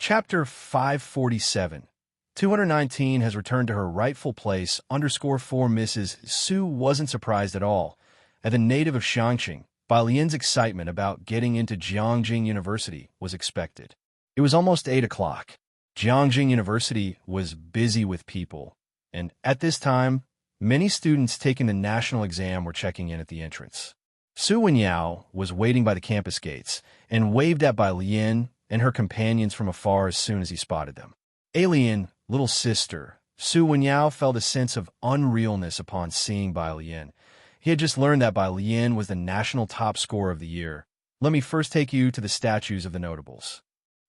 Chapter 547. 219 has returned to her rightful place, _4 Mrs. Su wasn't surprised at all at the native of Changqing. Bai Lian's excitement about getting into Jiangjing University was expected. It was almost 8 o'clock. Jiangjing University was busy with people, and at this time, many students taking the national exam were checking in at the entrance. Su Wenyao was waiting by the campus gates and waved at Bai Lian and her companions from afar as soon as he spotted them. Alien, little sister, Su Wenyao felt a sense of unrealness upon seeing Bai Lian. He had just learned that Bai Lian was the national top scorer of the year. Let me first take you to the statues of the notables.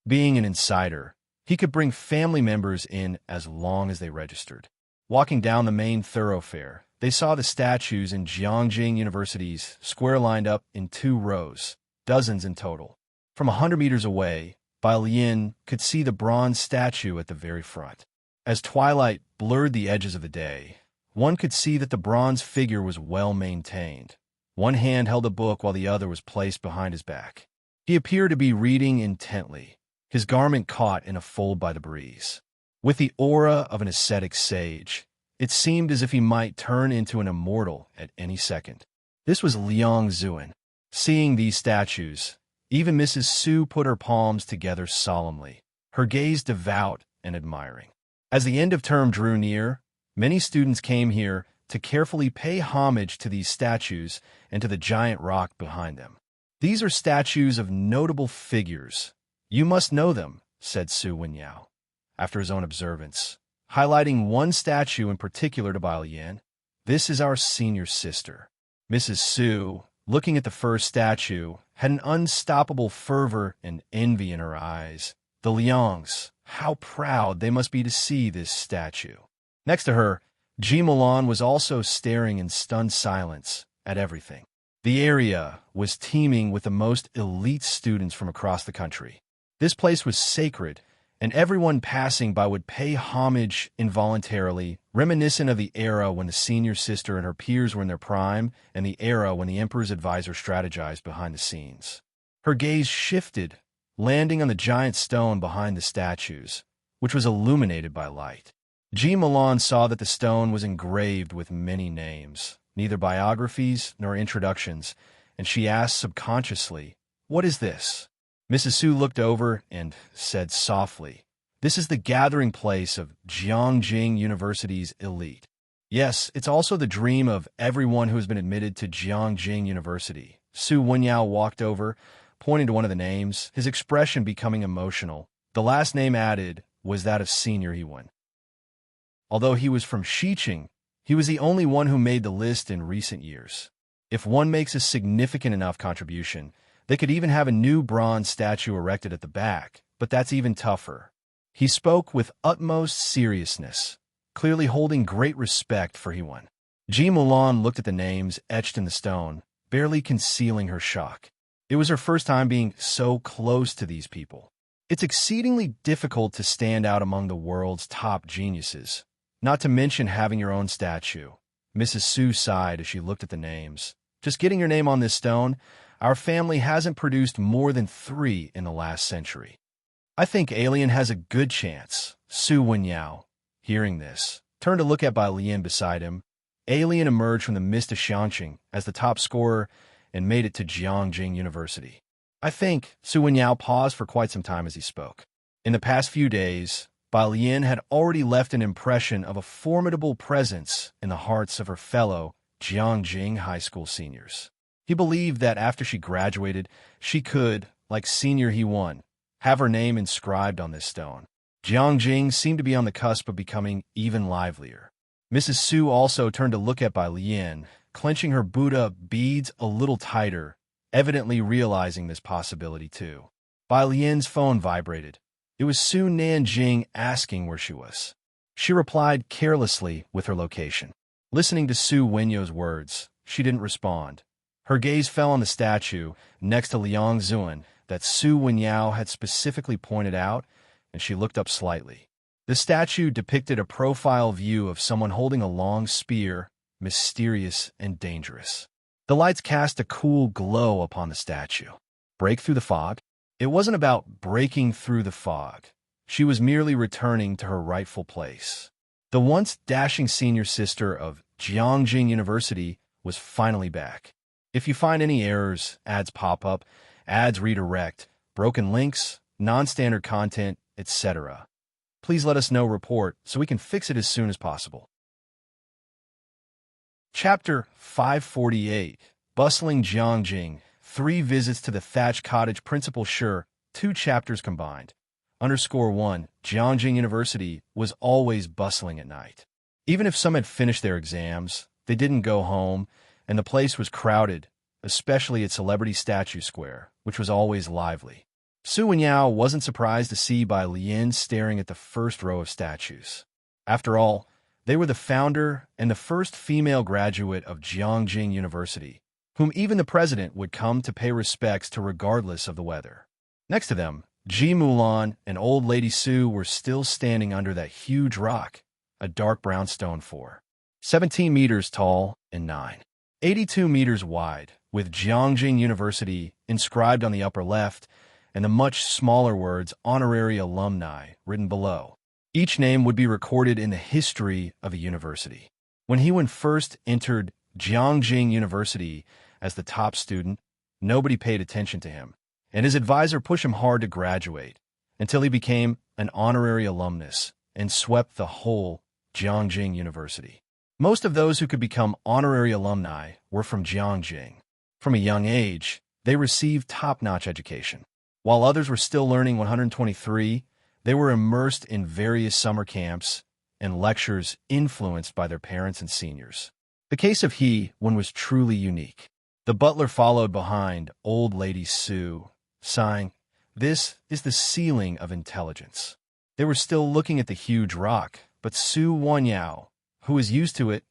Being an insider, he could bring family members in as long as they registered. Walking down the main thoroughfare, they saw the statues in Jiangjing University's square lined up in 2 rows, dozens in total. From 100 meters away, Bai Lian could see the bronze statue at the very front. As twilight blurred the edges of the day, one could see that the bronze figure was well maintained. One hand held a book while the other was placed behind his back. He appeared to be reading intently, his garment caught in a fold by the breeze. With the aura of an ascetic sage, it seemed as if he might turn into an immortal at any second. This was Liang Zuan. Seeing these statues, even Mrs. Su put her palms together solemnly, her gaze devout and admiring. As the end of term drew near, many students came here to carefully pay homage to these statues and to the giant rock behind them. These are statues of notable figures. You must know them, said Su Wenyao, after his own observance, highlighting one statue in particular to Bai Lian. This is our senior sister. Mrs. Su, looking at the first statue, had an unstoppable fervor and envy in her eyes. The Liangs, how proud they must be to see this statue. Next to her, Ji Milan was also staring in stunned silence at everything. The area was teeming with the most elite students from across the country. This place was sacred, and everyone passing by would pay homage involuntarily, reminiscent of the era when the senior sister and her peers were in their prime, and the era when the emperor's advisor strategized behind the scenes. Her gaze shifted, landing on the giant stone behind the statues, which was illuminated by light. Ji Milan saw that the stone was engraved with many names, neither biographies nor introductions, and she asked subconsciously, "What is this?" Mrs. Su looked over and said softly, "This is the gathering place of Jiangjing University's elite. Yes, it's also the dream of everyone who has been admitted to Jiangjing University." Su Wenyao walked over, pointing to one of the names, his expression becoming emotional. The last name added was that of Senior Hewan. Although he was from Xiqing, he was the only one who made the list in recent years. If one makes a significant enough contribution, they could even have a new bronze statue erected at the back, but that's even tougher. He spoke with utmost seriousness, clearly holding great respect for Hewan. Ji Milan looked at the names etched in the stone, barely concealing her shock. It was her first time being so close to these people. It's exceedingly difficult to stand out among the world's top geniuses, not to mention having your own statue. Mrs. Su sighed as she looked at the names. Just getting your name on this stone, our family hasn't produced more than 3 in the last century. I think Alien has a good chance. Su Wenyao, hearing this, turned to look at Bai Lian beside him. Alien emerged from the mist of Changqing as the top scorer and made it to Jiangjing University. I think Su Wenyao paused for quite some time as he spoke. In the past few days, Bai Lian had already left an impression of a formidable presence in the hearts of her fellow Jiangjing High School seniors. He believed that after she graduated, she could, like Senior Hewan, have her name inscribed on this stone. Jiangjing seemed to be on the cusp of becoming even livelier. Mrs. Su also turned to look at Bai Lian, clenching her Buddha beads a little tighter, evidently realizing this possibility too. Bai Lian's phone vibrated. It was Su Nanjing asking where she was. She replied carelessly with her location. Listening to Su Wenyao's words, she didn't respond. Her gaze fell on the statue next to Liang Zuan that Su Wenyao had specifically pointed out, and she looked up slightly. The statue depicted a profile view of someone holding a long spear, mysterious and dangerous. The lights cast a cool glow upon the statue. Break through the fog? It wasn't about breaking through the fog. She was merely returning to her rightful place. The once dashing senior sister of Jiangjing University was finally back. If you find any errors, ads pop up, ads redirect, broken links, non-standard content, etc., please let us know report so we can fix it as soon as possible. Chapter 548, Bustling Jiangjing, 3 visits to the thatched cottage principal sure, 2 chapters combined. _1, Jiangjing University was always bustling at night. Even if some had finished their exams, they didn't go home, and the place was crowded, especially at Celebrity Statue Square, which was always lively. Su Wenyao wasn't surprised to see Bai Lian staring at the first row of statues. After all, they were the founder and the first female graduate of Jiangjing University, whom even the president would come to pay respects to regardless of the weather. Next to them, Ji Mulan and Old Lady Su were still standing under that huge rock, a dark brown stone 17 meters tall and 82 meters wide, with Jiangjing University inscribed on the upper left and the much smaller words Honorary Alumni written below. Each name would be recorded in the history of a university. When he first entered Jiangjing University as the top student, nobody paid attention to him, and his advisor pushed him hard to graduate until he became an honorary alumnus and swept the whole Jiangjing University. Most of those who could become honorary alumni were from Jiangjing. From a young age, they received top-notch education. While others were still learning 123, they were immersed in various summer camps and lectures influenced by their parents and seniors. The case of one was truly unique. The butler followed behind Old Lady Su, sighing, "This is the ceiling of intelligence." They were still looking at the huge rock, but Su Wenyao, who was used to it,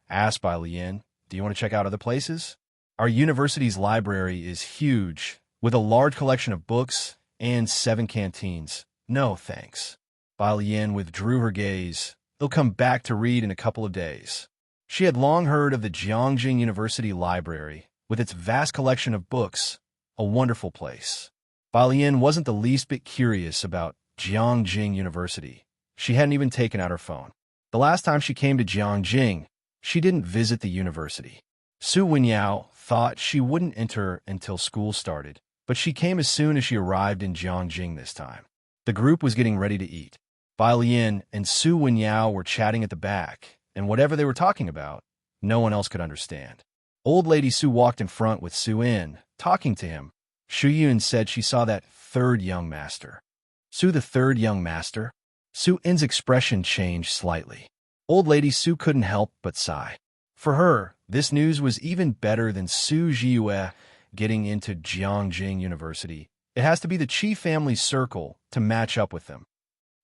asked Bai Lian, "Do you want to check out other places? Our university's library is huge, with a large collection of books and 7 canteens. No, thanks." Bai Lian withdrew her gaze. "They'll come back to read in a couple of days." She had long heard of the Jiangjing University Library, with its vast collection of books, a wonderful place. Bai Lian wasn't the least bit curious about Jiangjing University. She hadn't even taken out her phone. The last time she came to Jiangjing, she didn't visit the university. Su Wenyao thought she wouldn't enter until school started, but she came as soon as she arrived in Jiangjing this time. The group was getting ready to eat. Bai Lian and Su Wenyao were chatting at the back, and whatever they were talking about, no one else could understand. Old Lady Su walked in front with Su In, talking to him. Shu Yun said she saw that 3rd young master. Su, the 3rd young master? Su In's expression changed slightly. Old Lady Su couldn't help but sigh. For her, this news was even better than Su Jiyue getting into Jiangjing University. It has to be the Qi family's circle to match up with them.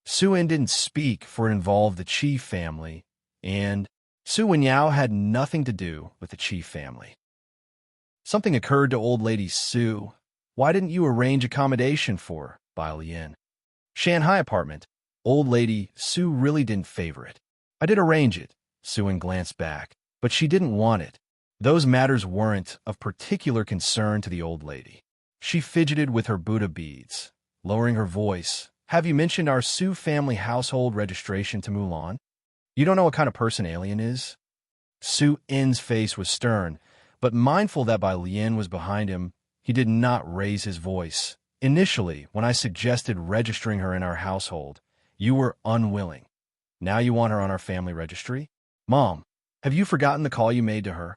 Su In didn't speak, for it involved the Qi family, and Su Wenyao had nothing to do with the Qi family. Something occurred to Old Lady Su. "Why didn't you arrange accommodation for Bai Lian?" "Shanghai apartment." Old Lady Su really didn't favor it. "I did arrange it." Su In glanced back, but she didn't want it. Those matters weren't of particular concern to the old lady. She fidgeted with her Buddha beads, lowering her voice. "Have you mentioned our Su family household registration to Mulan? You don't know what kind of person Alien is?" Su In's face was stern, but mindful that Bai Lian was behind him, he did not raise his voice. "Initially, when I suggested registering her in our household, you were unwilling. Now you want her on our family registry? Mom, have you forgotten the call you made to her?"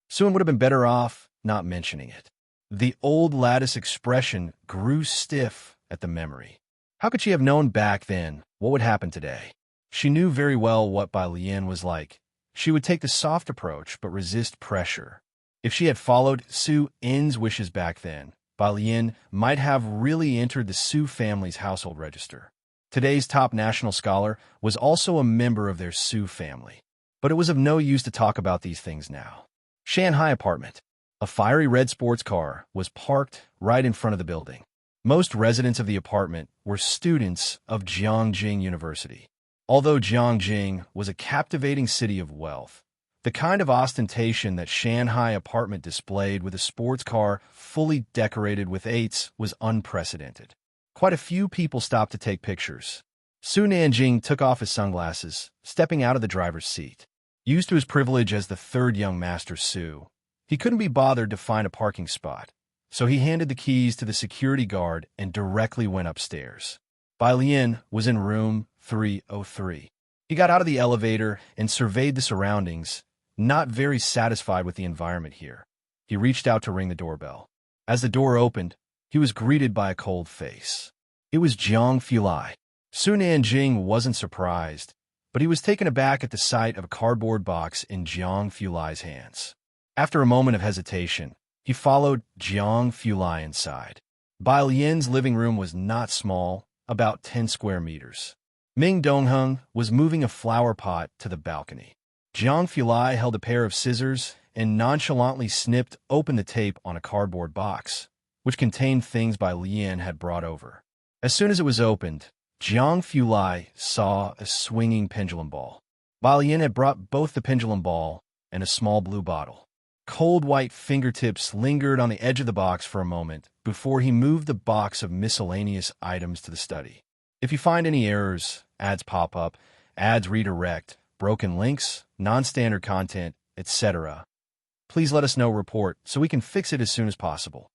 Su In would have been better off not mentioning it. The old lattice expression grew stiff at the memory. How could she have known back then what would happen today? She knew very well what Bai Lian was like. She would take the soft approach but resist pressure. If she had followed Su In's wishes back then, Bai Lian might have really entered the Su family's household register. Today's top national scholar was also a member of their Su family. But it was of no use to talk about these things now. Shanghai apartment. A fiery red sports car was parked right in front of the building. Most residents of the apartment were students of Jiangjing University. Although Jiangjing was a captivating city of wealth, the kind of ostentation that Shanghai apartment displayed with a sports car fully decorated with 8s was unprecedented. Quite a few people stopped to take pictures. Su Nanjing took off his sunglasses, stepping out of the driver's seat. Used to his privilege as the third young master Su, he couldn't be bothered to find a parking spot, so he handed the keys to the security guard and directly went upstairs. Bai Lian was in room 303. He got out of the elevator and surveyed the surroundings, not very satisfied with the environment here. He reached out to ring the doorbell. As the door opened, he was greeted by a cold face. It was Jiang Fulai. Su Nanjing wasn't surprised, but he was taken aback at the sight of a cardboard box in Jiang Fulai's hands. After a moment of hesitation, he followed Jiang Fulai inside. Bai Lian's living room was not small, about 10 square meters. Ming Dongheng was moving a flower pot to the balcony. Jiang Fulai held a pair of scissors and nonchalantly snipped open the tape on a cardboard box, which contained things Bai Lian had brought over. As soon as it was opened, Jiang Fulai saw a swinging pendulum ball. Bai Lian had brought both the pendulum ball and a small blue bottle. Cold white fingertips lingered on the edge of the box for a moment before he moved the box of miscellaneous items to the study. If you find any errors, ads pop up, ads redirect, broken links, non-standard content, etc., please let us know report so we can fix it as soon as possible.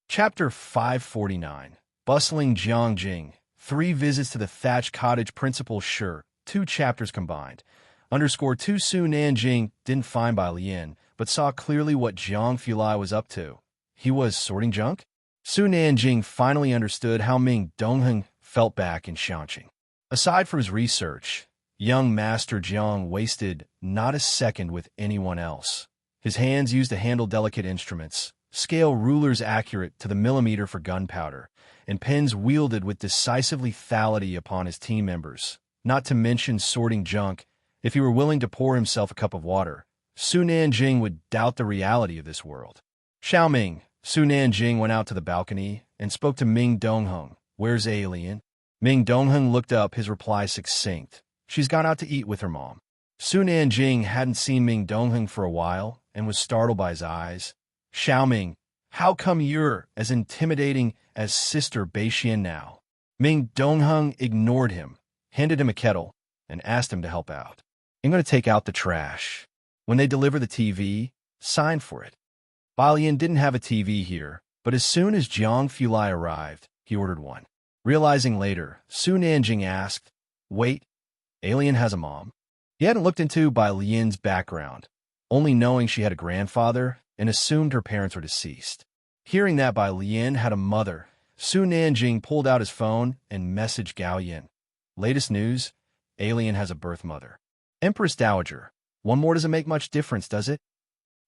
Chapter 549. Bustling Jiangjing. 3 visits to the thatched cottage principal Sure. 2 chapters combined. _2 Su Nanjing didn't find Bai Lian, but saw clearly what Jiang Fulai was up to. He was sorting junk? Su Nanjing finally understood how Ming Dongheng felt back in Shanqing. Aside from his research, young Master Jiang wasted not a second with anyone else. His hands used to handle delicate instruments, scale rulers accurate to the millimeter for gunpowder, and pens wielded with decisive lethality upon his team members, not to mention sorting junk. If he were willing to pour himself a cup of water, Su Nanjing would doubt the reality of this world. Xiaoming, Su Nanjing went out to the balcony and spoke to Ming Dongheng. Where's Alien? Ming Dongheng looked up, his reply succinct. She's gone out to eat with her mom. Su Nanjing hadn't seen Ming Dongheng for a while and was startled by his eyes. Xiaoming, how come you're as intimidating as Sister Beixian now? Ming Dongheng ignored him, handed him a kettle, and asked him to help out. I'm going to take out the trash. When they deliver the TV, sign for it. Bai Lian didn't have a TV here, but as soon as Jiang Fulai arrived, he ordered one. Realizing later, Su Nanjing asked, wait, Alien has a mom? He hadn't looked into Bai Lian's background, only knowing she had a grandfather and assumed her parents were deceased. Hearing that Bai Lian had a mother, Su Nanjing pulled out his phone and messaged Gao Yin. Latest news, Alien has a birth mother. Empress Dowager, one more doesn't make much difference, does it?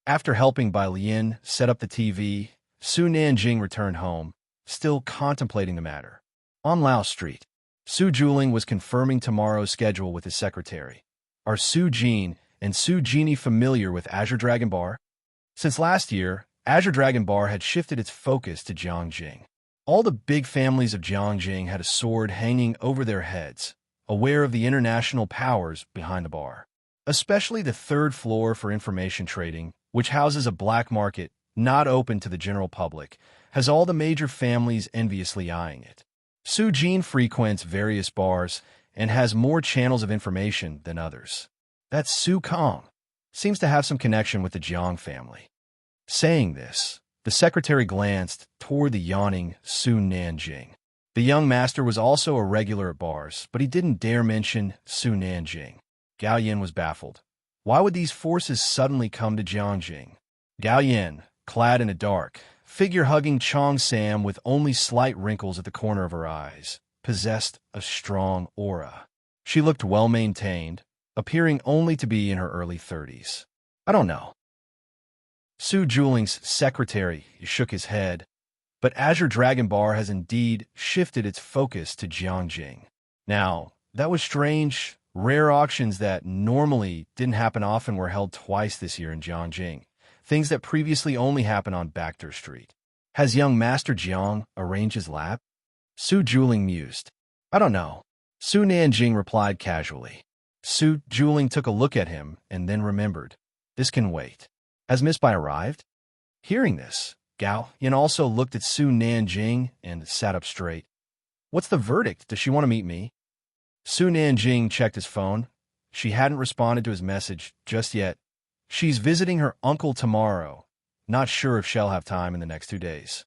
After helping Bai Lian set up the TV, Su Nanjing returned home, still contemplating the matter. On Lao Street, Su Juling was confirming tomorrow's schedule with his secretary. Are Su Jin and Su Genie familiar with Azure Dragon Bar? Since last year, Azure Dragon Bar had shifted its focus to Jiangjing. All the big families of Jiangjing had a sword hanging over their heads, aware of the international powers behind the bar. Especially the 3rd floor for information trading, which houses a black market not open to the general public, has all the major families enviously eyeing it. Su Jin frequents various bars and has more channels of information than others. That's Su Kong. Seems to have some connection with the Jiang family. Saying this, the secretary glanced toward the yawning Su Nanjing. The young master was also a regular at bars, but he didn't dare mention Su Nanjing. Gao Yin was baffled. Why would these forces suddenly come to Jiangjing? Gao Yin, clad in a dark, figure-hugging Chong Sam with only slight wrinkles at the corner of her eyes, possessed a strong aura. She looked well-maintained, appearing only to be in her early 30s. I don't know. Su Juling's secretary shook his head, but Azure Dragon Bar has indeed shifted its focus to Jiangjing. Now, that was strange. Rare auctions that normally didn't happen often were held twice this year in Jiangjing, things that previously only happened on Backdoor Street. Has young Master Jiang arranged his lap? Su Juling mused. I don't know. Su Nanjing replied casually. Su Juling took a look at him and then remembered. This can wait. Has Miss Bai arrived? Hearing this, Gao Yan also looked at Su Nanjing and sat up straight. What's the verdict? Does she want to meet me? Su Nanjing checked his phone. She hadn't responded to his message just yet. She's visiting her uncle tomorrow. Not sure if she'll have time in the next 2 days.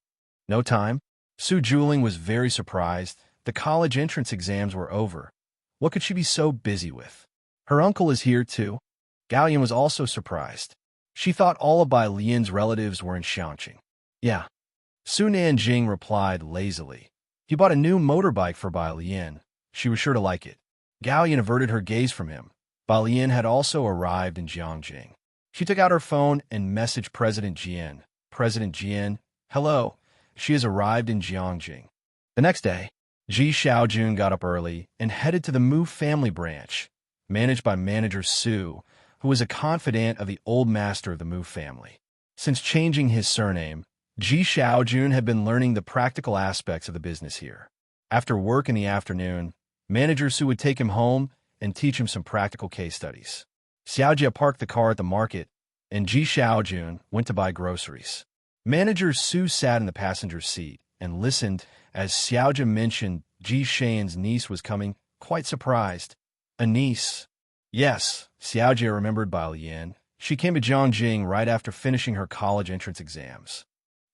No time? Su Juling was very surprised. The college entrance exams were over. What could she be so busy with? Her uncle is here too. Gao Yan was also surprised. She thought all of Bai Lian's relatives were in Shanqing. Yeah. Su Nanjing replied lazily. He bought a new motorbike for Bai Lian. She was sure to like it. Gao Yan averted her gaze from him. Bai Lian had also arrived in Jiangjing. She took out her phone and messaged President Jian. President Jian, hello. She has arrived in Jiangjing. The next day, Ji Xiaojun got up early and headed to the Mu family branch, managed by manager Su, who was a confidant of the old master of the Mu family. Since changing his surname, Ji Xiaojun had been learning the practical aspects of the business here. After work in the afternoon, manager Su would take him home and teach him some practical case studies. Xiaojia parked the car at the market, and Ji Xiaojun went to buy groceries. Manager Su sat in the passenger seat and listened as Xiaojia mentioned Ji Shan's niece was coming, quite surprised. A niece? Yes, Xiaojia remembered Bai Lian. She came to Jiangjing right after finishing her college entrance exams.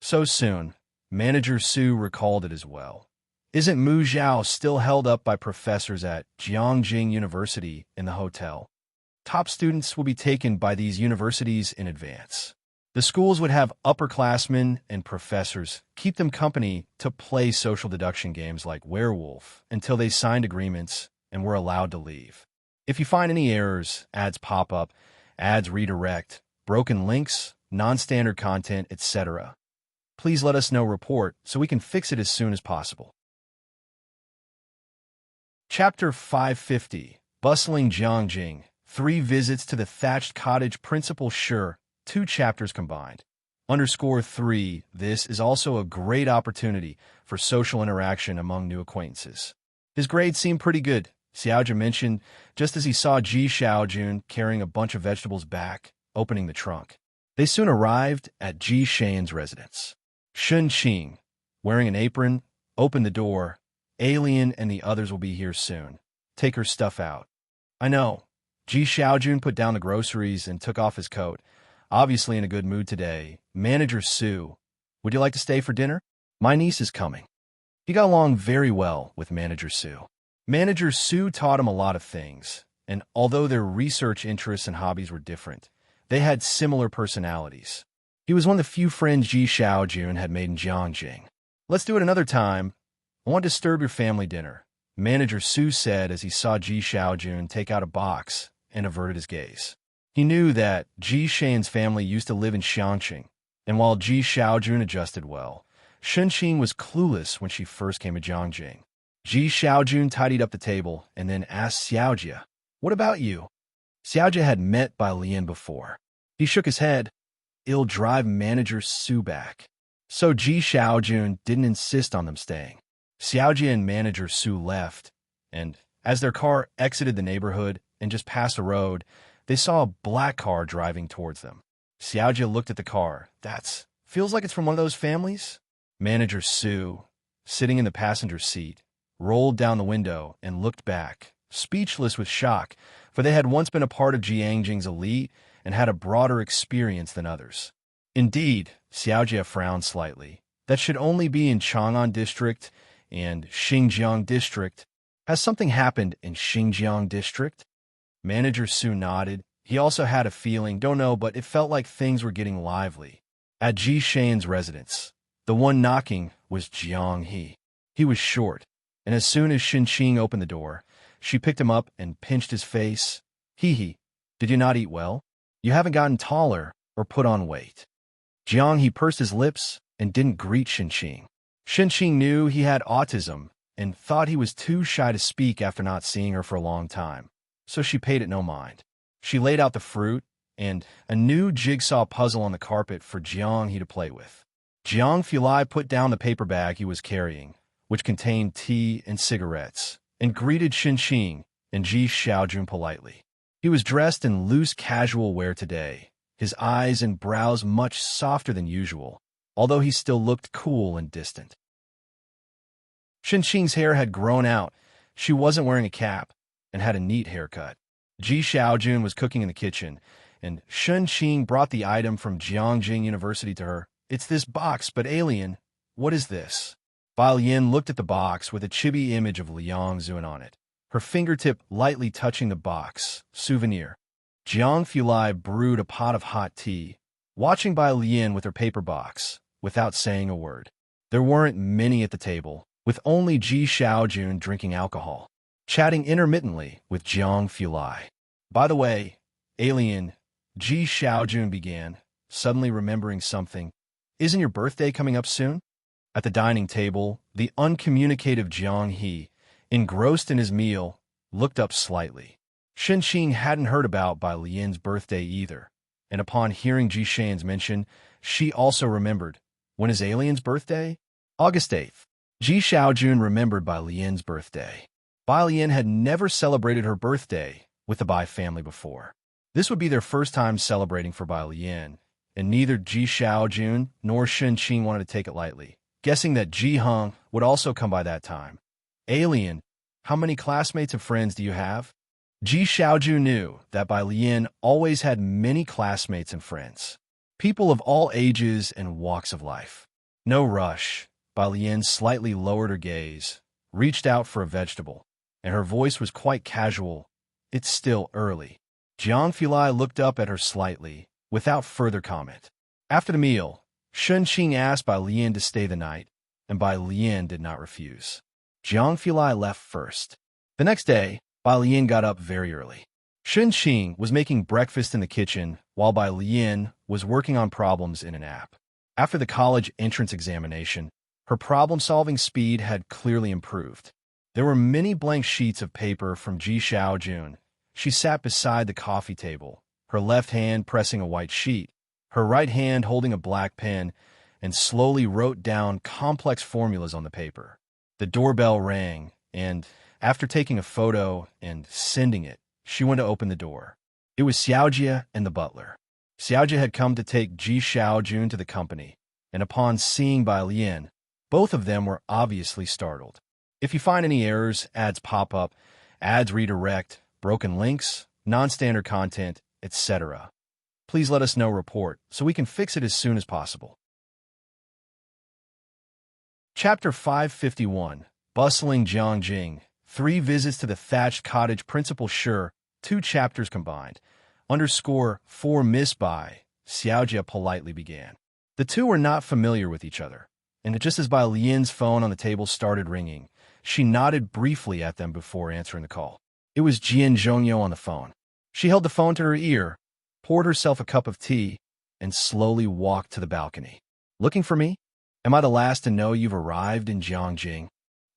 So soon, manager Su recalled it as well. Isn't Mu Zhao still held up by professors at Jiangjing University in the hotel? Top students will be taken by these universities in advance. The schools would have upperclassmen and professors keep them company to play social deduction games like Werewolf until they signed agreements and were allowed to leave. If you find any errors, ads pop up, ads redirect, broken links, non-standard content, etc., please let us know report so we can fix it as soon as possible. Chapter 550, Bustling Jiangjing, 3 visits to the thatched cottage principal Shi, 2 chapters combined. _3, this is also a great opportunity for social interaction among new acquaintances. His grades seem pretty good, Xiaojia mentioned, just as he saw Ji Xiaojun carrying a bunch of vegetables back, opening the trunk. They soon arrived at Ji Shan's residence. Shun Qing, wearing an apron, opened the door. Alien and the others will be here soon. Take her stuff out. I know. Ji Xiaojun put down the groceries and took off his coat. Obviously in a good mood today. Manager Su, would you like to stay for dinner? My niece is coming. He got along very well with Manager Su. Manager Su taught him a lot of things, and although their research interests and hobbies were different, they had similar personalities. He was one of the few friends Ji Xiaojun had made in Jiangjing. Let's do it another time. I won't disturb your family dinner, Manager Su said as he saw Ji Xiaojun take out a box and averted his gaze. He knew that Ji Shan's family used to live in Shanqing, and while Ji Xiaojun adjusted well, Shun Qing was clueless when she first came to Jiangjing. Ji Xiaojun tidied up the table and then asked Xiaojia, "What about you?" Xiaojia had met Bai Lian before. He shook his head. It'll drive Manager Su back. So Ji Xiaojun didn't insist on them staying. Xiaojia and Manager Su left, and as their car exited the neighborhood and just passed a road, they saw a black car driving towards them. Xiaojia looked at the car. Feels like it's from one of those families? Manager Su, sitting in the passenger seat, rolled down the window and looked back, speechless with shock, for they had once been a part of Jiangjing's elite and had a broader experience than others. Indeed, Xiaojia frowned slightly. That should only be in Chang'an District and Xinjiang District. Has something happened in Xinjiang District? Manager Su nodded. He also had a feeling, don't know, but it felt like things were getting lively. At Ji Shan's residence, the one knocking was Jiang He. He was short, and as soon as Shun Qing opened the door, she picked him up and pinched his face. He, did you not eat well? You haven't gotten taller or put on weight. Jiang He pursed his lips and didn't greet Shun Qing. Shun Qing knew he had autism and thought he was too shy to speak after not seeing her for a long time, so she paid it no mind. She laid out the fruit and a new jigsaw puzzle on the carpet for Jiang He to play with. Jiang Fulai put down the paper bag he was carrying, which contained tea and cigarettes, and greeted Shun Qing and Ji Xiaojun politely. He was dressed in loose casual wear today, his eyes and brows much softer than usual, although he still looked cool and distant. Shenqing's hair had grown out. She wasn't wearing a cap and had a neat haircut. Ji Xiaojun was cooking in the kitchen, and Shenqing brought the item from Jiangjing University to her. "It's this box, but alien. What is this?" Bai Lian looked at the box with a chibi image of Liang Zun on it, her fingertip lightly touching the box. Souvenir. Jiang Fulai brewed a pot of hot tea, watching Bai Lian with her paper box, without saying a word. There weren't many at the table, with only Ji Xiaojun drinking alcohol, chatting intermittently with Jiang Fulai. "By the way, alien," Ji Xiaojun began, suddenly remembering something. "Isn't your birthday coming up soon?" At the dining table, the uncommunicative Jiang He, engrossed in his meal, looked up slightly. Shenqing hadn't heard about Bai Lian's birthday either, and upon hearing Ji Shan's mention, she also remembered. "When is Alien's birthday?" "August 8th. Ji Xiaojun remembered Bai Lian's birthday. Bai Lian had never celebrated her birthday with the Bai family before. This would be their first time celebrating for Bai Lian, and neither Ji Xiaojun nor Shenqing wanted to take it lightly, guessing that Ji Heng would also come by that time. "Alien, how many classmates and friends do you have?" Ji Xiaojun knew that Bai Lian always had many classmates and friends, people of all ages and walks of life. "No rush." Bai Lian slightly lowered her gaze, reached out for a vegetable, and her voice was quite casual. "It's still early." Jiang Fulai looked up at her slightly, without further comment. After the meal, Shenqing asked Bai Lian to stay the night, and Bai Lian did not refuse. Jiang Fulai left first. The next day, Bai Lian got up very early. Shenqing was making breakfast in the kitchen, while Bai Lian was working on problems in an app. After the college entrance examination, her problem-solving speed had clearly improved. There were many blank sheets of paper from Ji Xiaojun. She sat beside the coffee table, her left hand pressing a white sheet, her right hand holding a black pen, and slowly wrote down complex formulas on the paper. The doorbell rang, and after taking a photo and sending it, she went to open the door. It was Xiaojia and the butler. Xiaojia had come to take Ji Xiaojun to the company, and upon seeing Bai Lian, both of them were obviously startled. If you find any errors, ads pop up, ads redirect, broken links, non-standard content, etc., please let us know report so we can fix it as soon as possible. Chapter 551, Bustling Jiangjing, 3 visits to the thatched cottage. Principal Sure, 2 chapters combined. _4 Miss Bai, Xiaojia politely began. The two were not familiar with each other, and just as Bai Lian's phone on the table started ringing, she nodded briefly at them before answering the call. It was Jian Zhongyo on the phone. She held the phone to her ear, poured herself a cup of tea, and slowly walked to the balcony. "Looking for me? Am I the last to know you've arrived in Jiangjing?"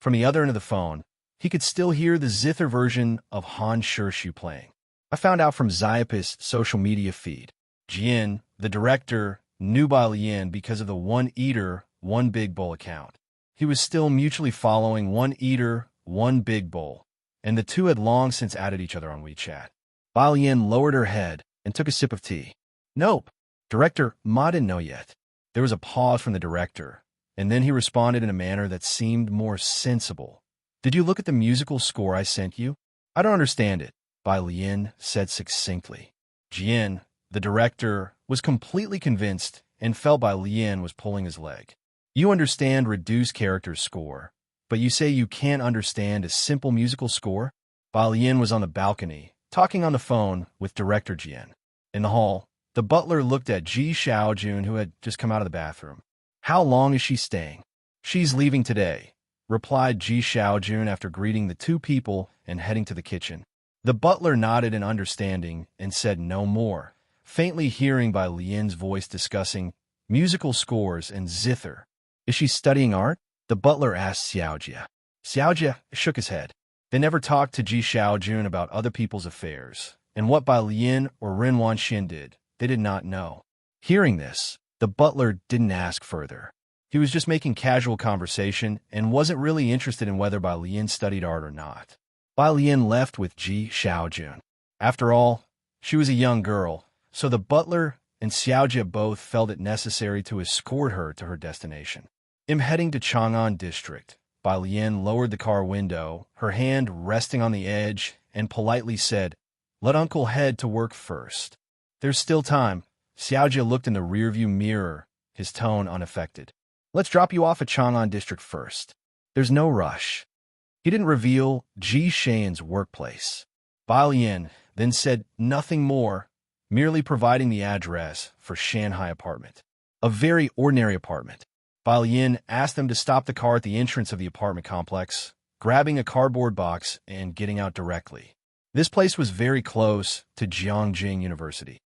From the other end of the phone, he could still hear the zither version of Han Shirshu playing. "I found out from Xiaop's social media feed. Jian, the director, knew Bai Lian because of the One Eater, One Big Bowl account. He was still mutually following One Eater, One Big Bowl, and the two had long since added each other on WeChat." Bai Lian lowered her head and took a sip of tea. "Nope. Director Ma didn't know yet." There was a pause from the director, and then he responded in a manner that seemed more sensible. "Did you look at the musical score I sent you?" "I don't understand it," Bai Lian said succinctly. Jian, the director, was completely convinced and felt Bai Lian was pulling his leg. "You understand reduced character score, but you say you can't understand a simple musical score?" Bai Lian was on the balcony, talking on the phone with director Jian. In the hall, the butler looked at Ji Xiaojun, who had just come out of the bathroom. "How long is she staying?" "She's leaving today," replied Ji Xiaojun after greeting the two people and heading to the kitchen. The butler nodded in understanding and said no more, faintly hearing Bai Lian's voice discussing musical scores and zither. "Is she studying art?" the butler asked Xiaojia. Xiaojia shook his head. They never talked to Ji Xiaojun about other people's affairs, and what Bai Lian or Ren Wanxian did, they did not know. Hearing this, the butler didn't ask further. He was just making casual conversation and wasn't really interested in whether Bai Lian studied art or not. Bai Lian left with Ji Xiaojun. After all, she was a young girl, so the butler and Xiaojia both felt it necessary to escort her to her destination. "I'm heading to Chang'an District." Bai Lian lowered the car window, her hand resting on the edge, and politely said, "Let Uncle head to work first." "There's still time." Xiaojia looked in the rearview mirror, his tone unaffected. "Let's drop you off at Chang'an District first. There's no rush." He didn't reveal Ji Shayan's workplace. Bai Lian then said nothing more, merely providing the address for Shanghai apartment. A very ordinary apartment. Bai Lian asked them to stop the car at the entrance of the apartment complex, grabbing a cardboard box and getting out directly. This place was very close to Jiangjing University.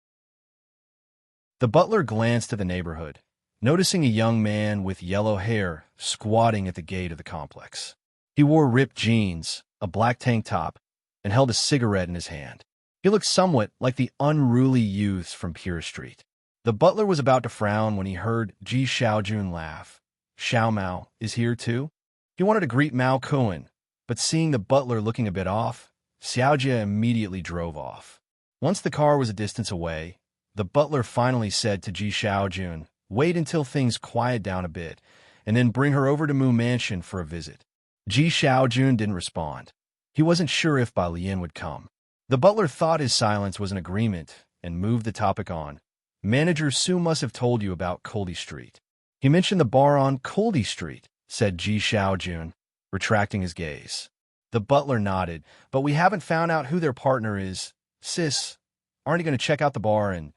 The butler glanced at the neighborhood, noticing a young man with yellow hair squatting at the gate of the complex. He wore ripped jeans, a black tank top, and held a cigarette in his hand. He looked somewhat like the unruly youths from Pure Street. The butler was about to frown when he heard Ji Xiaojun laugh. "Xiao Mao is here too?" He wanted to greet Mao Kuan, but seeing the butler looking a bit off, Xiaojia immediately drove off. Once the car was a distance away, the butler finally said to Ji Xiaojun, "Wait until things quiet down a bit, and then bring her over to Mu Mansion for a visit." Ji Xiaojun didn't respond. He wasn't sure if Bai Lian would come. The butler thought his silence was an agreement and moved the topic on. "Manager Su must have told you about Coldy Street." "He mentioned the bar on Coldy Street," said Ji Xiaojun, retracting his gaze. The butler nodded, "But we haven't found out who their partner is." "Sis, aren't you going to check out the bar and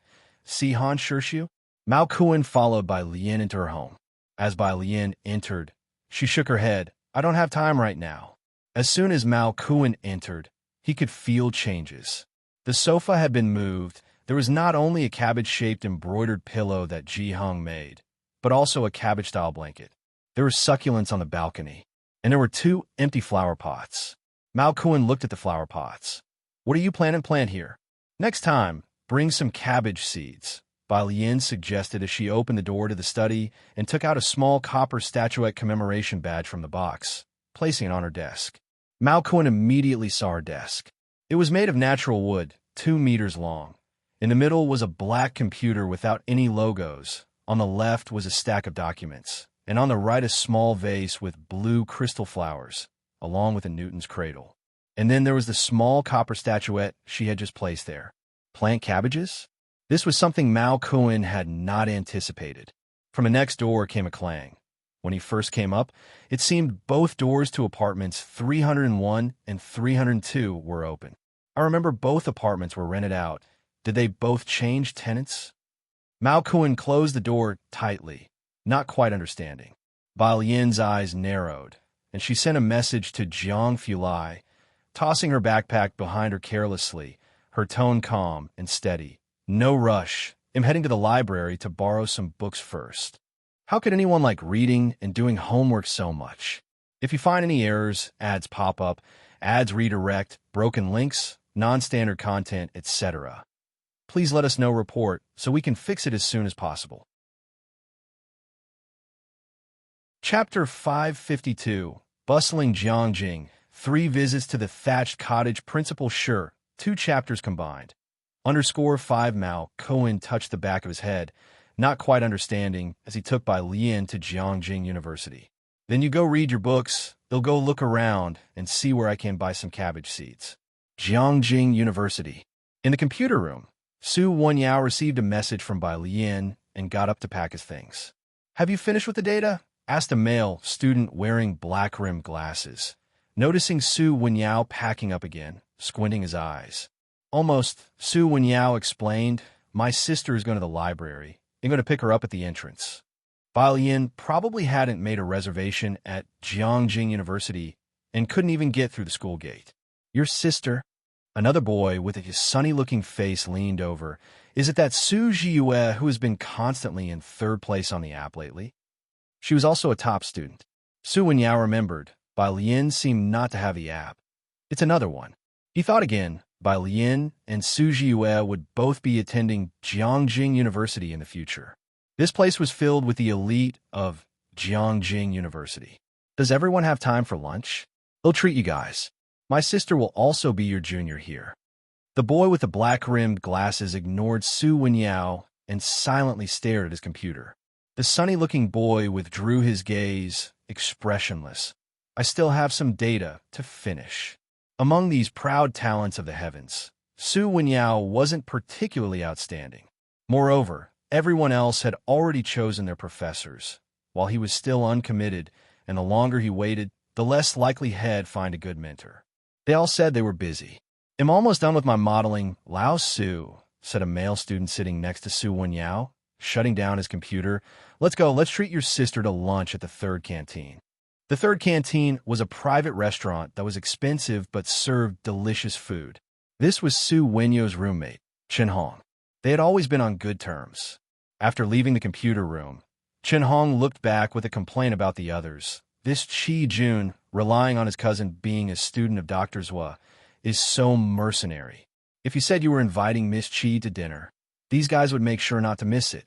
see Han Shirshu?" Mao Kuan followed Bai Lian into her home. As Bai Lian entered, she shook her head. "I don't have time right now." As soon as Mao Kuan entered, he could feel changes. The sofa had been moved. There was not only a cabbage-shaped embroidered pillow that Ji Hung made, but also a cabbage-style blanket. There were succulents on the balcony, and there were 2 empty flower pots. Mao Kuan looked at the flower pots. "What are you planning to plant here?" "Next time, bring some cabbage seeds," Bai Lian suggested as she opened the door to the study and took out a small copper statuette commemoration badge from the box, placing it on her desk. Mao Kuan immediately saw her desk. It was made of natural wood, 2 meters long. In the middle was a black computer without any logos. On the left was a stack of documents, and on the right a small vase with blue crystal flowers, along with a Newton's cradle. And then there was the small copper statuette she had just placed there. Plant cabbages? This was something Mao Kuan had not anticipated. From the next door came a clang. When he first came up, it seemed both doors to apartments 301 and 302 were open. I remember both apartments were rented out. Did they both change tenants? Mao Kuan closed the door tightly, not quite understanding. Bai Lian's eyes narrowed, and she sent a message to Jiang Fulai, tossing her backpack behind her carelessly, her tone calm and steady. "No rush. I'm heading to the library to borrow some books first." How could anyone like reading and doing homework so much? If you find any errors, ads pop up, ads redirect, broken links, non-standard content, etc., please let us know report so we can fix it as soon as possible. Chapter 552, Bustling Jiangjing, 3 visits to the thatched cottage Principal Shi, 2 chapters combined. _5 Mao Kuan touched the back of his head, not quite understanding, as he took Bai Lian to Jiangjing University. "Then you go read your books, they'll go look around and see where I can buy some cabbage seeds." Jiangjing University. In the computer room, Su Wenyao received a message from Bai Lian and got up to pack his things. "Have you finished with the data?" asked a male student wearing black-rimmed glasses. Noticing Su Wenyao packing up again, squinting his eyes. "Almost," Su Wenyao explained. "My sister is going to the library. I'm going to pick her up at the entrance." Bai Lian probably hadn't made a reservation at Jiangjing University and couldn't even get through the school gate. "Your sister?" Another boy with a sunny-looking face leaned over. "Is it that Su Jiyue who has been constantly in 3rd place on the app lately?" She was also a top student. Su Wenyao remembered. Bai Lian seemed not to have the app. "It's another one." He thought again. Bai Lian and Su Jiyue would both be attending Jiangjing University in the future. This place was filled with the elite of Jiangjing University. "Does everyone have time for lunch? They'll treat you guys. My sister will also be your junior here." The boy with the black-rimmed glasses ignored Su Wenyao and silently stared at his computer. The sunny-looking boy withdrew his gaze, expressionless. I still have some data to finish. Among these proud talents of the heavens, Su Wenyao wasn't particularly outstanding. Moreover, everyone else had already chosen their professors, while he was still uncommitted, and the longer he waited, the less likely he'd find a good mentor. They all said they were busy. "I'm almost done with my modeling, Lao Su," said a male student sitting next to Su Wenyao, shutting down his computer. "Let's go, let's treat your sister to lunch at the third canteen." The third canteen was a private restaurant that was expensive but served delicious food. This was Su Wenyao's roommate, Chen Hong. They had always been on good terms. After leaving the computer room, Chen Hong looked back with a complaint about the others. This Chi Jun, relying on his cousin being a student of Dr. Zhua, is so mercenary. If you said you were inviting Miss Chi to dinner, these guys would make sure not to miss it.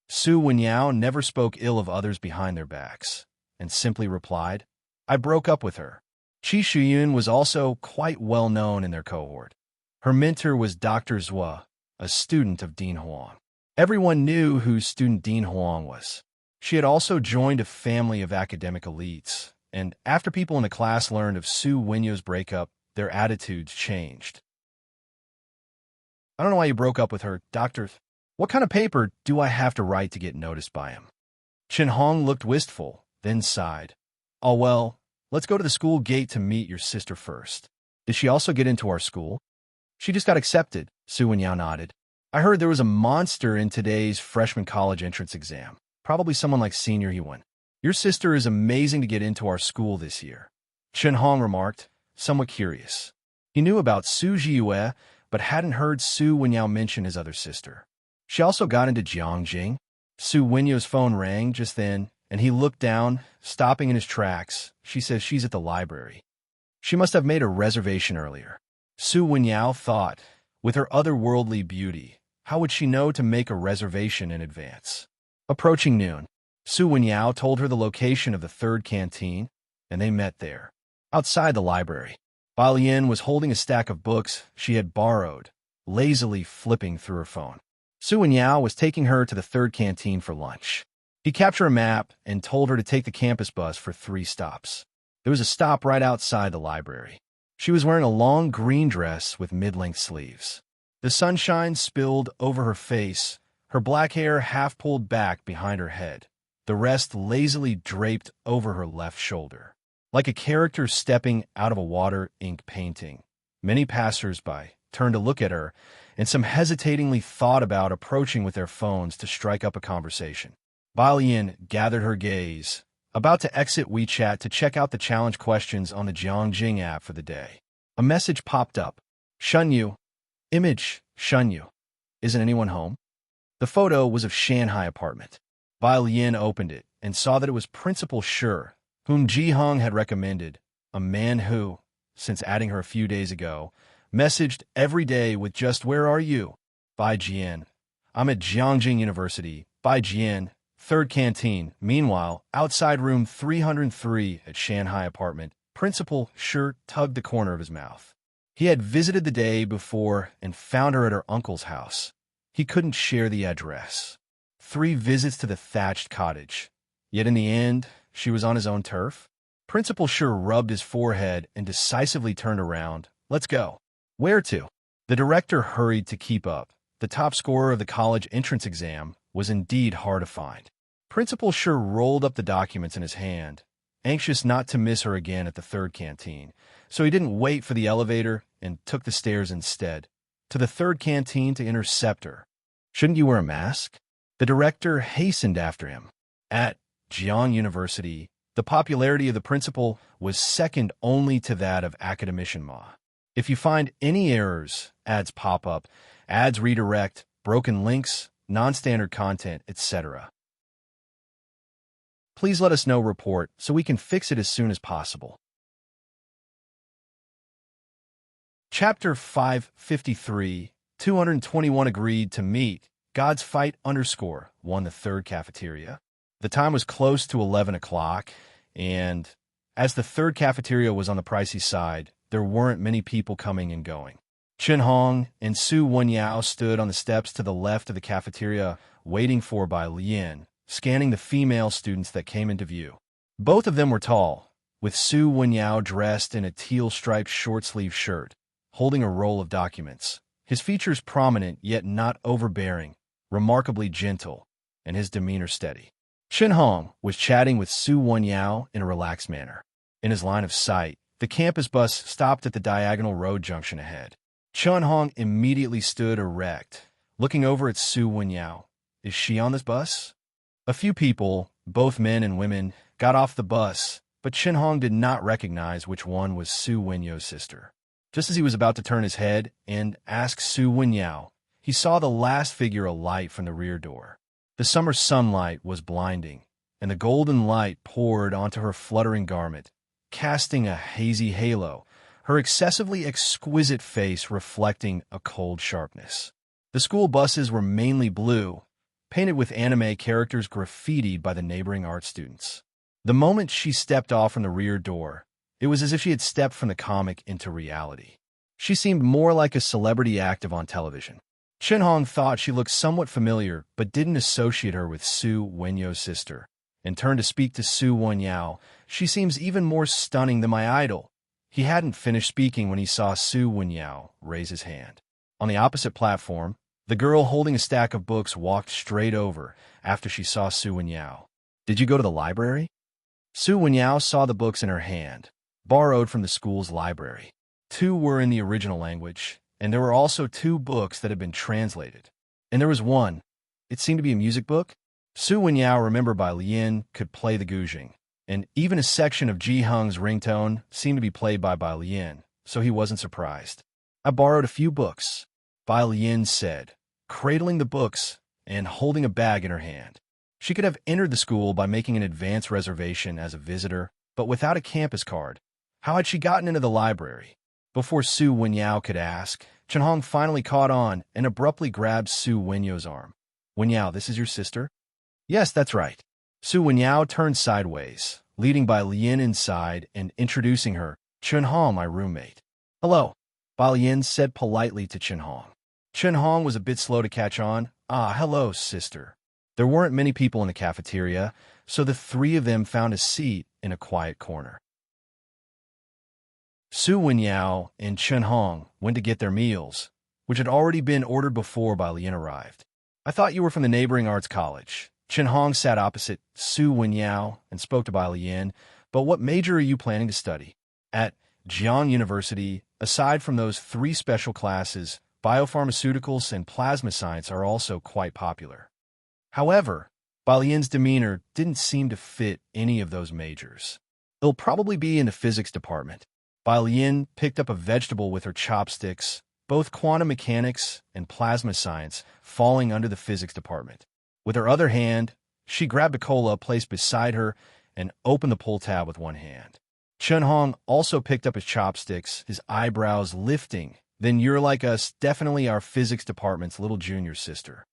Su Wenyao never spoke ill of others behind their backs, and simply replied, "I broke up with her." Chi Shuyun was also quite well known in their cohort. Her mentor was Dr. Zhua, a student of Dean Huang. Everyone knew who student Dean Huang was. She had also joined a family of academic elites, and after people in the class learned of Su Wenyao's breakup, their attitudes changed. "I don't know why you broke up with her, Doctor. What kind of paper do I have to write to get noticed by him?" Chen Hong looked wistful, then sighed. "Oh well, let's go to the school gate to meet your sister first." "Did she also get into our school?" "She just got accepted," Su Wenyao nodded. "I heard there was a monster in today's freshman college entrance exam. Probably someone like Senior Yuan. Your sister is amazing to get into our school this year," Chen Hong remarked, somewhat curious. He knew about Su Jiyue, but hadn't heard Su Wenyao mention his other sister. She also got into Jiangjing. Su Wenyao's phone rang just then, and he looked down, stopping in his tracks. "She says she's at the library." She must have made a reservation earlier. Su Wenyao thought, with her otherworldly beauty, how would she know to make a reservation in advance? Approaching noon, Su Wenyao told her the location of the third canteen, and they met there. Outside the library, Bai Lian was holding a stack of books she had borrowed, lazily flipping through her phone. Su Wenyao was taking her to the third canteen for lunch. He captured a map and told her to take the campus bus for 3 stops. There was a stop right outside the library. She was wearing a long green dress with mid-length sleeves. The sunshine spilled over her face, her black hair half pulled back behind her head, the rest lazily draped over her left shoulder. Like a character stepping out of a water-ink painting, many passers-by turned to look at her, and some hesitatingly thought about approaching with their phones to strike up a conversation. Bai Lian gathered her gaze, about to exit WeChat to check out the challenge questions on the Jiangjing app for the day. A message popped up. "Shunyu. Image, Shunyu. Isn't anyone home?" The photo was of Shanghai apartment. Bai Lian opened it and saw that it was Principal Shi, whom Ji Hong had recommended, a man who, since adding her a few days ago, messaged every day with just "Where are you?" Bai Jian. "I'm at Jiangjing University." Bai Jian. Third canteen. Meanwhile, outside room 303 at Shanghai apartment, Principal Shi tugged the corner of his mouth. He had visited the day before and found her at her uncle's house. He couldn't share the address. 3 visits to the thatched cottage. Yet in the end, she was on his own turf. Principal Shi rubbed his forehead and decisively turned around. "Let's go." "Where to?" The director hurried to keep up. The top scorer of the college entrance exam was indeed hard to find. Principal Shi rolled up the documents in his hand, anxious not to miss her again at the third canteen, so he didn't wait for the elevator and took the stairs instead, to the third canteen to intercept her. "Shouldn't you wear a mask?" The director hastened after him. At Jiang University, the popularity of the principal was second only to that of academician Ma. If you find any errors, ads pop up, ads redirect, broken links, non-standard content, etc. Please let us know report so we can fix it as soon as possible. Chapter 553, 221 agreed to meet. God's Fight won the third cafeteria. The time was close to 11 o'clock, and as the third cafeteria was on the pricey side, there weren't many people coming and going. Chen Hong and Su Wenyao stood on the steps to the left of the cafeteria, waiting for Bai Lian, scanning the female students that came into view. Both of them were tall, with Su Wenyao dressed in a teal-striped short-sleeved shirt, holding a roll of documents. His features prominent yet not overbearing, remarkably gentle, and his demeanor steady. Chen Hong was chatting with Su Wenyao in a relaxed manner. In his line of sight, the campus bus stopped at the diagonal road junction ahead. Chen Hong immediately stood erect, looking over at Su Wenyao. Is she on this bus? A few people, both men and women, got off the bus, but Chen Hong did not recognize which one was Su Wenyao's sister. Just as he was about to turn his head and ask Su Wenyao, he saw the last figure alight from the rear door. The summer sunlight was blinding, and the golden light poured onto her fluttering garment, casting a hazy halo, her excessively exquisite face reflecting a cold sharpness. The school buses were mainly blue, painted with anime characters graffitied by the neighboring art students. The moment she stepped off from the rear door, it was as if she had stepped from the comic into reality. She seemed more like a celebrity active on television. Chen Hong thought she looked somewhat familiar, but didn't associate her with Su Wenyao's sister, and turned to speak to Su Wenyao. She seems even more stunning than my idol. He hadn't finished speaking when he saw Su Wenyao raise his hand. On the opposite platform, the girl holding a stack of books walked straight over after she saw Su Wenyao. Did you go to the library? Su Wenyao saw the books in her hand, borrowed from the school's library. 2 were in the original language, and there were also 2 books that had been translated. And there was one. It seemed to be a music book. Su Wenyao remembered Bai Lian could play the guzheng, and even a section of Ji Hung's ringtone seemed to be played by Bai Lian, so he wasn't surprised. I borrowed a few books, Bai Lian said, cradling the books and holding a bag in her hand. She could have entered the school by making an advance reservation as a visitor, but without a campus card, how had she gotten into the library? Before Su Wenyao could ask, Chen Hong finally caught on and abruptly grabbed Su Wenyao's arm. Wenyao, this is your sister? Yes, that's right. Su Wenyao turned sideways, leading Bai Lian inside and introducing her, Chen Hong, my roommate. Hello, Bai Lian said politely to Chen Hong. Chen Hong was a bit slow to catch on. Ah, hello, sister. There weren't many people in the cafeteria, so the 3 of them found a seat in a quiet corner. Su Wenyao and Chen Hong went to get their meals, which had already been ordered before Bai Lian arrived. I thought you were from the neighboring arts college. Chen Hong sat opposite Su Wenyao and spoke to Bai Lian, but what major are you planning to study? At Jiang University, aside from those 3 special classes, biopharmaceuticals and plasma science are also quite popular. However, Bai Lian's demeanor didn't seem to fit any of those majors. It'll probably be in the physics department. Bai Lian picked up a vegetable with her chopsticks, both quantum mechanics and plasma science falling under the physics department. With her other hand, she grabbed a cola placed beside her and opened the pull tab with one hand. Chen Hong also picked up his chopsticks, his eyebrows lifting. Then you're like us, definitely our physics department's little junior sister.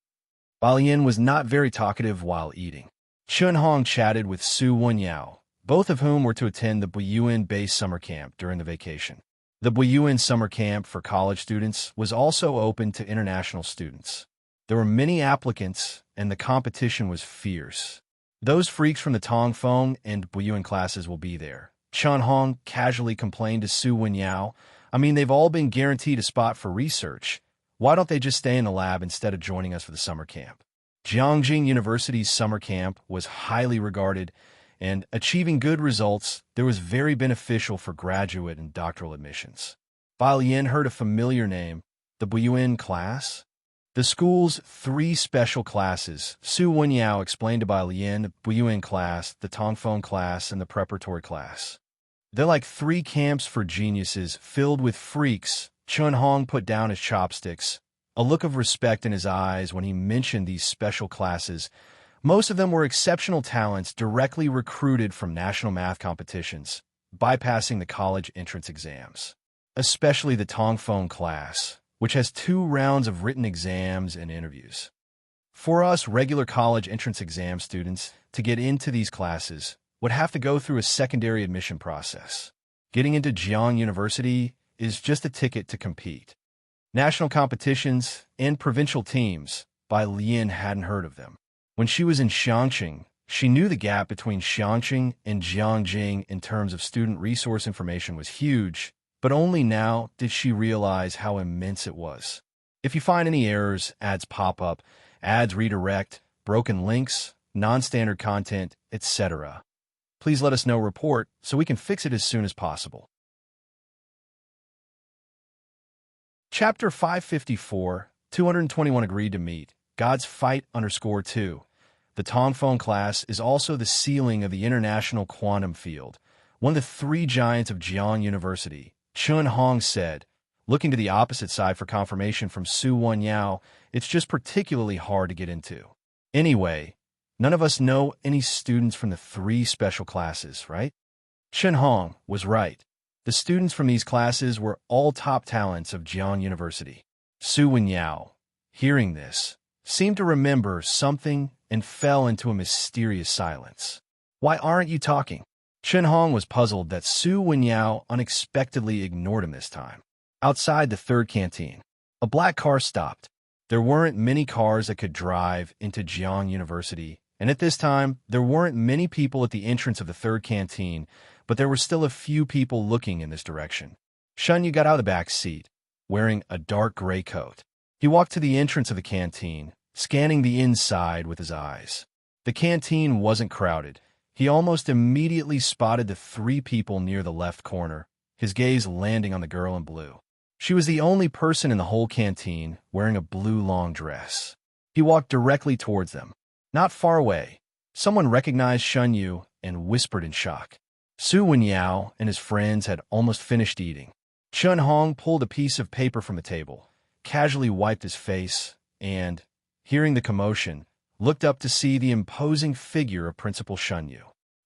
Bai Lian was not very talkative while eating. Chen Hong chatted with Su Wenyao, both of whom were to attend the Buyuan-based summer camp during the vacation. The Buyuan summer camp for college students was also open to international students. There were many applicants, and the competition was fierce. Those freaks from the Tongfeng and Buyuan classes will be there. Chen Hong casually complained to Su Wenyao. I mean, they've all been guaranteed a spot for research. Why don't they just stay in the lab instead of joining us for the summer camp? Jiangjing University's summer camp was highly regarded, and achieving good results there was very beneficial for graduate and doctoral admissions. Bai Lian heard a familiar name, the Buyuan class. The school's 3 special classes, Su Wenyao explained to Bai Lian, the Buyuan class, the Tongfeng class, and the preparatory class. They're like 3 camps for geniuses filled with freaks. Chen Hong put down his chopsticks, a look of respect in his eyes when he mentioned these special classes. Most of them were exceptional talents directly recruited from national math competitions, bypassing the college entrance exams. Especially the Tongfeng class, which has 2 rounds of written exams and interviews. For us regular college entrance exam students, to get into these classes would have to go through a secondary admission process. Getting into Jiang University is just a ticket to compete. National competitions and provincial teams, Bai Lian hadn't heard of them. When she was in Xiangqing, she knew the gap between Xiangqing and Jiangjing in terms of student resource information was huge, but only now did she realize how immense it was. If you find any errors, ads pop up, ads redirect, broken links, non-standard content, etc., please let us know report so we can fix it as soon as possible. Chapter 554, 221 agreed to meet. God's Fight _2. The Tongfeng class is also the ceiling of the international quantum field. One of the three giants of Jiang University, Chun Hong said, looking to the opposite side for confirmation from Su Wenyao, it's just particularly hard to get into. Anyway, none of us know any students from the three special classes, right? Chun Hong was right. The students from these classes were all top talents of Jiang University. Su Wenyao, hearing this, seemed to remember something and fell into a mysterious silence. Why aren't you talking? Chun Hong was puzzled that Su Wenyao unexpectedly ignored him this time. Outside the third canteen, a black car stopped. There weren't many cars that could drive into Jiang University, and at this time, there weren't many people at the entrance of the third canteen, but there were still a few people looking in this direction. Shunyu got out of the back seat, wearing a dark gray coat. He walked to the entrance of the canteen, scanning the inside with his eyes. The canteen wasn't crowded. He almost immediately spotted the three people near the left corner, his gaze landing on the girl in blue. She was the only person in the whole canteen wearing a blue long dress. He walked directly towards them. Not far away, someone recognized Shunyu and whispered in shock. Su Wenyao and his friends had almost finished eating. Chun Hong pulled a piece of paper from the table, casually wiped his face, and, hearing the commotion, looked up to see the imposing figure of Principal Shunyu.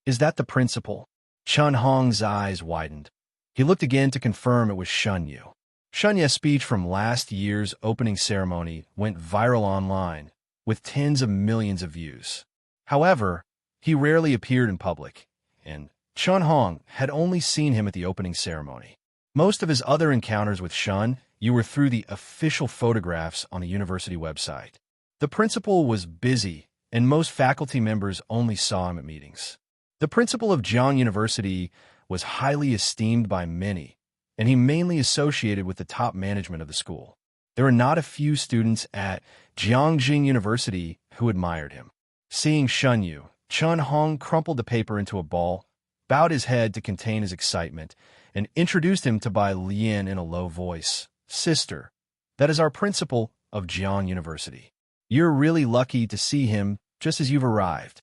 Is that the principal? Chun Hong's eyes widened. He looked again to confirm it was Shunyu. Shunyu's speech from last year's opening ceremony went viral online, with tens of millions of views. However, he rarely appeared in public, and Chun Hong had only seen him at the opening ceremony. Most of his other encounters with Shun were through the official photographs on the university website. The principal was busy, and most faculty members only saw him at meetings. The principal of Jiang University was highly esteemed by many, and he mainly associated with the top management of the school. There were not a few students at Jiangjing University who admired him. Seeing Shunyu, Chun Hong crumpled the paper into a ball, bowed his head to contain his excitement, and introduced him to Bai Lian in a low voice. Sister, that is our principal of Jiang University. You're really lucky to see him just as you've arrived.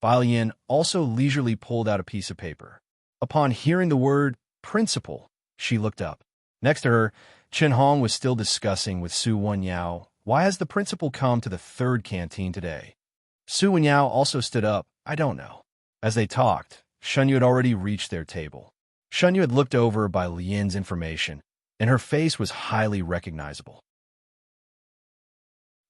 Bai Lian also leisurely pulled out a piece of paper. Upon hearing the word principal, she looked up. Next to her, Chun Hong was still discussing with Su Wenyao, why has the principal come to the third canteen today? Su Wenyao also stood up, I don't know. As they talked, Shunyu had already reached their table. Shunyu had looked over Bai Lian's information, and her face was highly recognizable.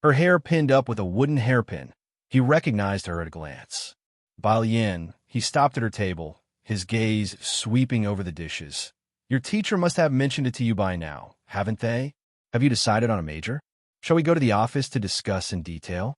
Her hair pinned up with a wooden hairpin. He recognized her at a glance. Bai Lian, he stopped at her table, his gaze sweeping over the dishes. Your teacher must have mentioned it to you by now, haven't they? Have you decided on a major? Shall we go to the office to discuss in detail?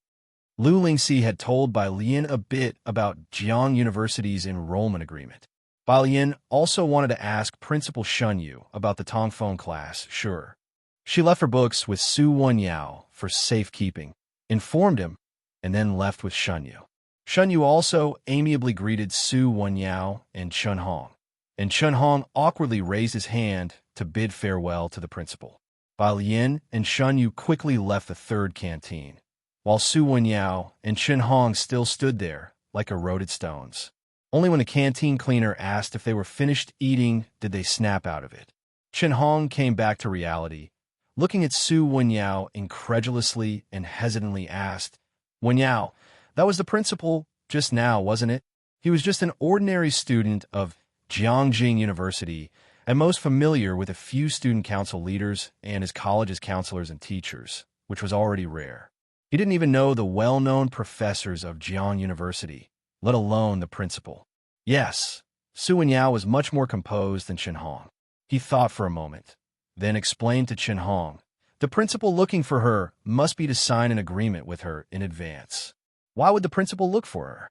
Lu Lingxi had told Bai Lian a bit about Jiang University's enrollment agreement. Bai Lian also wanted to ask Principal Shunyu about the Tongfeng class, sure. She left her books with Su Wenyao for safekeeping, informed him, and then left with Shunyu. Shunyu also amiably greeted Su Wenyao and Chun Hong, and Chun Hong awkwardly raised his hand to bid farewell to the principal. Bai Lian and Shunyu quickly left the third canteen, while Su Wenyao and Chun Hong still stood there like eroded stones. Only when the canteen cleaner asked if they were finished eating did they snap out of it. Chun Hong came back to reality, looking at Su Wenyao incredulously and hesitantly asked, Wenyao, that was the principal just now, wasn't it? He was just an ordinary student of Jiangjing University and most familiar with a few student council leaders and his college's counselors and teachers, which was already rare. He didn't even know the well-known professors of Jiang University, let alone the principal. Yes, Su Wenyao was much more composed than Chun Hong. He thought for a moment, then explained to Chun Hong, The principal looking for her must be to sign an agreement with her in advance. Why would the principal look for her?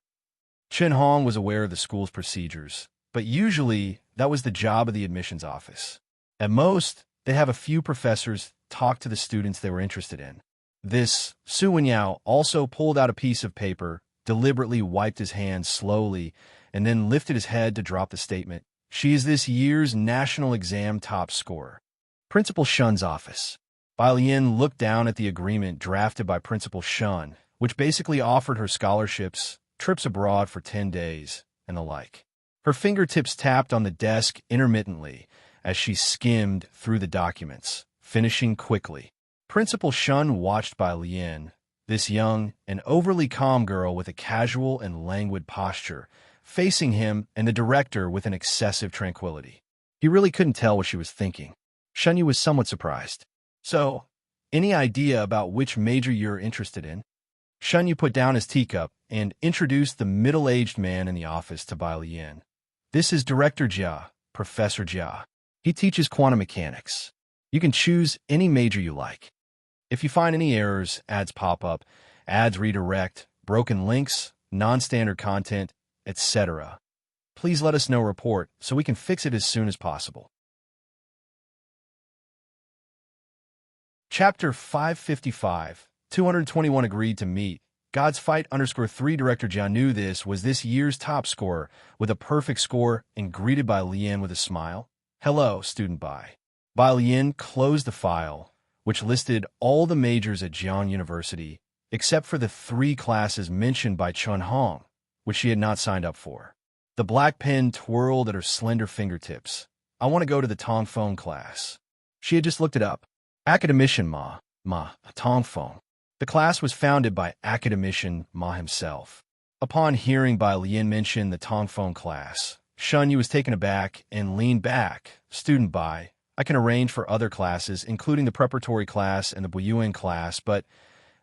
Chen Hong was aware of the school's procedures, but usually that was the job of the admissions office. At most, they'd have a few professors talk to the students they were interested in. Su Wenyao also pulled out a piece of paper, deliberately wiped his hands slowly, and then lifted his head to drop the statement. She is this year's national exam top scorer. Principal Shun's office. Bai Lian looked down at the agreement drafted by Principal Shun, which basically offered her scholarships, trips abroad for 10 days, and the like. Her fingertips tapped on the desk intermittently as she skimmed through the documents, finishing quickly. Principal Shun watched Bai Lian, this young and overly calm girl with a casual and languid posture, facing him and the director with an excessive tranquility. He really couldn't tell what she was thinking. Shunyu was somewhat surprised. So, any idea about which major you're interested in? Shunyu put down his teacup and introduced the middle-aged man in the office to Bai Lian. This is Director Jia, Professor Jia. He teaches quantum mechanics. You can choose any major you like. If you find any errors, ads pop up, ads redirect, broken links, non-standard content, etc., please let us know report so we can fix it as soon as possible. Chapter 555, 221 agreed to meet. God's Fight _3 Director Jia knew this was this year's top scorer with a perfect score and greeted Bai Lian with a smile. Hello, student Bai. Bai Lian closed the file, which listed all the majors at Jiang University, except for the 3 classes mentioned by Chen Hong, which she had not signed up for. The black pen twirled at her slender fingertips. I want to go to the Tongfeng class. She had just looked it up. Academician Ma, Tongfeng. The class was founded by Academician Ma himself. Upon hearing Bai Lian mention the Tongfeng class, Shunyu was taken aback and leaned back. Student Bai, I can arrange for other classes, including the preparatory class and the Buyuan class, but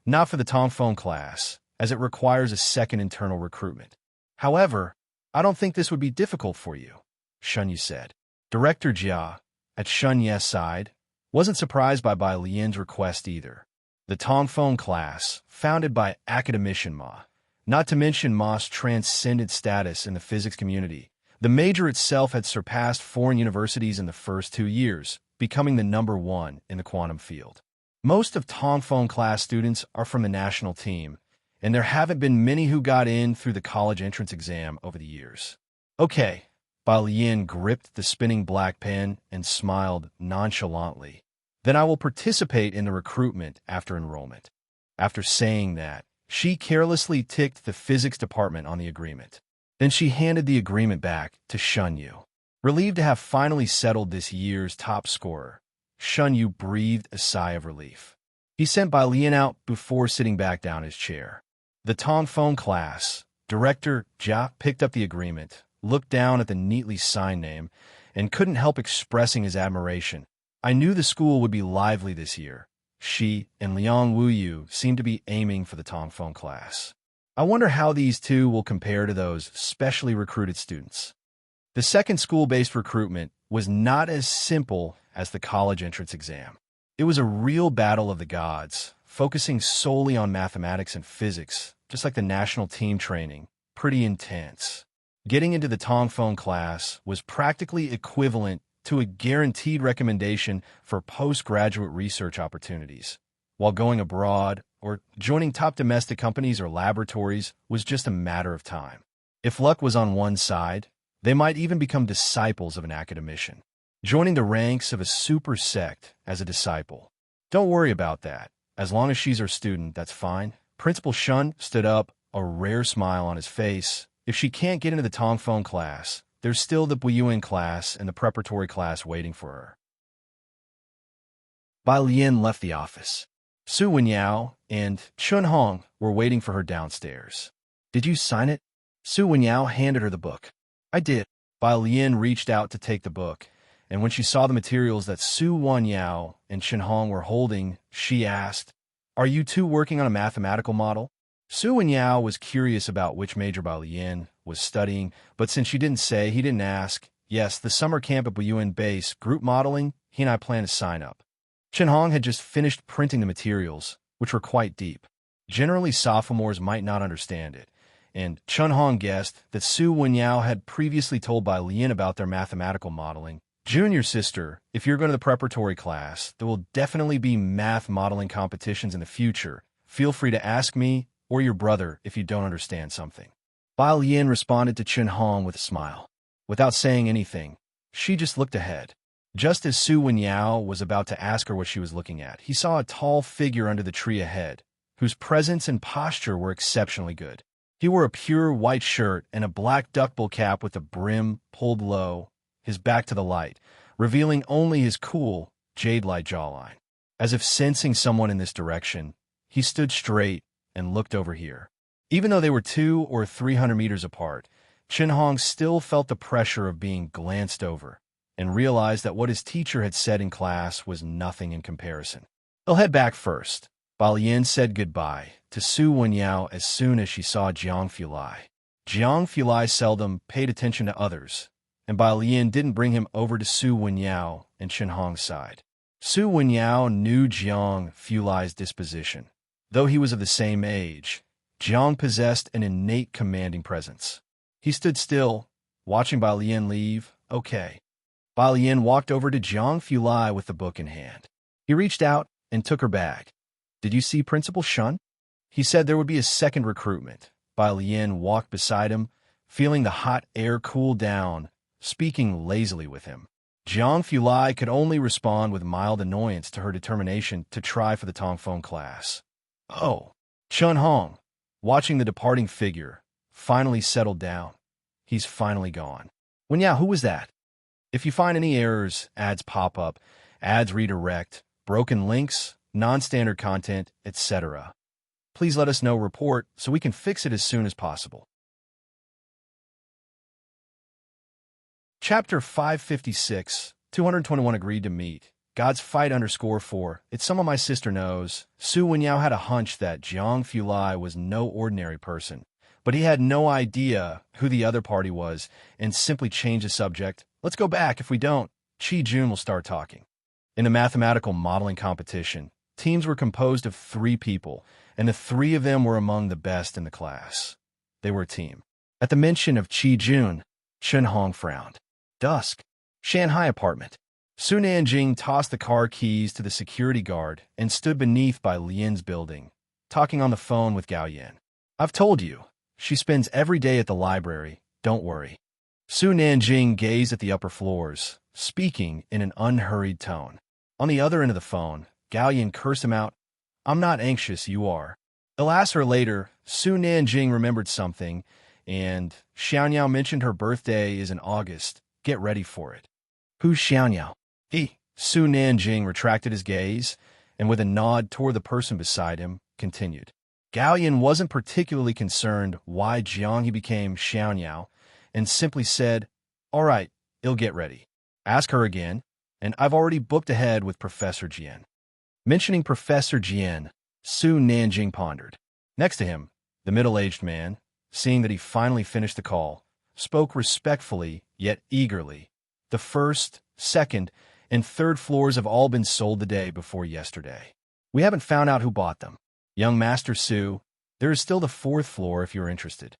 not for the Tongfeng class, as it requires a second internal recruitment. However, I don't think this would be difficult for you, Shunyu said. Director Jia, at Shunye's side, wasn't surprised by Bai Lian's request either. The Tongfeng class, founded by Academician Ma, not to mention Ma's transcendent status in the physics community, the major itself had surpassed foreign universities in the first 2 years, becoming the #1 in the quantum field. Most of Tongfeng class students are from the national team, and there haven't been many who got in through the college entrance exam over the years. Okay, Bai Lian gripped the spinning black pen and smiled nonchalantly. Then I will participate in the recruitment after enrollment. After saying that, she carelessly ticked the physics department on the agreement. Then she handed the agreement back to Shunyu. Relieved to have finally settled this year's top scorer, Shunyu breathed a sigh of relief. He sent Bai Lian out before sitting back down his chair. The Tongfeng class, Director Jia picked up the agreement, looked down at the neatly signed name, and couldn't help expressing his admiration. I knew the school would be lively this year. She and Liang Wuyu seemed to be aiming for the Tongfeng class. I wonder how these two will compare to those specially recruited students. The second school-based recruitment was not as simple as the college entrance exam. It was a real battle of the gods, focusing solely on mathematics and physics, just like the national team training, pretty intense. Getting into the Tongfeng class was practically equivalent to a guaranteed recommendation for postgraduate research opportunities, while going abroad or joining top domestic companies or laboratories was just a matter of time. If luck was on one side, they might even become disciples of an academician, joining the ranks of a super sect as a disciple. Don't worry about that. As long as she's our student, that's fine. Principal Shun stood up, a rare smile on his face. If she can't get into the Tongfeng class, there's still the Buyuan class and the preparatory class waiting for her. Bai Lian left the office. Su Wenyao and Chun Hong were waiting for her downstairs. Did you sign it? Su Wenyao handed her the book. I did. Bai Lian reached out to take the book, and when she saw the materials that Su Wenyao and Chen Hong were holding, she asked, Are you two working on a mathematical model? Su Wenyao was curious about which major Bai Lian was studying, but since she didn't say, he didn't ask. Yes, the summer camp at Buyuan Base, group modeling, he and I plan to sign up. Chen Hong had just finished printing the materials, which were quite deep. Generally, sophomores might not understand it, and Chen Hong guessed that Su Wenyao had previously told Bai Lian about their mathematical modeling. Junior sister, if you're going to the preparatory class, there will definitely be math modeling competitions in the future. Feel free to ask me or your brother if you don't understand something. Bai Lian responded to Chen Hong with a smile. Without saying anything, she just looked ahead. Just as Su Wenyao was about to ask her what she was looking at, he saw a tall figure under the tree ahead, whose presence and posture were exceptionally good. He wore a pure white shirt and a black duckbill cap with the brim pulled low, his back to the light, revealing only his cool, jade-like jawline. As if sensing someone in this direction, he stood straight and looked over here. Even though they were 200 or 300 meters apart, Chen Hong still felt the pressure of being glanced over, and realized that what his teacher had said in class was nothing in comparison. "He'll head back first." Bai Lian said goodbye to Su Wenyao as soon as she saw Jiang Fulai. Jiang Fulai seldom paid attention to others, and Bai Lian didn't bring him over to Su Wenyao and Chen Hong's side. Su Wenyao knew Jiang Fulai's disposition. Though he was of the same age, Jiang possessed an innate commanding presence. He stood still, watching Bai Lian leave. "Okay." Bai Lian walked over to Jiang Fulai with the book in hand. He reached out and took her bag. "Did you see Principal Shun?" He said there would be a second recruitment. Bai Lian walked beside him, feeling the hot air cool down, speaking lazily with him. Jiang Fulai could only respond with mild annoyance to her determination to try for the Tongfeng class. "Oh." Chen Hong, watching the departing figure, finally settled down. "He's finally gone." "Wenyao, who was that?" If you find any errors, ads pop up, ads redirect, broken links, non-standard content, etc., please let us know, report, so we can fix it as soon as possible. Chapter 556, 221 agreed to meet. God's fight _4. It's someone my sister knows. Su Wenyao had a hunch that Jiang Fulai was no ordinary person, but he had no idea who the other party was and simply changed the subject. "Let's go back. If we don't, Chi Jun will start talking." In the mathematical modeling competition, teams were composed of 3 people, and the 3 of them were among the best in the class. They were a team. At the mention of Chi Jun, Chen Hong frowned. Dusk. Shanghai apartment. Su Nanjing tossed the car keys to the security guard and stood beneath Bai Lian's building, talking on the phone with Gao Yan. "I've told you. She spends every day at the library. Don't worry." Su Nanjing gazed at the upper floors, speaking in an unhurried tone. On the other end of the phone, Gao Yan cursed him out. "I'm not anxious, you are." I'll ask her later. Su Nanjing remembered something, and Xiaonyao mentioned her birthday is in August. Get ready for it. "Who's Xiaonyao?" Su Nanjing retracted his gaze, and with a nod toward the person beside him, continued. Gao Yan wasn't particularly concerned why Jiang he became Xiaonyao, and simply said, "All right, I'll get ready. Ask her again, and I've already booked ahead with Professor Jian." Mentioning Professor Jian, Su Nanjing pondered. Next to him, the middle-aged man, seeing that he finally finished the call, spoke respectfully yet eagerly. "The first, second, and third floors have all been sold the day before yesterday. We haven't found out who bought them. Young Master Su, there is still the 4th floor if you're interested."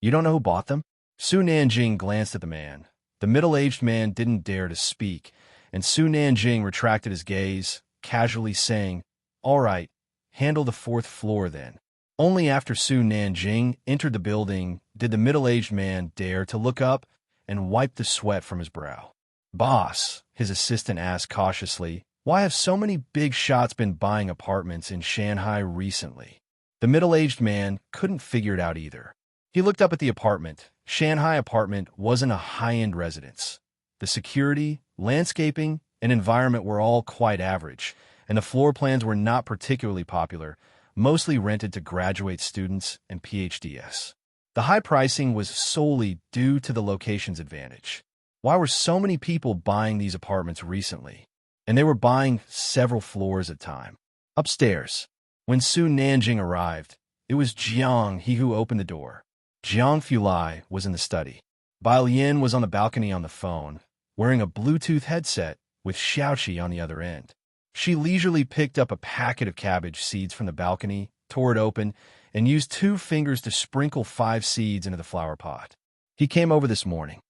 "You don't know who bought them?" Su Nanjing glanced at the man. The middle-aged man didn't dare to speak, and Su Nanjing retracted his gaze, casually saying, "All right, handle the 4th floor then." Only after Su Nanjing entered the building did the middle-aged man dare to look up and wipe the sweat from his brow. "Boss," his assistant asked cautiously, "why have so many big shots been buying apartments in Shanghai recently?" The middle-aged man couldn't figure it out either. He looked up at the apartment. Shanghai apartment wasn't a high-end residence. The security, landscaping, and environment were all quite average, and the floor plans were not particularly popular, mostly rented to graduate students and PhDs. The high pricing was solely due to the location's advantage. Why were so many people buying these apartments recently? And they were buying several floors at a time. Upstairs, when Su Nanjing arrived, it was Jiang he who opened the door. Jiang Fulai was in the study. Bai Lian was on the balcony on the phone, wearing a Bluetooth headset with Xiaoqi on the other end. She leisurely picked up a packet of cabbage seeds from the balcony, tore it open, and used 2 fingers to sprinkle 5 seeds into the flower pot. He came over this morning.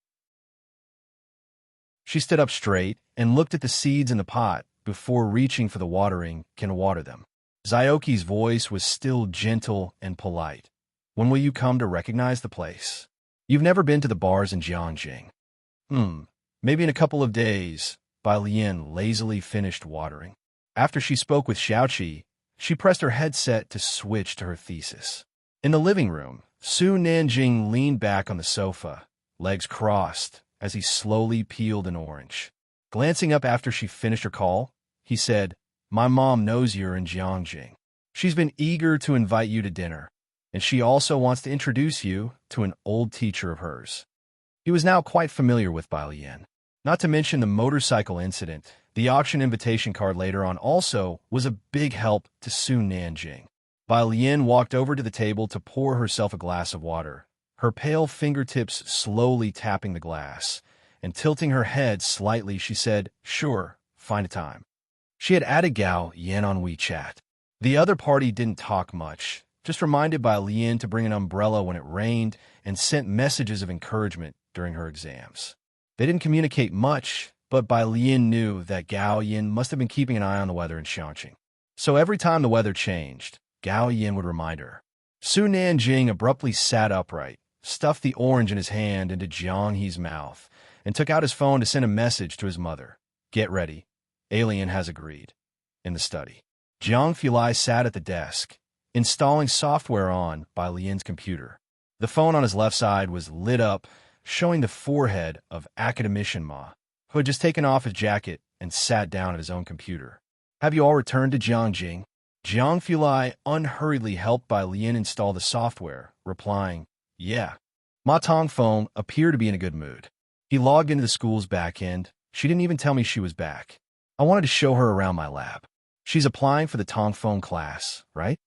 She stood up straight and looked at the seeds in the pot before reaching for the watering can to water them. Zyoki's voice was still gentle and polite. When will you come to recognize the place? You've never been to the bars in Jiangjing. Maybe in a couple of days. Bai Lian lazily finished watering. After she spoke with Xiaoqi, she pressed her headset to switch to her thesis. In the living room, Su Nanjing leaned back on the sofa, legs crossed, as he slowly peeled an orange. Glancing up after she finished her call, he said, "My mom knows you're in Jiangjing. She's been eager to invite you to dinner, and she also wants to introduce you to an old teacher of hers." He was now quite familiar with Bai Lian. Not to mention the motorcycle incident, the auction invitation card later on also was a big help to Su Nanjing. Bai Lian walked over to the table to pour herself a glass of water, her pale fingertips slowly tapping the glass, and tilting her head slightly, she said, "Sure, find a time." She had added Gao Yan on WeChat. The other party didn't talk much, just reminded Bai Lian to bring an umbrella when it rained and sent messages of encouragement during her exams. They didn't communicate much, but Bai Lian knew that Gao Yan must have been keeping an eye on the weather in Xiangqing. So every time the weather changed, Gao Yan would remind her. Su Nanjing abruptly sat upright, stuffed the orange in his hand into Jiang He's mouth, and took out his phone to send a message to his mother. "Get ready. Alien has agreed." In the study, Jiang Fulai sat at the desk, installing software on Bai Lian's computer. The phone on his left side was lit up, showing the forehead of academician Ma, who had just taken off his jacket and sat down at his own computer. "Have you all returned to Jiangjing?" Jiang Fulai unhurriedly helped Bai Lian install the software, replying, "Yeah." Ma Tongfeng appeared to be in a good mood. He logged into the school's back end. "She didn't even tell me she was back. I wanted to show her around my lab. She's applying for the Tongfeng class, right?"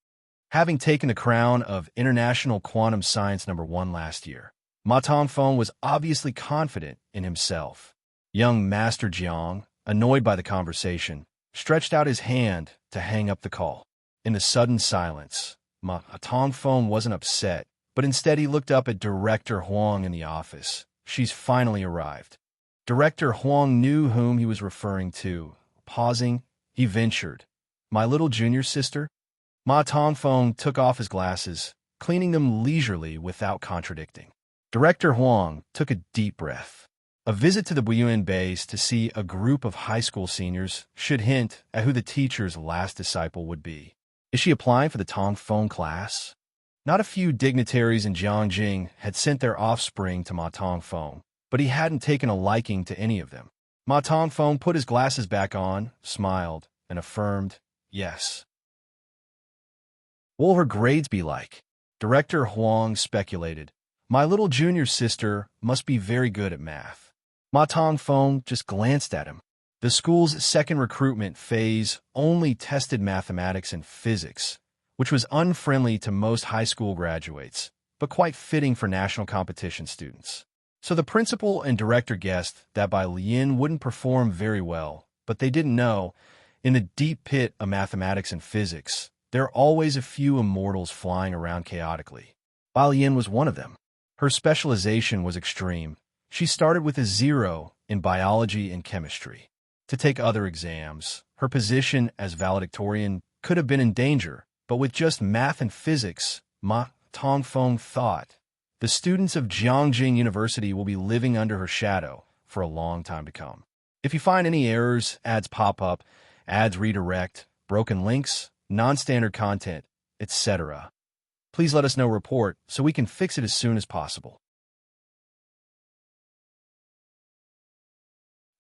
Having taken the crown of International Quantum Science #1 last year, Ma Tongfeng was obviously confident in himself. Young Master Jiang, annoyed by the conversation, stretched out his hand to hang up the call. In the sudden silence, Ma Tongfeng wasn't upset, but instead he looked up at Director Huang in the office. "She's finally arrived." Director Huang knew whom he was referring to. Pausing, he ventured, "My little junior sister?" Ma Tongfeng took off his glasses, cleaning them leisurely without contradicting. Director Huang took a deep breath. A visit to the Buyuan base to see a group of high school seniors should hint at who the teacher's last disciple would be. Is she applying for the Tongfeng class? Not a few dignitaries in Jiangjing had sent their offspring to Ma Tongfeng, but he hadn't taken a liking to any of them. Ma Tongfeng put his glasses back on, smiled, and affirmed, "Yes." "What will her grades be like?" Director Huang speculated. "My little junior sister must be very good at math." Ma Tongfeng just glanced at him. The school's second recruitment phase only tested mathematics and physics, which was unfriendly to most high school graduates, but quite fitting for national competition students. So the principal and director guessed that Bai Lian wouldn't perform very well, but they didn't know, in the deep pit of mathematics and physics, there are always a few immortals flying around chaotically. Bai Lian was one of them. Her specialization was extreme. She started with a 0 in biology and chemistry. To take other exams, her position as valedictorian could have been in danger, but with just math and physics, Ma Tongfeng thought, the students of Jiangjing University will be living under her shadow for a long time to come. If you find any errors, ads pop up, ads redirect, broken links, non-standard content, etc., please let us know report so we can fix it as soon as possible.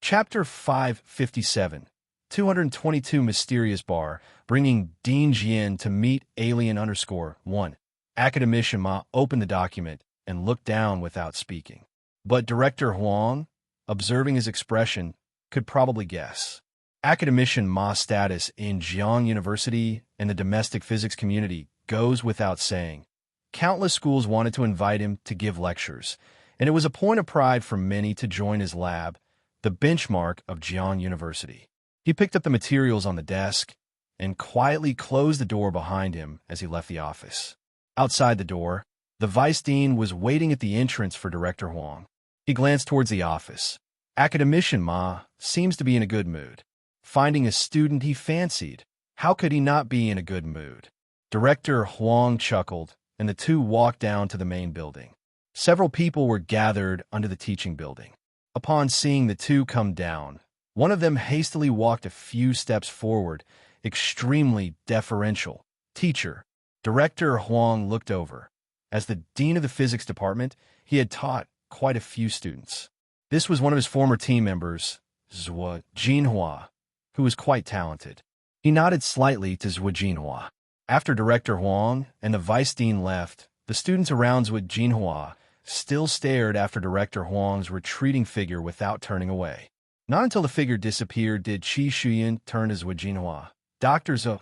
Chapter 557, 222 Mysterious Bar, bringing Dean Jian to meet alien_1. Academician Ma opened the document and looked down without speaking. But Director Huang, observing his expression, could probably guess. Academician Ma's status in Jiang University and the domestic physics community goes without saying. Countless schools wanted to invite him to give lectures, and it was a point of pride for many to join his lab, the benchmark of Jiang University. He picked up the materials on the desk and quietly closed the door behind him as he left the office. Outside the door, the vice dean was waiting at the entrance for Director Huang. He glanced towards the office. Academician Ma seems to be in a good mood. Finding a student he fancied. How could he not be in a good mood? Director Huang chuckled, and the two walked down to the main building. Several people were gathered under the teaching building. Upon seeing the two come down, one of them hastily walked a few steps forward, extremely deferential. Teacher. Director Huang looked over. As the dean of the physics department, he had taught quite a few students. This was one of his former team members, Zhuo Jinhua, who was quite talented. He nodded slightly to Zhuo Jinhua. After Director Huang and the vice dean left, the students around Zhuo Jinhua still stared after Director Huang's retreating figure without turning away. Not until the figure disappeared did Qi Shuyan turn to Zhuo Jinhua. Dr. Zhou,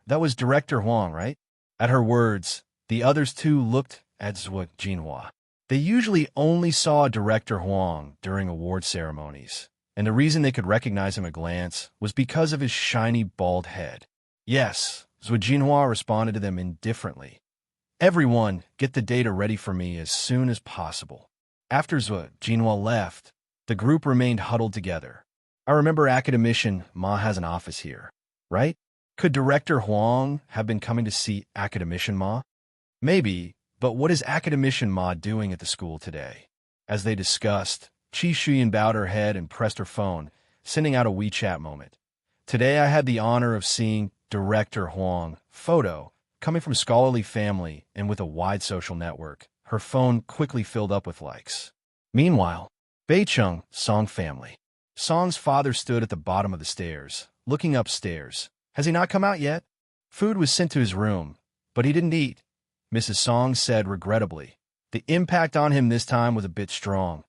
that was Director Huang, right? At her words, the others too looked at Zhuo Jinhua. They usually only saw Director Huang during award ceremonies, and the reason they could recognize him at a glance was because of his shiny bald head. Yes, Zhuo Jinhua responded to them indifferently. Everyone, get the data ready for me as soon as possible. After Zhuo Jinhua left, the group remained huddled together. I remember Academician Ma has an office here, right? Could Director Huang have been coming to see Academician Ma? Maybe, but what is Academician Ma doing at the school today? As they discussed, Qi Shuyan bowed her head and pressed her phone, sending out a WeChat moment. Today I had the honor of seeing Director Huang, photo, coming from scholarly family and with a wide social network. Her phone quickly filled up with likes. Meanwhile, Beicheng, Song family. Song's father stood at the bottom of the stairs, looking upstairs. Has he not come out yet? Food was sent to his room, but he didn't eat. Mrs. Song said regrettably. The impact on him this time was a bit strong.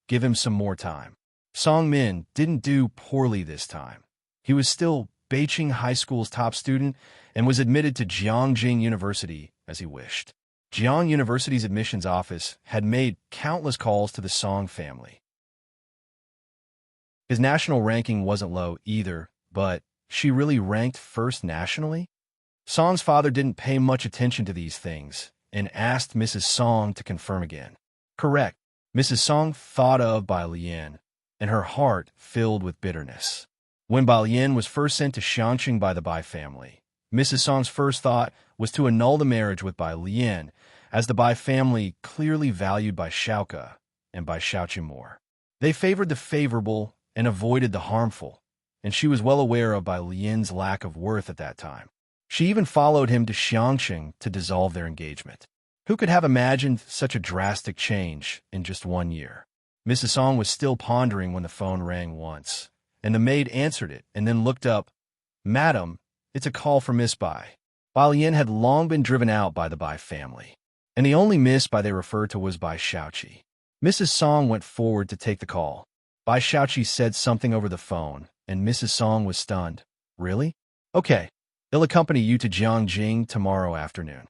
Give him some more time. Song Min didn't do poorly this time. He was still Beicheng High School's top student and was admitted to Jiangjing University as he wished. Jiang University's admissions office had made countless calls to the Song family. His national ranking wasn't low either, but she really ranked first nationally? Song's father didn't pay much attention to these things and asked Mrs. Song to confirm again. Correct. Mrs. Song thought of Bai Lian, and her heart filled with bitterness. When Bai Lian was first sent to Xiangqing by the Bai family, Mrs. Song's first thought was to annul the marriage with Bai Lian, as the Bai family clearly valued Bai Xiaoke and Bai Xiaoqi more. They favored the favorable and avoided the harmful, and she was well aware of Bai Lian's lack of worth at that time. She even followed him to Xiangqing to dissolve their engagement. Who could have imagined such a drastic change in just 1 year? Mrs. Song was still pondering when the phone rang once, and the maid answered it and then looked up. Madam, it's a call for Miss Bai. Bai Lian had long been driven out by the Bai family, and the only Miss Bai they referred to was Bai Xiaoqi. Mrs. Song went forward to take the call. Bai Xiaoqi said something over the phone, and Mrs. Song was stunned. Really? Okay. They'll accompany you to Jiangjing tomorrow afternoon.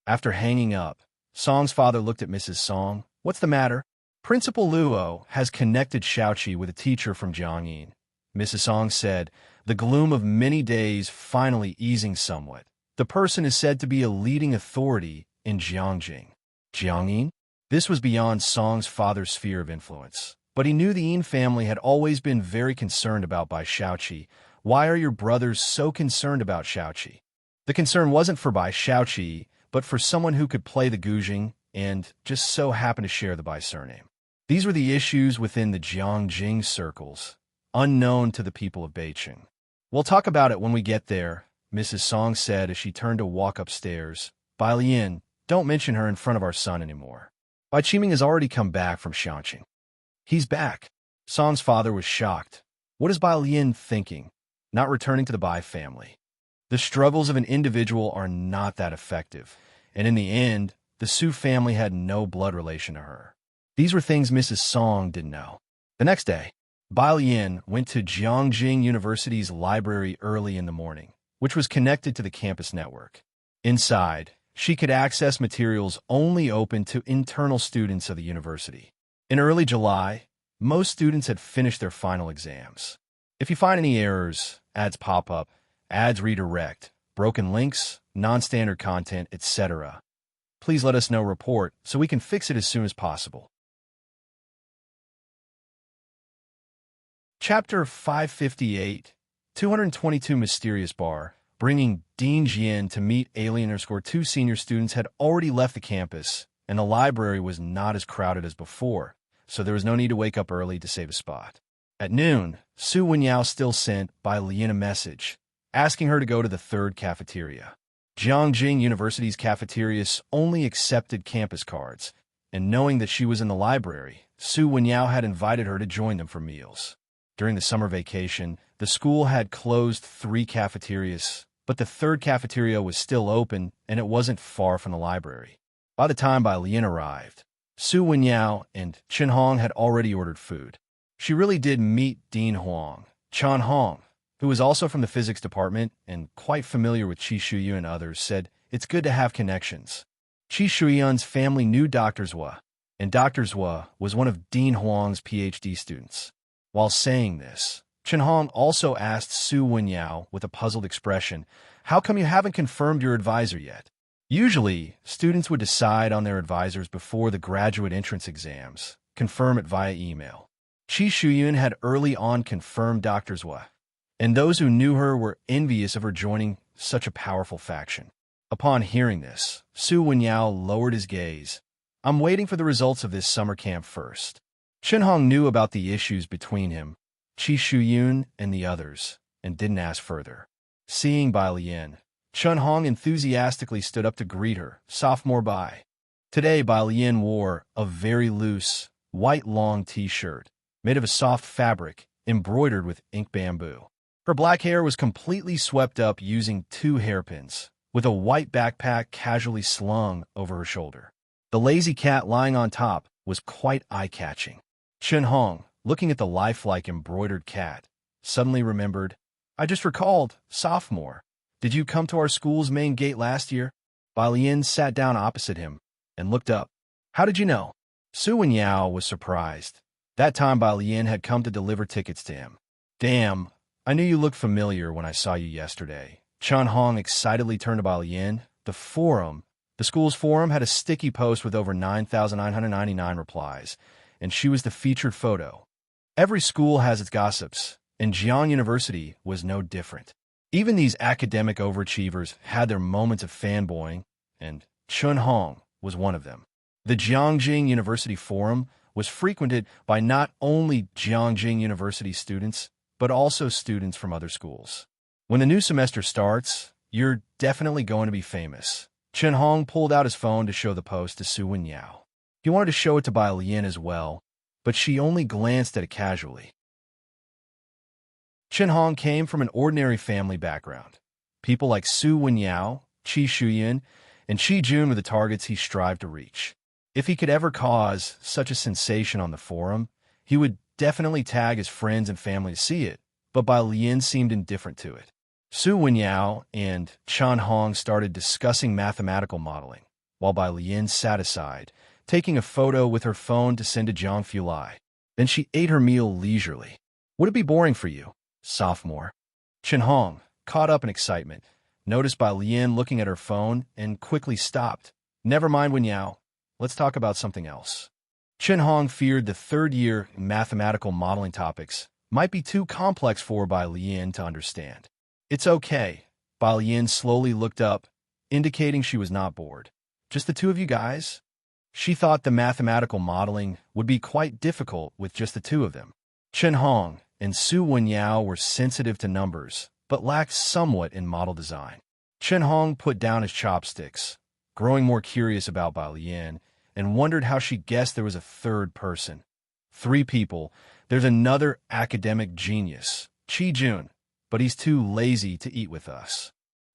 After hanging up, Song's father looked at Mrs. Song. What's the matter? Principal Luo has connected Xiaoqi with a teacher from Jiangyin. Mrs. Song said, the gloom of many days finally easing somewhat. The person is said to be a leading authority in Jiangjing. Jiangyin? This was beyond Song's father's sphere of influence. But he knew the Yin family had always been very concerned about Bai Xiaoqi. Why are your brothers so concerned about Xiaoqi? The concern wasn't for Bai Xiaoqi, but for someone who could play the Guzheng and just so happened to share the Bai surname. These were the issues within the Jiangjing circles, unknown to the people of Beicheng. We'll talk about it when we get there, Mrs. Song said as she turned to walk upstairs. Bai Lian, don't mention her in front of our son anymore. Bai Qiming has already come back from Xiangqing. He's back. Song's father was shocked. What is Bai Lian thinking? Not returning to the Bai family. The struggles of an individual are not that effective, and in the end, the Su family had no blood relation to her. These were things Mrs. Song didn't know. The next day, Bai Lian went to Jiangjing University's library early in the morning, which was connected to the campus network. Inside, she could access materials only open to internal students of the university. In early July, most students had finished their final exams. If you find any errors, ads pop up, ads redirect, broken links, non-standard content, etc., please let us know report so we can fix it as soon as possible. Chapter 558, 222 Mysterious Bar. Bringing Dean Jian to meet Alien_2 senior students had already left the campus, and the library was not as crowded as before, so there was no need to wake up early to save a spot. At noon, Su Wenyao still sent Bai Lian a message, asking her to go to the third cafeteria. Jiangjing University's cafeterias only accepted campus cards, and knowing that she was in the library, Su Wenyao had invited her to join them for meals. During the summer vacation, the school had closed 3 cafeterias, but the third cafeteria was still open, and it wasn't far from the library. By the time Bai Lian arrived, Su Wenyao and Chen Hong had already ordered food. She really did meet Dean Huang, Chan Hong, who was also from the physics department and quite familiar with Qi Shuyu and others, said it's good to have connections. Qi Shuyun's family knew Dr. Zhua, and Dr. Zhua was one of Dean Huang's PhD students. While saying this, Chen Hong also asked Su Wenyao with a puzzled expression, "How come you haven't confirmed your advisor yet?" Usually, students would decide on their advisors before the graduate entrance exams, confirm it via email. Qi Shuyun had early on confirmed Dr. Zhua, and those who knew her were envious of her joining such a powerful faction. Upon hearing this, Su Wenyao lowered his gaze. "I'm waiting for the results of this summer camp first." Chen Hong knew about the issues between him, Qi Shuyun, and the others, and didn't ask further. Seeing Bai Lian, Chen Hong enthusiastically stood up to greet her, "Sophomore Bai." Today, Bai Lian wore a very loose, white long t-shirt, made of a soft fabric, embroidered with ink bamboo. Her black hair was completely swept up using 2 hairpins, with a white backpack casually slung over her shoulder. The lazy cat lying on top was quite eye-catching. Chen Hong, looking at the lifelike embroidered cat, suddenly remembered, "I just recalled, sophomore. Did you come to our school's main gate last year?" Bai Lian sat down opposite him and looked up. "How did you know?" Su Wenyao was surprised. That time Bai Lian had come to deliver tickets to him. "Damn, I knew you looked familiar when I saw you yesterday." Chen Hong excitedly turned to Bai Lian. The school's forum had a sticky post with over 9,999 replies, and she was the featured photo. Every school has its gossips, and Jiang University was no different. Even these academic overachievers had their moments of fanboying, and Chen Hong was one of them. The Jiangjing University forum was frequented by not only Jiangjing University students, but also students from other schools. When the new semester starts, you're definitely going to be famous. Chen Hong pulled out his phone to show the post to Su Wenyao. He wanted to show it to Bai Lian as well, but she only glanced at it casually. Chen Hong came from an ordinary family background. People like Su Wenyao, Qi Shuyun, and Qi Jun were the targets he strived to reach. If he could ever cause such a sensation on the forum, he would definitely tag his friends and family to see it, but Bai Lian seemed indifferent to it. Su Wenyao and Chen Hong started discussing mathematical modeling, while Bai Lian sat aside, taking a photo with her phone to send to Jiang Fulai. Then she ate her meal leisurely. "Would it be boring for you, sophomore?" Chen Hong, caught up in excitement, noticed Bai Lian looking at her phone and quickly stopped. "Never mind, Wenyao. Let's talk about something else." Chen Hong feared the third-year mathematical modeling topics might be too complex for Bai Lian to understand. "It's okay." Bai Lian slowly looked up, indicating she was not bored. "Just the 2 of you guys?" She thought the mathematical modeling would be quite difficult with just the 2 of them. Chen Hong and Su Wenyao were sensitive to numbers, but lacked somewhat in model design. Chen Hong put down his chopsticks, growing more curious about Bai Lian, and wondered how she guessed there was a third person. 3 people. There's another academic genius, Qi Jun, but he's too lazy to eat with us.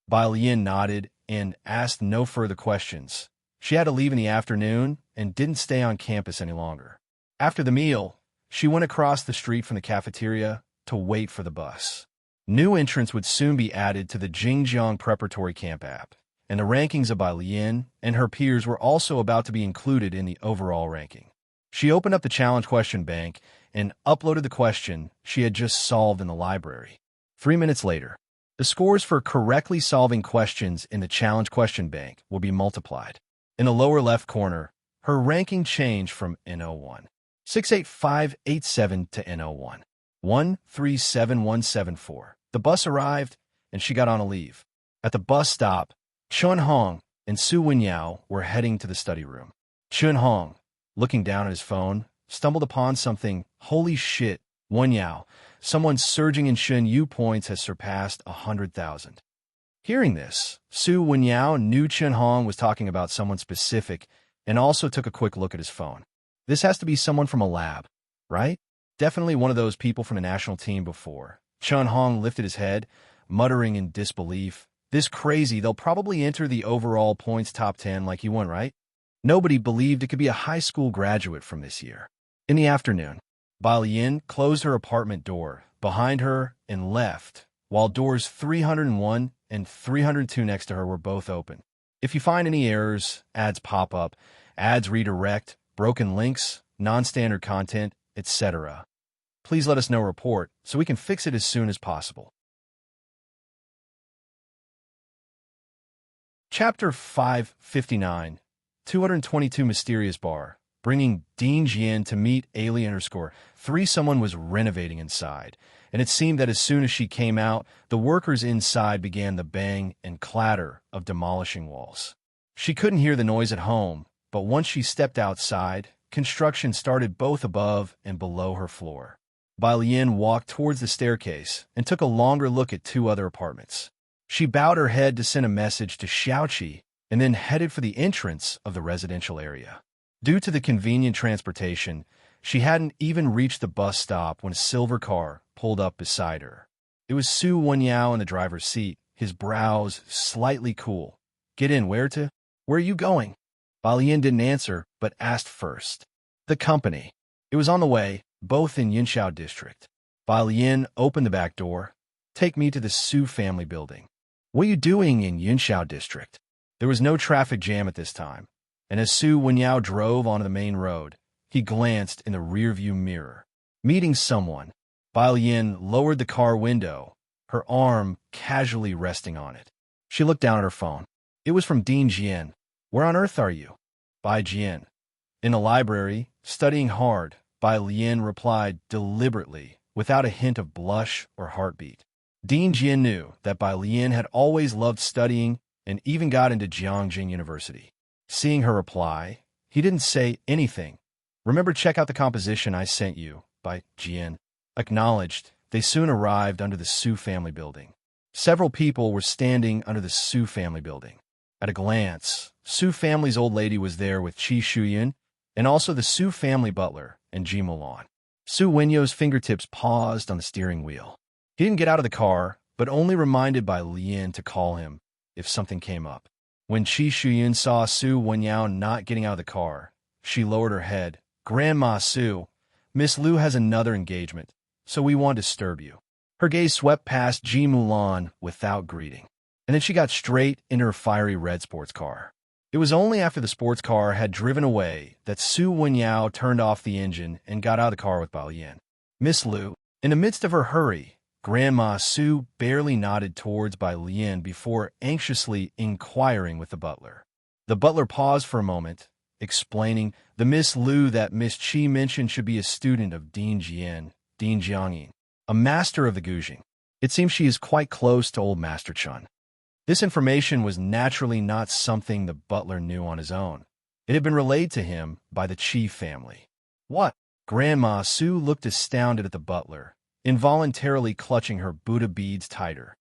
Bai Lian nodded and asked no further questions. She had to leave in the afternoon and didn't stay on campus any longer. After the meal, she went across the street from the cafeteria to wait for the bus. New entrants would soon be added to the Jingjiang Preparatory Camp app, and the rankings of Bai Lian and her peers were also about to be included in the overall ranking. She opened up the challenge question bank and uploaded the question she had just solved in the library. 3 minutes later, the scores for correctly solving questions in the challenge question bank will be multiplied. In the lower left corner, her ranking changed from N01 68587 to N01 137174. The bus arrived, and she got on a leave. At the bus stop, Chun Hong and Su Wenyao were heading to the study room. Chun Hong, looking down at his phone, stumbled upon something. Holy shit, Wenyao. Someone surging in Shun Yu points has surpassed 100,000. Hearing this, Su Wenyao knew Chun Hong was talking about someone specific and also took a quick look at his phone. This has to be someone from a lab, right? Definitely one of those people from the national team before. Chun Hong lifted his head, muttering in disbelief. This crazy, they'll probably enter the overall points top 10 like he won, right? Nobody believed it could be a high school graduate from this year. In the afternoon, Bai Yin closed her apartment door behind her and left, while doors 301 and 302 next to her were both open. If you find any errors, ads pop up, ads redirect, broken links, non-standard content, etc., please let us know report so we can fix it as soon as possible. Chapter 559, 222 Mysterious Bar. Bringing Dean Jian to meet Ali_3. Someone was renovating inside, and it seemed that as soon as she came out, the workers inside began the bang and clatter of demolishing walls. She couldn't hear the noise at home, but once she stepped outside, construction started both above and below her floor. Bai Lian walked towards the staircase and took a longer look at 2 other apartments. She bowed her head to send a message to Xiaoqi and then headed for the entrance of the residential area. Due to the convenient transportation, she hadn't even reached the bus stop when a silver car pulled up beside her. It was Su Wenyao in the driver's seat, his brows slightly cool. Get in, where to? Where are you going? Bai Lian didn't answer, but asked first. The company. It was on the way, both in Yinxiao district. Bai Lian opened the back door. Take me to the Su family building. What are you doing in Yinxiao district? There was no traffic jam at this time, and as Su Wenyao drove onto the main road, he glanced in the rearview mirror. Meeting someone, Bai Lian lowered the car window, her arm casually resting on it. She looked down at her phone. It was from Dean Jian. Where on earth are you? Bai Jian. In the library, studying hard, Bai Lian replied deliberately, without a hint of blush or heartbeat. Dean Jian knew that Bai Lian had always loved studying and even got into Jiangjing University. Seeing her reply, he didn't say anything. Remember, check out the composition I sent you, Bai Jian. Acknowledged, they soon arrived under the Su family building. Several people were standing under the Su family building. At a glance, Su family's old lady was there with Qi Shuyan and also the Su family butler and Ji Mulan. Su Wenyo's fingertips paused on the steering wheel. He didn't get out of the car, but only reminded Bai Lian to call him if something came up. When Qi Shuyan saw Su Wenyao not getting out of the car, she lowered her head. Grandma Su, Miss Liu has another engagement, so we won't disturb you. Her gaze swept past Ji Mulan without greeting, and then she got straight into her fiery red sports car. It was only after the sports car had driven away that Su Wenyao turned off the engine and got out of the car with Bai Lian. Miss Liu, in the midst of her hurry, Grandma Su barely nodded towards Bai Lian before anxiously inquiring with the butler. The butler paused for a moment, explaining, the Miss Liu that Miss Qi mentioned should be a student of Dean Jian, Dean Jiangyin, a master of the Guzheng. It seems she is quite close to old Master Chun. This information was naturally not something the butler knew on his own. It had been relayed to him by the Qi family. What? Grandma Su looked astounded at the butler, involuntarily clutching her Buddha beads tighter.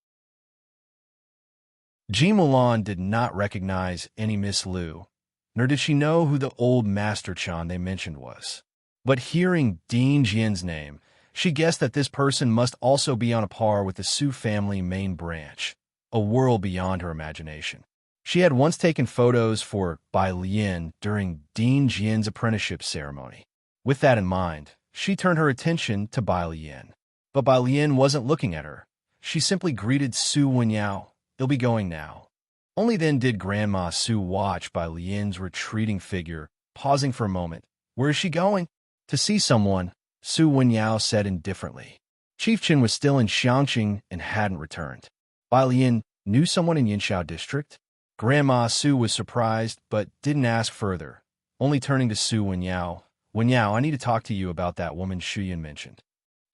Ji Mulan did not recognize any Miss Liu, nor did she know who the old Master Chan they mentioned was. But hearing Dean Jian's name, she guessed that this person must also be on a par with the Su family main branch, a world beyond her imagination. She had once taken photos for Bai Lian during Dean Jian's apprenticeship ceremony. With that in mind, she turned her attention to Bai Lian. But Bai Lian wasn't looking at her. She simply greeted Su Wenyao. They'll be going now. Only then did Grandma Su watch Bai Lian's retreating figure, pausing for a moment. Where is she going? To see someone. Su Wenyao said indifferently. Chief Chin was still in Xiangqing and hadn't returned. Bai Lian knew someone in Yinxiao district? Grandma Su was surprised, but didn't ask further, only turning to Su Wenyao. Wenyao, I need to talk to you about that woman Shuyan mentioned.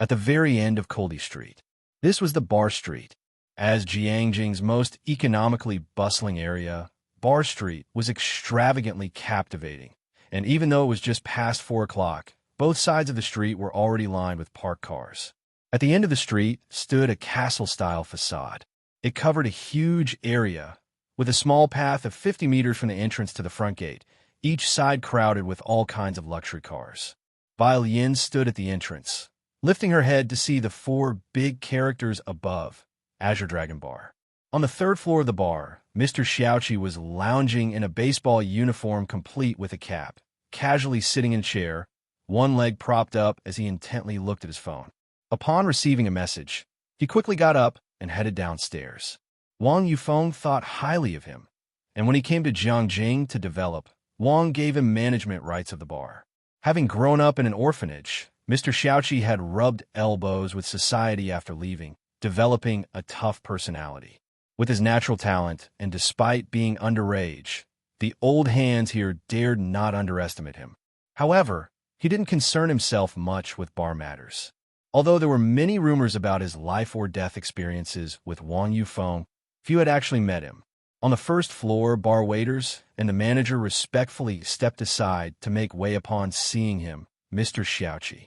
At the very end of Koldi Street. This was the Bar Street. As Jiangjing's most economically bustling area, Bar Street was extravagantly captivating, and even though it was just past 4 o'clock, both sides of the street were already lined with parked cars. At the end of the street stood a castle-style facade. It covered a huge area, with a small path of 50 meters from the entrance to the front gate, each side crowded with all kinds of luxury cars. Bai Lian stood at the entrance, lifting her head to see the 4 big characters above, Azure Dragon Bar. On the 3rd floor of the bar, Mr. Xiaoqi was lounging in a baseball uniform complete with a cap, casually sitting in a chair, one leg propped up as he intently looked at his phone. Upon receiving a message, he quickly got up and headed downstairs. Wang Yufeng thought highly of him, and when he came to Jiangjing to develop, Wang gave him management rights of the bar. Having grown up in an orphanage, Mr. Xiaoqi had rubbed elbows with society after leaving, developing a tough personality. With his natural talent, and despite being underage, the old hands here dared not underestimate him. However, he didn't concern himself much with bar matters. Although there were many rumors about his life-or-death experiences with Wang Yufeng, few had actually met him. On the 1st floor, bar waiters and the manager respectfully stepped aside to make way upon seeing him, Mr. Xiaoqi.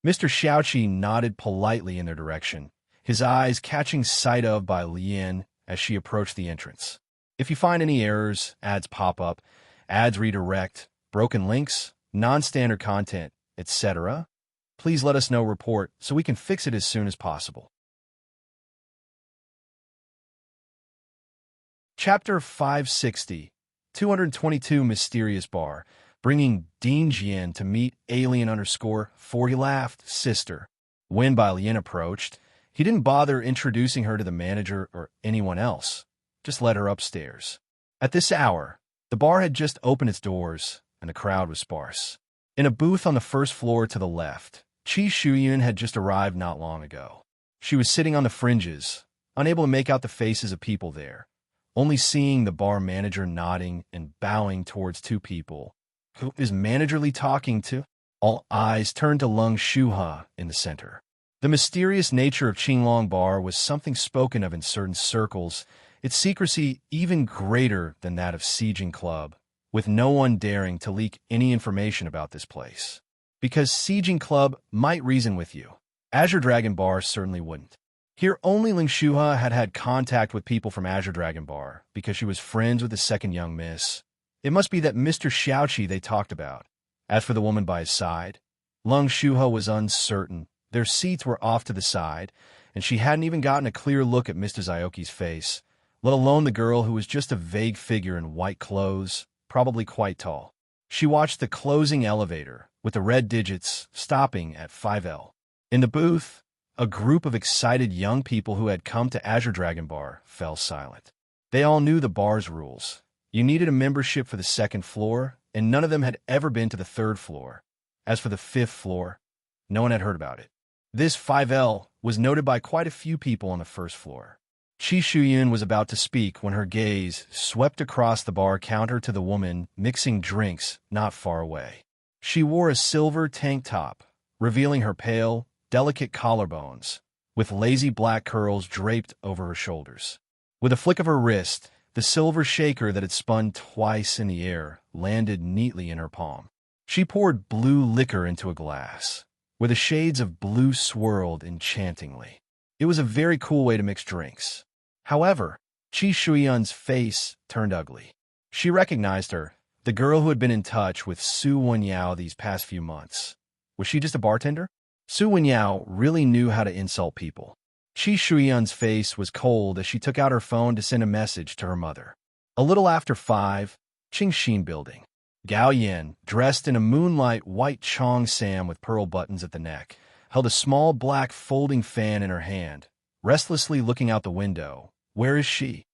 Mr. Xiaoqi nodded politely in their direction, his eyes catching sight of Bai Lian as she approached the entrance. If you find any errors, ads pop up, ads redirect, broken links, non-standard content, etc., please let us know report so we can fix it as soon as possible. Chapter 560, 222 Mysterious Bar, bringing Dean Jian to meet alien_4. He laughed, sister. When Bai Lian approached, he didn't bother introducing her to the manager or anyone else, just led her upstairs. At this hour, the bar had just opened its doors, and the crowd was sparse. In a booth on the 1st floor to the left, Qi Shuyun had just arrived not long ago. She was sitting on the fringes, unable to make out the faces of people there, only seeing the bar manager nodding and bowing towards 2 people. Who is managerly talking to? All eyes turned to Lung Shuha in the center. The mysterious nature of Qinglong Bar was something spoken of in certain circles, its secrecy even greater than that of Sieging Club, with no one daring to leak any information about this place. Because Sieging Club might reason with you, Azure Dragon Bar certainly wouldn't. Here only Ling Shuha had had contact with people from Azure Dragon Bar because she was friends with the 2nd young miss. It must be that Mr. Xiaoqi they talked about. As for the woman by his side, Lung Shuha was uncertain. Their seats were off to the side, and she hadn't even gotten a clear look at Mr. Zioki's face, let alone the girl who was just a vague figure in white clothes, probably quite tall. She watched the closing elevator, with the red digits stopping at 5L. In the booth, a group of excited young people who had come to Azure Dragon Bar fell silent. They all knew the bar's rules. You needed a membership for the 2nd floor, and none of them had ever been to the 3rd floor. As for the 5th floor, no one had heard about it. This 5L was noted by quite a few people on the 1st floor. Qi Shuyun was about to speak when her gaze swept across the bar counter to the woman mixing drinks not far away. She wore a silver tank top, revealing her pale, delicate collarbones, with lazy black curls draped over her shoulders. With a flick of her wrist, the silver shaker that had spun twice in the air landed neatly in her palm. She poured blue liquor into a glass, where the shades of blue swirled enchantingly. It was a very cool way to mix drinks. However, Qi Shuyun's face turned ugly. She recognized her, the girl who had been in touch with Su Wenyao these past few months. Was she just a bartender? Su Wenyao really knew how to insult people. Qi Shuyun's face was cold as she took out her phone to send a message to her mother. A little after 5, Qingxin Building. Gao Yin, dressed in a moonlight white chong sam with pearl buttons at the neck, held a small black folding fan in her hand, restlessly looking out the window. Where is she?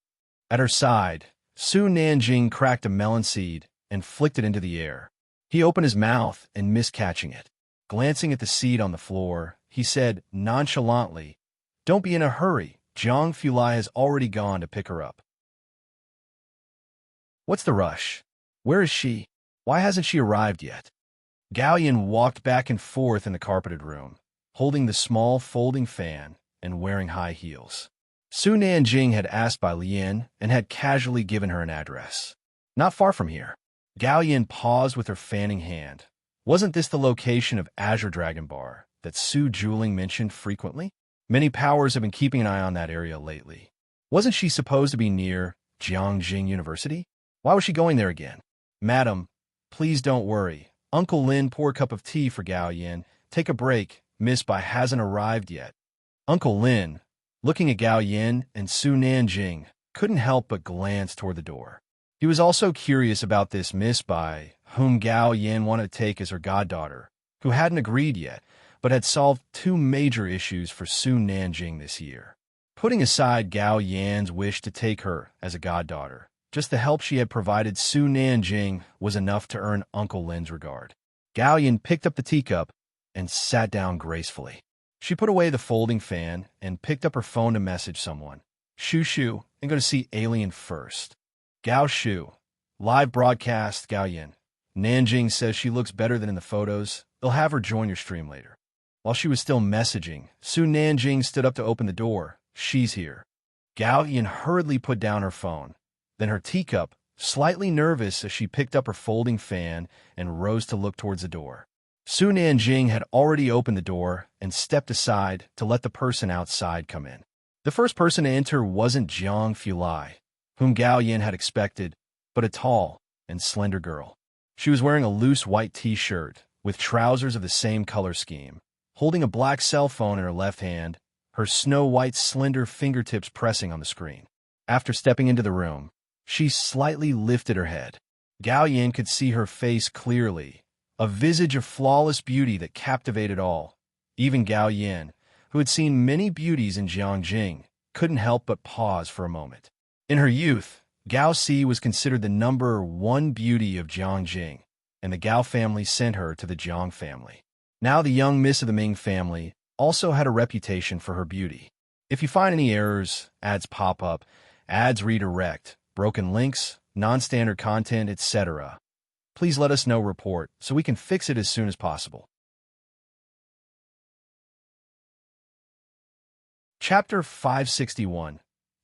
At her side, Su Nanjing cracked a melon seed and flicked it into the air. He opened his mouth and missed catching it. Glancing at the seat on the floor, he said nonchalantly, "Don't be in a hurry. Zhang Fulai has already gone to pick her up." "What's the rush? Where is she? Why hasn't she arrived yet?" Gao Yin walked back and forth in the carpeted room, holding the small folding fan and wearing high heels. Su Nanjing had asked by Lian and had casually given her an address. "Not far from here." Gao Yin paused with her fanning hand. Wasn't this the location of Azure Dragon Bar that Su Juling mentioned frequently? Many powers have been keeping an eye on that area lately. Wasn't she supposed to be near Jiangjing University? Why was she going there again? "Madam, please don't worry. Uncle Lin, pour a cup of tea for Gao Yin. Take a break. Miss Bai hasn't arrived yet." Uncle Lin, looking at Gao Yin and Su Nanjing, couldn't help but glance toward the door. He was also curious about this Miss Bai, whom Gao Yin wanted to take as her goddaughter, who hadn't agreed yet, but had solved two major issues for Su Nanjing this year. Putting aside Gao Yan's wish to take her as a goddaughter, just the help she had provided Su Nanjing was enough to earn Uncle Lin's regard. Gao Yin picked up the teacup and sat down gracefully. She put away the folding fan and picked up her phone to message someone. "Shu Shu, I'm going to see Alien first." "Gao Shu. Live broadcast, Gao Yin. Nanjing says she looks better than in the photos. They'll have her join your stream later." While she was still messaging, Su Nanjing stood up to open the door. "She's here." Gao Yin hurriedly put down her phone, then her teacup, slightly nervous as she picked up her folding fan and rose to look towards the door. Su Nanjing had already opened the door and stepped aside to let the person outside come in. The first person to enter wasn't Zhang Fulai, whom Gao Yin had expected, but a tall and slender girl. She was wearing a loose white t-shirt with trousers of the same color scheme, holding a black cell phone in her left hand, her snow-white slender fingertips pressing on the screen. After stepping into the room, she slightly lifted her head. Gao Yin could see her face clearly, a visage of flawless beauty that captivated all. Even Gao Yin, who had seen many beauties in Jiangjing, couldn't help but pause for a moment. In her youth, Gao Si was considered the #1 beauty of Jiangjing, and the Gao family sent her to the Jiang family. Now the young miss of the Ming family also had a reputation for her beauty. If you find any errors, ads pop up, ads redirect, broken links, non-standard content, etc., please let us know report so we can fix it as soon as possible. Chapter 561,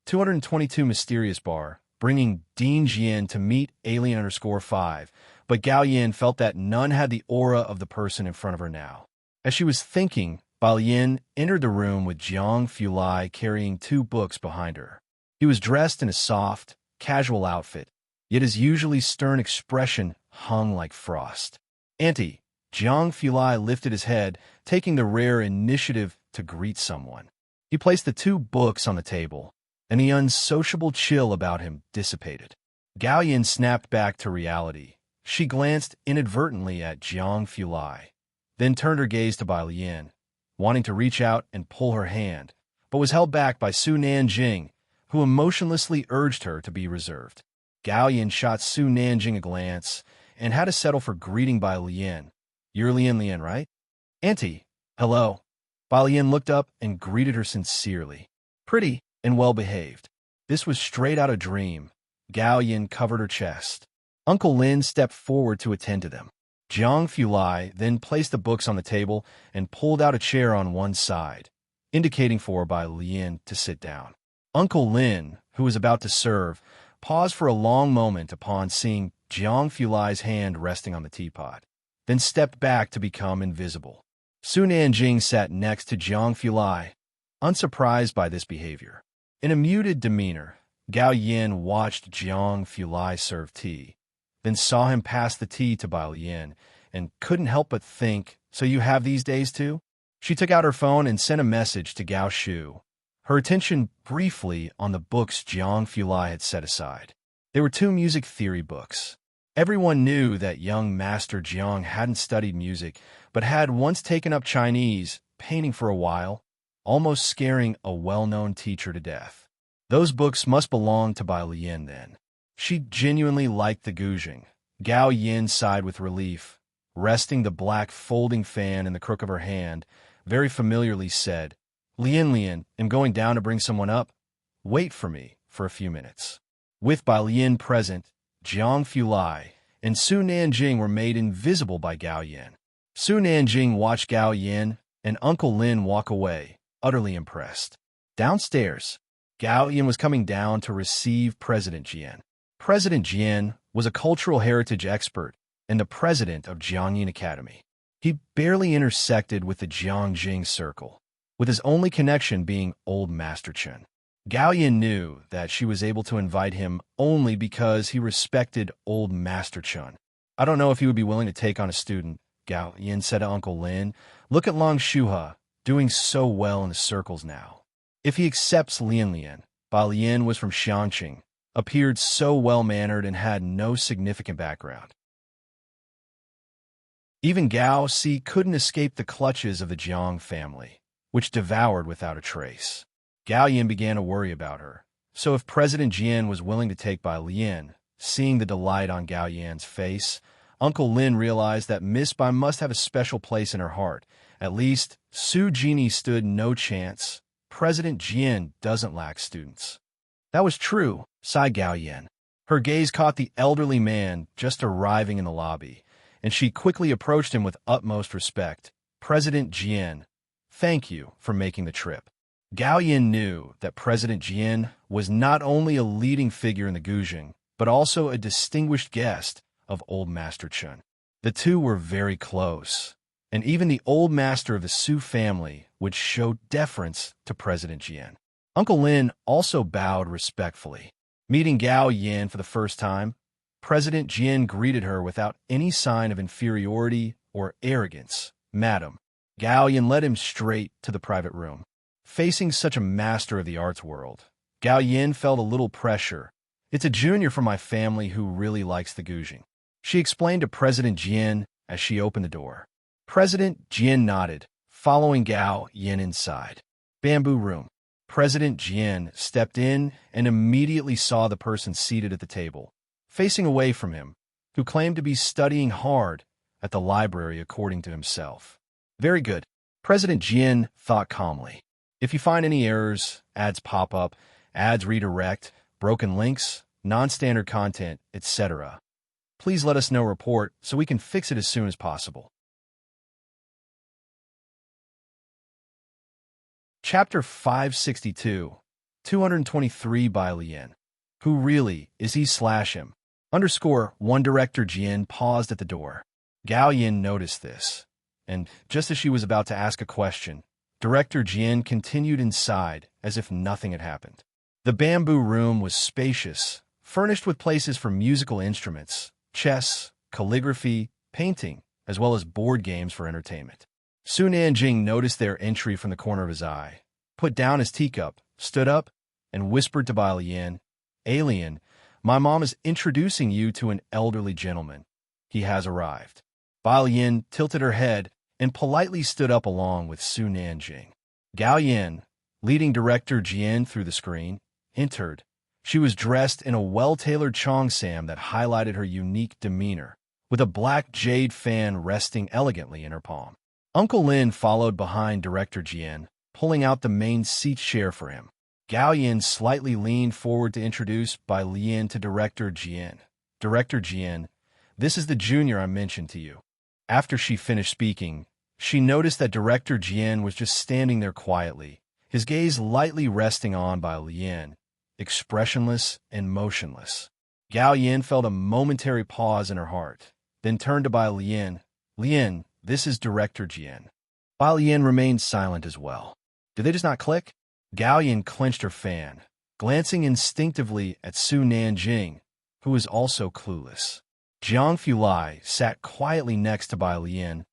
222 Mysterious Bar, bringing Dean Jian to meet Alien_5, but Gao Yin felt that none had the aura of the person in front of her now. As she was thinking, Bao Yin entered the room with Zhang Fulai carrying 2 books behind her. He was dressed in a soft, casual outfit, yet his usually stern expression hung like frost. "Auntie," Zhang Fulai lifted his head, taking the rare initiative to greet someone. He placed the 2 books on the table, and the unsociable chill about him dissipated. Gao Yin snapped back to reality. She glanced inadvertently at Zhang Fulai, then turned her gaze to Bai Lian, wanting to reach out and pull her hand, but was held back by Su Nanjing, who emotionlessly urged her to be reserved. Gao Yin shot Su Nanjing a glance and had to settle for greeting Bai Lian. "You're Lian, right?" "Auntie, hello." Bai Lian looked up and greeted her sincerely. Pretty and well-behaved. This was straight out of Dream. Gao Yin covered her chest. Uncle Lin stepped forward to attend to them. Zhang Fulai then placed the books on the table and pulled out a chair on one side, indicating for Bai Lian to sit down. Uncle Lin, who was about to serve, paused for a long moment upon seeing Zhang Fulai's hand resting on the teapot, then stepped back to become invisible. Su Nanjing sat next to Zhang Fulai, unsurprised by this behavior. In a muted demeanor, Gao Yin watched Zhang Fulai serve tea, then saw him pass the tea to Bai Lian, and couldn't help but think, "So you have these days too?" She took out her phone and sent a message to Gao Shu, her attention briefly on the books Zhang Fulai had set aside. They were 2 music theory books. Everyone knew that young Master Jiang hadn't studied music, but had once taken up Chinese, painting for a while, almost scaring a well-known teacher to death. Those books must belong to Bai Lian then. She genuinely liked the Guzheng. Gao Yin sighed with relief. resting the black folding fan in the crook of her hand, very familiarly said, Lian, am going down to bring someone up. Wait for me for a few minutes. With Bai Lian present, Jiang Fulai and Su Nanjing were made invisible by Gao Yin. Su Nanjing watched Gao Yin and Uncle Lin walk away, utterly impressed. Downstairs, Gao Yin was coming down to receive President Jian. President Jian was a cultural heritage expert and the president of Jiangyin Academy. He barely intersected with the Jiangjing circle, with his only connection being Old Master Chen. Gao Yin knew that she was able to invite him only because he respected Old Master Chen. I don't know if he would be willing to take on a student, Gao Yin said to Uncle Lin. Look at Long Shuha, doing so well in the circles now. If he accepts Lian, Bai Lian was from Xiangqing, appeared so well-mannered and had no significant background. Even Gao Si couldn't escape the clutches of the Jiang family, which devoured without a trace. Gao Yin began to worry about her, so if President Jian was willing to take Bai Lian, seeing the delight on Gao Yan's face, Uncle Lin realized that Miss Bai must have a special place in her heart. At least, Su Jini stood no chance. President Jian doesn't lack students. That was true, sighed Gao Yin. Her gaze caught the elderly man just arriving in the lobby, and she quickly approached him with utmost respect. President Jian, thank you for making the trip. Gao Yin knew that President Jian was not only a leading figure in the Guzheng, but also a distinguished guest of Old Master Chen. The two were very close, and even the old master of the Su family would show deference to President Jian. Uncle Lin also bowed respectfully. Meeting Gao Yin for the first time, President Jian greeted her without any sign of inferiority or arrogance. Madam, Gao Yin led him straight to the private room. Facing such a master of the arts world, Gao Yin felt a little pressure. It's a junior from my family who really likes the Guzheng, she explained to President Jian as she opened the door. President Jian nodded, following Gao Yin inside. Bamboo room. President Jian stepped in and immediately saw the person seated at the table, facing away from him, who claimed to be studying hard at the library according to himself. Very good, President Jian thought calmly. If you find any errors, ads pop up, ads redirect, broken links, non-standard content, etc., please let us know report so we can fix it as soon as possible. Chapter 562, 223 Bai Lian. Who really is he/him? _1 Director Jian paused at the door. Gao Yin noticed this, and just as she was about to ask a question, Director Jian continued inside as if nothing had happened. The bamboo room was spacious, furnished with places for musical instruments, chess, calligraphy, painting, as well as board games for entertainment. Su Nanjing noticed their entry from the corner of his eye, put down his teacup, stood up, and whispered to Bai Lian, Alien, my mom is introducing you to an elderly gentleman. He has arrived. Bai Lian tilted her head and politely stood up along with Su Nanjing. Gao Yin, leading Director Jian through the screen, entered. She was dressed in a well-tailored cheongsam that highlighted her unique demeanor, with a black jade fan resting elegantly in her palm. Uncle Lin followed behind Director Jian, pulling out the main seat chair for him. Gao Yin slightly leaned forward to introduce Bai Lian to Director Jian. Director Jian, this is the junior I mentioned to you. After she finished speaking, she noticed that Director Jian was just standing there quietly, his gaze lightly resting on Bai Lian, expressionless and motionless. Gao Yin felt a momentary pause in her heart, then turned to Bai Lian. Lian, this is Director Jian. Bai Lian remained silent as well. Did they just not click? Gao Yin clenched her fan, glancing instinctively at Su Nanjing, who was also clueless. Jiang Fulai sat quietly next to Bai Lian,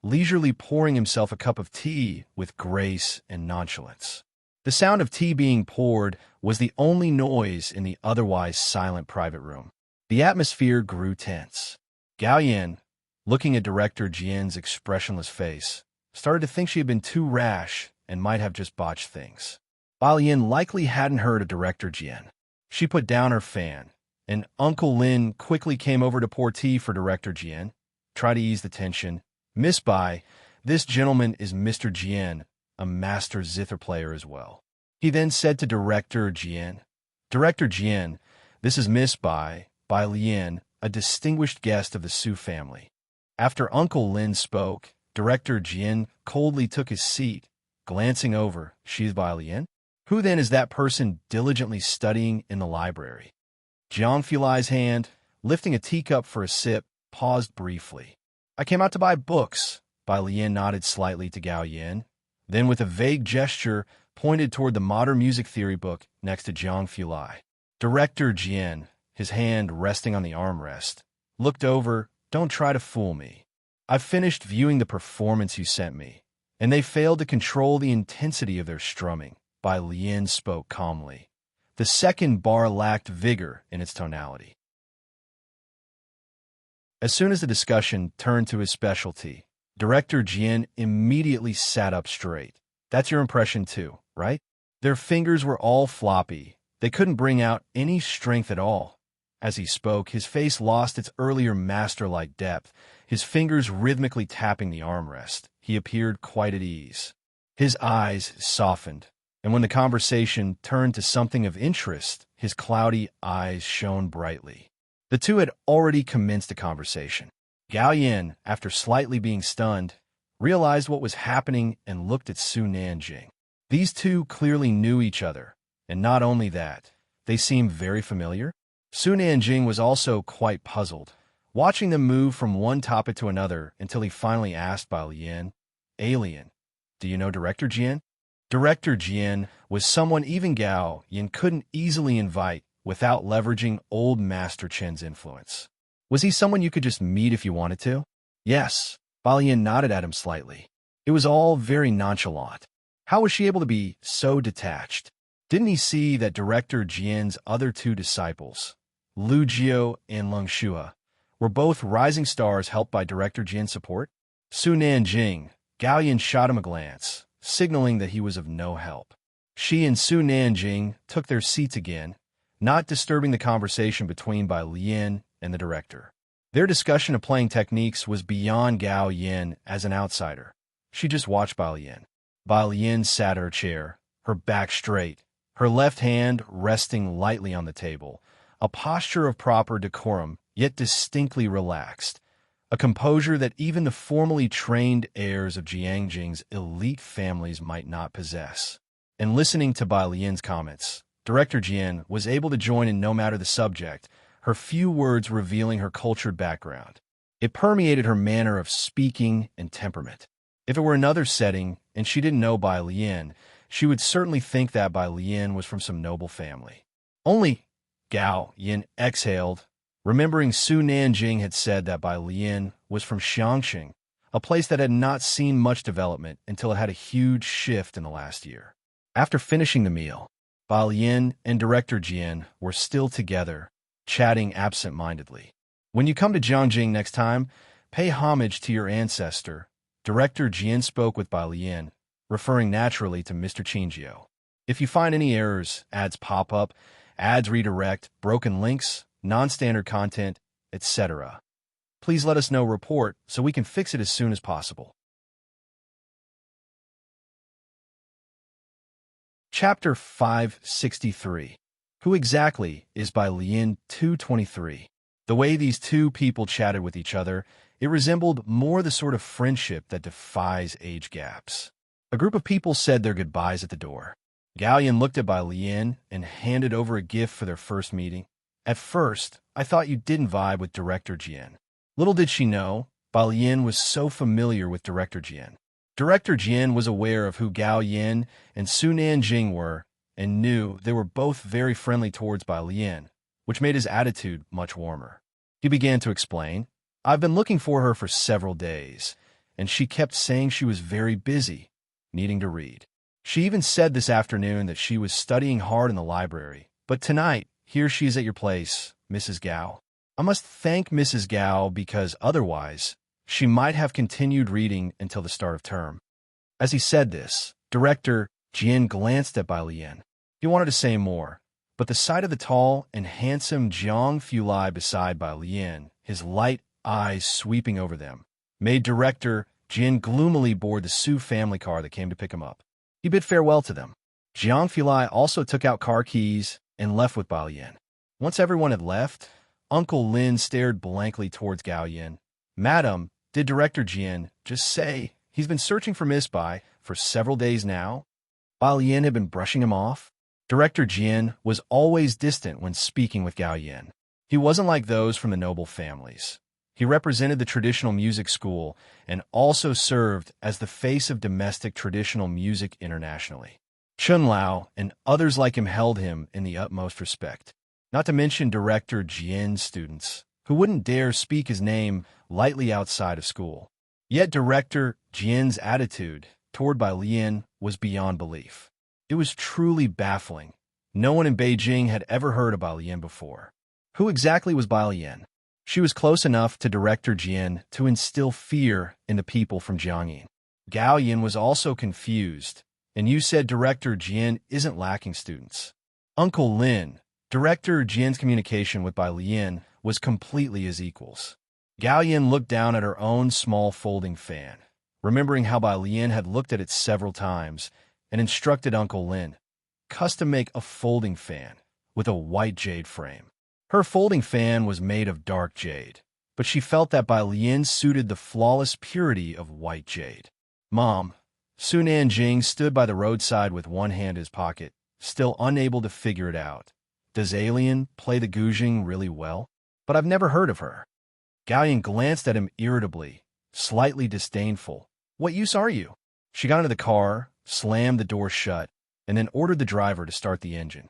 leisurely pouring himself a cup of tea with grace and nonchalance. The sound of tea being poured was the only noise in the otherwise silent private room. The atmosphere grew tense. Gao Yin, looking at Director Jian's expressionless face, started to think she had been too rash and might have just botched things. Bai Lian likely hadn't heard of Director Jian. She put down her fan, and Uncle Lin quickly came over to pour tea for Director Jian. try to ease the tension. Miss Bai, this gentleman is Mr. Jian, a master zither player as well. He then said to Director Jian, Director Jian, this is Miss Bai Lian, a distinguished guest of the Su family. After Uncle Lin spoke, Director Jian coldly took his seat, glancing over, she's Bai Lian? Who then is that person diligently studying in the library? Jiang Fulai's hand, lifting a teacup for a sip, paused briefly. I came out to buy books. Bai Lian nodded slightly to Gao Yin, then with a vague gesture pointed toward the modern music theory book next to Jiang Fulai. Director Jian, his hand resting on the armrest, looked over, don't try to fool me. I've finished viewing the performance you sent me, and they failed to control the intensity of their strumming. Bai Lian spoke calmly. The second bar lacked vigor in its tonality. As soon as the discussion turned to his specialty, Director Jian immediately sat up straight. That's your impression too, right? Their fingers were all floppy. They couldn't bring out any strength at all. As he spoke, his face lost its earlier master-like depth, his fingers rhythmically tapping the armrest. He appeared quite at ease. His eyes softened, and when the conversation turned to something of interest, his cloudy eyes shone brightly. The two had already commenced a conversation. Gao Yin, after slightly being stunned, realized what was happening and looked at Su Nanjing. These two clearly knew each other, and not only that, they seemed very familiar. Su Nanjing was also quite puzzled, watching them move from one topic to another until he finally asked Bai Lian, Alien, do you know Director Jian? Director Jian was someone even Gao Yin couldn't easily invite without leveraging old Master Chen's influence. Was he someone you could just meet if you wanted to? Yes. Bai Lian nodded at him slightly. It was all very nonchalant. How was she able to be so detached? Didn't he see that Director Jian's other two disciples, Lu Jiao and Leng Shua, were both rising stars helped by Director Jian's support? Su Nanjing, Gao Yin shot him a glance, signaling that he was of no help. She and Su Nanjing took their seats again, not disturbing the conversation between Bai Lian and the director. Their discussion of playing techniques was beyond Gao Yin as an outsider. She just watched Bai Lian. Bai Lian sat in her chair, her back straight, her left hand resting lightly on the table, a posture of proper decorum, yet distinctly relaxed, a composure that even the formally trained heirs of Jiangjing's elite families might not possess. And listening to Bai Lian's comments, Director Jian was able to join in no matter the subject, her few words revealing her cultured background. It permeated her manner of speaking and temperament. If it were another setting, and she didn't know Bai Lian, she would certainly think that Bai Lian was from some noble family. Only Gao Yin exhaled, remembering Su Nanjing had said that Bai Lian was from Xiangxing, a place that had not seen much development until it had a huge shift in the last year. After finishing the meal, Bai Lian and Director Jian were still together, chatting absent-mindedly. When you come to Jiangjing next time, pay homage to your ancestor. Director Jian spoke with Bai Lian, referring naturally to Mr. Qingjio. If you find any errors, ads pop up, ads redirect, broken links, non-standard content, etc., please let us know report so we can fix it as soon as possible. Chapter 563. Who exactly is Bai Lian 223? The way these two people chatted with each other, it resembled more the sort of friendship that defies age gaps. A group of people said their goodbyes at the door. Gao Yin looked at Bai Lian and handed over a gift for their first meeting. At first, I thought you didn't vibe with Director Jian. Little did she know, Bai Lian was so familiar with Director Jian. Director Jian was aware of who Gao Yin and Su Nanjing were, and knew they were both very friendly towards Bai Lian, which made his attitude much warmer. He began to explain, I've been looking for her for several days, and she kept saying she was very busy, needing to read. She even said this afternoon that she was studying hard in the library, but tonight, here she is at your place, Mrs. Gao. I must thank Mrs. Gao because otherwise, she might have continued reading until the start of term. As he said this, Director Jian glanced at Bai Lian. He wanted to say more, but the sight of the tall and handsome Jiang Fulai beside Bai Lian, his light eyes sweeping over them, made director Jin gloomily board the Su family car that came to pick him up. He bid farewell to them. Jiang Filai also took out car keys and left with Bao Yin. Once everyone had left, Uncle Lin stared blankly towards Gao Yin. "Madam, did Director Jin just say he's been searching for Miss Bai for several days now?" Bao Yin had been brushing him off. Director Jin was always distant when speaking with Gao Yin. He wasn't like those from the noble families. He represented the traditional music school and also served as the face of domestic traditional music internationally. Chun Lao and others like him held him in the utmost respect, not to mention Director Jin's students, who wouldn't dare speak his name lightly outside of school. Yet Director Jin's attitude toward Bai Lian was beyond belief. It was truly baffling. No one in Beijing had ever heard of Bai Lian before. Who exactly was Bai Lian? She was close enough to Director Jin to instill fear in the people from Jiangyin. Gao Yin was also confused, and you said Director Jin isn't lacking students. Uncle Lin, Director Jin's communication with Bai Lian was completely as equals. Gao Yin looked down at her own small folding fan, remembering how Bai Lian had looked at it several times, and instructed Uncle Lin, custom make a folding fan with a white jade frame. Her folding fan was made of dark jade, but she felt that Bai Lian suited the flawless purity of white jade. "Mom," Su Nanjing stood by the roadside with one hand in his pocket, still unable to figure it out. "Does Alien play the guzheng really well? But I've never heard of her." Gao Yin glanced at him irritably, slightly disdainful. "What use are you?" She got into the car, slammed the door shut, and then ordered the driver to start the engine.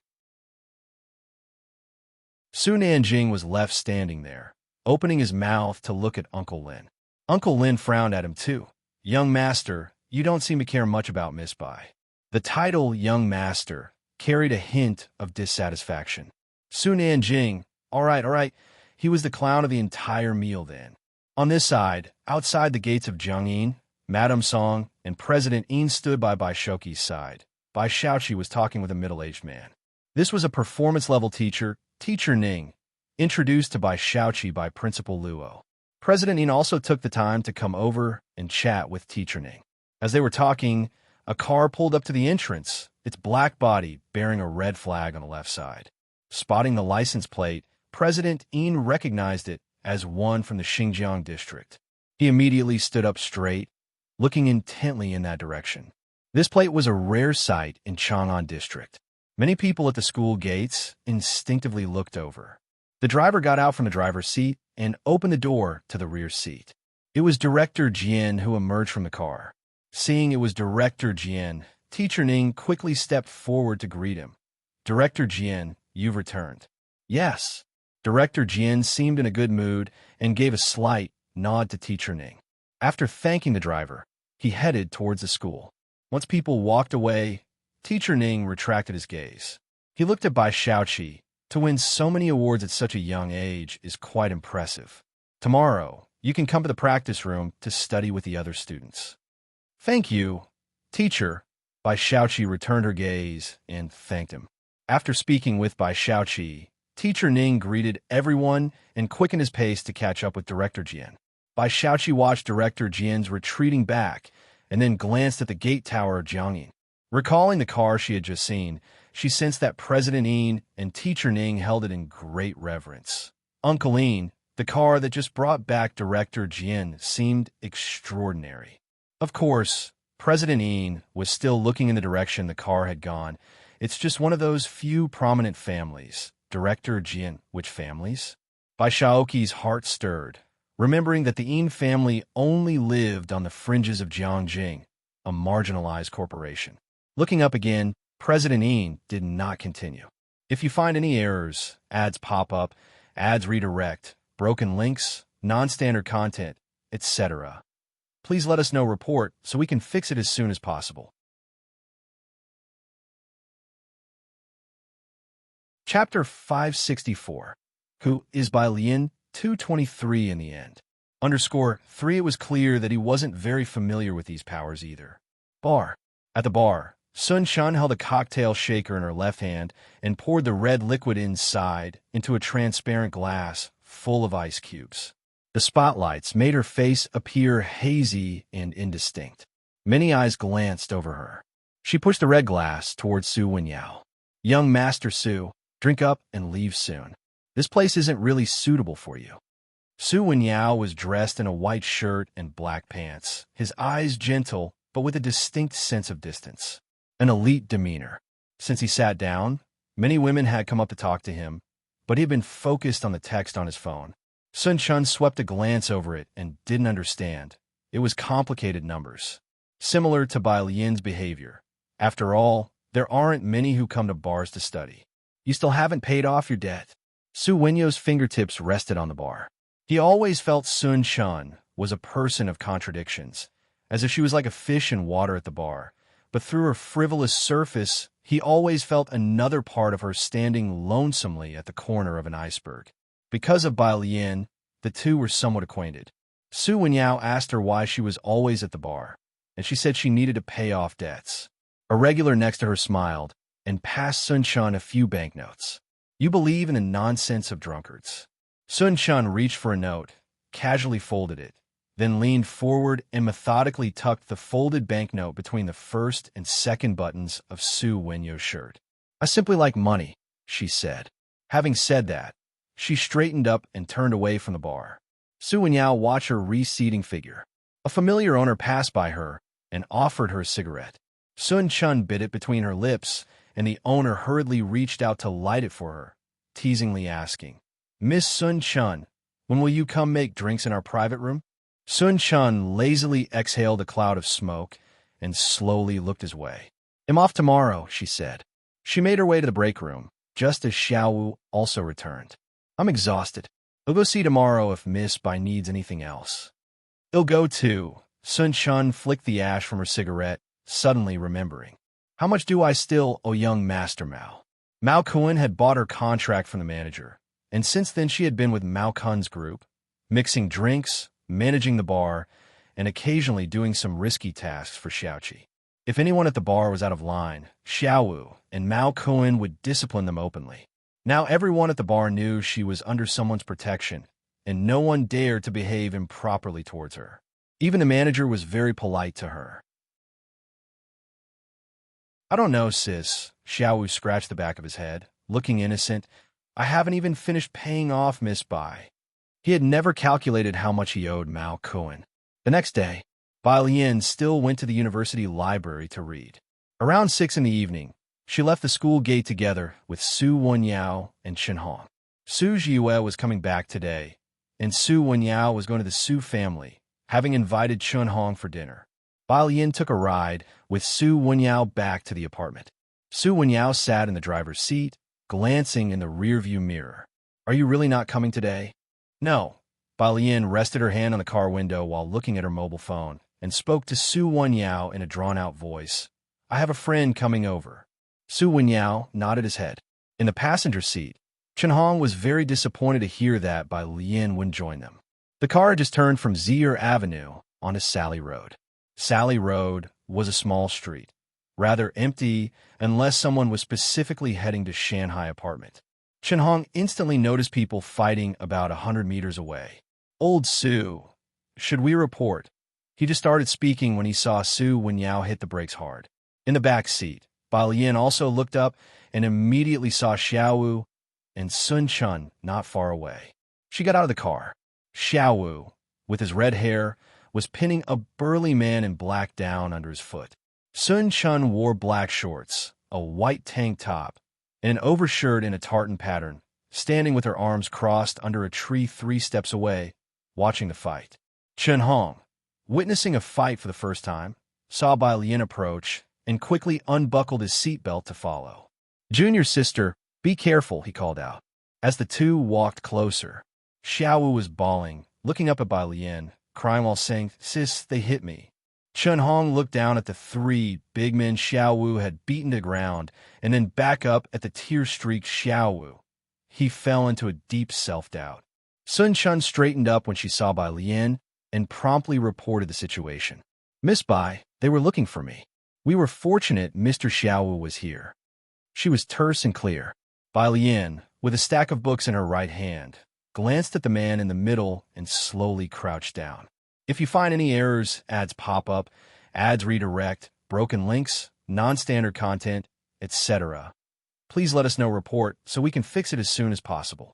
Su Nanjing was left standing there, opening his mouth to look at Uncle Lin. Uncle Lin frowned at him too. "Young master, you don't seem to care much about Miss Bai." The title young master carried a hint of dissatisfaction. Su Nanjing, all right, he was the clown of the entire meal then. On this side, outside the gates of Jiangyin, Madame Song and President Yin stood by Bai Shoqi's side. Bai Shaoqi was talking with a middle-aged man. This was a performance-level teacher, Teacher Ning, introduced to Bai Shaoqi by Principal Luo. President Yin also took the time to come over and chat with Teacher Ning. As they were talking, a car pulled up to the entrance, its black body bearing a red flag on the left side. Spotting the license plate, President Yin recognized it as one from the Xinjiang district. He immediately stood up straight, looking intently in that direction. This plate was a rare sight in Chang'an district. Many people at the school gates instinctively looked over. The driver got out from the driver's seat and opened the door to the rear seat. It was Director Jin who emerged from the car. Seeing it was Director Jin, Teacher Ning quickly stepped forward to greet him. "Director Jin, you've returned." "Yes." Director Jin seemed in a good mood and gave a slight nod to Teacher Ning. After thanking the driver, he headed towards the school. Once people walked away, Teacher Ning retracted his gaze. He looked at Bai Shaoqi. To win so many awards at such a young age is quite impressive. "Tomorrow, you can come to the practice room to study with the other students." "Thank you, teacher." Bai Shaoqi returned her gaze and thanked him. After speaking with Bai Shaoqi, Teacher Ning greeted everyone and quickened his pace to catch up with Director Jin. Bai Shaoqi watched Director Jin's retreating back and then glanced at the gate tower of Jiangyin. Recalling the car she had just seen, she sensed that President Yin and Teacher Ning held it in great reverence. Uncle Yin, the car that just brought back Director Jin, seemed extraordinary. Of course, President Yin was still looking in the direction the car had gone. It's just one of those few prominent families. Director Jin, which families? Bai Shaoqi's heart stirred, remembering that the Yin family only lived on the fringes of Jiangjing, a marginalized corporation. Looking up again, President Yin did not continue. "If you find any errors, ads pop up, ads redirect, broken links, non-standard content, etc., please let us know report so we can fix it as soon as possible." Chapter 564. Who is Bai Lian? 223 in the end. _3 It was clear that he wasn't very familiar with these powers either. Bar. At the bar, Sun Shun held a cocktail shaker in her left hand and poured the red liquid inside into a transparent glass full of ice cubes. The spotlights made her face appear hazy and indistinct. Many eyes glanced over her. She pushed the red glass towards Su Wenyao. "Young Master Su, drink up and leave soon. This place isn't really suitable for you." Su Wenyao was dressed in a white shirt and black pants, his eyes gentle but with a distinct sense of distance. An elite demeanor. Since he sat down, many women had come up to talk to him, but he had been focused on the text on his phone. Sun Chun swept a glance over it and didn't understand. It was complicated numbers. Similar to Bai Lian's behavior. After all, there aren't many who come to bars to study. You still haven't paid off your debt. Su Wenyo's fingertips rested on the bar. He always felt Sun Chun was a person of contradictions, as if she was like a fish in water at the bar. But through her frivolous surface, he always felt another part of her standing lonesomely at the corner of an iceberg. Because of Bai Lian, the two were somewhat acquainted. Su Wenyao asked her why she was always at the bar, and she said she needed to pay off debts. A regular next to her smiled and passed Sun Chun a few banknotes. "You believe in the nonsense of drunkards." Sun Chun reached for a note, casually folded it, then leaned forward and methodically tucked the folded banknote between the first and second buttons of Su Wenyo's shirt. "I simply like money," she said. Having said that, she straightened up and turned away from the bar. Su Wenyao watched her receding figure. A familiar owner passed by her and offered her a cigarette. Sun Chun bit it between her lips, and the owner hurriedly reached out to light it for her, teasingly asking, "Miss Sun Chun, when will you come make drinks in our private room?" Sun Chun lazily exhaled a cloud of smoke and slowly looked his way. "I'm off tomorrow," she said. She made her way to the break room, just as Xiao Wu also returned. "I'm exhausted. I'll go see tomorrow if Miss Bai needs anything else." "I'll go too." Sun Chun flicked the ash from her cigarette, suddenly remembering. "How much do I still owe young Master Mao?" Mao Kun had bought her contract from the manager, and since then she had been with Mao Kun's group, mixing drinks, managing the bar, and occasionally doing some risky tasks for Xiaoqi. If anyone at the bar was out of line, Xiao Wu and Mao Kun would discipline them openly. Now everyone at the bar knew she was under someone's protection, and no one dared to behave improperly towards her. Even the manager was very polite to her. "I don't know, sis." Xiao Wu scratched the back of his head, looking innocent. "I haven't even finished paying off Miss Bai." He had never calculated how much he owed Mao Kun. The next day, Bai Lian still went to the university library to read. Around 6 in the evening, she left the school gate together with Su Wenyao and Chen Hong. Su Zhiyue was coming back today, and Su Wenyao was going to the Su family, having invited Chen Hong for dinner. Bai Lian took a ride with Su Wenyao back to the apartment. Su Wenyao sat in the driver's seat, glancing in the rearview mirror. "Are you really not coming today?" "No." Bai Lian rested her hand on the car window while looking at her mobile phone and spoke to Su Wenyao in a drawn-out voice. "I have a friend coming over." Su Wenyao nodded his head. In the passenger seat, Chen Hong was very disappointed to hear that Bai Lian wouldn't join them. The car had just turned from Zier Avenue onto Sally Road. Sally Road was a small street, rather empty unless someone was specifically heading to Shanghai apartment. Chen Hong instantly noticed people fighting about 100 meters away. "Old Su, should we report?" He just started speaking when he saw Su Wenyao hit the brakes hard. In the back seat, Bai Lian also looked up and immediately saw Xiao Wu and Sun Chun not far away. She got out of the car. Xiao Wu, with his red hair, was pinning a burly man in black down under his foot. Sun Chun wore black shorts, a white tank top, and an overshirt in a tartan pattern, standing with her arms crossed under a tree 3 steps away, watching the fight. Chen Hong, witnessing a fight for the first time, saw Bai Lian approach and quickly unbuckled his seatbelt to follow. "Junior sister, be careful," he called out. As the two walked closer, Xiao Wu was bawling, looking up at Bai Lian, crying while saying, "Sis, they hit me." Chen Hong looked down at the 3 big men Xiao Wu had beaten to ground and then back up at the tear-streaked Xiao Wu. He fell into a deep self-doubt. Sun Chun straightened up when she saw Bai Lian and promptly reported the situation. "Miss Bai, they were looking for me. We were fortunate Mr. Xiao Wu was here." She was terse and clear. Bai Lian, with a stack of books in her right hand, glanced at the man in the middle, and slowly crouched down. If you find any errors, ads pop up, ads redirect, broken links, non-standard content, etc., please let us know report so we can fix it as soon as possible.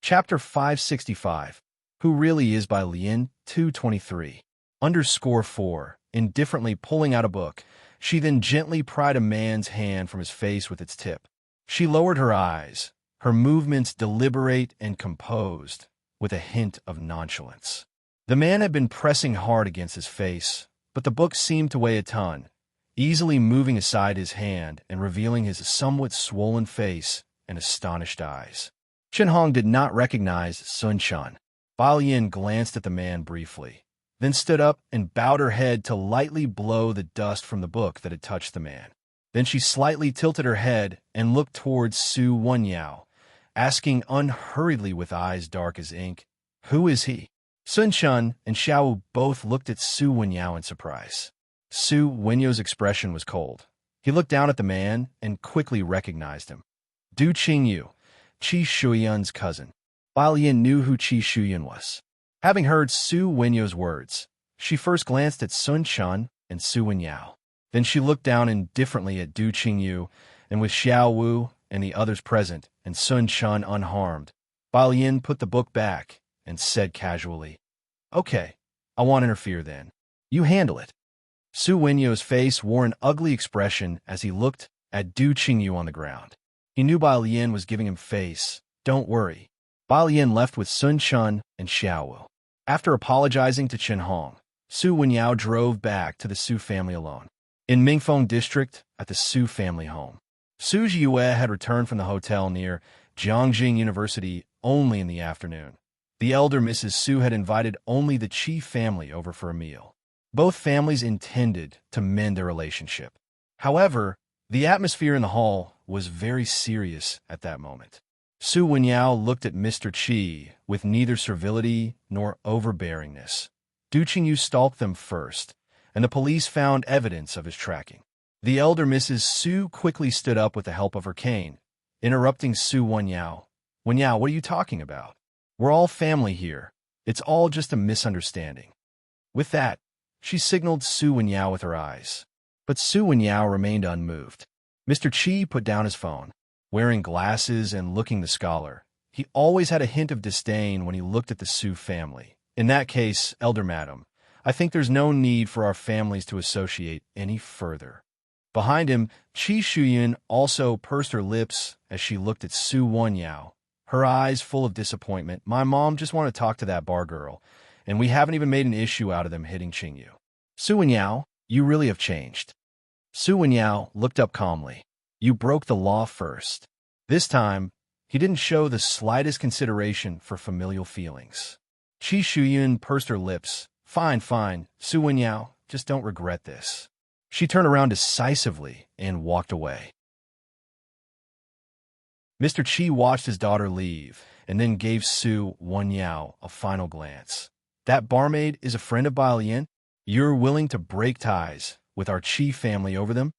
Chapter 565, Who Really Is by Lien 223_4. Indifferently pulling out a book, she then gently pried a man's hand from his face with its tip. She lowered her eyes, her movements deliberate and composed, with a hint of nonchalance. The man had been pressing hard against his face, but the book seemed to weigh a ton, easily moving aside his hand and revealing his somewhat swollen face and astonished eyes. Chen Hong did not recognize Sun Shan. Ba Lian glanced at the man briefly, then stood up and bowed her head to lightly blow the dust from the book that had touched the man. Then she slightly tilted her head and looked towards Su Wenyao, asking unhurriedly with eyes dark as ink, "Who is he?" Sun Shan and Xiao both looked at Su Wenyao in surprise. Su Wenyao's expression was cold. He looked down at the man and quickly recognized him. Du Qingyu, Qi Shuyan's cousin. Ba Lian knew who Qi Shuyan was. Having heard Su Wenyao's words, she first glanced at Sun Shan and Su Wenyao. Then she looked down indifferently at Du Qingyu, and with Xiao Wu and the others present and Sun Shan unharmed, Ba Lian put the book back and said casually, "Okay, I won't interfere then. You handle it." Su Wenyao's face wore an ugly expression as he looked at Du Qingyu on the ground. He knew Ba Lian was giving him face. "Don't worry." Ba Lian left with Sun Shan and Xiao Wu. After apologizing to Chen Hong, Su Wenyao drove back to the Su family alone. In Mingfeng district, at the Su family home, Su Jiyue had returned from the hotel near Jiangjing University only in the afternoon. The elder Mrs. Su had invited only the Qi family over for a meal. Both families intended to mend their relationship. However, the atmosphere in the hall was very serious at that moment. Su Wenyao looked at Mr. Qi with neither servility nor overbearingness. Du Qingyu stalked them first, and the police found evidence of his tracking. The elder Mrs. Su quickly stood up with the help of her cane, interrupting Su Wenyao. "Wenyao, what are you talking about? We're all family here. It's all just a misunderstanding." With that, she signaled Su Wenyao with her eyes. But Su Wenyao remained unmoved. Mr. Qi put down his phone. Wearing glasses and looking the scholar, he always had a hint of disdain when he looked at the Su family. "In that case, elder madam, I think there's no need for our families to associate any further." Behind him, Qi Shuyan also pursed her lips as she looked at Su Wenyao, her eyes full of disappointment. "My mom just wanted to talk to that bar girl, and we haven't even made an issue out of them hitting Qingyu." "Su Wenyao, you really have changed." Su Wenyao looked up calmly. "You broke the law first." This time, he didn't show the slightest consideration for familial feelings. Qi Shuyan pursed her lips. Fine, Su Wenyao, just don't regret this." She turned around decisively and walked away. Mr. Qi watched his daughter leave and then gave Su Wenyao a final glance. "That barmaid is a friend of Ba Lian? You're willing to break ties with our Qi family over them?"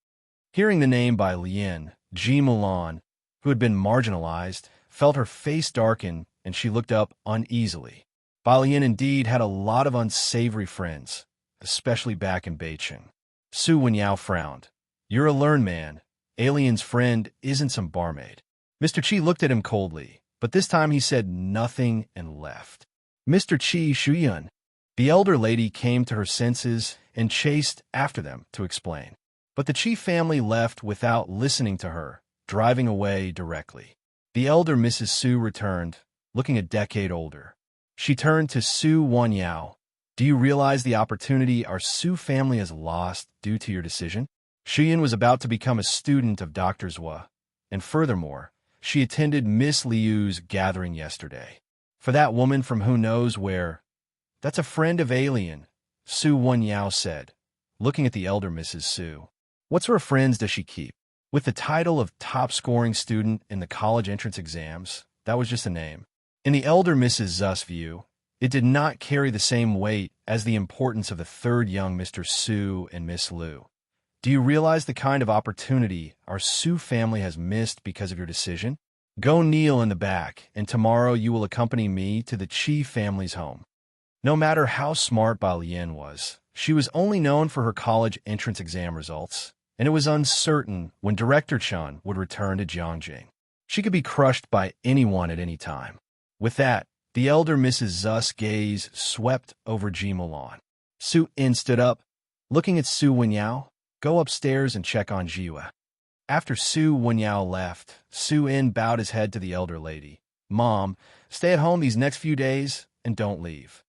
Hearing the name Ba Lian, Ji Mulan, who had been marginalized, felt her face darken and she looked up uneasily. Ba Lian indeed had a lot of unsavory friends, especially back in Beijing. Su Wenyao frowned. "You're a learned man. Alien's friend isn't some barmaid." Mr. Qi looked at him coldly, but this time he said nothing and left. "Mr. Qi Shuyan." The elder lady came to her senses and chased after them to explain. But the Qi family left without listening to her, driving away directly. The elder Mrs. Su returned, looking a decade older. She turned to Su Wenyao. "Do you realize the opportunity our Su family has lost due to your decision?" Shuyan was about to become a student of Dr. Zhua, and furthermore, she attended Miss Liu's gathering yesterday. "For that woman from who knows where." "That's a friend of Alien," Su Wenyao said, looking at the elder Mrs. Su. "What sort of friends does she keep?" With the title of top-scoring student in the college entrance exams, that was just a name. In the elder Mrs. Zu's view, it did not carry the same weight as the importance of the third young Mr. Su and Miss Liu. Do you realize the kind of opportunity our Su family has missed because of your decision? Go kneel in the back, and tomorrow you will accompany me to the Chi family's home. No matter how smart Balian was, she was only known for her college entrance exam results, and it was uncertain when Director Chun would return to Jiangjing. She could be crushed by anyone at any time. With that, the elder Mrs. Zu's gaze swept over Ji Mulan. Su In stood up, looking at Su Wenyao. Go upstairs and check on Jiwa. After Su Wenyao left, Su In bowed his head to the elder lady. Mom, stay at home these next few days and don't leave.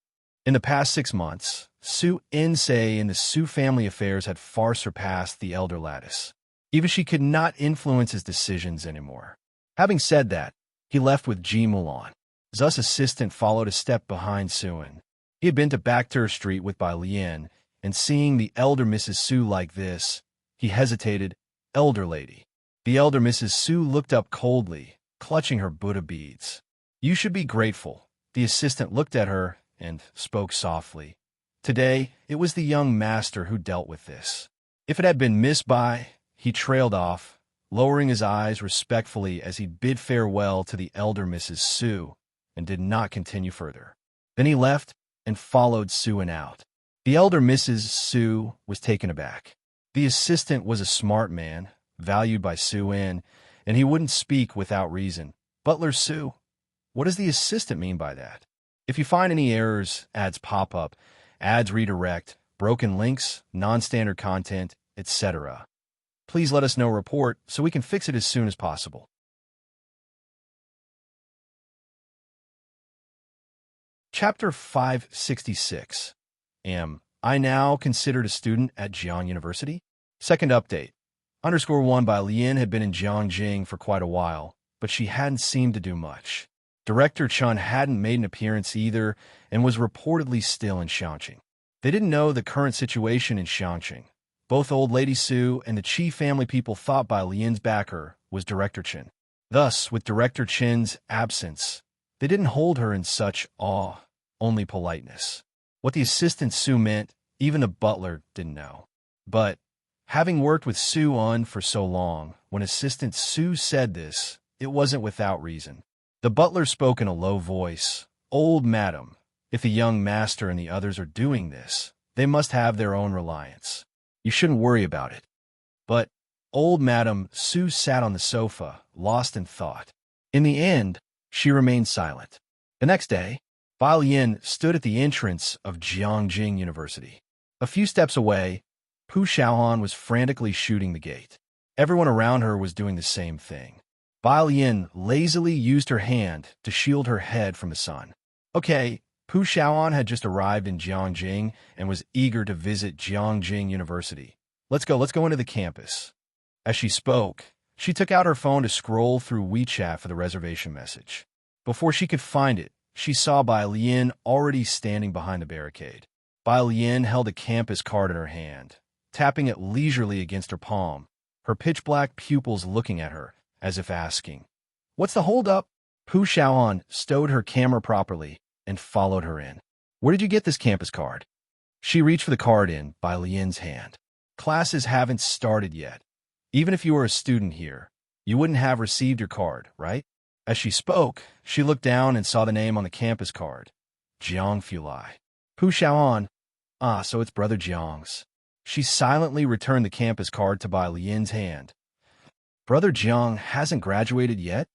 In the past 6 months, Su In say in the Su family affairs had far surpassed the elder lattice. Even she could not influence his decisions anymore. Having said that, he left with Ji Mulan. Zu's assistant followed a step behind Su In. He had been to Backter Street with Bai Lian, and seeing the elder Mrs. Su like this, he hesitated. Elder lady. The elder Mrs. Su looked up coldly, clutching her Buddha beads. You should be grateful. The assistant looked at her and spoke softly. Today, it was the young master who dealt with this. If it had been Miss Bai, he trailed off, lowering his eyes respectfully as he bid farewell to the elder Mrs. Su, and did not continue further. Then he left and followed Su In out. The elder Mrs. Su was taken aback. The assistant was a smart man, valued by Su In, and he wouldn't speak without reason. Butler Su, what does the assistant mean by that? If you find any errors, ads pop up, ads redirect, broken links, non-standard content, etc., please let us know. Report so we can fix it as soon as possible. Chapter 566. Am I now considered a student at Jiang University? Second update. _1 by Lian had been in Jiangjing for quite a while, but she hadn't seemed to do much. Director Chun hadn't made an appearance either and was reportedly still in Shanqing. They didn't know the current situation in Shanqing. Both Old Lady Su and the Qi family people thought Bai Lian's backer was Director Chen. Thus, with Director Chen's absence, they didn't hold her in such awe, only politeness. What the assistant Su meant, even the butler didn't know. But, having worked with Su Un for so long, when Assistant Su said this, it wasn't without reason. The butler spoke in a low voice. Old madam, if the young master and the others are doing this, they must have their own reliance. You shouldn't worry about it. But, old madam Su sat on the sofa, lost in thought. In the end, she remained silent. The next day, Bai Lian stood at the entrance of Jiangjing University. A few steps away, Pu Xiaohan was frantically shooting the gate. Everyone around her was doing the same thing. Bai Lian lazily used her hand to shield her head from the sun. Okay, Pu Xiaohan had just arrived in Jiangjing and was eager to visit Jiangjing University. Let's go into the campus. As she spoke, she took out her phone to scroll through WeChat for the reservation message. Before she could find it, she saw Bai Lian already standing behind the barricade. Bai Lian held a campus card in her hand, tapping it leisurely against her palm, her pitch-black pupils looking at her, as if asking, "What's the hold-up?" Pu Xiaohan stowed her camera properly and followed her in. "Where did you get this campus card?" She reached for the card in Bai Lian's hand. "Classes haven't started yet. Even if you were a student here, you wouldn't have received your card, right?" As she spoke, she looked down and saw the name on the campus card, Jiang Fulai. Pu Xiaohan, so it's Brother Jiang's. She silently returned the campus card to Bai Lian's hand. Brother Jiang hasn't graduated yet?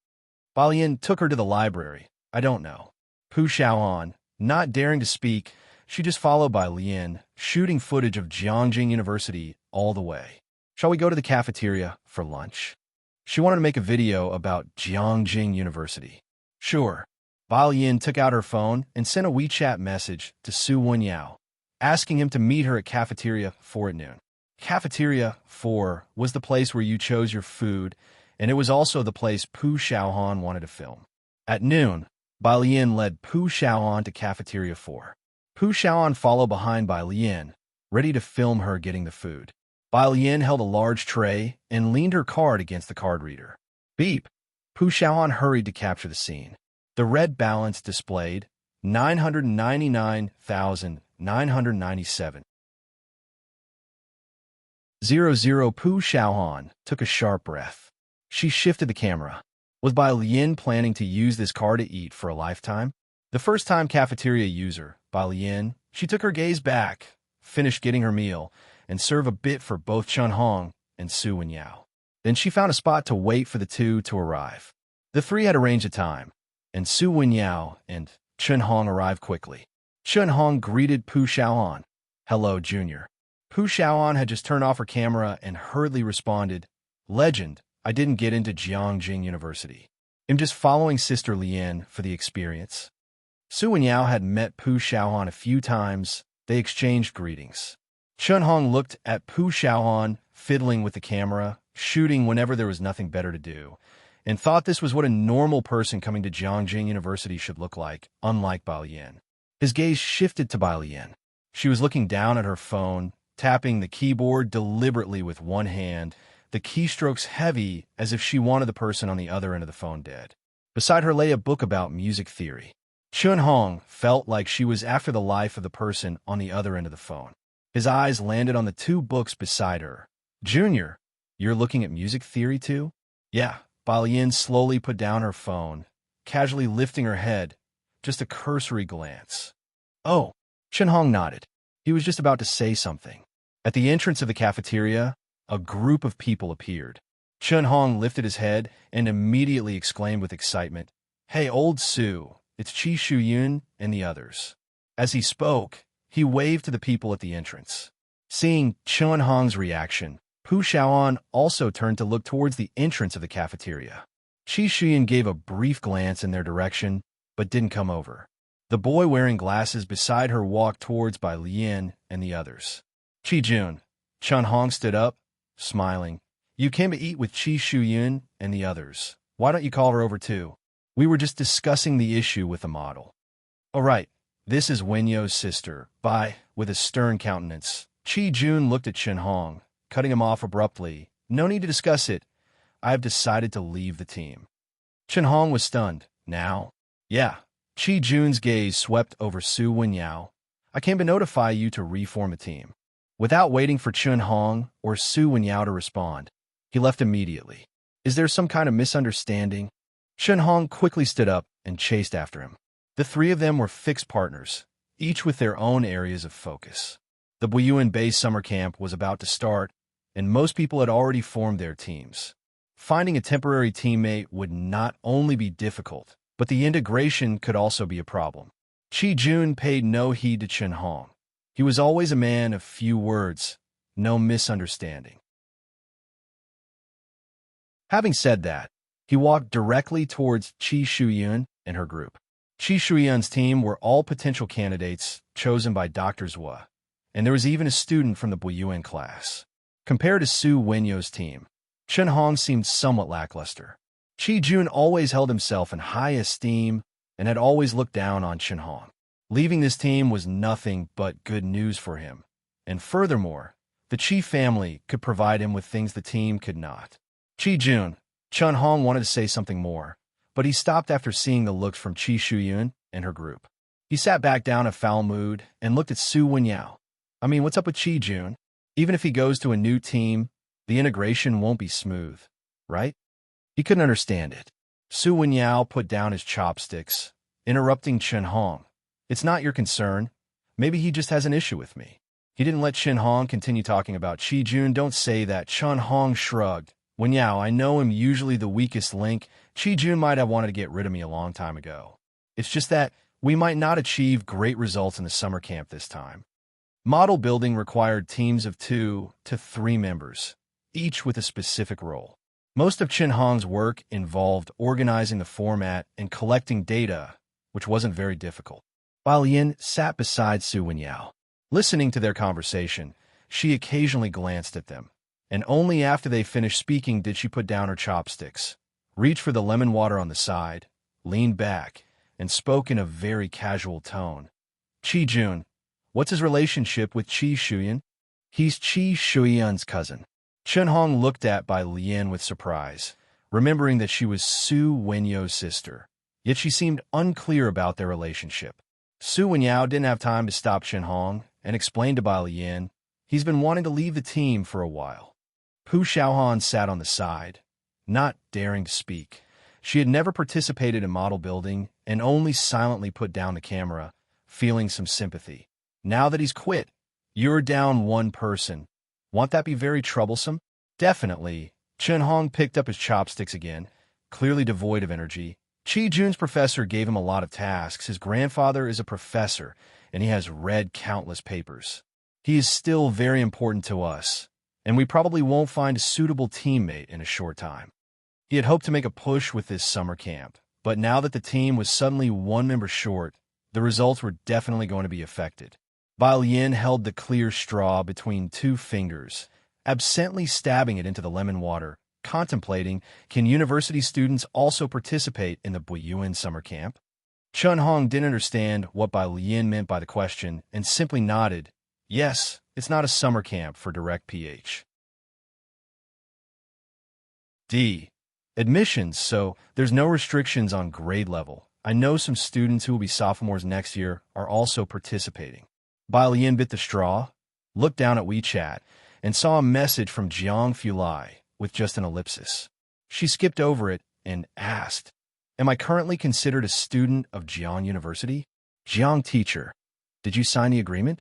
Bai Lian took her to the library. I don't know. Pu Xiaohan, not daring to speak, she just followed Bai Lian, shooting footage of Jiangjing University all the way. Shall we go to the cafeteria for lunch? She wanted to make a video about Jiangjing University. Sure. Bai Lian took out her phone and sent a WeChat message to Su Wenyao, asking him to meet her at Cafeteria 4 at noon. Cafeteria 4 was the place where you chose your food, and it was also the place Pu Xiaohan wanted to film. At noon, Bai Lian led Pu Xiaohan to Cafeteria 4. Pu Xiaohan followed behind Bai Lian, ready to film her getting the food. Bai Lian held a large tray and leaned her card against the card reader. Beep! Pu Xiaohan hurried to capture the scene. The red balance displayed 999,997. 00 Pu Xiaohan took a sharp breath. She shifted the camera. Was Bai Lian planning to use this car to eat for a lifetime? The first-time cafeteria user, Bai Lian, she took her gaze back, finished getting her meal, and served a bit for both Chen Hong and Su Wenyao. Then she found a spot to wait for the two to arrive. The three had arranged a time, and Su Wenyao and Chen Hong arrived quickly. Chen Hong greeted Pu Xiaohan. "Hello, Junior." Pu Xiaohan had just turned off her camera and hurriedly responded, "Legend, I didn't get into Jiangjing University. I'm just following Sister Lian for the experience." Su Wenyao had met Pu Xiaohan a few times. They exchanged greetings. Chen Hong looked at Pu Xiaohan, fiddling with the camera, shooting whenever there was nothing better to do, and thought this was what a normal person coming to Jiangjing University should look like, unlike Bai Lian. His gaze shifted to Bai Lian. She was looking down at her phone, tapping the keyboard deliberately with one hand, the keystrokes heavy as if she wanted the person on the other end of the phone dead. Beside her lay a book about music theory. Chen Hong felt like she was after the life of the person on the other end of the phone. His eyes landed on the two books beside her. "Junior, you're looking at music theory too?" "Yeah." Bai Lian slowly put down her phone, casually lifting her head, just a cursory glance. "Oh." Chen Hong nodded. He was just about to say something. At the entrance of the cafeteria, a group of people appeared. Chen Hong lifted his head and immediately exclaimed with excitement, "Hey, old Su, it's Qi Shuyun and the others." As he spoke, he waved to the people at the entrance. Seeing Chen Hong's reaction, Pu Xiaohan also turned to look towards the entrance of the cafeteria. Qi Shuyun gave a brief glance in their direction, but didn't come over. The boy wearing glasses beside her walked towards Bai Lian and the others. "Qi Jun." Chen Hong stood up, smiling. "You came to eat with Qi Shuyun and the others. Why don't you call her over too? We were just discussing the issue with the model." "All right, this is Wenyo's sister." Bai, with a stern countenance. Qi Jun looked at Chen Hong, cutting him off abruptly. "No need to discuss it. I have decided to leave the team." Chen Hong was stunned. "Now?" "Yeah." Qi Jun's gaze swept over Su Wenyao. "I came to notify you to reform the team." Without waiting for Chen Hong or Su Wenyao to respond, he left immediately. "Is there some kind of misunderstanding?" Chen Hong quickly stood up and chased after him. The three of them were fixed partners, each with their own areas of focus. The Buyuan Base summer camp was about to start, and most people had already formed their teams. Finding a temporary teammate would not only be difficult, but the integration could also be a problem. Qi Jun paid no heed to Chen Hong. He was always a man of few words, no misunderstanding. Having said that, he walked directly towards Qi Shuyun and her group. Qi Shuyun's team were all potential candidates chosen by Dr. Zhua, and there was even a student from the Buyuan class. Compared to Su Wenyo's team, Chen Hong seemed somewhat lackluster. Qi Jun always held himself in high esteem and had always looked down on Chen Hong. Leaving this team was nothing but good news for him, and furthermore, the Qi family could provide him with things the team could not. "Qi Jun." Chen Hong wanted to say something more, but he stopped after seeing the looks from Qi Shuyun and her group. He sat back down in foul mood and looked at Su Wenyao. "I mean, what's up with Qi Jun? Even if he goes to a new team, the integration won't be smooth, right?" He couldn't understand it. Su Wenyao put down his chopsticks, interrupting Chen Hong. "It's not your concern. Maybe he just has an issue with me." He didn't let Chen Hong continue talking about Qi Jun. "Don't say that." Chen Hong shrugged. "Wenyao, I know I'm usually the weakest link. Qi Jun might have wanted to get rid of me a long time ago. It's just that we might not achieve great results in the summer camp this time." Model building required teams of 2 to 3 members, each with a specific role. Most of Chen Hong's work involved organizing the format and collecting data, which wasn't very difficult. Bai Lian sat beside Su Wenyao. Listening to their conversation, she occasionally glanced at them, and only after they finished speaking did she put down her chopsticks, reach for the lemon water on the side, lean back, and spoke in a very casual tone. "Qi Jun, what's his relationship with Qi Shuyun?" "He's Qi Shuyun's cousin." Chen Hong looked at Bai Lian with surprise, remembering that she was Su Wenyo's sister, yet she seemed unclear about their relationship. Su Wenyao didn't have time to stop Chen Hong and explain to Bai Lian. He's been wanting to leave the team for a while. Pu Xiaohan sat on the side, not daring to speak. She had never participated in model building and only silently put down the camera, feeling some sympathy. Now that he's quit, you're down one person. Won't that be very troublesome? Definitely. Chen Hong picked up his chopsticks again, clearly devoid of energy. Qi Jun's professor gave him a lot of tasks. His grandfather is a professor, and he has read countless papers. He is still very important to us, and we probably won't find a suitable teammate in a short time. He had hoped to make a push with this summer camp, but now that the team was suddenly one member short, the results were definitely going to be affected. Bai Lian held the clear straw between two fingers, absently stabbing it into the lemon water, contemplating, can university students also participate in the Buyuan summer camp? Chen Hong didn't understand what Bai Lian meant by the question and simply nodded. Yes, it's not a summer camp for direct PH. D. Admissions, so there's no restrictions on grade level. I know some students who will be sophomores next year are also participating. Bai Lian bit the straw, looked down at WeChat, and saw a message from Jiang Fulai with just an ellipsis. She skipped over it and asked, Am I currently considered a student of Jiang University? Jiang teacher, did you sign the agreement?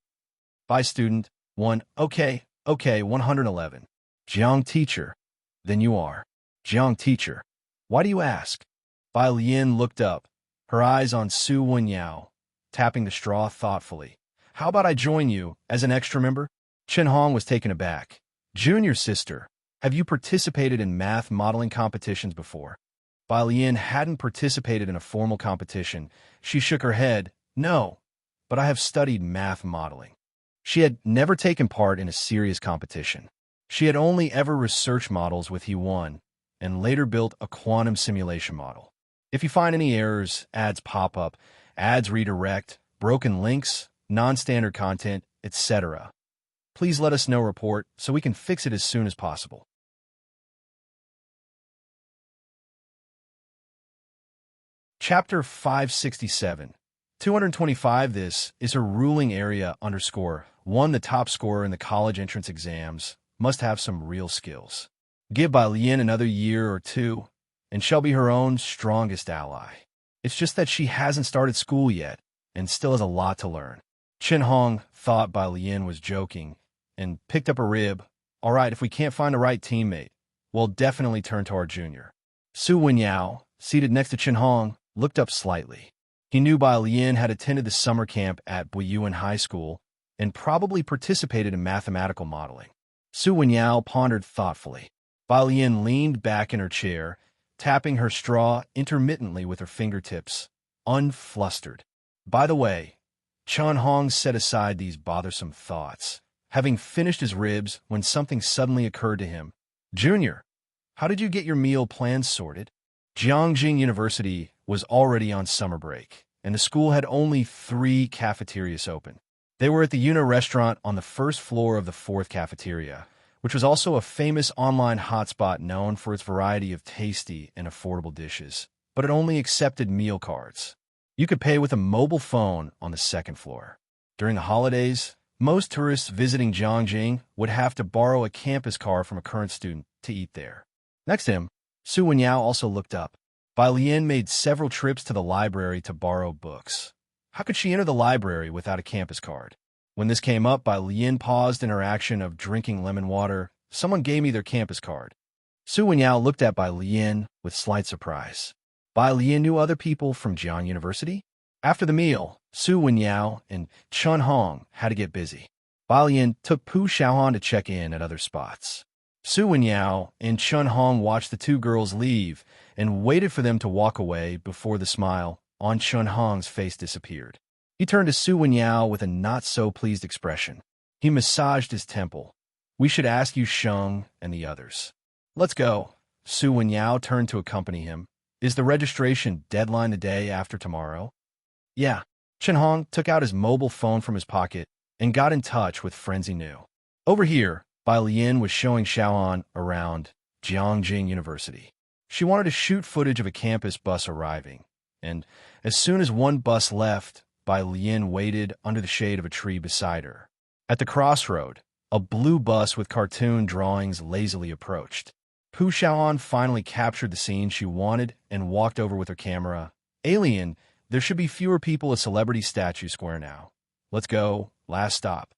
Bai student, 1, okay, 111. Jiang teacher, then you are. Jiang teacher, why do you ask? Bai Lian looked up, her eyes on Su Wenyao, tapping the straw thoughtfully. How about I join you as an extra member? Chen Hong was taken aback. Junior sister, have you participated in math modeling competitions before? Bai Lian hadn't participated in a formal competition. She shook her head. No, but I have studied math modeling. She had never taken part in a serious competition. She had only ever researched models with He1 and later built a quantum simulation model. If you find any errors, ads pop up, ads redirect, broken links, non-standard content, etc., please let us know report so we can fix it as soon as possible. Chapter 567. 225. This is her ruling area _1. The top scorer in the college entrance exams must have some real skills. Give Bai Lian another year or two, and she'll be her own strongest ally. It's just that she hasn't started school yet, and still has a lot to learn. Chen Hong thought Bai Lian was joking, and picked up a rib. All right, if we can't find the right teammate, we'll definitely turn to our junior. Su Wenyao, seated next to Chen Hong, looked up slightly. He knew Bai Lian had attended the summer camp at Buyuan High School and probably participated in mathematical modeling. Su Wenyao pondered thoughtfully. Bai Lian leaned back in her chair, tapping her straw intermittently with her fingertips, unflustered. By the way, Chen Hong set aside these bothersome thoughts, having finished his ribs when something suddenly occurred to him. Junior, how did you get your meal plans sorted? Jiangjing University was already on summer break, and the school had only 3 cafeterias open. They were at the Una restaurant on the first floor of the 4th cafeteria, which was also a famous online hotspot known for its variety of tasty and affordable dishes, but it only accepted meal cards. You could pay with a mobile phone on the 2nd floor. During the holidays, most tourists visiting Jiangjing would have to borrow a campus car from a current student to eat there. Next to him, Su Wenyao also looked up. Bai Lian made several trips to the library to borrow books. How could she enter the library without a campus card? When this came up, Bai Lian paused in her action of drinking lemon water. Someone gave me their campus card. Su Wenyao looked at Bai Lian with slight surprise. Bai Lian knew other people from Jiang University? After the meal, Su Wenyao and Chen Hong had to get busy. Bai Lian took Pu Xiaohan to check in at other spots. Su Wenyao and Chen Hong watched the 2 girls leave and waited for them to walk away before the smile on Chen Hong's face disappeared. He turned to Su Wenyao with a not-so-pleased expression. He massaged his temple. We should ask you Sheng and the others. Let's go. Su Wenyao turned to accompany him. Is the registration deadline the day after tomorrow? Yeah. Chen Hong took out his mobile phone from his pocket and got in touch with friends he knew. Over here, Bai Lian was showing Xiaoan around Jiangjing University. She wanted to shoot footage of a campus bus arriving, and as soon as one bus left, Bai Lian waited under the shade of a tree beside her. At the crossroad, A blue bus with cartoon drawings lazily approached. Pu Xiaoan finally captured the scene she wanted and walked over with her camera. Alien, there should be fewer people at Celebrity Statue Square now. Let's go. Last stop.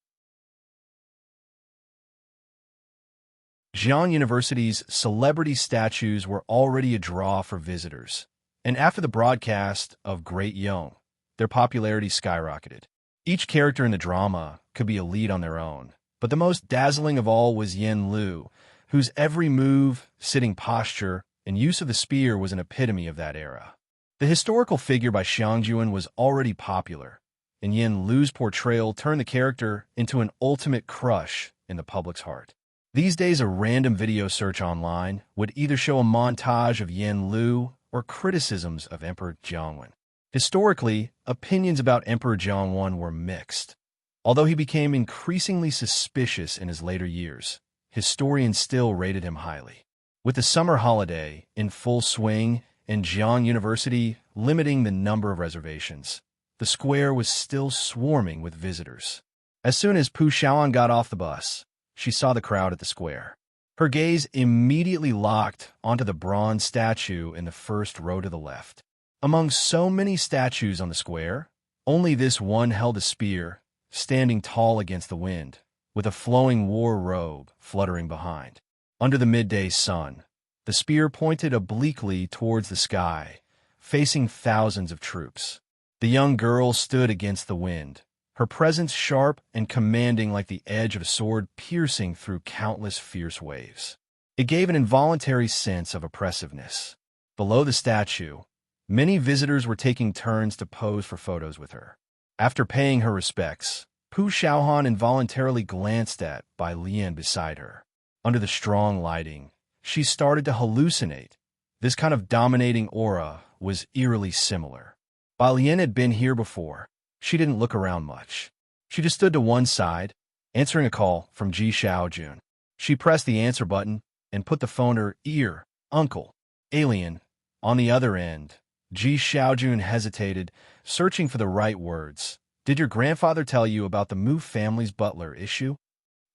Xi'an University's celebrity statues were already a draw for visitors, and after the broadcast of Great Yong, their popularity skyrocketed. Each character in the drama could be a lead on their own, but the most dazzling of all was Yen Lu, whose every move, sitting posture, and use of the spear was an epitome of that era. The historical figure by Xiang Juan was already popular, and Yen Lu's portrayal turned the character into an ultimate crush in the public's heart. These days, a random video search online would either show a montage of Yen Lu or criticisms of Emperor Jiangwen. Historically, opinions about Emperor Jiangwen were mixed. Although he became increasingly suspicious in his later years, historians still rated him highly. With the summer holiday in full swing and Xi'an University limiting the number of reservations, the square was still swarming with visitors. As soon as Pu Xiaoan got off the bus, she saw the crowd at the square. Her gaze immediately locked onto the bronze statue in the first row to the left. Among so many statues on the square, only this one held a spear, standing tall against the wind, with a flowing war robe fluttering behind. Under the midday sun, the spear pointed obliquely towards the sky, facing thousands of troops. The young girl stood against the wind, her presence sharp and commanding like the edge of a sword piercing through countless fierce waves. It gave an involuntary sense of oppressiveness. Below the statue, many visitors were taking turns to pose for photos with her. After paying her respects, Pu Xiaohan involuntarily glanced at Bai Lian beside her. Under the strong lighting, she started to hallucinate. This kind of dominating aura was eerily similar. Bai Lian had been here before. She didn't look around much. She just stood to one side, answering a call from Ji Xiaojun. She pressed the answer button and put the phone to her ear. Uncle. Alien. On the other end, Ji Xiaojun hesitated, searching for the right words. Did your grandfather tell you about the Mu family's butler issue?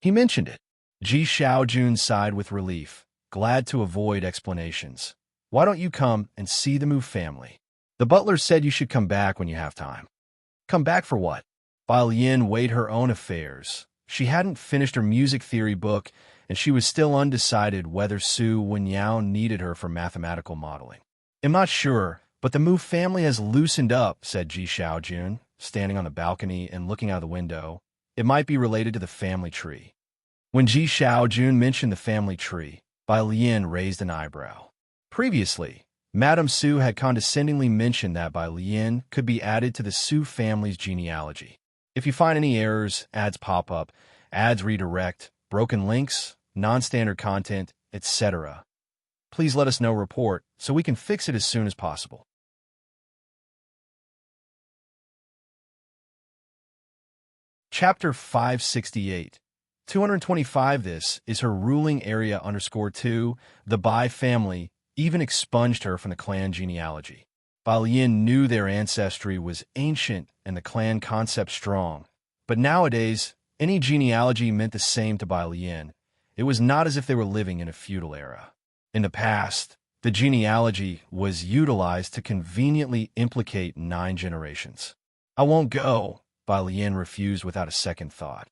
He mentioned it. Ji Xiaojun sighed with relief, glad to avoid explanations. Why don't you come and see the Mu family? The butler said you should come back when you have time. Come back for what? Bai Lian weighed her own affairs. She hadn't finished her music theory book, and she was still undecided whether Su Wenyao needed her for mathematical modeling. I'm not sure, but the Mu family has loosened up, said Ji Xiaojun, standing on the balcony and looking out the window. It might be related to the family tree. When Ji Xiaojun mentioned the family tree, Bai Lian raised an eyebrow. Previously, Madame Su had condescendingly mentioned that Bai Lian could be added to the Su family's genealogy. If you find any errors, ads pop up, ads redirect, broken links, non-standard content, etc., please let us know report so we can fix it as soon as possible. Chapter 568. 225. This is her ruling area _2. The Bai family even expunged her from the clan genealogy. Bai Lian knew their ancestry was ancient and the clan concept strong. But nowadays, any genealogy meant the same to Bai Lian. It was not as if they were living in a feudal era. In the past, the genealogy was utilized to conveniently implicate 9 generations. I won't go, Bai Lian refused without a second thought.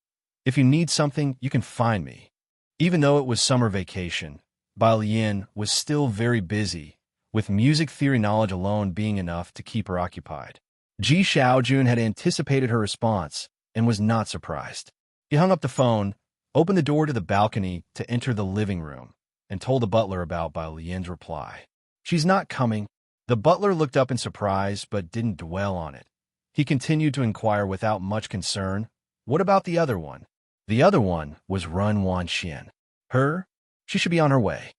If you need something, you can find me. Even though it was summer vacation, Bai Lian was still very busy, with music theory knowledge alone being enough to keep her occupied. Ji Xiaojun had anticipated her response and was not surprised. He hung up the phone, opened the door to the balcony to enter the living room, and told the butler about Bai Lian's reply. She's not coming. The butler looked up in surprise but didn't dwell on it. He continued to inquire without much concern, what about the other one? The other one was Ren Wanxian. Her? She should be on her way.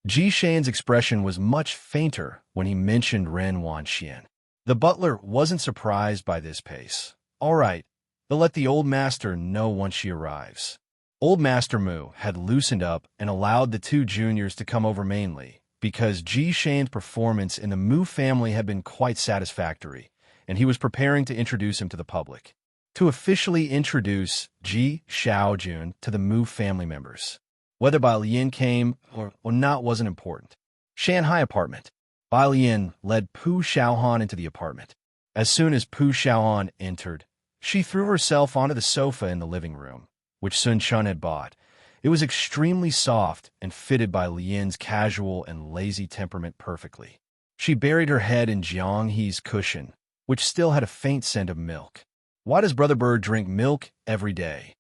Ji Shan's expression was much fainter when he mentioned Ren Wanxian. The butler wasn't surprised by this pace. All right, they'll let the old master know once she arrives. Old Master Mu had loosened up and allowed the 2 juniors to come over mainly because Ji Shan's performance in the Mu family had been quite satisfactory, and he was preparing to introduce him to the public. to officially introduce Ji Xiaojun to the Mu family members. Whether Bai Lian came or not wasn't important. Shanghai apartment. Bai Lian led Pu Xiaohan into the apartment. As soon as Pu Xiaohan entered, she threw herself onto the sofa in the living room, which Sun Chun had bought. It was extremely soft and fitted Bai Lian's casual and lazy temperament perfectly. She buried her head in Jiang He's cushion, which still had a faint scent of milk. Why does Brother Bird drink milk every day?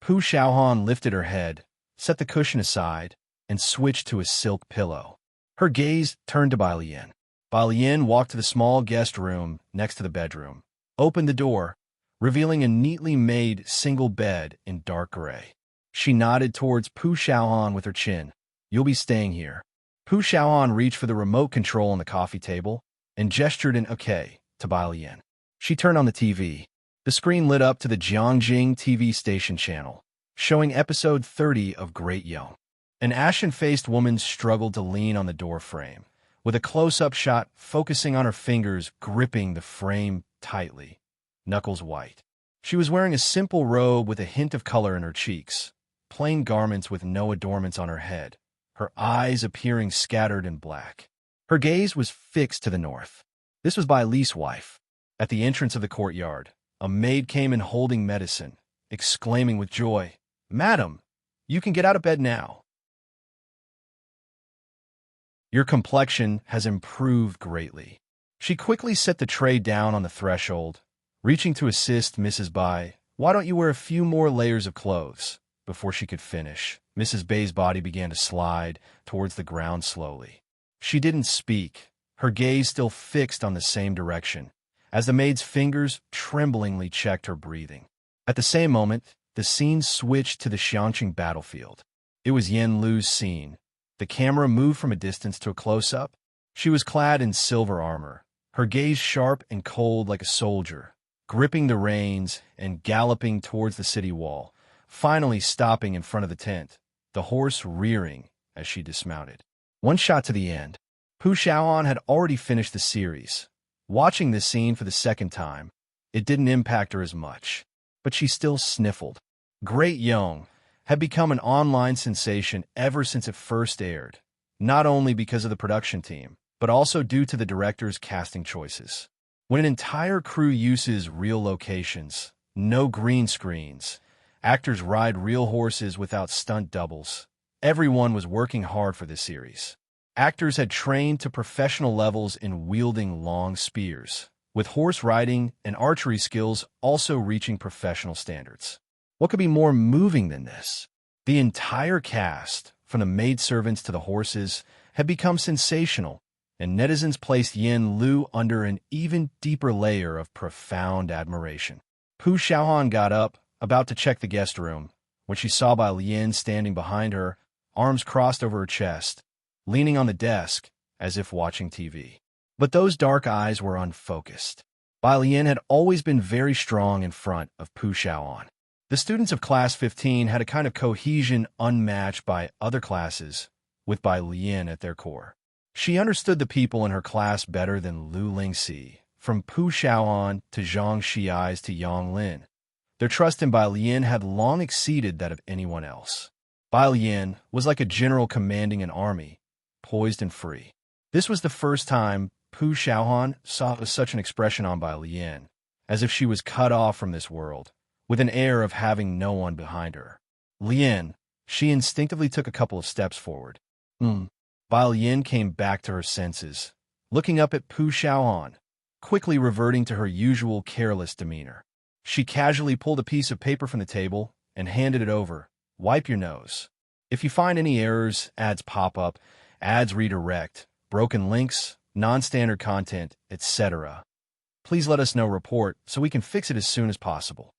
Pu Xiaohan lifted her head, set the cushion aside, and switched to a silk pillow. Her gaze turned to Bai Lian. Bai Lian walked to the small guest room next to the bedroom, opened the door, revealing a neatly made single bed in dark gray. She nodded towards Pu Xiaohan with her chin. "You'll be staying here." Pu Xiaohan reached for the remote control on the coffee table and gestured an okay to Bai Lian. She turned on the TV. The screen lit up to the Jiangjing TV station channel, showing episode 30 of Great Young. An ashen-faced woman struggled to lean on the door frame, with a close-up shot focusing on her fingers gripping the frame tightly, knuckles white. She was wearing a simple robe with a hint of color in her cheeks, plain garments with no adornments on her head, her eyes appearing scattered in black. Her gaze was fixed to the north. This was Bai Li's wife. At the entrance of the courtyard, a maid came in holding medicine, exclaiming with joy, "Madam, you can get out of bed now. Your complexion has improved greatly." She quickly set the tray down on the threshold, reaching to assist Mrs. Bai. "Why don't you wear a few more layers of clothes?" Before she could finish, Mrs. Bai's body began to slide towards the ground slowly. She didn't speak, her gaze still fixed on the same direction, as the maid's fingers tremblingly checked her breathing. At the same moment, the scene switched to the Xiangqing battlefield. It was Yen Lu's scene. The camera moved from a distance to a close-up. She was clad in silver armor, her gaze sharp and cold like a soldier, gripping the reins and galloping towards the city wall, finally stopping in front of the tent, the horse rearing as she dismounted. One shot to the end. Pu Xiaohan had already finished the series. Watching this scene for the second time, it didn't impact her as much, but she still sniffled. Great Young had become an online sensation ever since it first aired, not only because of the production team, but also due to the director's casting choices. When an entire crew uses real locations, no green screens, actors ride real horses without stunt doubles, everyone was working hard for this series. Actors had trained to professional levels in wielding long spears, with horse riding and archery skills also reaching professional standards. What could be more moving than this? The entire cast, from the maidservants to the horses, had become sensational, and netizens placed Yen Lu under an even deeper layer of profound admiration. Pu Xiaohan got up, about to check the guest room, when she saw Bai Lian standing behind her, arms crossed over her chest, leaning on the desk as if watching TV. But those dark eyes were unfocused. Bai Lian had always been very strong in front of Pu Xiaohan. The students of Class 15 had a kind of cohesion unmatched by other classes, with Bai Lian at their core. She understood the people in her class better than Lu Lingxi, from Pu Xiaohan to Zhang Xiais to Yang Lin. Their trust in Bai Lian had long exceeded that of anyone else. Bai Lian was like a general commanding an army, poised and free. This was the first time Pu Xiaohan saw such an expression on Bai Lian, as if she was cut off from this world, with an air of having no one behind her. "Lian," she instinctively took a couple of steps forward. Bai Lian came back to her senses, looking up at Pu Xiaohan, quickly reverting to her usual careless demeanor. She casually pulled a piece of paper from the table and handed it over. "Wipe your nose. If you find any errors, ads pop up, ads redirect, broken links, non-standard content, etc., please let us know report so we can fix it as soon as possible."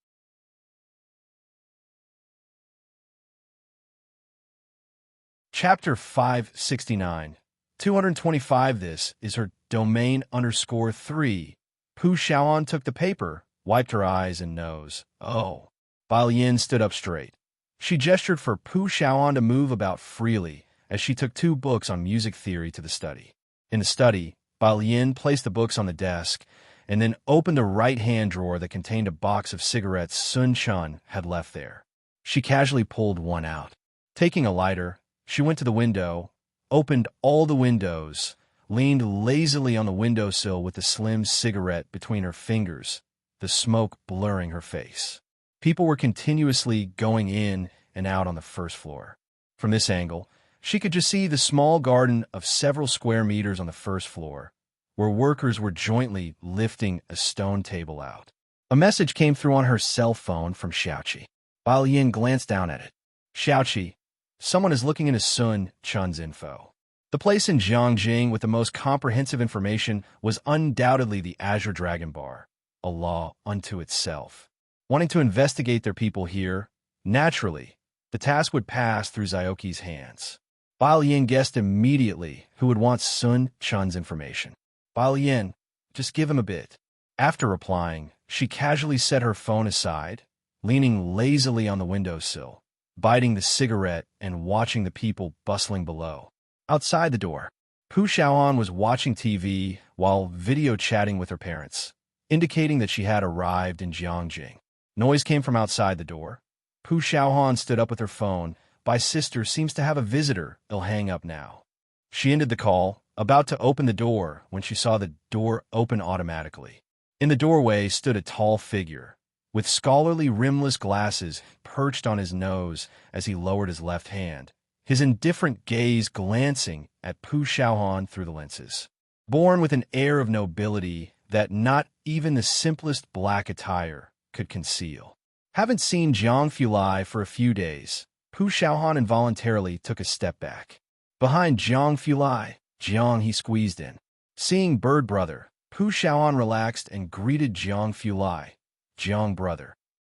Chapter 569, 225. This is her domain_3. Pu Xiaohan took the paper, wiped her eyes and nose. "Oh." Bai Lian stood up straight. She gestured for Pu Xiaohan to move about freely as she took 2 books on music theory to the study. In the study, Bai Lian placed the books on the desk and then opened the right-hand drawer that contained a box of cigarettes Sun Chun had left there. She casually pulled one out. Taking a lighter, she went to the window, opened all the windows, leaned lazily on the windowsill with the slim cigarette between her fingers, the smoke blurring her face. People were continuously going in and out on the first floor. From this angle, she could just see the small garden of several square meters on the first floor, where workers were jointly lifting a stone table out. A message came through on her cell phone from Xiaoqi. Bai Lian glanced down at it. Xiaoqi, someone is looking into Sun Chun's info. The place in Jiangjing with the most comprehensive information was undoubtedly the Azure Dragon Bar, a law unto itself. Wanting to investigate their people here, naturally, the task would pass through Xiaoqi's hands. Bai Lian guessed immediately who would want Sun Chun's information. Bai Lian, just give him a bit. After replying, she casually set her phone aside, leaning lazily on the windowsill, biting the cigarette and watching the people bustling below. Outside the door, Pu Xiaoan was watching TV while video chatting with her parents, indicating that she had arrived in Jiangjing. Noise came from outside the door. Pu Xiaohan stood up with her phone. Bai sister seems to have a visitor. I'll hang up now. She ended the call, about to open the door when she saw the door open automatically. In the doorway stood a tall figure, with scholarly rimless glasses perched on his nose as he lowered his left hand, his indifferent gaze glancing at Pu Xiaohan through the lenses. Born with an air of nobility that not even the simplest black attire could conceal. Haven't seen Jiang Fulai for a few days. Pu Xiaohan involuntarily took a step back. Behind Jiang Fulai, Jiang he squeezed in. Seeing Bird Brother, Pu Xiaohan relaxed and greeted Jiang Fulai. Jiang brother.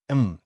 Jiang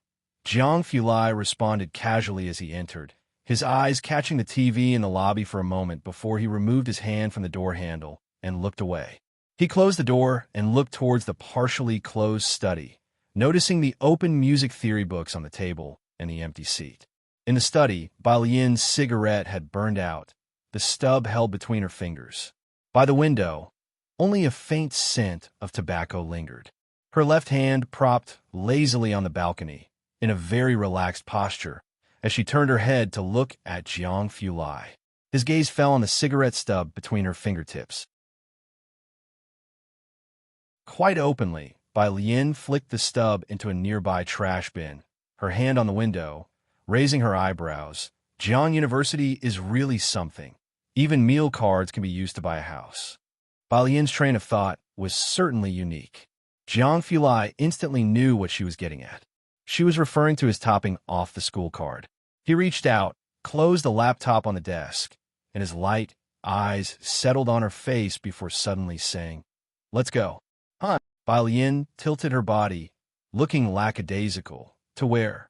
Fulai responded casually as he entered, his eyes catching the TV in the lobby for a moment before he removed his hand from the door handle and looked away. He closed the door and looked towards the partially closed study, noticing the open music theory books on the table and the empty seat. In the study, Bai Lian's cigarette had burned out, the stub held between her fingers. By the window, only a faint scent of tobacco lingered. Her left hand propped lazily on the balcony, in a very relaxed posture, as she turned her head to look at Jiang Fulai. His gaze fell on the cigarette stub between her fingertips. Quite openly, Bai Lian flicked the stub into a nearby trash bin, her hand on the window, raising her eyebrows. Jiang University is really something. Even meal cards can be used to buy a house. Bai Lian's train of thought was certainly unique. Jiang Fulai instantly knew what she was getting at. She was referring to his topping off the school card. He reached out, closed the laptop on the desk, and his light eyes settled on her face before suddenly saying, "Let's go." Huh? Bai Lian tilted her body, looking lackadaisical. To where?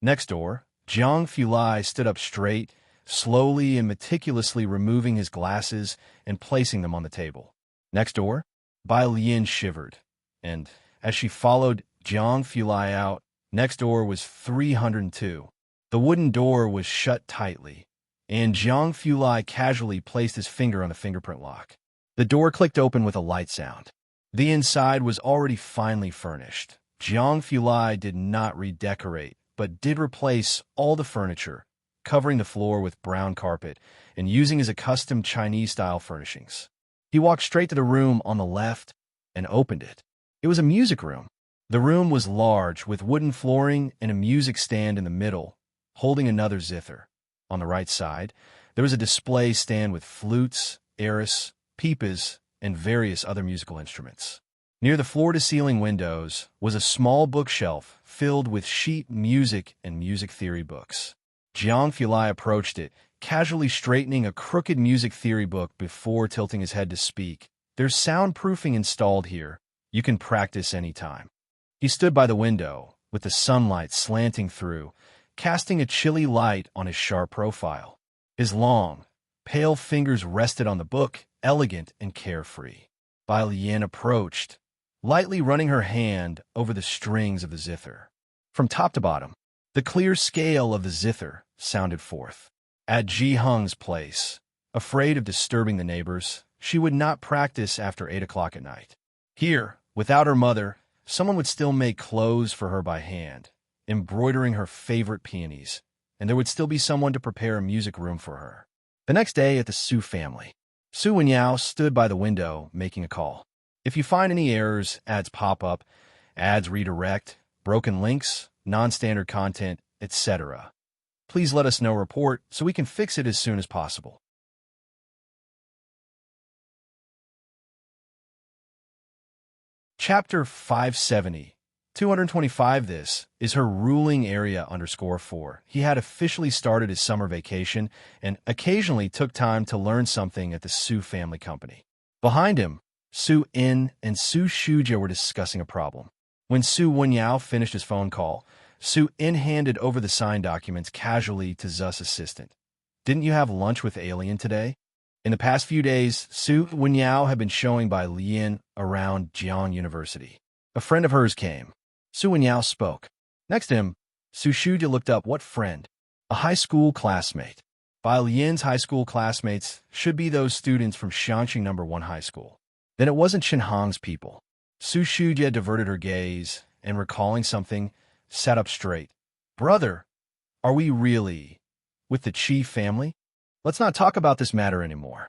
Next door, Jiang Fulai stood up straight, slowly and meticulously removing his glasses and placing them on the table. Next door, Bai Lian shivered, and as she followed Jiang Fulai out, next door was 302. The wooden door was shut tightly, and Jiang Fulai casually placed his finger on the fingerprint lock. The door clicked open with a light sound. The inside was already finely furnished. Jiang Fulai did not redecorate, but did replace all the furniture, covering the floor with brown carpet and using his accustomed Chinese-style furnishings. He walked straight to the room on the left and opened it. It was a music room. The room was large, with wooden flooring and a music stand in the middle, holding another zither. On the right side, there was a display stand with flutes, Heiress, pipes, and various other musical instruments. Near the floor-to-ceiling windows was a small bookshelf filled with sheet music and music theory books. Jiang Fulai approached it, casually straightening a crooked music theory book before tilting his head to speak. "There's soundproofing installed here. You can practice anytime." He stood by the window, with the sunlight slanting through, casting a chilly light on his sharp profile. His long, pale fingers rested on the book, elegant and carefree. Bai Lian approached, lightly running her hand over the strings of the zither. From top to bottom, the clear scale of the zither sounded forth. At Ji Hung's place, afraid of disturbing the neighbors, she would not practice after 8 o'clock at night. Here, Without her mother, someone would still make clothes for her by hand, embroidering her favorite peonies, and there would still be someone to prepare a music room for her. The next day at the Su family, Su Wenyao stood by the window making a call. If you find any errors, ads pop up, ads redirect, broken links, non-standard content, etc., please let us know report so we can fix it as soon as possible. Chapter 570. 225. This is her ruling area _4. He had officially started his summer vacation and occasionally took time to learn something at the Su family company. Behind him, Su In and Su Shuja were discussing a problem. When Su Wenyao finished his phone call, Su In handed over the signed documents casually to Zu's assistant. Didn't you have lunch with Alien today? In the past few days, Su Wenyao had been showing by Lian around Jiang University. A friend of hers came. Su Wenyao spoke. Next to him, Su Shuja looked up. What friend? A high school classmate. Bai Lian's high school classmates should be those students from Shangqing No. 1 High School. Then it wasn't Chenhong's people. Su Shuja diverted her gaze and, recalling something, sat up straight. Brother, are we really with the Qi family? Let's not talk about this matter anymore.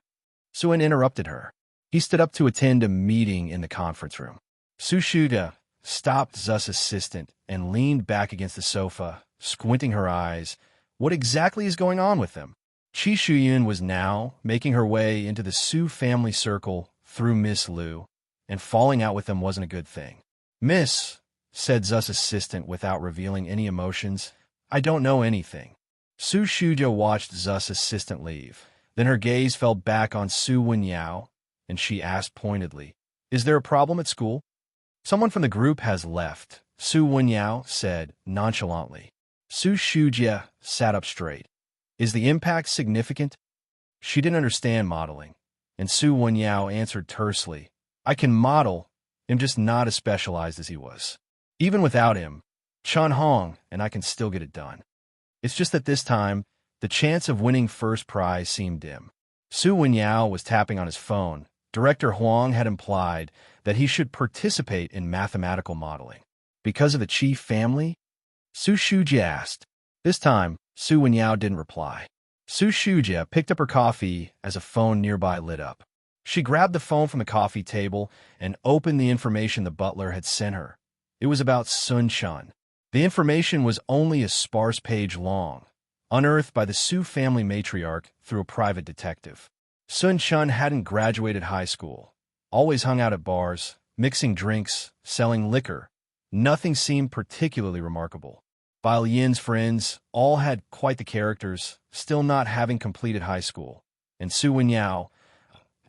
Suin interrupted her. He stood up to attend a meeting in the conference room. Su Shuja stopped Zu's assistant and leaned back against the sofa, squinting her eyes. What exactly is going on with them? Qi Shuyun was now making her way into the Su family circle through Miss Liu, and falling out with them wasn't a good thing. Miss, said Zu's assistant without revealing any emotions, I don't know anything. Su Shuja watched Zu's assistant leave. Then her gaze fell back on Su Wenyao, and she asked pointedly, Is there a problem at school? Someone from the group has left, Su Wenyao said nonchalantly. Su Shuja sat up straight. Is the impact significant? She didn't understand modeling, and Su Wenyao answered tersely, I can model, I'm just not as specialized as he was. Even without him, Chun Hong and I can still get it done. It's just that this time, the chance of winning first prize seemed dim. Su Wenyao was tapping on his phone. Director Huang had implied that he should participate in mathematical modeling. Because of the Qi family? Su Shuja asked. This time, Su Wenyao didn't reply. Su Shuja picked up her coffee as a phone nearby lit up. She grabbed the phone from the coffee table and opened the information the butler had sent her. It was about Sun Chun. The information was only a sparse page long, unearthed by the Su family matriarch through a private detective. Sun Chun hadn't graduated high school, always hung out at bars, mixing drinks, selling liquor. Nothing seemed particularly remarkable. Bai Lian's friends all had quite the characters, still not having completed high school. And Su Wenyao,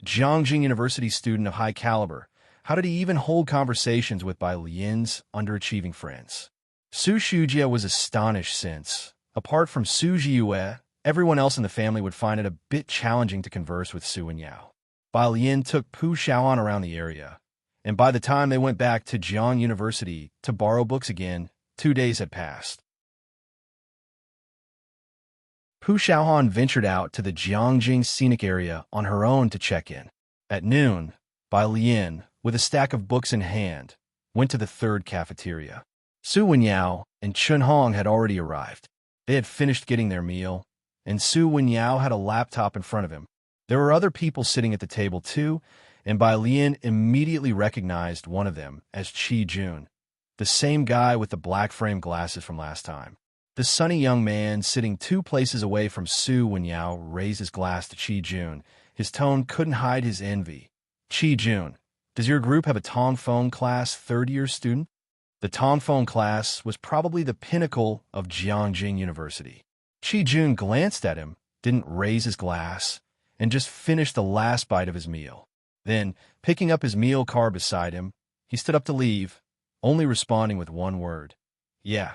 a Jiangxing University student of high caliber, how did he even hold conversations with Bai Lian's underachieving friends? Su Shuja was astonished since, apart from Su Jiue, everyone else in the family would find it a bit challenging to converse with Su Wenyao. Bai Lian took Pu Xiaoan around the area, and by the time they went back to Jiang University to borrow books again, 2 days had passed. Pu Xiaohan ventured out to the Jiangxing scenic area on her own to check in. At noon, Bai Lian, with a stack of books in hand, went to the third cafeteria. Su Wenyao and Chun Hong had already arrived. They had finished getting their meal, and Su Wenyao had a laptop in front of him. There were other people sitting at the table too, and Bai Lian immediately recognized one of them as Qi Jun, the same guy with the black frame glasses from last time. The sunny young man sitting 2 places away from Su Wenyao raised his glass to Qi Jun. His tone couldn't hide his envy. Qi Jun, does your group have a Tongfeng class third-year student? The Tongfeng class was probably the pinnacle of Jiangxing University. Qi Jun glanced at him, didn't raise his glass, and just finished the last bite of his meal. Then, picking up his meal card beside him, he stood up to leave, only responding with one word. Yeah.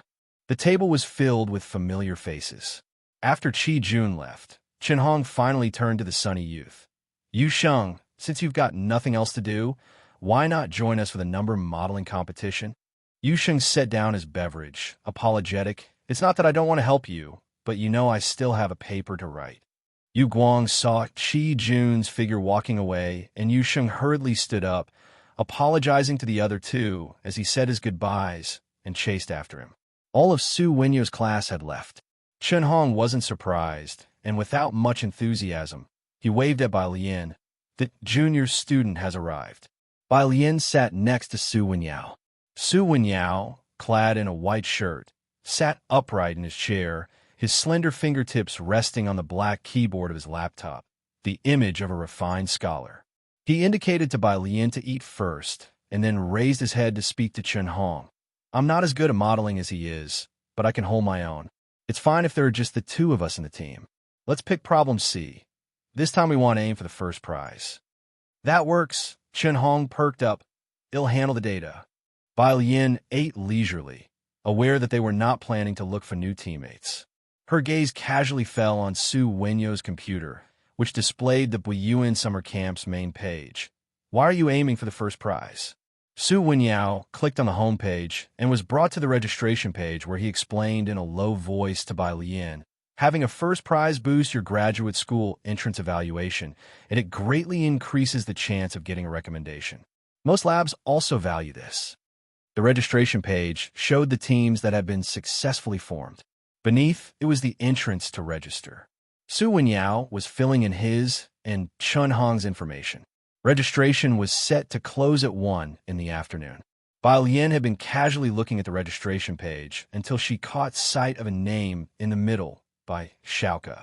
The table was filled with familiar faces. After Qi Jun left, Chen Hong finally turned to the sunny youth. Yu Sheng, since you've got nothing else to do, why not join us for the number modeling competition? Yu Sheng set down his beverage, apologetic. It's not that I don't want to help you, but you know I still have a paper to write. Yu Guang saw Qi Jun's figure walking away, and Yu Sheng hurriedly stood up, apologizing to the other two as he said his goodbyes and chased after him. All of Su Wenyo's class had left. Chen Hong wasn't surprised, and without much enthusiasm, he waved at Bai Lian. The junior student has arrived. Bai Lian sat next to Su Wenyao. Su Wenyao, clad in a white shirt, sat upright in his chair, his slender fingertips resting on the black keyboard of his laptop, the image of a refined scholar. He indicated to Bai Lian to eat first, and then raised his head to speak to Chen Hong. I'm not as good at modeling as he is, but I can hold my own. It's fine if there are just the two of us in the team. Let's pick problem C. This time we want to aim for the first prize. That works. Chen Hong perked up. It'll handle the data. Bai Lian ate leisurely, aware that they were not planning to look for new teammates. Her gaze casually fell on Su Wenyo's computer, which displayed the Buyuan Summer Camp's main page. Why are you aiming for the first prize? Su Wenyao clicked on the home page and was brought to the registration page where he explained in a low voice to Bai Lian, having a first prize boosts your graduate school entrance evaluation, and it greatly increases the chance of getting a recommendation. Most labs also value this. The registration page showed the teams that had been successfully formed. Beneath, it was the entrance to register. Su Wenyao was filling in his and Chen Hong's information. Registration was set to close at 1 in the afternoon. Bai Lian had been casually looking at the registration page until she caught sight of a name in the middle by Xiaoke.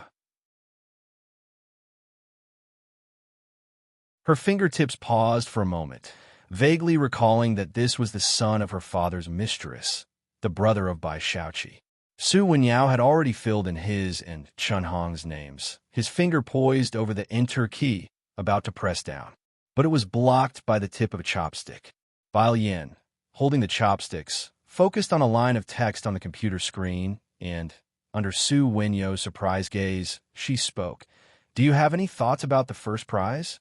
Her fingertips paused for a moment, vaguely recalling that this was the son of her father's mistress, the brother of Bai Xiaoqi. Su Wenyao had already filled in his and Chen Hong's names, his finger poised over the enter key, about to press down. But it was blocked by the tip of a chopstick. Bai Lian, holding the chopsticks, focused on a line of text on the computer screen, and, under Su Wenyo's surprised gaze, she spoke. Do you have any thoughts about the first prize?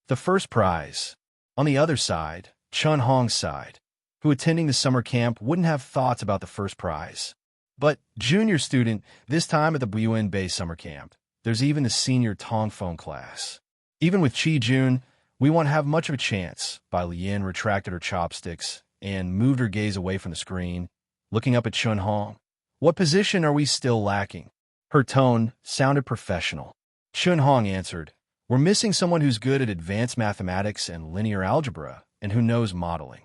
The first prize. On the other side, Chen Hong's side, who attending the summer camp wouldn't have thoughts about the first prize. But junior student, this time at the Buyuan Bay summer camp, there's even the senior Tongfeng class. Even with Qi Jun, we won't have much of a chance. Bai Lian retracted her chopsticks and moved her gaze away from the screen, looking up at Chen Hong. What position are we still lacking? Her tone sounded professional. Chen Hong answered, we're missing someone who's good at advanced mathematics and linear algebra and who knows modeling.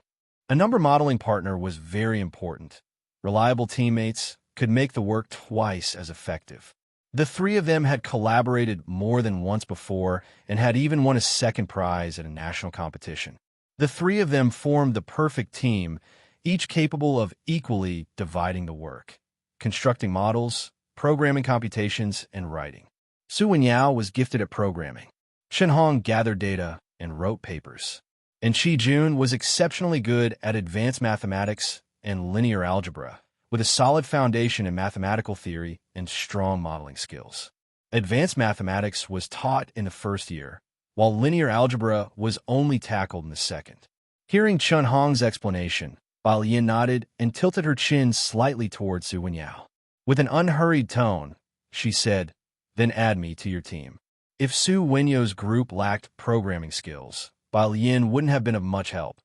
A number modeling partner was very important. Reliable teammates could make the work twice as effective. The three of them had collaborated more than once before and had even won a second prize at a national competition. The three of them formed the perfect team, each capable of equally dividing the work, constructing models, programming computations, and writing. Su Wenyao was gifted at programming. Chen Hong gathered data and wrote papers. And Qi Jun was exceptionally good at advanced mathematics and linear algebra, with a solid foundation in mathematical theory and strong modeling skills. Advanced mathematics was taught in the first year, while linear algebra was only tackled in the second. Hearing Chen Hong's explanation, Bai Lian nodded and tilted her chin slightly towards Su Wenyao. With an unhurried tone, she said, then add me to your team. If Su Wenyo's group lacked programming skills, Bai Lian wouldn't have been of much help.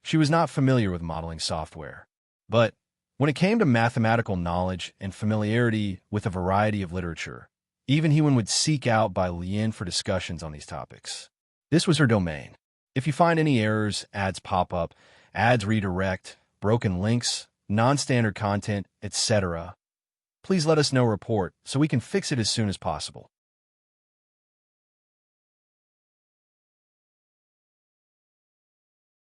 She was not familiar with modeling software. But when it came to mathematical knowledge and familiarity with a variety of literature, even he would seek out Bai Lian for discussions on these topics. This was her domain. If you find any errors, ads pop up, ads redirect, broken links, non-standard content, etc., please let us know report so we can fix it as soon as possible.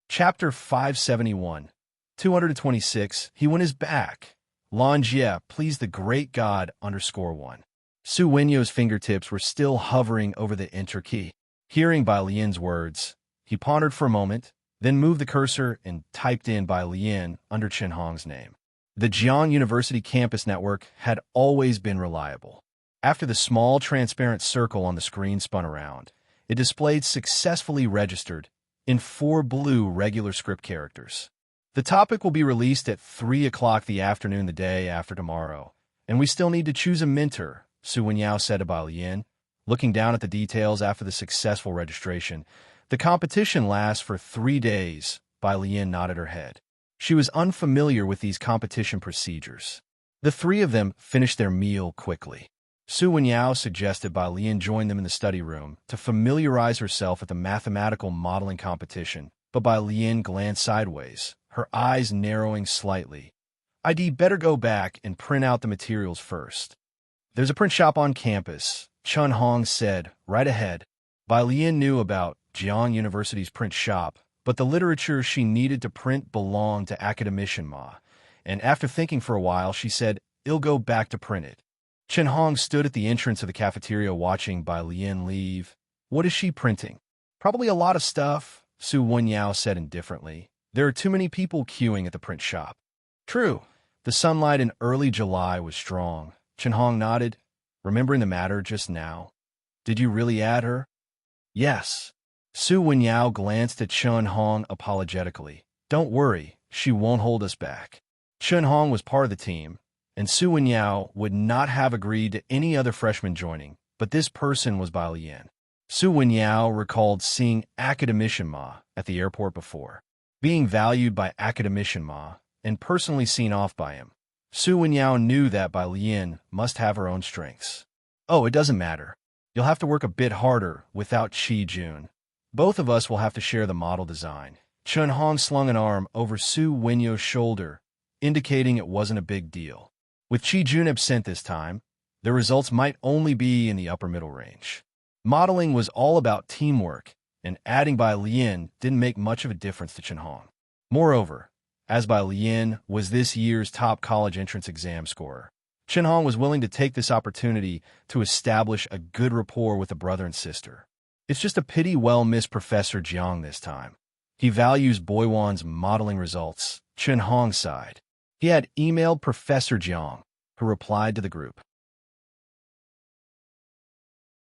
Chapter 571 226, he won his back. Lanjie pleased the great god _1. Su Wenyo's fingertips were still hovering over the enter key. Hearing Bai Lian's words, he pondered for a moment, then moved the cursor and typed in Bai Lian under Chen Hong's name. The Jiang University campus network had always been reliable. After the small transparent circle on the screen spun around, it displayed successfully registered in 4 blue regular script characters. The topic will be released at 3 o'clock the afternoon the day after tomorrow, and we still need to choose a mentor, Su Wenyao said to Bai Lian. Looking down at the details after the successful registration, the competition lasts for 3 days, Bai Lian nodded her head. She was unfamiliar with these competition procedures. The three of them finished their meal quickly. Su Wenyao suggested Bai Lian join them in the study room to familiarize herself with the mathematical modeling competition, but Bai Lian glanced sideways, her eyes narrowing slightly. "I'd better go back and print out the materials first." "There's a print shop on campus," Chun Hong said, right ahead. Bai Lian knew about Jiang University's print shop, but the literature she needed to print belonged to Academician Ma, and after thinking for a while, she said, "I'll go back to print it." Chen Hong stood at the entrance of the cafeteria watching Bai Lian leave. "What is she printing?" "Probably a lot of stuff," Su Wenyao said indifferently. "There are too many people queuing at the print shop." "True." The sunlight in early July was strong. Chen Hong nodded, remembering the matter just now. "Did you really add her?" "Yes." Su Wenyao glanced at Chen Hong apologetically. "Don't worry, she won't hold us back." Chen Hong was part of the team, and Su Wenyao would not have agreed to any other freshman joining, but this person was Bai Lian. Su Wenyao recalled seeing Academician Ma at the airport before, being valued by Academician Ma, and personally seen off by him. Su Wenyao knew that Bai Lian must have her own strengths. "Oh, it doesn't matter. You'll have to work a bit harder without Qi Jun. Both of us will have to share the model design." Chen Hong slung an arm over Su Wenyao's shoulder, indicating it wasn't a big deal. With Qi Jun absent this time, the results might only be in the upper middle range. Modeling was all about teamwork, and adding Bai Lian didn't make much of a difference to Chen Hong. Moreover, as Bai Lian was this year's top college entrance exam scorer, Chen Hong was willing to take this opportunity to establish a good rapport with the brother and sister. "It's just a pity we'll miss Professor Jiang this time. He values Boiwan's modeling results," Chen Hong sighed. He had emailed Professor Jiang, who replied to the group.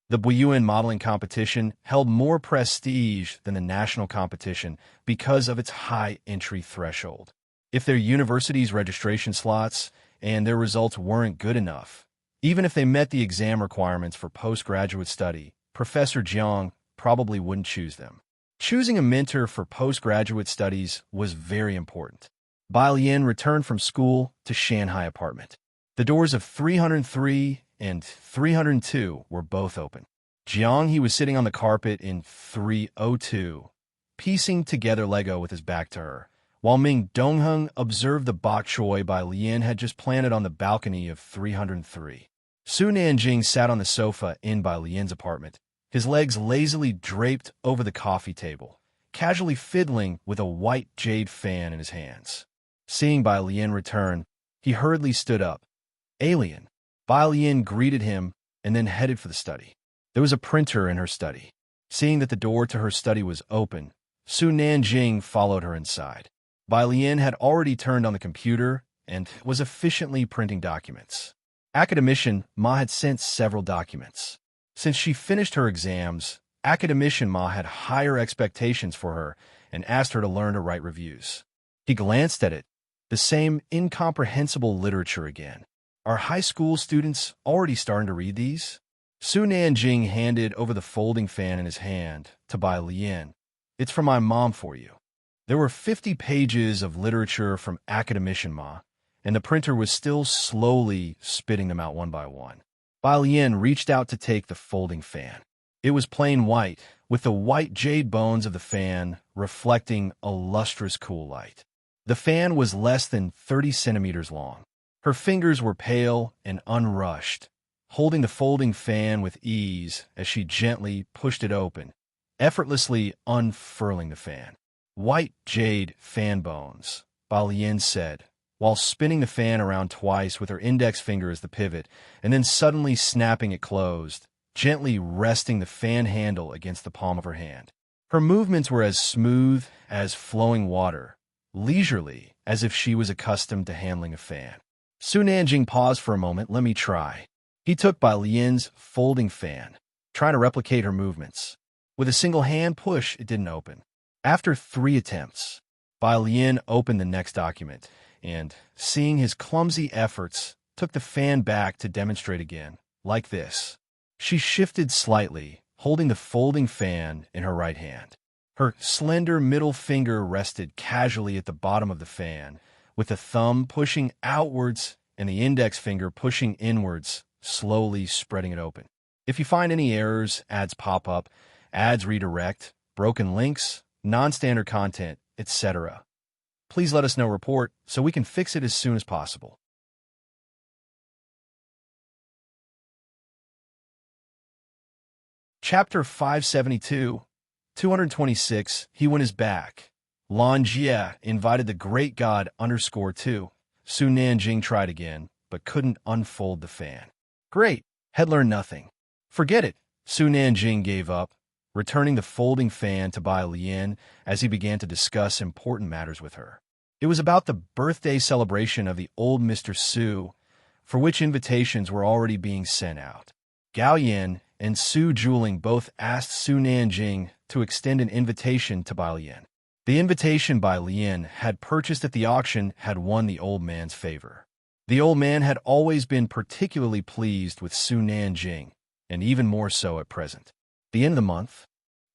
The Boyuan modeling competition held more prestige than the national competition because of its high entry threshold. If their university's registration slots and their results weren't good enough, even if they met the exam requirements for postgraduate study, Professor Jiang probably wouldn't choose them. Choosing a mentor for postgraduate studies was very important. Bai Lian returned from school to Shanghai apartment. The doors of 303 and 302 were both open. Jiang, he was sitting on the carpet in 302, piecing together Lego with his back to her, while Ming Dongheng observed the bok choy Bai Lian had just planted on the balcony of 303. Su Nanjing sat on the sofa in Bai Lian's apartment, his legs lazily draped over the coffee table, casually fiddling with a white jade fan in his hands. Seeing Bai Lian return, he hurriedly stood up. "Alien." Bai Lian greeted him and then headed for the study. There was a printer in her study. Seeing that the door to her study was open, Su Nanjing followed her inside. Bai Lian had already turned on the computer and was efficiently printing documents. Academician Ma had sent several documents. Since she finished her exams, Academician Ma had higher expectations for her and asked her to learn to write reviews. He glanced at it, the same incomprehensible literature again. Are high school students already starting to read these? Su Nanjing handed over the folding fan in his hand to Bai Lian. "It's from my mom for you." There were 50 pages of literature from Academician Ma, and the printer was still slowly spitting them out one by one. Bai Lian reached out to take the folding fan. It was plain white, with the white jade bones of the fan reflecting a lustrous cool light. The fan was less than 30 centimeters long. Her fingers were pale and unrushed, holding the folding fan with ease as she gently pushed it open, effortlessly unfurling the fan. "White jade fan bones," Bai Lian said, while spinning the fan around twice with her index finger as the pivot, and then suddenly snapping it closed, gently resting the fan handle against the palm of her hand. Her movements were as smooth as flowing water, leisurely as if she was accustomed to handling a fan. Su Nanjing paused for a moment. "Let me try." He took Bai Lian's folding fan, trying to replicate her movements. With a single hand push, it didn't open. After 3 attempts, Bai Lian opened the next document, and, seeing his clumsy efforts, took the fan back to demonstrate again, like this. She shifted slightly, holding the folding fan in her right hand. Her slender middle finger rested casually at the bottom of the fan, with the thumb pushing outwards and the index finger pushing inwards, slowly spreading it open. If you find any errors, ads pop up, ads redirect, broken links, non-standard content, etc., please let us know report so we can fix it as soon as possible. Chapter 572, 226, He Won His Back. Lan Jie invited the great god _2. Su Nanjing tried again, but couldn't unfold the fan. Great, had learned nothing. Forget it, Su Nanjing gave up, returning the folding fan to Bai Lian as he began to discuss important matters with her. It was about the birthday celebration of the old Mr. Su, for which invitations were already being sent out. Gao Yan and Su Juling both asked Su Nanjing to extend an invitation to Bai Lian. The invitation Bai Lian had purchased at the auction had won the old man's favor. The old man had always been particularly pleased with Su Nanjing, and even more so at present. The end of the month,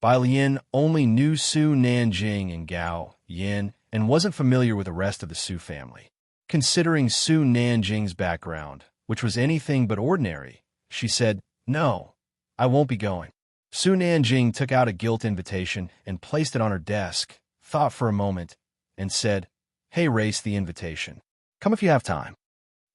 Bai Lian only knew Su Nanjing and Gao Yan and wasn't familiar with the rest of the Su family. Considering Su Nanjing's background, which was anything but ordinary, she said, "No, I won't be going." Su Nanjing took out a gilt invitation and placed it on her desk, thought for a moment, and said, "Heiress the invitation. Come if you have time."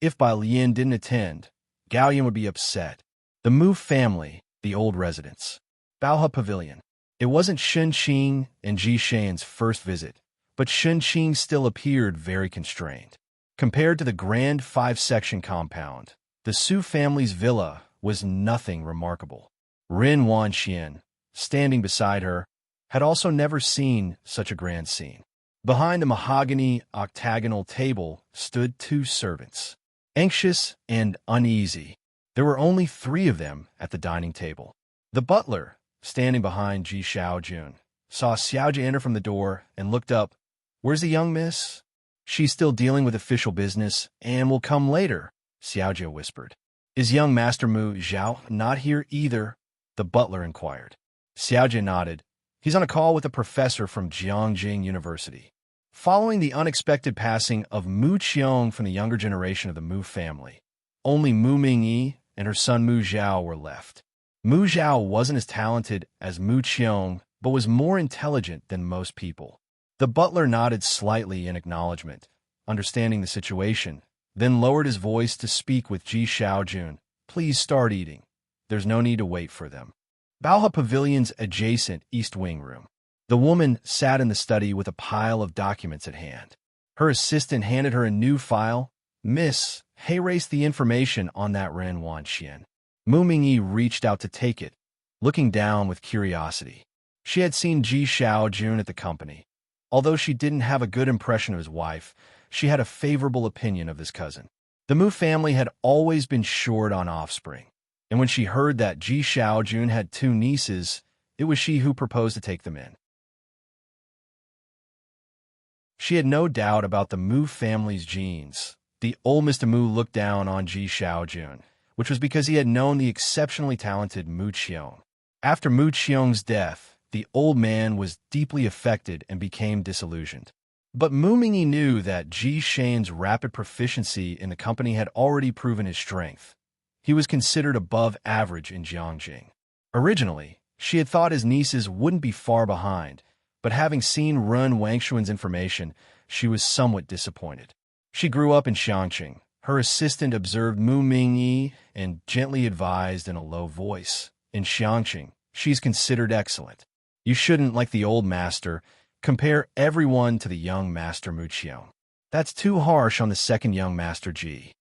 If Bai Lian didn't attend, Gao Yan would be upset. The Mu family, the old residence. Baohe Pavilion. It wasn't Shen Qing and Ji Shan's first visit, but Shen Qing still appeared very constrained. Compared to the grand 5-section compound, the Su family's villa was nothing remarkable. Ren Wanxian, standing beside her, had also never seen such a grand scene. Behind a mahogany octagonal table stood 2 servants. Anxious and uneasy, there were only 3 of them at the dining table. The butler, standing behind Ji Xiaojun, saw Xiaojie enter from the door and looked up. "Where's the young miss?" "She's still dealing with official business and will come later," Xiaojie whispered. "Is young Master Mu Zhao not here either?" the butler inquired. Xiaojie nodded. "He's on a call with a professor from Jiangjing University." Following the unexpected passing of Mu Qiong from the younger generation of the Mu family, only Mu Mingyi and her son Mu Zhao were left. Mu Zhao wasn't as talented as Mu Qiong, but was more intelligent than most people. The butler nodded slightly in acknowledgement, understanding the situation, then lowered his voice to speak with Ji Xiaojun. "Please start eating. There's no need to wait for them." Baohe Pavilion's adjacent East Wing room. The woman sat in the study with a pile of documents at hand. Her assistant handed her a new file. "Miss, Heiress the information on that Ren Wanxian." Mu Mingyi reached out to take it, looking down with curiosity. She had seen Ji Xiaojun at the company. Although she didn't have a good impression of his wife, she had a favorable opinion of this cousin. The Mu family had always been short on offspring, and when she heard that Ji Xiaojun had 2 nieces, it was she who proposed to take them in. She had no doubt about the Mu family's genes. The old Mr. Mu looked down on Ji Xiaojun, which was because he had known the exceptionally talented Mu Qiong. After Mu Qiong's death, the old man was deeply affected and became disillusioned. But Mu Mingyi knew that Ji Shan's rapid proficiency in the company had already proven his strength. He was considered above average in Jiangjing. Originally, she had thought his nieces wouldn't be far behind, but having seen Ren Wangshuan's information, she was somewhat disappointed. She grew up in Xiangqing. Her assistant observed Mu Mingyi and gently advised in a low voice, "In Xiangqing, she's considered excellent. You shouldn't, like the old master, compare everyone to the young master Mu Qiong. That's too harsh on the second young master Ji."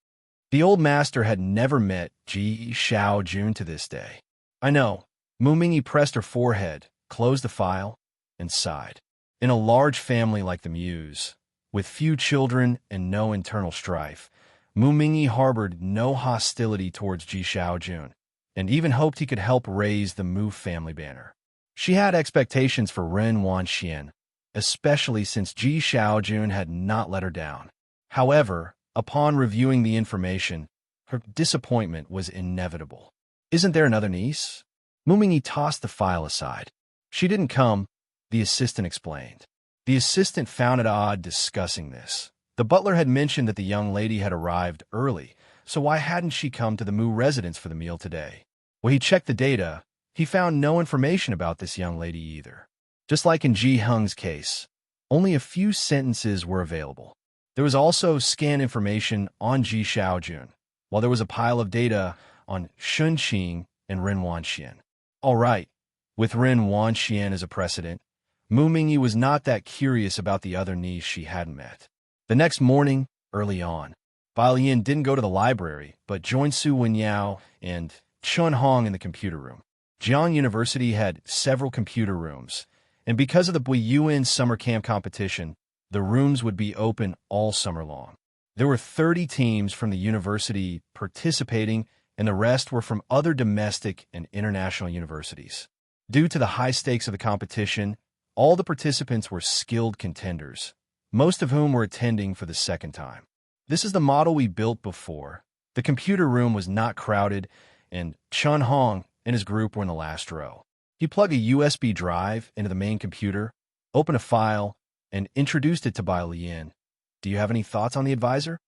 The old master had never met Ji Xiaojun to this day. "I know." Mu Mingyi pressed her forehead, closed the file, and sighed. In a large family like the Mu's, with few children and no internal strife, Mu Mingyi harbored no hostility towards Ji Xiaojun, and even hoped he could help raise the Mu family banner. She had expectations for Ren Wanxian, especially since Ji Xiaojun had not let her down. However, upon reviewing the information, her disappointment was inevitable. "Isn't there another niece?" Mu Mingyi tossed the file aside. "She didn't come. the assistant explained. The assistant found it odd discussing this. The butler had mentioned that the young lady had arrived early, so why hadn't she come to the Mu residence for the meal today? When he checked the data, he found no information about this young lady either. Just like in Ji Hung's case, only a few sentences were available. There was also scanned information on Ji Xiaojun, while there was a pile of data on Shun Qing and Ren Wanxian. All right, with Ren Wanxian as a precedent, Mu Mingyi was not that curious about the other niece she hadn't met. The next morning, early on, Bai Lian didn't go to the library, but joined Su Wenyao and Chun Hong in the computer room. Jiang University had several computer rooms, and because of the Buiyuan summer camp competition, the rooms would be open all summer long. There were 30 teams from the university participating, and the rest were from other domestic and international universities. Due to the high stakes of the competition, all the participants were skilled contenders, most of whom were attending for the second time. This is the model we built before. The computer room was not crowded, and Chun Hong and his group were in the last row. He plugged a USB drive into the main computer, opened a file, and introduced it to Bai Lian. Do you have any thoughts on the advisor?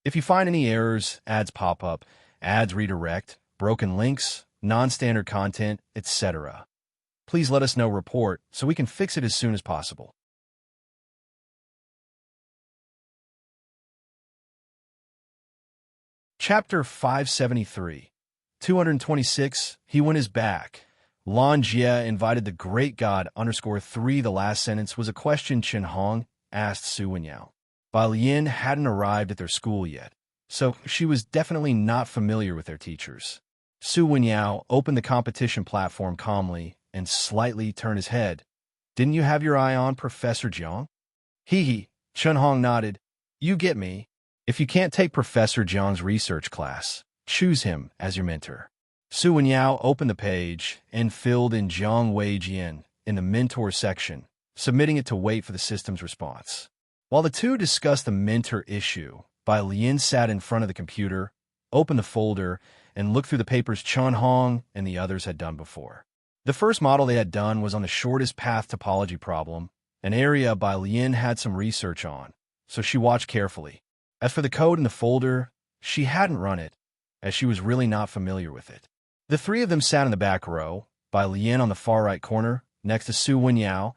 If you find any errors, ads pop up, ads redirect, broken links, non-standard content, etc., please let us know report so we can fix it as soon as possible. Chapter 573. 226. He won his back. Lan Jie invited the great god _3. The last sentence was a question Chen Hong asked Su Wenyao. Bai Lian hadn't arrived at their school yet, so she was definitely not familiar with their teachers. Su Wenyao opened the competition platform calmly and slightly turned his head. Didn't you have your eye on Professor Jiang? Hee. Chen Hong nodded. You get me. If you can't take Professor Jiang's research class, choose him as your mentor. Su Wenyao opened the page and filled in Jiang Weijian in the mentor section, submitting it to wait for the system's response. While the two discussed the mentor issue, Bai Lian sat in front of the computer, opened the folder, and looked through the papers Chen Hong and the others had done before. The first model they had done was on the shortest path topology problem, an area Bai Lian had some research on, so she watched carefully. As for the code in the folder, she hadn't run it, as she was really not familiar with it. The three of them sat in the back row, Bai Lian on the far right corner, next to Su Wenyao,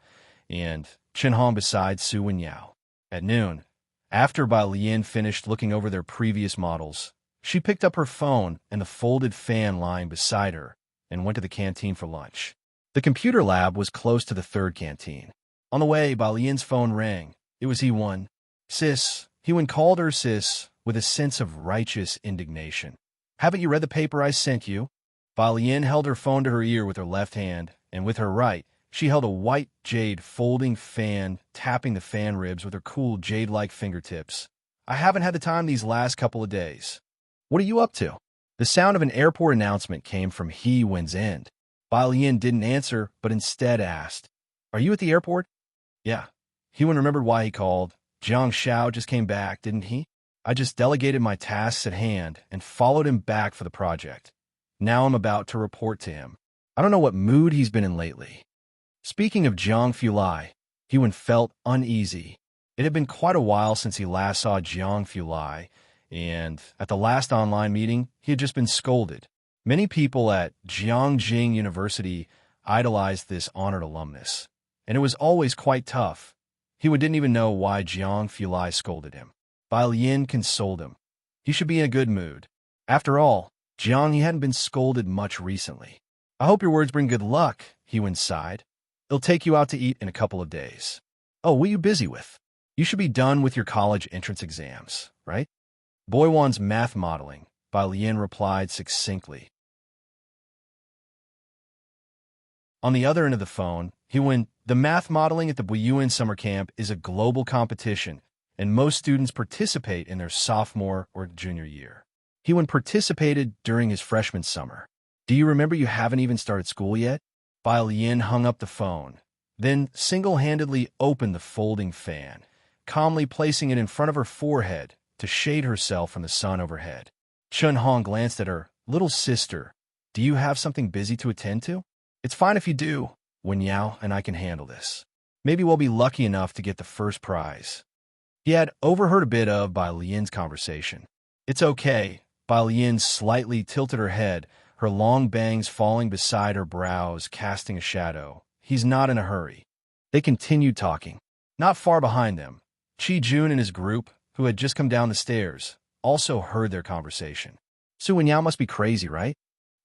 and Chen Hong beside Su Wenyao. At noon, after Bai Lian finished looking over their previous models, she picked up her phone and the folded fan lying beside her and went to the canteen for lunch. The computer lab was close to the third canteen. On the way, Bai Lian's phone rang. It was He-Wen. Sis. He-Wen called her sis with a sense of righteous indignation. Haven't you read the paper I sent you? Bai Lian held her phone to her ear with her left hand, and with her right, she held a white jade folding fan, tapping the fan ribs with her cool jade-like fingertips. I haven't had the time these last couple of days. What are you up to? The sound of an airport announcement came from He-Wen's end. Bai Lian didn't answer, but instead asked, Are you at the airport? Yeah. He-Wen remembered why he called. Jiang Xiao just came back, didn't he? I just delegated my tasks at hand and followed him back for the project. Now I'm about to report to him. I don't know what mood he's been in lately. Speaking of Jiang Fulai, He-Wen felt uneasy. It had been quite a while since he last saw Jiang Fulai, and at the last online meeting, he had just been scolded. Many people at Jiangjing University idolized this honored alumnus, and it was always quite tough. He-Wen didn't even know why Jiang Fulai scolded him. Bai Lian consoled him. He should be in a good mood. After all, Jiang he hadn't been scolded much recently. I hope your words bring good luck, He-Wen sighed. It'll take you out to eat in a couple of days. Oh, what are you busy with? You should be done with your college entrance exams, right? Boywan's math modeling, Bai Lian replied succinctly. On the other end of the phone, He-Wen, the math modeling at the Buiyuan summer camp is a global competition, and most students participate in their sophomore or junior year. He-Wen participated during his freshman summer. Do you remember you haven't even started school yet? Bai Lian hung up the phone, then single-handedly opened the folding fan, calmly placing it in front of her forehead to shade herself from the sun overhead. Chen Hong glanced at her. Little sister, do you have something busy to attend to? It's fine if you do. Wen Yao and I can handle this. Maybe we'll be lucky enough to get the first prize. He had overheard a bit of Bai Lian's conversation. It's okay. Bai Lian slightly tilted her head, her long bangs falling beside her brows, casting a shadow. He's not in a hurry. They continued talking. Not far behind them, Qi Jun and his group, who had just come down the stairs, also heard their conversation. Su Wenyao must be crazy, right?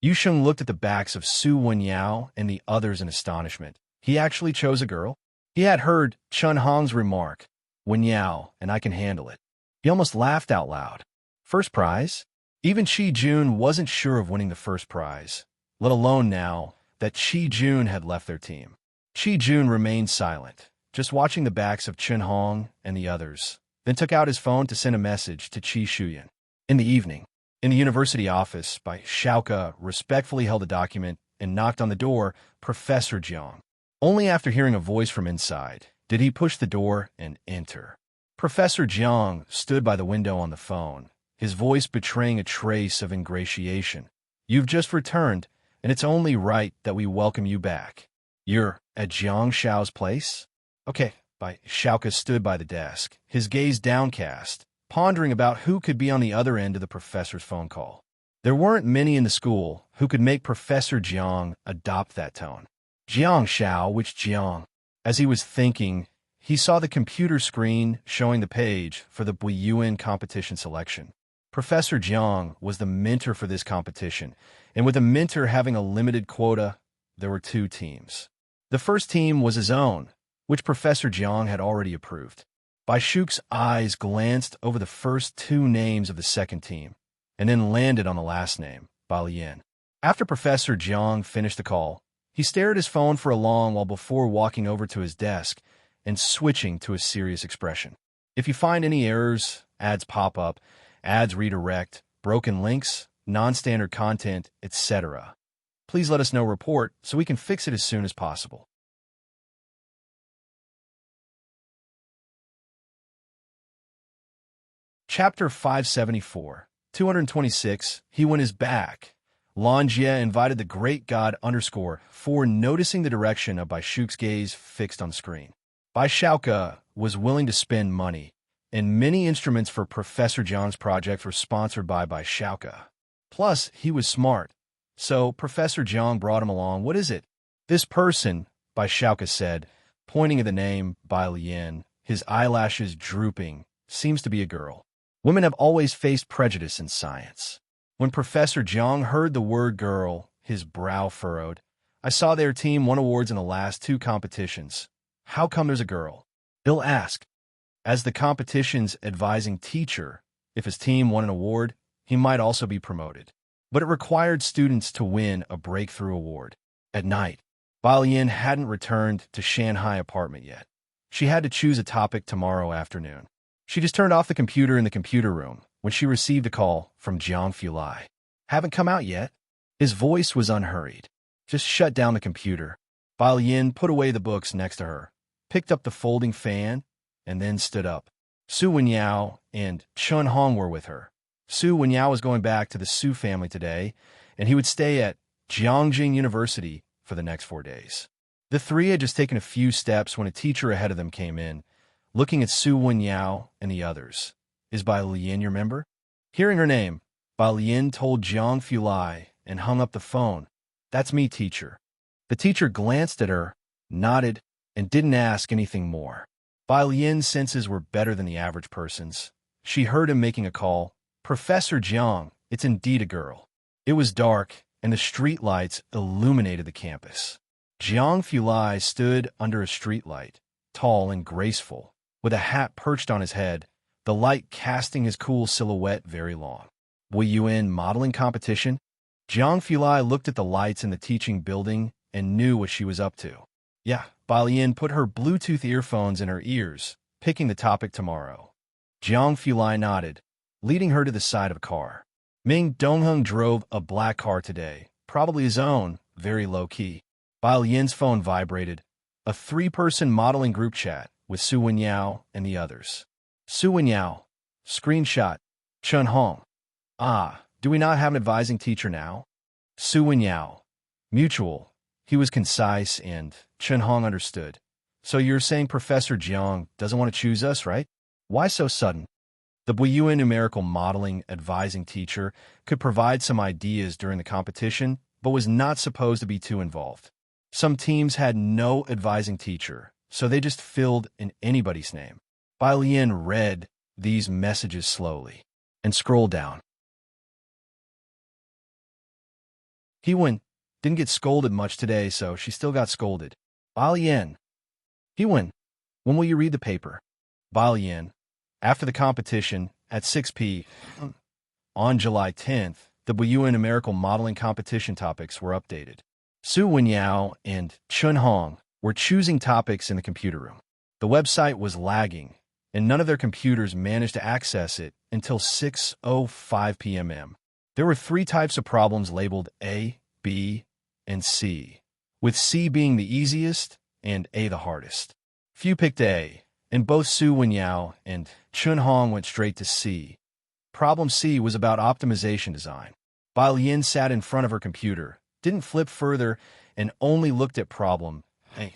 Yu Sheng looked at the backs of Su Wenyao and the others in astonishment. He actually chose a girl? He had heard Chun Hong's remark, Wenyao, and I can handle it. He almost laughed out loud. First prize? Even Qi Jun wasn't sure of winning the first prize, let alone now that Qi Jun had left their team. Qi Jun remained silent, just watching the backs of Chun Hong and the others, then took out his phone to send a message to Qi Shuyan. In the evening, in the university office, Bai Shaoke respectfully held a document and knocked on the door, Professor Jiang. Only after hearing a voice from inside did he push the door and enter. Professor Jiang stood by the window on the phone, his voice betraying a trace of ingratiation. You've just returned, and it's only right that we welcome you back. You're at Jiang Shao's place? Okay. Bai Shaoke stood by the desk, his gaze downcast, pondering about who could be on the other end of the professor's phone call. There weren't many in the school who could make Professor Jiang adopt that tone. Jiang Shao, which Jiang? As he was thinking, he saw the computer screen showing the page for the Buiyuan competition selection. Professor Jiang was the mentor for this competition, and with a mentor having a limited quota, there were two teams. The first team was his own, which Professor Jiang had already approved. Bai Shuke's eyes glanced over the first two names of the second team, and then landed on the last name, Bai Lian. After Professor Jiang finished the call, he stared at his phone for a long while before walking over to his desk and switching to a serious expression. If you find any errors, ads pop up, ads redirect, broken links, non-standard content, etc., please let us know report so we can fix it as soon as possible. Chapter 574, 226, He Went His Back. Lan Jie invited the great god _4 noticing the direction of Bai Shuke's gaze fixed on the screen. Bai Shaoke was willing to spend money, and many instruments for Professor Jiang's project were sponsored by Bai Shaoke. Plus, he was smart, so Professor Jiang brought him along. What is it? This person, Bai Shaoke said, pointing at the name Bai Lian, his eyelashes drooping, seems to be a girl. Women have always faced prejudice in science. When Professor Jiang heard the word girl, his brow furrowed. I saw their team won awards in the last two competitions. How come there's a girl? He'll ask. As the competition's advising teacher, if his team won an award, he might also be promoted. But it required students to win a breakthrough award. At night, Bai Lian hadn't returned to Shanghai apartment yet. She had to choose a topic tomorrow afternoon. She just turned off the computer in the computer room when she received a call from Jiang Fulai. Haven't come out yet? His voice was unhurried. Just shut down the computer. Bai Lian put away the books next to her, picked up the folding fan, and then stood up. Su Wenyao and Chun Hong were with her. Su Wenyao was going back to the Su family today, and he would stay at Jiangjing University for the next 4 days. The three had just taken a few steps when a teacher ahead of them came in, looking at Su Wenyao and the others. Is Bai Lian your member? Hearing her name, Bai Lian told Jiang Fulai and hung up the phone. That's me, teacher. The teacher glanced at her, nodded, and didn't ask anything more. Bai Lian's senses were better than the average person's. She heard him making a call. Professor Jiang, it's indeed a girl. It was dark, and the street lights illuminated the campus. Jiang Fulai stood under a streetlight, tall and graceful, with a hat perched on his head, the light casting his cool silhouette very long. Were you in modeling competition? Jiang Fulai looked at the lights in the teaching building and knew what she was up to. Yeah, Bai Lian put her Bluetooth earphones in her ears, picking the topic tomorrow. Jiang Fulai nodded, leading her to the side of a car. Ming Dongheng drove a black car today, probably his own, very low-key. Bai Lian's phone vibrated. A three-person modeling group chat with Su Wenyao and the others. Su Wenyao. Screenshot. Chun Hong. Ah, do we not have an advising teacher now? Su Wenyao. Mutual. He was concise, and Chen Hong understood. So you're saying Professor Jiang doesn't want to choose us, right? Why so sudden? The Buyuan numerical modeling advising teacher could provide some ideas during the competition, but was not supposed to be too involved. Some teams had no advising teacher, so they just filled in anybody's name. Bai Lian read these messages slowly and scrolled down. He didn't get scolded much today, so she still got scolded. Bai Lian. He when will you read the paper? Bai Lian. After the competition, at 6 p.m. on July 10th, the Buyuan numerical modeling competition topics were updated. Su Wenyao and Chun Hong were choosing topics in the computer room. The website was lagging, and none of their computers managed to access it until 6:05 p.m. There were 3 types of problems labeled A, B, and C, with C being the easiest and A the hardest. Few picked A, and both Su Wenyao and Chun Hong went straight to C. Problem C was about optimization design. Bai Lian sat in front of her computer, didn't flip further, and only looked at problem A.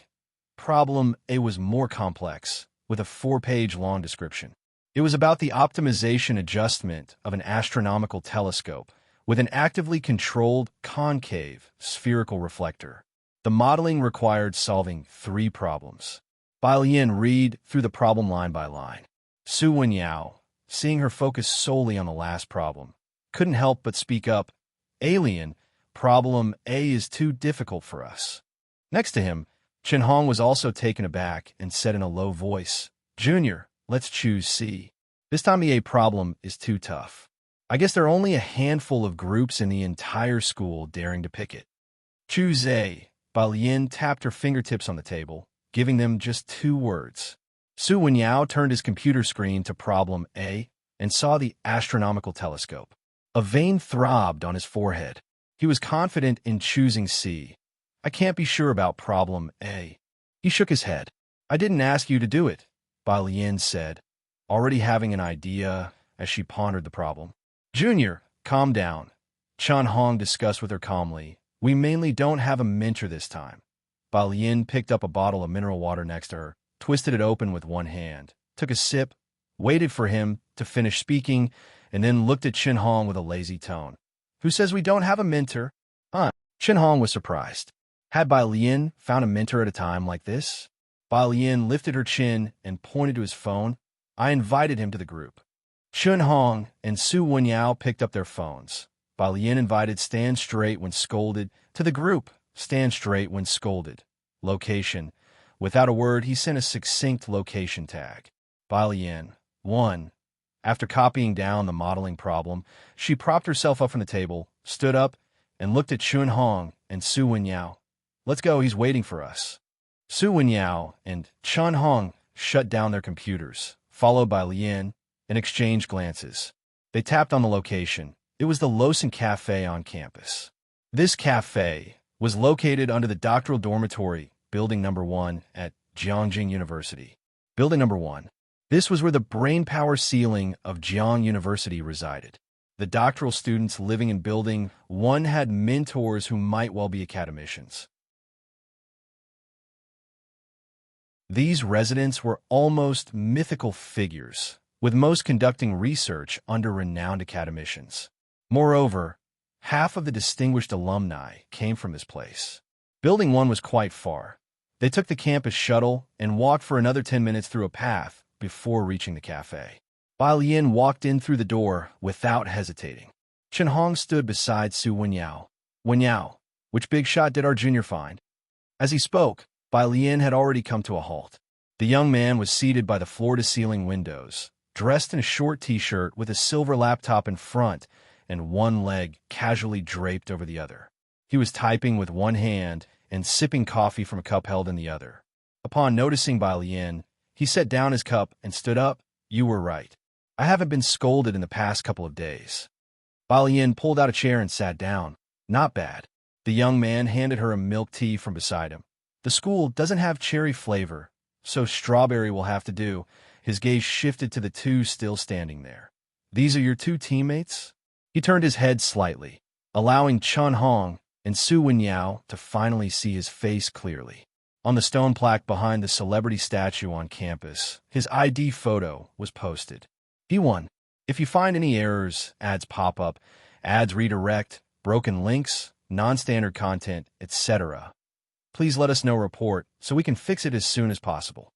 Problem A was more complex, with a 4-page long description. It was about the optimization adjustment of an astronomical telescope with an actively controlled concave spherical reflector. The modeling required solving 3 problems. Bai Lian read through the problem line by line. Su Wenyao, seeing her focus solely on the last problem, couldn't help but speak up. Alien, problem A is too difficult for us. Next to him, Chen Hong was also taken aback and said in a low voice, Junior, let's choose C. This time the A problem is too tough. I guess there are only a handful of groups in the entire school daring to pick it. Choose A. Bai Lian tapped her fingertips on the table, giving them just 2 words. Su Wenyao turned his computer screen to problem A and saw the astronomical telescope. A vein throbbed on his forehead. He was confident in choosing C. I can't be sure about problem A. He shook his head. I didn't ask you to do it, Bai Lian said, already having an idea as she pondered the problem. Junior, calm down. Chen Hong discussed with her calmly. We mainly don't have a mentor this time. Bai Lian picked up a bottle of mineral water next to her, twisted it open with one hand, took a sip, waited for him to finish speaking, and then looked at Chen Hong with a lazy tone. Who says we don't have a mentor? Chen Hong was surprised. Had Bai Lian found a mentor at a time like this? Bai Lian lifted her chin and pointed to his phone. I invited him to the group. Chen Hong and Su Wenyao picked up their phones. Bai Lian invited stand straight when scolded to the group. Stand straight when scolded. Location. Without a word, he sent a succinct location tag. Bai Lian. 1. After copying down the modeling problem, she propped herself up from the table, stood up, and looked at Chun Hong and Su Wenyao. Let's go, he's waiting for us. Su Wenyao and Chun Hong shut down their computers, followed by Lian, and exchanged glances. They tapped on the location. It was the Lawson Cafe on campus. This cafe was located under the doctoral dormitory, building number 1 at Jiangjing University. Building number 1. This was where the brainpower ceiling of Jiang University resided. The doctoral students living in building 1 had mentors who might well be academicians. These residents were almost mythical figures, with most conducting research under renowned academicians. Moreover, half of the distinguished alumni came from this place. Building 1 was quite far. They took the campus shuttle and walked for another 10 minutes through a path before reaching the cafe. Bai Lian walked in through the door without hesitating. Chen Hong stood beside Su Wenyao. Wenyao, which big shot did our junior find? As he spoke, Bai Lian had already come to a halt. The young man was seated by the floor-to-ceiling windows, dressed in a short t-shirt with a silver laptop in front and one leg casually draped over the other. He was typing with one hand and sipping coffee from a cup held in the other. Upon noticing Bai Lian, he set down his cup and stood up. You were right. I haven't been scolded in the past couple of days. Bai Lian pulled out a chair and sat down. Not bad. The young man handed her a milk tea from beside him. The school doesn't have cherry flavor, so strawberry will have to do. His gaze shifted to the 2 still standing there. These are your 2 teammates? He turned his head slightly, allowing Chun Hong and Su Wenyao to finally see his face clearly. On the stone plaque behind the celebrity statue on campus, his ID photo was posted. He won. If you find any errors, ads pop up, ads redirect, broken links, non-standard content, etc., please let us know report so we can fix it as soon as possible.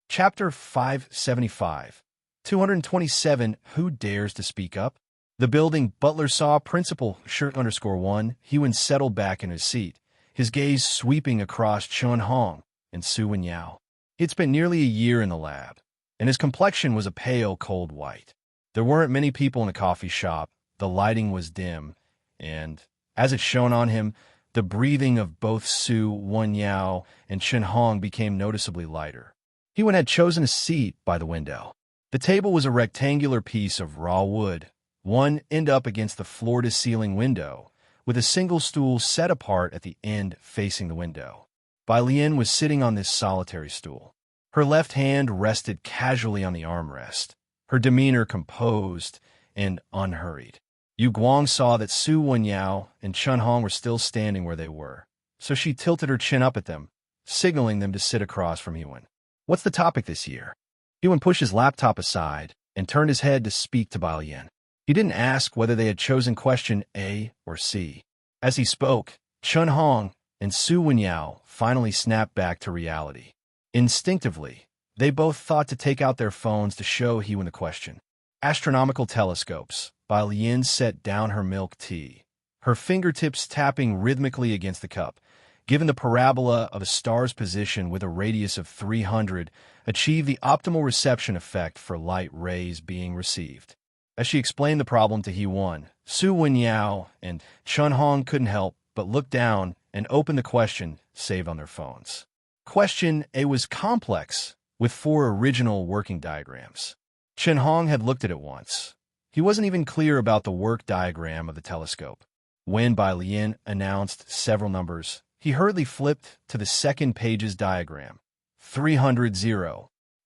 Chapter 575. 227. Who dares to speak up? The building, Butler saw Principal Shirt_1. Hewen settled back in his seat, his gaze sweeping across Chun Hong and Su Wenyao. He'd spent nearly a year in the lab, and his complexion was a pale, cold white. There weren't many people in the coffee shop, the lighting was dim, and, as it shone on him, the breathing of both Su Wenyao and Chun Hong became noticeably lighter. Hewen had chosen a seat by the window. The table was a rectangular piece of raw wood, one end up against the floor-to-ceiling window, with a single stool set apart at the end facing the window. Bai Lian was sitting on this solitary stool. Her left hand rested casually on the armrest, her demeanor composed and unhurried. Yu Guang saw that Su Wenyao and Chun Hong were still standing where they were, so she tilted her chin up at them, signaling them to sit across from Hewen. What's the topic this year? Hewen pushed his laptop aside and turned his head to speak to Bai Lian. He didn't ask whether they had chosen question A or C. As he spoke, Chun Hong and Su Wenyao finally snapped back to reality. Instinctively, they both thought to take out their phones to show Hewen the question. Astronomical telescopes. Bai Lian set down her milk tea, her fingertips tapping rhythmically against the cup. Given the parabola of a star's position with a radius of 300, achieve the optimal reception effect for light rays being received. As she explained the problem to Hewen, Su Wenyao and Chun Hong couldn't help but look down and open the question saved on their phones. Question A was complex, with 4 original working diagrams. Chun Hong had looked at it once. He wasn't even clear about the work diagram of the telescope. When Bai Lian announced several numbers, he hurriedly flipped to the second page's diagram. 300.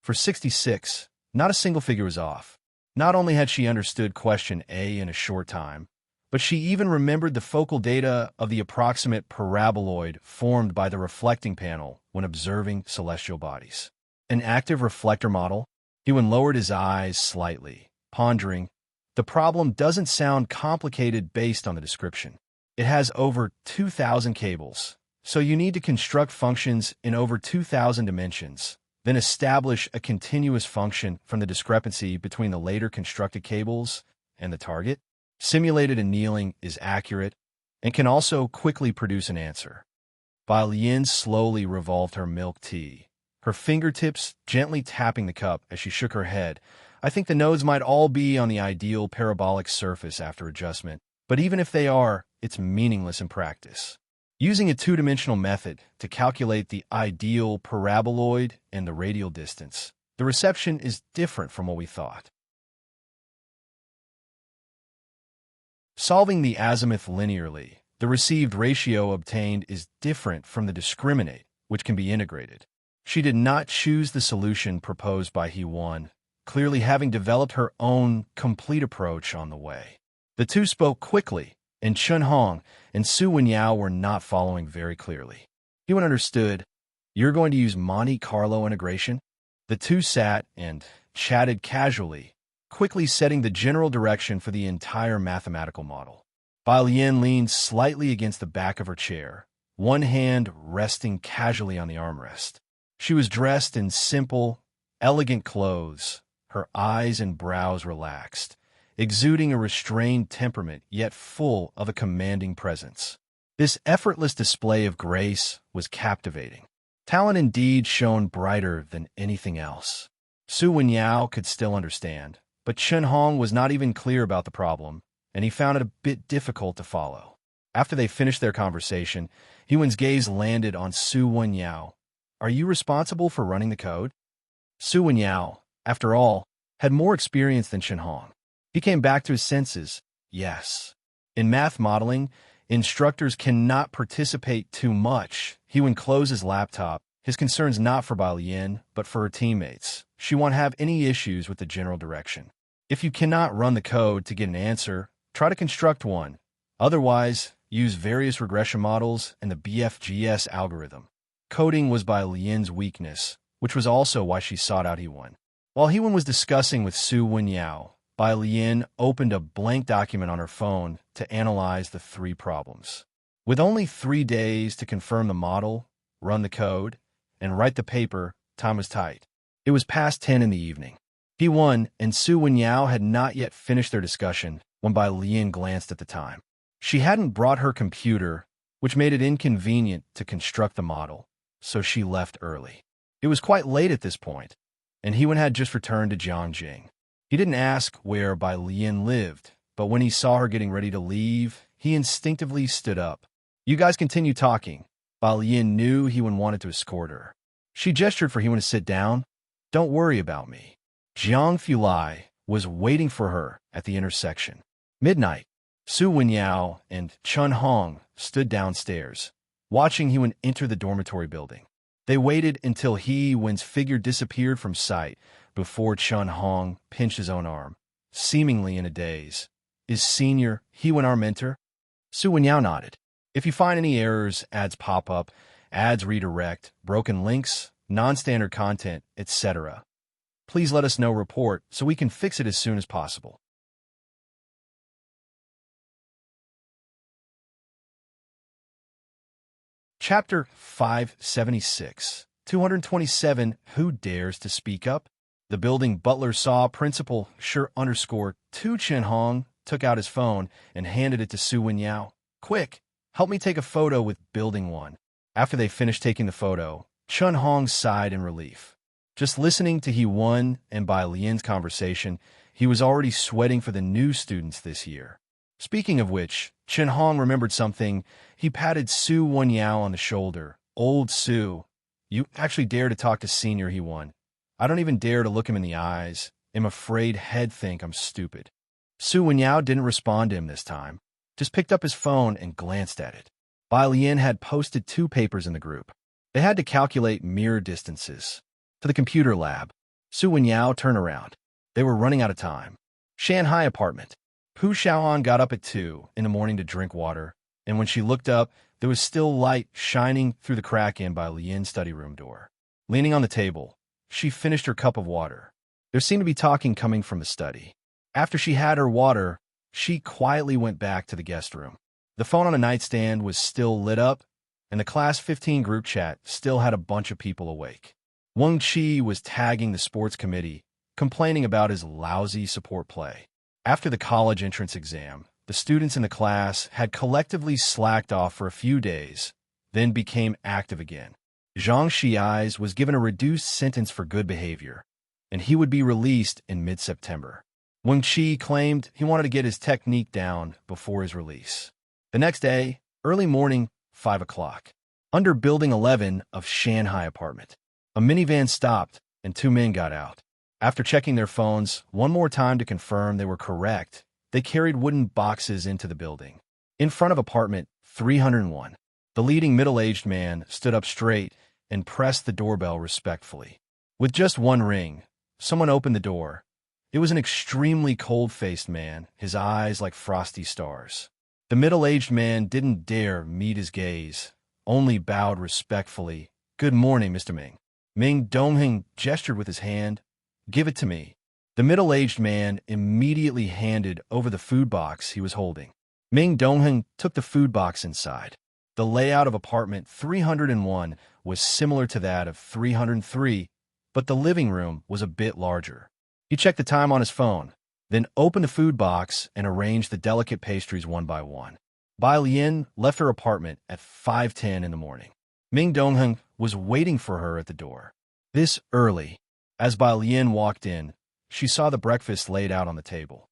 For 66, not a single figure was off. Not only had she understood question A in a short time, but she even remembered the focal data of the approximate paraboloid formed by the reflecting panel when observing celestial bodies. An active reflector model? Hewen lowered his eyes slightly, pondering. The problem doesn't sound complicated based on the description. It has over 2,000 cables, so you need to construct functions in over 2,000 dimensions, then establish a continuous function from the discrepancy between the later constructed cables and the target. Simulated annealing is accurate and can also quickly produce an answer. Bai Lian slowly revolved her milk tea, her fingertips gently tapping the cup as she shook her head. I think the nodes might all be on the ideal parabolic surface after adjustment, but even if they are, it's meaningless in practice. Using a two-dimensional method to calculate the ideal paraboloid and the radial distance, the reception is different from what we thought. Solving the azimuth linearly, the received ratio obtained is different from the discriminate, which can be integrated. She did not choose the solution proposed by Hewen, clearly having developed her own complete approach on the way. The two spoke quickly, and Chun Hong and Su Wenyao were not following very clearly. Hewen understood. You're going to use Monte Carlo integration? The two sat and chatted casually, quickly setting the general direction for the entire mathematical model. Bai Lian leaned slightly against the back of her chair, one hand resting casually on the armrest. She was dressed in simple, elegant clothes, her eyes and brows relaxed, exuding a restrained temperament yet full of a commanding presence. This effortless display of grace was captivating. Talent indeed shone brighter than anything else. Su Wenyao could still understand, but Chun Hong was not even clear about the problem, and he found it a bit difficult to follow. After they finished their conversation, Hewen's gaze landed on Su Wenyao. Are you responsible for running the code? Su Wenyao, after all, had more experience than Chun Hong. He came back to his senses. Yes. In math modeling, instructors cannot participate too much. Hewen closed his laptop, his concerns not for Bai Lian, but for her teammates. She won't have any issues with the general direction. If you cannot run the code to get an answer, try to construct one. Otherwise, use various regression models and the BFGS algorithm. Coding was by Lian's weakness, which was also why she sought out Heewon. While Heewon was discussing with Su Wenyao, Bai Lian opened a blank document on her phone to analyze the 3 problems. With only 3 days to confirm the model, run the code, and write the paper, time was tight. It was past 10 in the evening. Heewon and Su Wenyao had not yet finished their discussion when Bai Lian glanced at the time. She hadn't brought her computer, which made it inconvenient to construct the model, so she left early. It was quite late at this point, and Heewon had just returned to Jiangjing. He didn't ask where Bai Lian lived, but when he saw her getting ready to leave, he instinctively stood up. You guys continue talking. Bai Lian knew Heewon wanted to escort her. She gestured for Heewon to sit down. Don't worry about me. Jiang Fulai was waiting for her at the intersection. Midnight. Su Wenyao and Chun Hong stood downstairs, watching Heewon enter the dormitory building. They waited until Heewon's figure disappeared from sight before Chun Hong pinched his own arm, seemingly in a daze. Is Senior Heewon our mentor? Su Wenyao nodded. If you find any errors, ads pop up, ads redirect, broken links, non-standard content, etc., please let us know report so we can fix it as soon as possible. Chapter 576, 227, Who Dares to Speak Up? The building butler saw Principal Sure_2 Chen Hong took out his phone and handed it to Su Wenyao. Quick, help me take a photo with Building 1. After they finished taking the photo, Chun Hong sighed in relief. Just listening to Heewon and Bai Lian's conversation, he was already sweating for the new students this year. Speaking of which, Chen Hong remembered something. He patted Su Wenyao on the shoulder. Old Su, you actually dare to talk to Senior Heewon. I don't even dare to look him in the eyes. I'm afraid he'd think I'm stupid. Su Wenyao didn't respond to him this time, just picked up his phone and glanced at it. Bai Lian had posted 2 papers in the group. They had to calculate mirror distances. To the computer lab. Su Wenyao turned around. They were running out of time. Shanghai apartment. Pu Xiaoan got up at 2 in the morning to drink water, and when she looked up, there was still light shining through the crack in Bai Lian's study room door. Leaning on the table, she finished her cup of water. There seemed to be talking coming from the study. After she had her water, she quietly went back to the guest room. The phone on the nightstand was still lit up, and the Class 15 group chat still had a bunch of people awake. Wang Qi was tagging the sports committee, complaining about his lousy support play. After the college entrance exam, the students in the class had collectively slacked off for a few days, then became active again. Zhang Xiais was given a reduced sentence for good behavior, and he would be released in mid-September. Wang Qi claimed he wanted to get his technique down before his release. The next day, early morning, 5 o'clock, under Building 11 of Shanghai apartment, a minivan stopped and 2 men got out. After checking their phones one more time to confirm they were correct, they carried wooden boxes into the building. In front of apartment 301, the leading middle-aged man stood up straight and pressed the doorbell respectfully. With just 1 ring, someone opened the door. It was an extremely cold-faced man, his eyes like frosty stars. The middle-aged man didn't dare meet his gaze, only bowed respectfully. Good morning, Mr. Ming. Ming Dongheng gestured with his hand. Give it to me. The middle-aged man immediately handed over the food box he was holding. Ming Dongheng took the food box inside. The layout of apartment 301 was similar to that of 303, but the living room was a bit larger. He checked the time on his phone, then opened the food box and arranged the delicate pastries one by one. Bai Lian left her apartment at 5:10 in the morning. Ming Dongheng was waiting for her at the door. This early. As Bai Lian walked in, she saw the breakfast laid out on the table.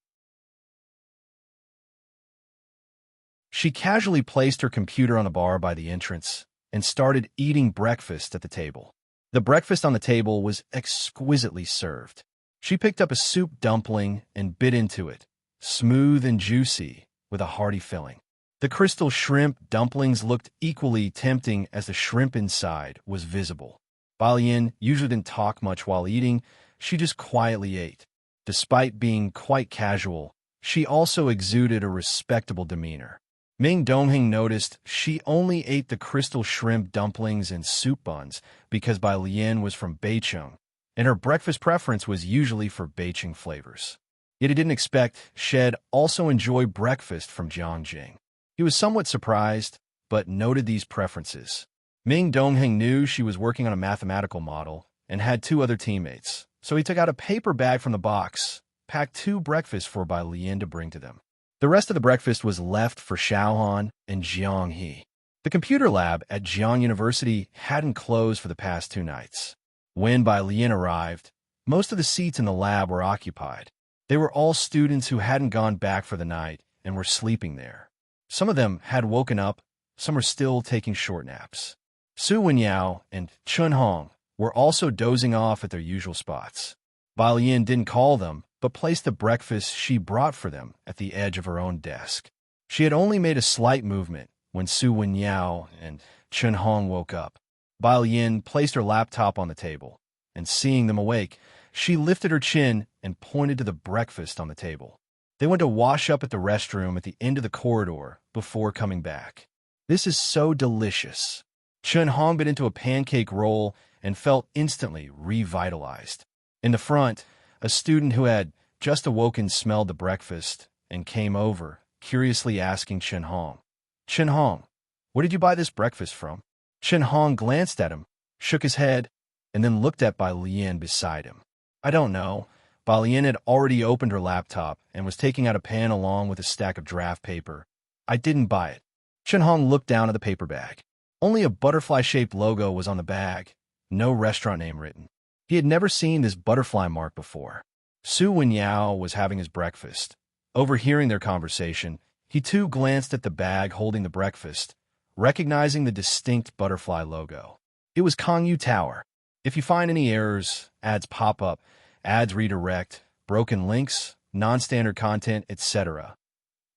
She casually placed her computer on the bar by the entrance and started eating breakfast at the table. The breakfast on the table was exquisitely served. She picked up a soup dumpling and bit into it, smooth and juicy, with a hearty filling. The crystal shrimp dumplings looked equally tempting as the shrimp inside was visible. Bai Lian usually didn't talk much while eating, she just quietly ate. Despite being quite casual, she also exuded a respectable demeanor. Ming Dongheng noticed she only ate the crystal shrimp dumplings and soup buns because Bai Lian was from Beicheng, and her breakfast preference was usually for Beicheng flavors. Yet he didn't expect she'd also enjoy breakfast from Jiangjing. He was somewhat surprised, but noted these preferences. Ming Dongheng knew she was working on a mathematical model and had 2 other teammates, so he took out a paper bag from the box, packed 2 breakfasts for Bai Lian to bring to them. The rest of the breakfast was left for Xiaohan and Jiang He. The computer lab at Jiang University hadn't closed for the past 2 nights. When Bai Lian arrived, most of the seats in the lab were occupied. They were all students who hadn't gone back for the night and were sleeping there. Some of them had woken up, some were still taking short naps. Su Wenyao and Chun Hong were also dozing off at their usual spots. Bai Lian didn't call them, but placed the breakfast she brought for them at the edge of her own desk. She had only made a slight movement when Su Wenyao and Chun Hong woke up. Bai Lian placed her laptop on the table, and seeing them awake, she lifted her chin and pointed to the breakfast on the table. They went to wash up at the restroom at the end of the corridor before coming back. "This is so delicious." Chun Hong bit into a pancake roll and felt instantly revitalized. In the front, a student who had just awoken smelled the breakfast and came over, curiously asking Chun Hong, "Chun Hong, where did you buy this breakfast from?" Chun Hong glanced at him, shook his head, and then looked at Bai Lian beside him. "I don't know." Bai Lian had already opened her laptop and was taking out a pen along with a stack of draft paper. "I didn't buy it." Chun Hong looked down at the paper bag. Only a butterfly-shaped logo was on the bag, no restaurant name written. He had never seen this butterfly mark before. Su Wenyao was having his breakfast. Overhearing their conversation, he too glanced at the bag holding the breakfast, recognizing the distinct butterfly logo. It was Kongyu Tower. If you find any errors, ads pop up, ads redirect, broken links, non-standard content, etc.,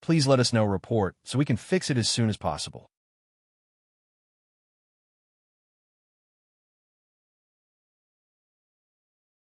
please let us know report so we can fix it as soon as possible.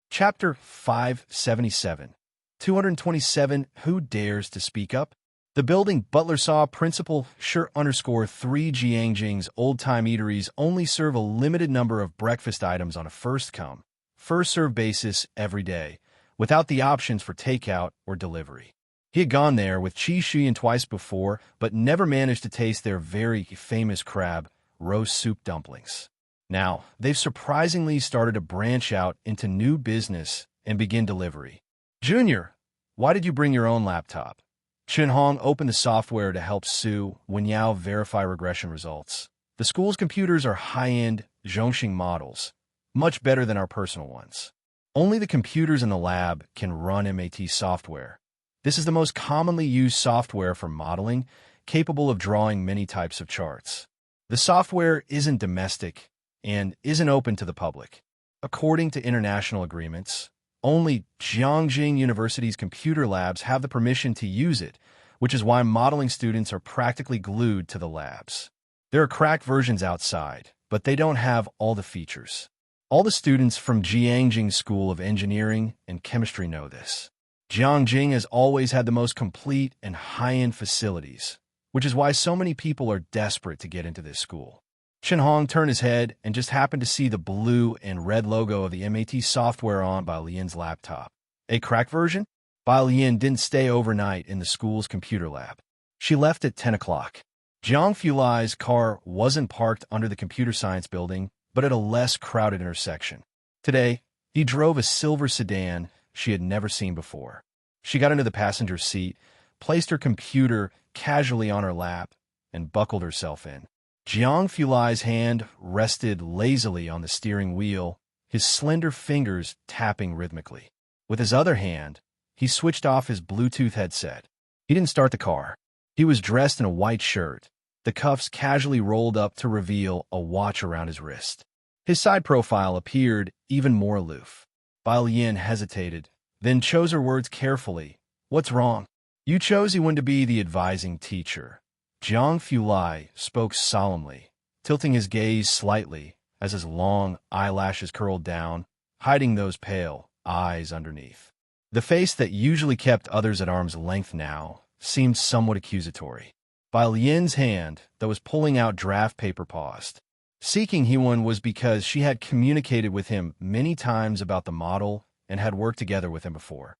Chapter 577, 227, Who Dares to Speak Up? The building Butler saw Principal Sure_3 Jiangjing's old-time eateries only serve a limited number of breakfast items on a first-come, first-served basis every day, without the options for takeout or delivery. He had gone there with Qi Shuyan twice before, but never managed to taste their very famous crab roast soup dumplings. Now, they've surprisingly started to branch out into new business and begin delivery. "Junior, why did you bring your own laptop?" Chun Hong opened the software to help Su Wenyao verify regression results. The school's computers are high-end Zhongxing models, much better than our personal ones. Only the computers in the lab can run MAT software. This is the most commonly used software for modeling, capable of drawing many types of charts. The software isn't domestic and isn't open to the public. According to international agreements, only Jiangjing University's computer labs have the permission to use it, which is why modeling students are practically glued to the labs. There are cracked versions outside, but they don't have all the features. All the students from Jiangjing School of Engineering and Chemistry know this. Jiangjing has always had the most complete and high-end facilities, which is why so many people are desperate to get into this school. Chun Hong turned his head and just happened to see the blue and red logo of the MAT software on Bai Lian's laptop. A cracked version? Bai Lian didn't stay overnight in the school's computer lab. She left at 10 o'clock. Jiang Fulai's car wasn't parked under the computer science building, but at a less crowded intersection. Today, he drove a silver sedan she had never seen before. She got into the passenger seat, placed her computer casually on her lap, and buckled herself in. Jiang Fulai's hand rested lazily on the steering wheel, his slender fingers tapping rhythmically. With his other hand, he switched off his Bluetooth headset. He didn't start the car. He was dressed in a white shirt, the cuffs casually rolled up to reveal a watch around his wrist. His side profile appeared even more aloof. Bai Lian hesitated, then chose her words carefully. "What's wrong?" "You chose he went to be the advising teacher." Jiang Fulai spoke solemnly, tilting his gaze slightly as his long eyelashes curled down, hiding those pale eyes underneath. The face that usually kept others at arm's length now seemed somewhat accusatory. Bai Lian's hand that was pulling out draft paper paused. Seeking Heewon was because she had communicated with him many times about the model and had worked together with him before.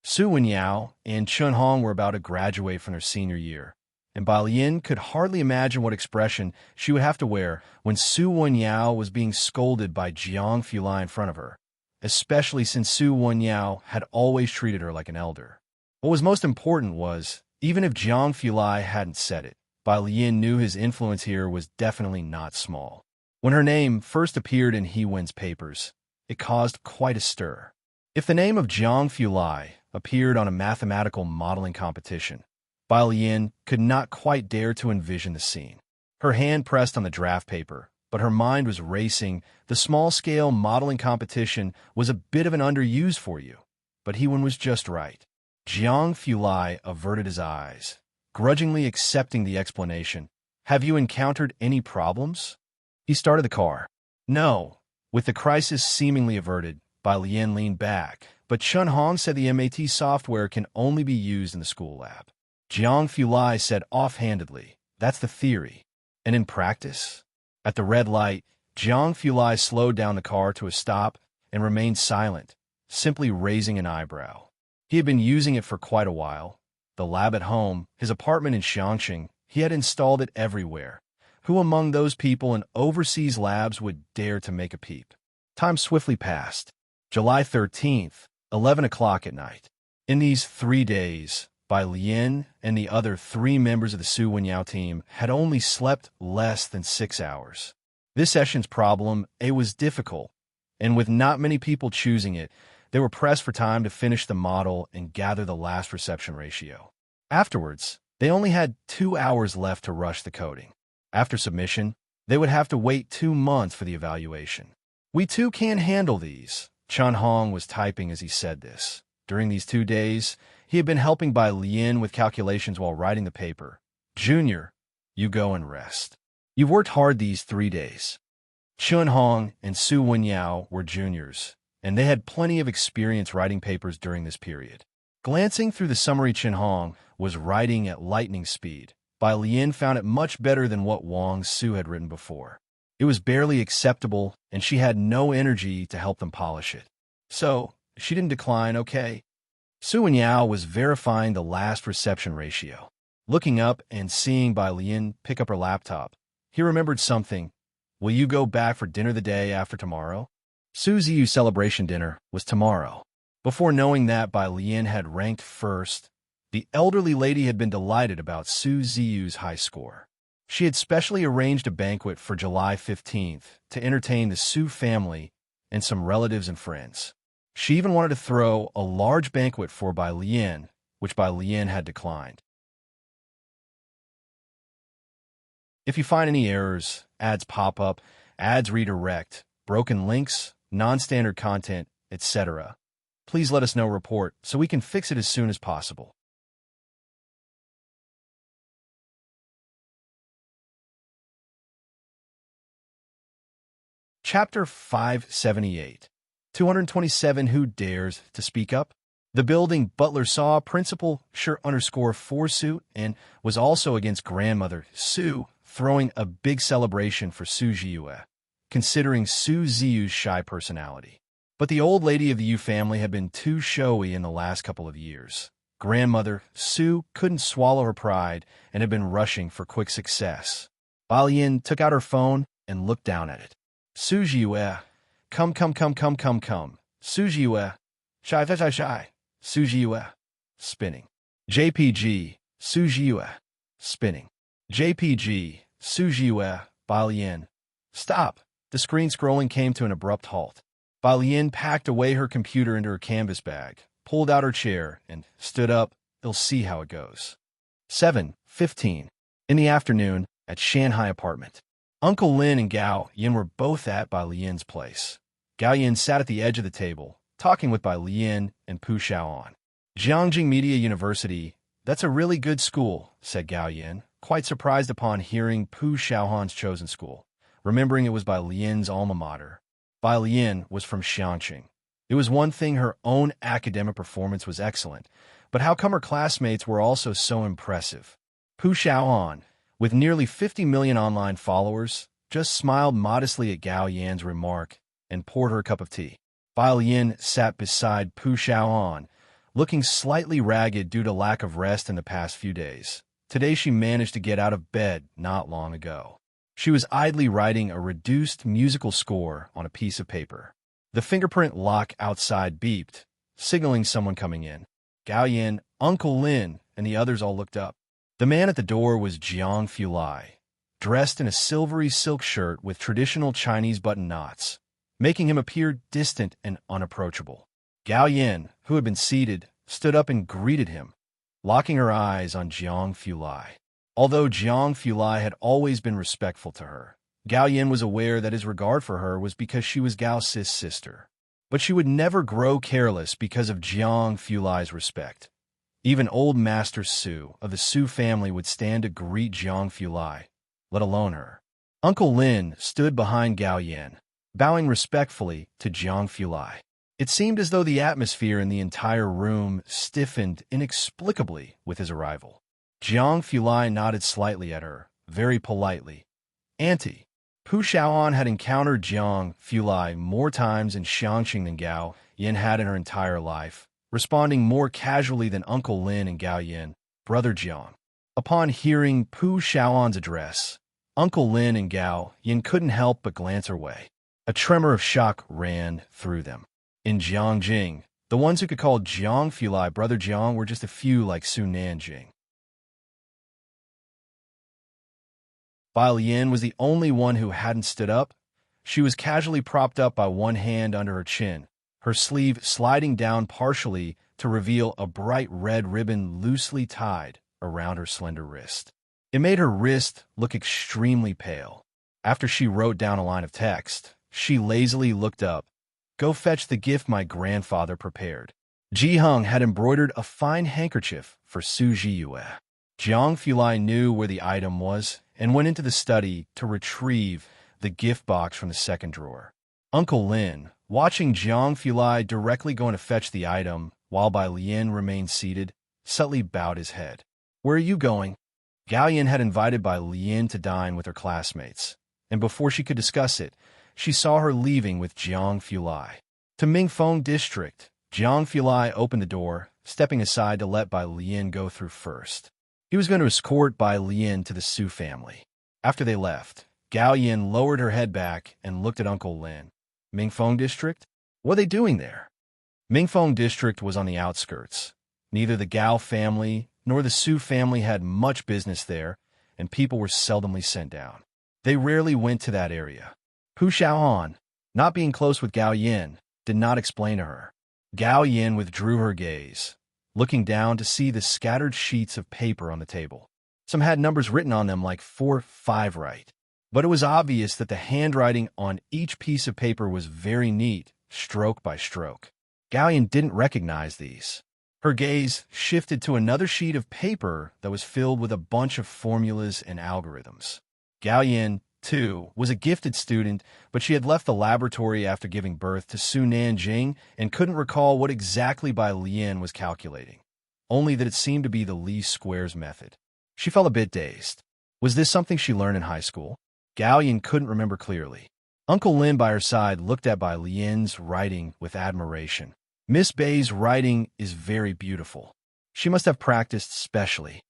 Su Wenyao and Chun Hong were about to graduate from their senior year, and Bai Lian could hardly imagine what expression she would have to wear when Su Wenyao was being scolded by Jiang Fulai in front of her, especially since Su Wenyao had always treated her like an elder. What was most important was, even if Jiang Fulai hadn't said it, Bai Lian knew his influence here was definitely not small. When her name first appeared in Heewon's papers, it caused quite a stir. If the name of Jiang Fulai appeared on a mathematical modeling competition, Bai Lian could not quite dare to envision the scene. Her hand pressed on the draft paper, but her mind was racing. The small-scale modeling competition was a bit of an underuse for you, but Heewon was just right. Jiang Fulai averted his eyes, grudgingly accepting the explanation. Have you encountered any problems? He started the car. No. With the crisis seemingly averted, Bai Lian leaned back, but Chun Hong said the MAT software can only be used in the school lab. Jiang Fulai said offhandedly, that's the theory. And in practice? At the red light, Jiang Fulai slowed down the car to a stop and remained silent, simply raising an eyebrow. He had been using it for quite a while. The lab at home, his apartment in Chongqing, he had installed it everywhere. Who among those people in overseas labs would dare to make a peep? Time swiftly passed. July 13th, 11 o'clock at night. In these 3 days, Bai Lian and the other 3 members of the Su Wenyao team had only slept less than 6 hours. This session's problem, it was difficult, and with not many people choosing it, they were pressed for time to finish the model and gather the last reception ratio. Afterwards, they only had 2 hours left to rush the coding. After submission, they would have to wait 2 months for the evaluation. We too can't handle these. Chun Hong was typing as he said this. During these 2 days, he had been helping Bai Lian with calculations while writing the paper. Junior, you go and rest. You've worked hard these 3 days. Chun Hong and Su Wenyao were juniors, and they had plenty of experience writing papers during this period. Glancing through the summary, Chun Hong was writing at lightning speed. Bai Lian found it much better than what Wang Su had written before. It was barely acceptable, and she had no energy to help them polish it. So, she didn't decline, okay. Su Wenyao was verifying the last reception ratio. Looking up and seeing Bai Lian pick up her laptop, he remembered something. Will you go back for dinner the day after tomorrow? Su Ziyu's celebration dinner was tomorrow. Before knowing that Bai Lian had ranked first, the elderly lady had been delighted about Su Ziyu's high score. She had specially arranged a banquet for July 15th to entertain the Su family and some relatives and friends. She even wanted to throw a large banquet for Bai Lian, which Bai Lian had declined. If you find any errors, ads pop up, ads redirect, broken links, non-standard content, etc., please let us know. Report so we can fix it as soon as possible. Chapter 578. 227 Who Dares to Speak Up? The building Butler saw Principal Sure_4 suit and was also against Grandmother Su, throwing a big celebration for Su Ziyue, considering Su Ziyu's shy personality. But the old lady of the Yu family had been too showy in the last couple of years. Grandmother Su couldn't swallow her pride and had been rushing for quick success. Bai Lian took out her phone and looked down at it. Su Ziyue, come. Su Ziyue, shy. Su Ziyue, spinning. JPG, Su Ziyue, spinning. JPG, Su Ziyue, Bai Lian. Stop. The screen scrolling came to an abrupt halt. Bai Lian packed away her computer into her canvas bag, pulled out her chair, and stood up. They'll see how it goes. 7:15. In the afternoon, at Shanghai apartment. Uncle Lin and Gao Yin were both at Bai Lian's place. Gao Yin sat at the edge of the table, talking with Bai Lian and Pu Xiaoan. Jiangjing Media University, that's a really good school, said Gao Yin, quite surprised upon hearing Pu Xiaohan's chosen school, remembering it was Bai Lian's alma mater. Bai Lian was from Xiangqing. It was one thing her own academic performance was excellent, but how come her classmates were also so impressive? Pu Xiaoan, with nearly 50 million online followers, just smiled modestly at Gao Yan's remark and poured her a cup of tea. Bai Lian sat beside Pu Xiaoan, looking slightly ragged due to lack of rest in the past few days. Today she managed to get out of bed not long ago. She was idly writing a reduced musical score on a piece of paper. The fingerprint lock outside beeped, signaling someone coming in. Gao Yan, Uncle Lin, and the others all looked up. The man at the door was Jiang Fulai, dressed in a silvery silk shirt with traditional Chinese button knots, making him appear distant and unapproachable. Gao Yan, who had been seated, stood up and greeted him, locking her eyes on Jiang Fulai. Although Jiang Fulai had always been respectful to her, Gao Yan was aware that his regard for her was because she was Gao Si's sister. But she would never grow careless because of Jiang Fulai's respect. Even old Master Su of the Su family would stand to greet Jiang Fulai, let alone her. Uncle Lin stood behind Gao Yan, bowing respectfully to Jiang Fulai. It seemed as though the atmosphere in the entire room stiffened inexplicably with his arrival. Jiang Fulai nodded slightly at her, very politely. Auntie. Pu Xiaoan had encountered Jiang Fulai more times in Xiangqing than Gao Yan had in her entire life, responding more casually than Uncle Lin and Gao Yan, Brother Jiang. Upon hearing Pu Xiaoan's address, Uncle Lin and Gao Yan couldn't help but glance her way. A tremor of shock ran through them. In Jiangjing, the ones who could call Jiang Fulai Brother Jiang were just a few like Su Nanjing. Bai Lian was the only one who hadn't stood up. She was casually propped up by one hand under her chin, her sleeve sliding down partially to reveal a bright red ribbon loosely tied around her slender wrist. It made her wrist look extremely pale. After she wrote down a line of text, she lazily looked up. Go fetch the gift my grandfather prepared. Ji Heng had embroidered a fine handkerchief for Su Jiyue. Jiang Fulai knew where the item was and went into the study to retrieve the gift box from the second drawer. Uncle Lin, watching Jiang Fulai directly going to fetch the item while Bai Lian remained seated, subtly bowed his head. Where are you going? Gao Yan had invited Bai Lian to dine with her classmates, and before she could discuss it, she saw her leaving with Jiang Fulai. To Mingfeng District, Jiang Fulai opened the door, stepping aside to let Bai Lian go through first. He was going to escort Bai Lian to the Su family. After they left, Gao Yan lowered her head back and looked at Uncle Lin. Mingfeng District? What are they doing there? Mingfeng District was on the outskirts. Neither the Gao family nor the Su family had much business there, and people were seldomly sent down. They rarely went to that area. Pu Xiaoan, not being close with Gao Yan, did not explain to her. Gao Yan withdrew her gaze, looking down to see the scattered sheets of paper on the table. Some had numbers written on them like 4, 5 right. But it was obvious that the handwriting on each piece of paper was very neat, stroke by stroke. Gao Yan didn't recognize these. Her gaze shifted to another sheet of paper that was filled with a bunch of formulas and algorithms. Gao Yan, too, was a gifted student, but she had left the laboratory after giving birth to Su Nanjing and couldn't recall what exactly Bai Lian was calculating, only that it seemed to be the least squares method. She felt a bit dazed. Was this something she learned in high school? Gao Yan couldn't remember clearly. Uncle Lin by her side looked at Bai Lian's writing with admiration. Miss Bei's writing is very beautiful. She must have practiced specially.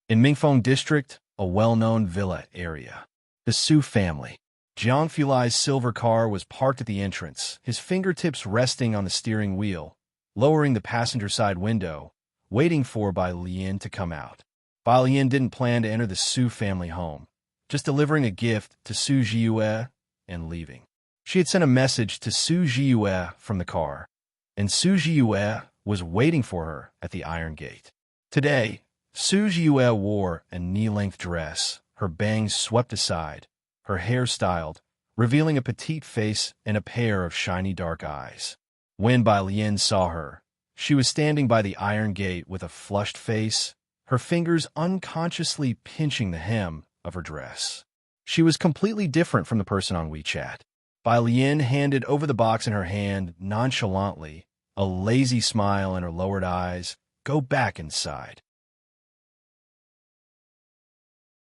In Mingfeng District, a well-known villa area. The Su family. Jiang Fulai's silver car was parked at the entrance, his fingertips resting on the steering wheel, lowering the passenger side window, waiting for Bai Lian to come out. Bai Lian didn't plan to enter the Su family home, just delivering a gift to Su Jiyue and leaving. She had sent a message to Su Jiyue from the car, and Su Jiyue was waiting for her at the iron gate. Today, Su Jiyue wore a knee-length dress, her bangs swept aside, her hair styled, revealing a petite face and a pair of shiny dark eyes. When Bai Lian saw her, she was standing by the iron gate with a flushed face, her fingers unconsciously pinching the hem of her dress. She was completely different from the person on WeChat. Bai Lian handed over the box in her hand nonchalantly, a lazy smile in her lowered eyes. Go back inside.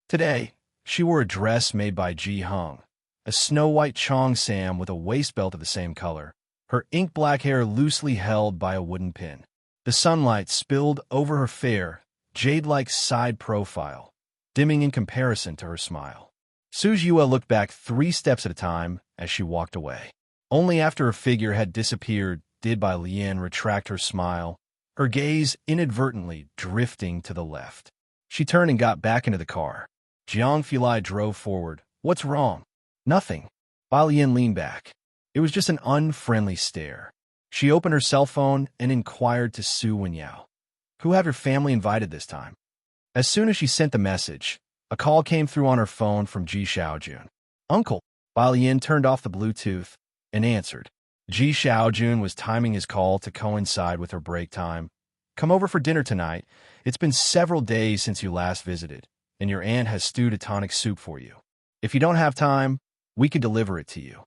Today, she wore a dress made by Ji Hung, a snow-white cheongsam with a waist belt of the same color, her ink-black hair loosely held by a wooden pin. The sunlight spilled over her fair, jade-like side profile, dimming in comparison to her smile. Su Yue looked back 3 steps at a time as she walked away. Only after her figure had disappeared did Bai Lian retract her smile, her gaze inadvertently drifting to the left. She turned and got back into the car. Jiang Fulai drove forward. What's wrong? Nothing. Bai Lian leaned back. It was just an unfriendly stare. She opened her cell phone and inquired to Su Wenyao. Who have your family invited this time? As soon as she sent the message, a call came through on her phone from Ji Xiaojun. Uncle. Bai Lian turned off the Bluetooth and answered. Ji Xiaojun was timing his call to coincide with her break time. Come over for dinner tonight. It's been several days since you last visited, and your aunt has stewed a tonic soup for you. If you don't have time, we can deliver it to you.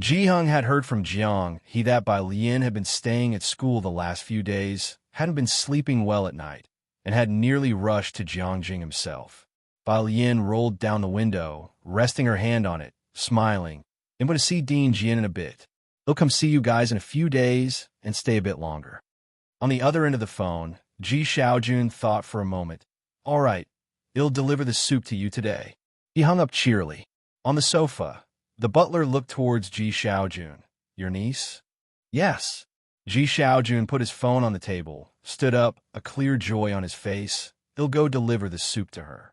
Ji Hung had heard from Jiang that Bai Lian had been staying at school the last few days, hadn't been sleeping well at night, and had nearly rushed to Jiangjing himself. Bai Lian rolled down the window, resting her hand on it, smiling. I'm going to see Dean Jian in a bit. He'll come see you guys in a few days and stay a bit longer. On the other end of the phone, Ji Xiaojun thought for a moment. All right, he'll deliver the soup to you today. He hung up cheerily. On the sofa, the butler looked towards Ji Xiaojun. Your niece? Yes. Ji Xiaojun put his phone on the table, stood up, a clear joy on his face. He'll go deliver the soup to her.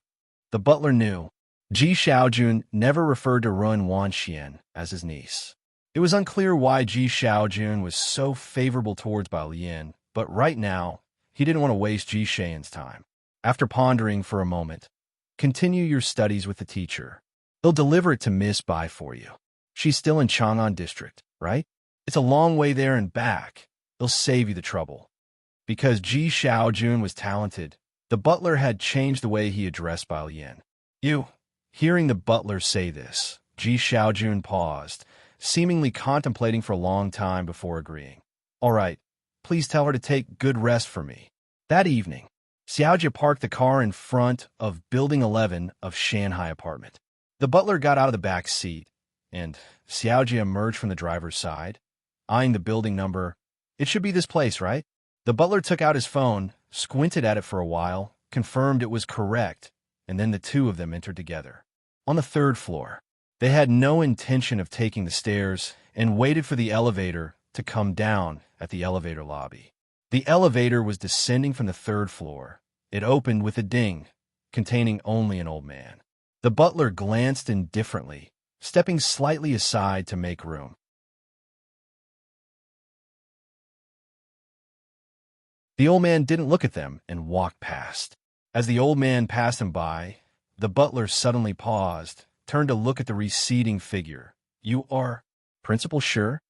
The butler knew. Ji Xiaojun never referred to Run Wanxian as his niece. It was unclear why Ji Xiaojun was so favorable towards Bai Lian, but right now, he didn't want to waste Ji Xian's time. After pondering for a moment, continue your studies with the teacher. He'll deliver it to Miss Bai for you. She's still in Chang'an District, right? It's a long way there and back. He'll save you the trouble. Because Ji Xiaojun was talented, the butler had changed the way he addressed Bai Lian. You. Hearing the butler say this, Ji Xiaojun paused, seemingly contemplating for a long time before agreeing. All right, please tell her to take good rest for me. That evening, Xiaojia parked the car in front of Building 11 of Shanghai apartment. The butler got out of the back seat, and Xiaojia emerged from the driver's side, eyeing the building number. It should be this place, right? The butler took out his phone, squinted at it for a while, confirmed it was correct, and then the two of them entered together. On the 3rd floor, they had no intention of taking the stairs and waited for the elevator to come down at the elevator lobby. The elevator was descending from the 3rd floor. It opened with a ding, containing only an old man. The butler glanced indifferently, stepping slightly aside to make room. The old man didn't look at them and walked past. As the old man passed him by, the butler suddenly paused, turned to look at the receding figure. You are? Principal, sure.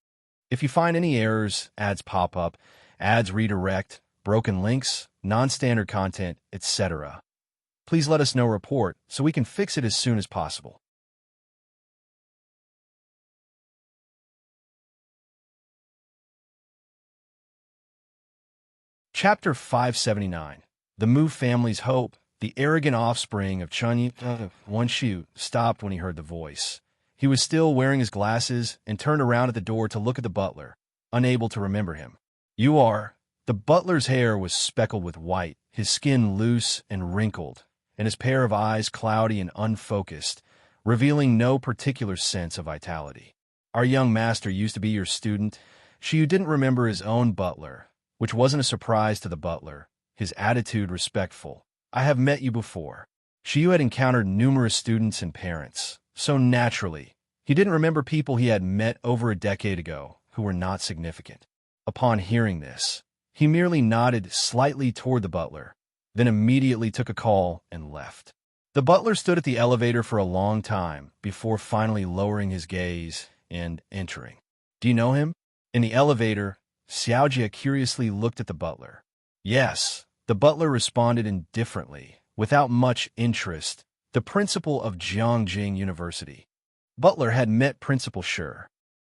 If you find any errors, ads pop up, ads redirect, broken links, non-standard content, etc. Please let us know report so we can fix it as soon as possible. Chapter 579. The Mu family's hope. The arrogant offspring of Chen Wanshu stopped when he heard the voice. He was still wearing his glasses and turned around at the door to look at the butler, unable to remember him. You are. The butler's hair was speckled with white, his skin loose and wrinkled, and his pair of eyes cloudy and unfocused, revealing no particular sense of vitality. Our young master used to be your student. Shiyu didn't remember his own butler, which wasn't a surprise to the butler, his attitude respectful. I have met you before. Shiyu had encountered numerous students and parents, so naturally, he didn't remember people he had met over a decade ago who were not significant. Upon hearing this, he merely nodded slightly toward the butler, then immediately took a call and left. The butler stood at the elevator for a long time before finally lowering his gaze and entering. Do you know him? In the elevator, Xiaojia curiously looked at the butler. Yes, the butler responded indifferently, without much interest, the principal of Jiangjing University. Butler had met Principal Shi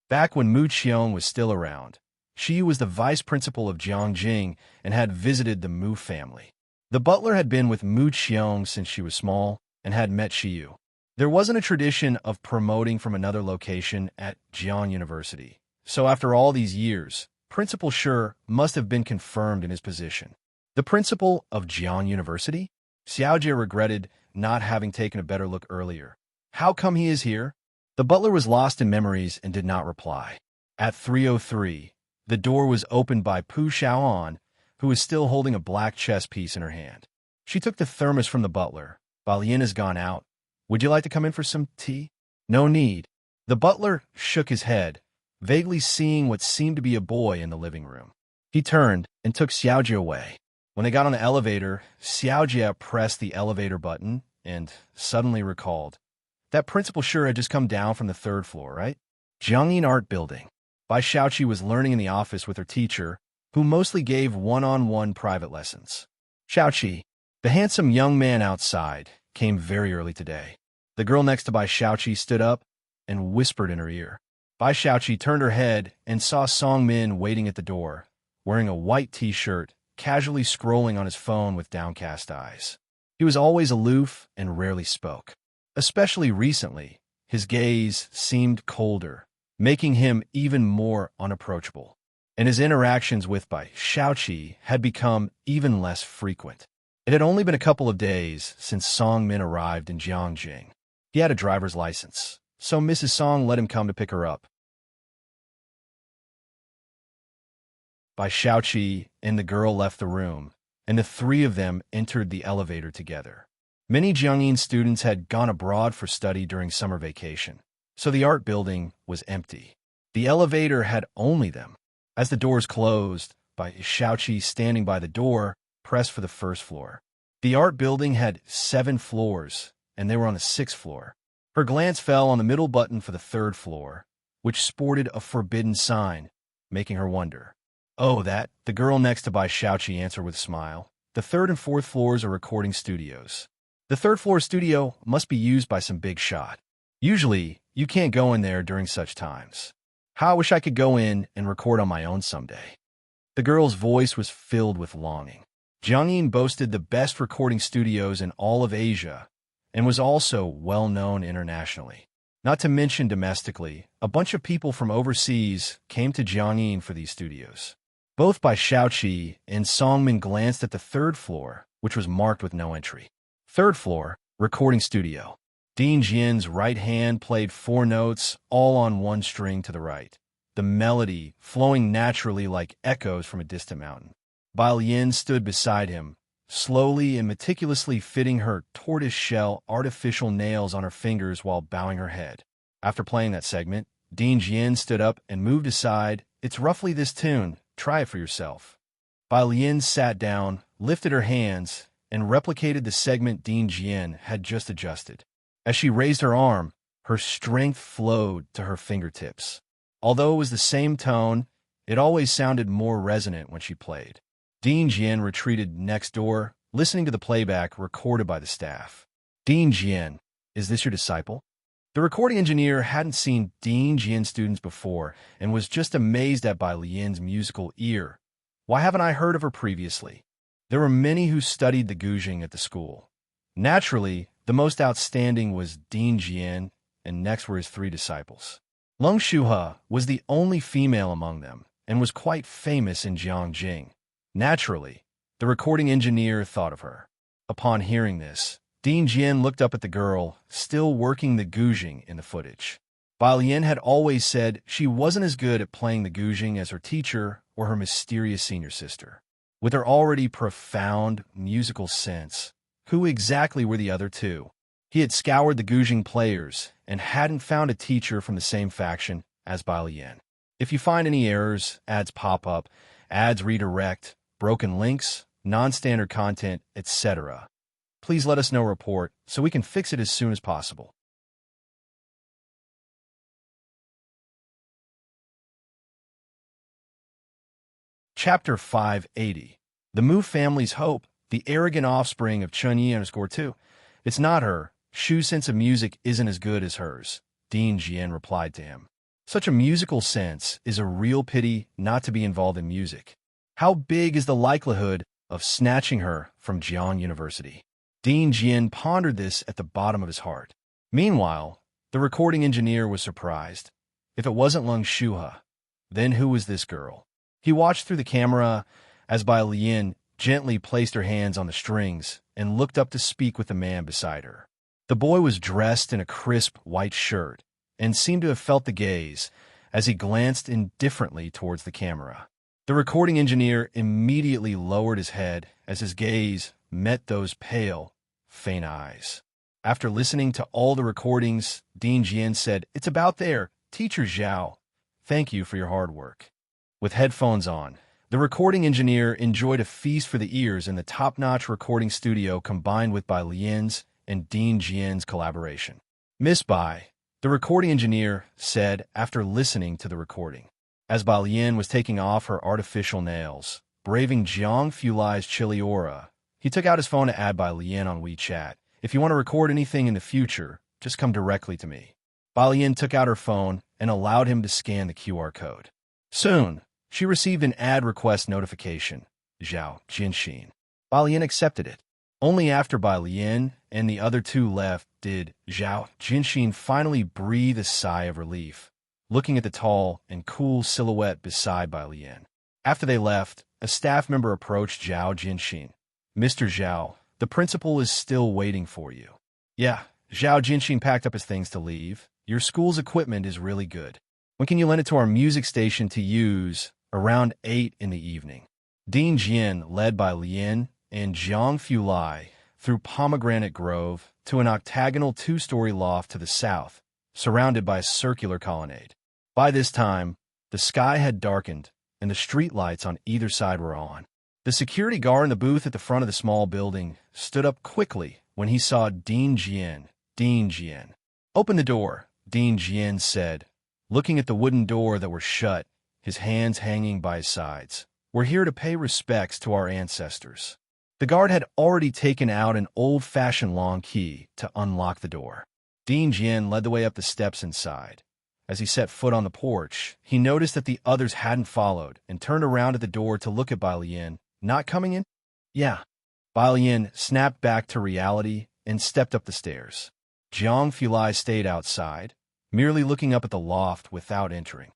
back when Mu Qiong was still around. Shi was the vice principal of Jiangjing and had visited the Mu family. The butler had been with Mu Qiong since she was small and had met Shiyu. There wasn't a tradition of promoting from another location at Jian University, so after all these years, Principal Shi must have been confirmed in his position. The principal of Jian University? Xiaojie regretted not having taken a better look earlier. How come he is here? The butler was lost in memories and did not reply. At 3:03, the door was opened by Pu Xiaoan, who was still holding a black chess piece in her hand. She took the thermos from the butler. Balian has gone out. Would you like to come in for some tea? No need. The butler shook his head, vaguely seeing what seemed to be a boy in the living room. He turned and took Xiaojie away. When they got on the elevator, Xiaojie pressed the elevator button and suddenly recalled that Principal Shi had just come down from the 3rd floor, right? Jiangyin Art Building. Bai Xiaoqi was learning in the office with her teacher, who mostly gave one-on-one private lessons. Xiaoqi, the handsome young man outside, came very early today. The girl next to Bai Xiaoqi stood up and whispered in her ear. Bai Xiaoqi turned her head and saw Song Min waiting at the door, wearing a white t-shirt, casually scrolling on his phone with downcast eyes. He was always aloof and rarely spoke. Especially recently, his gaze seemed colder, making him even more unapproachable, and his interactions with Bai Xiaoqi had become even less frequent. It had only been a couple of days since Song Min arrived in Jiangjing. He had a driver's license, so Mrs. Song let him come to pick her up. Bai Xiaoqi and the girl left the room, and the three of them entered the elevator together. Many Jiangyin students had gone abroad for study during summer vacation, so the art building was empty. The elevator had only them. As the doors closed, Bai Xiaoqi, standing by the door, pressed for the 1st floor. The art building had 7 floors, and they were on the 6th floor. Her glance fell on the middle button for the 3rd floor, which sported a forbidden sign, making her wonder. Oh, that, the girl next to Bai Xiaoqi answered with a smile. The 3rd and 4th floors are recording studios. The 3rd floor studio must be used by some big shot. Usually, you can't go in there during such times. How I wish I could go in and record on my own someday. The girl's voice was filled with longing. Jiangyin boasted the best recording studios in all of Asia and was also well known internationally. Not to mention domestically, a bunch of people from overseas came to Jiangyin for these studios. Both Bai Xiaoqi and Song Min glanced at the 3rd floor, which was marked with no entry. 3rd floor, recording studio. Dean Jian's right hand played 4 notes, all on one string to the right, the melody flowing naturally like echoes from a distant mountain. Bai Lian stood beside him, slowly and meticulously fitting her tortoise-shell artificial nails on her fingers while bowing her head. After playing that segment, Dean Jian stood up and moved aside. It's roughly this tune. Try it for yourself. Bai Lian sat down, lifted her hands, and replicated the segment Dean Jian had just adjusted. As she raised her arm, her strength flowed to her fingertips. Although it was the same tone, it always sounded more resonant when she played. Dean Jian retreated next door, listening to the playback recorded by the staff. Dean Jian, is this your disciple? The recording engineer hadn't seen Dean Jian students before and was just amazed at Bai Lian's musical ear. Why haven't I heard of her previously? There were many who studied the guzheng at the school. Naturally, the most outstanding was Dean Jian, and next were his 3 disciples. Leng Shuhe was the only female among them and was quite famous in Jiangjing. Naturally, the recording engineer thought of her. Upon hearing this, Dean Jian looked up at the girl, still working the guzheng in the footage. Bai Lian had always said she wasn't as good at playing the guzheng as her teacher or her mysterious senior sister. With her already profound musical sense, who exactly were the other 2? He had scoured the guzheng players and hadn't found a teacher from the same faction as Bai Lian. If you find any errors, ads pop up, ads redirect, broken links, non-standard content, etc., please let us know report so we can fix it as soon as possible. Chapter 580. The Mu family's hope, the arrogant offspring of Chunyi_2. It's not her. Shu's sense of music isn't as good as hers. Dean Jian replied to him. Such a musical sense is a real pity not to be involved in music. How big is the likelihood of snatching her from Jiang University? Dean Jian pondered this at the bottom of his heart. Meanwhile, the recording engineer was surprised. If it wasn't Lung Shuhe, then who was this girl? He watched through the camera as Bai Lian gently placed her hands on the strings and looked up to speak with the man beside her. The boy was dressed in a crisp white shirt and seemed to have felt the gaze as he glanced indifferently towards the camera. The recording engineer immediately lowered his head as his gaze met those pale, faint eyes. After listening to all the recordings, Dean Jian said, "It's about there, Teacher Zhao. Thank you for your hard work." With headphones on, the recording engineer enjoyed a feast for the ears in the top-notch recording studio combined with Bai Lian's and Dean Jian's collaboration. "Miss Bai," the recording engineer said after listening to the recording. As Bai Lian was taking off her artificial nails, braving Jiang Fulai's chilly aura, he took out his phone to add Bai Lian on WeChat. "If you want to record anything in the future, just come directly to me." Bai Lian took out her phone and allowed him to scan the QR code. Soon, she received an ad request notification. Zhao Jinxin. Bai Lian accepted it. Only after Bai Lian and the other two left did Zhao Jinxin finally breathe a sigh of relief, looking at the tall and cool silhouette beside Bai Lian. After they left, a staff member approached Zhao Jinxin. "Mr. Zhao, the principal is still waiting for you." "Yeah." Zhao Jinxin packed up his things to leave. "Your school's equipment is really good. When can you lend it to our music station to use around 8 in the evening?" Dean Jian led Bai Lian and Jiang Fulai through Pomegranate Grove to an octagonal two-story loft to the south, surrounded by a circular colonnade. By this time, the sky had darkened and the street lights on either side were on. The security guard in the booth at the front of the small building stood up quickly when he saw Dean Jian. "Dean Jian." "Open the door," Dean Jian said, looking at the wooden door that were shut, his hands hanging by his sides. "We're here to pay respects to our ancestors." The guard had already taken out an old-fashioned long key to unlock the door. Dean Jian led the way up the steps inside. As he set foot on the porch, he noticed that the others hadn't followed and turned around at the door to look at Bai Lian. "Not coming in?" "Yeah." Bai Lian snapped back to reality and stepped up the stairs. Jiang Fulai stayed outside, merely looking up at the loft without entering.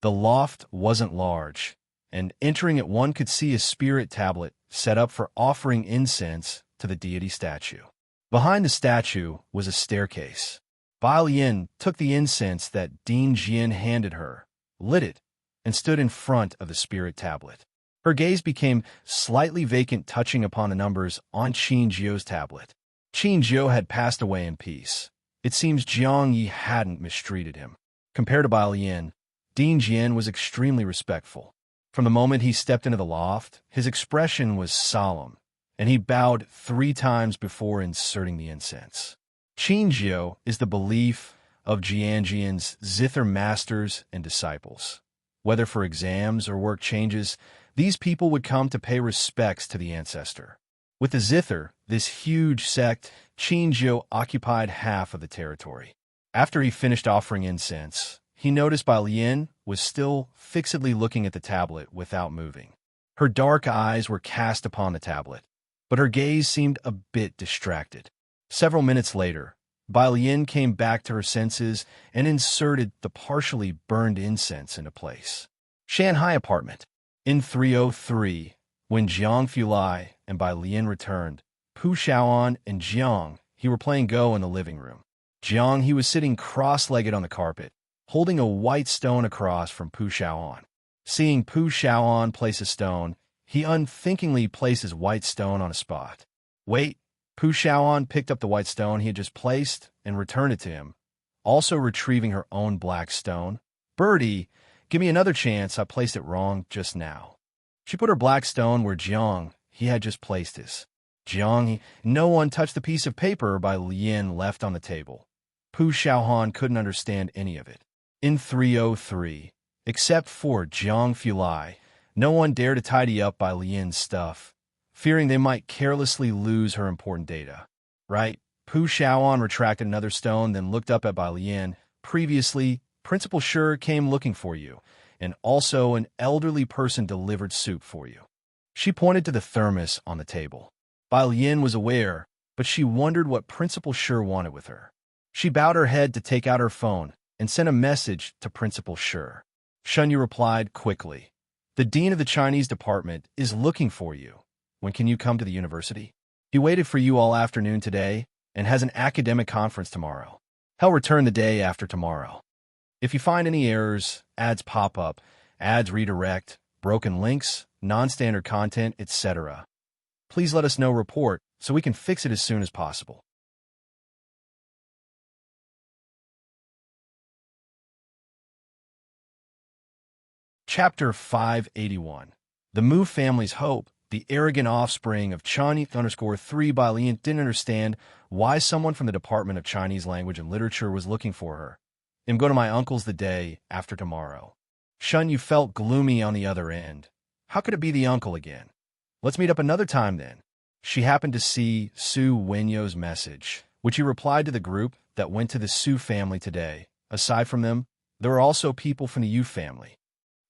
The loft wasn't large, and entering it one could see a spirit tablet set up for offering incense to the deity statue. Behind the statue was a staircase. Bai Lian took the incense that Dean Jian handed her, lit it, and stood in front of the spirit tablet. Her gaze became slightly vacant, touching upon the numbers on Qin Jiu's tablet. Qin Jiu had passed away in peace. It seems Jiang Yi hadn't mistreated him. Compared to Bai Lian, Dean Jian was extremely respectful. From the moment he stepped into the loft, his expression was solemn, and he bowed 3 times before inserting the incense. Qin Jiu is the belief of Jianjian's zither masters and disciples. Whether for exams or work changes, these people would come to pay respects to the ancestor. With the zither, this huge sect, Qin Jiu occupied half of the territory. After he finished offering incense, he noticed Bai Lian was still fixedly looking at the tablet without moving. Her dark eyes were cast upon the tablet, but her gaze seemed a bit distracted. Several minutes later, Bai Lian came back to her senses and inserted the partially burned incense into place. Shanghai apartment. In 303, when Jiang Fulai and Bai Lian returned, Pu Xiaoan and Jiang He were playing Go in the living room. Jiang He was sitting cross-legged on the carpet, holding a white stone across from Pu Xiaoan. Seeing Pu Xiaoan place a stone, he unthinkingly placed his white stone on a spot. "Wait." Pu Xiaoan picked up the white stone he had just placed and returned it to him, also retrieving her own black stone. "Birdie, give me another chance. I placed it wrong just now." She put her black stone where Jiang He had just placed his. No one touched the piece of paper Bai Lian left on the table. Pu Xiaohan couldn't understand any of it. In 303, except for Jiang Fulai, no one dared to tidy up Bai Lian's stuff, fearing they might carelessly lose her important data. "Right, Pu Pu Xiaoan retracted another stone, then looked up at Bai Lian. Previously, Principal Shi came looking for you, and also an elderly person delivered soup for you. She pointed to the thermos on the table. Bai Lian was aware, but she wondered what Principal Shi wanted with her. She bowed her head to take out her phone and sent a message to Principal Shi. Shunyu replied quickly. The dean of the Chinese department is looking for you. When can you come to the university? He waited for you all afternoon today and has an academic conference tomorrow. He'll return the day after tomorrow. If you find any errors, ads pop up, ads redirect, broken links, non-standard content, etc., please let us know report so we can fix it as soon as possible. Chapter 581. The Mu family's hope. The arrogant offspring of Chinese_3 Bai Lian didn't understand why someone from the Department of Chinese Language and Literature was looking for her. I'm going to my uncle's the day after tomorrow. Shunyu felt gloomy on the other end. How could it be the uncle again? Let's meet up another time then. She happened to see Su Wenyo's message, which he replied to the group that went to the Su family today. Aside from them, there were also people from the Yu family.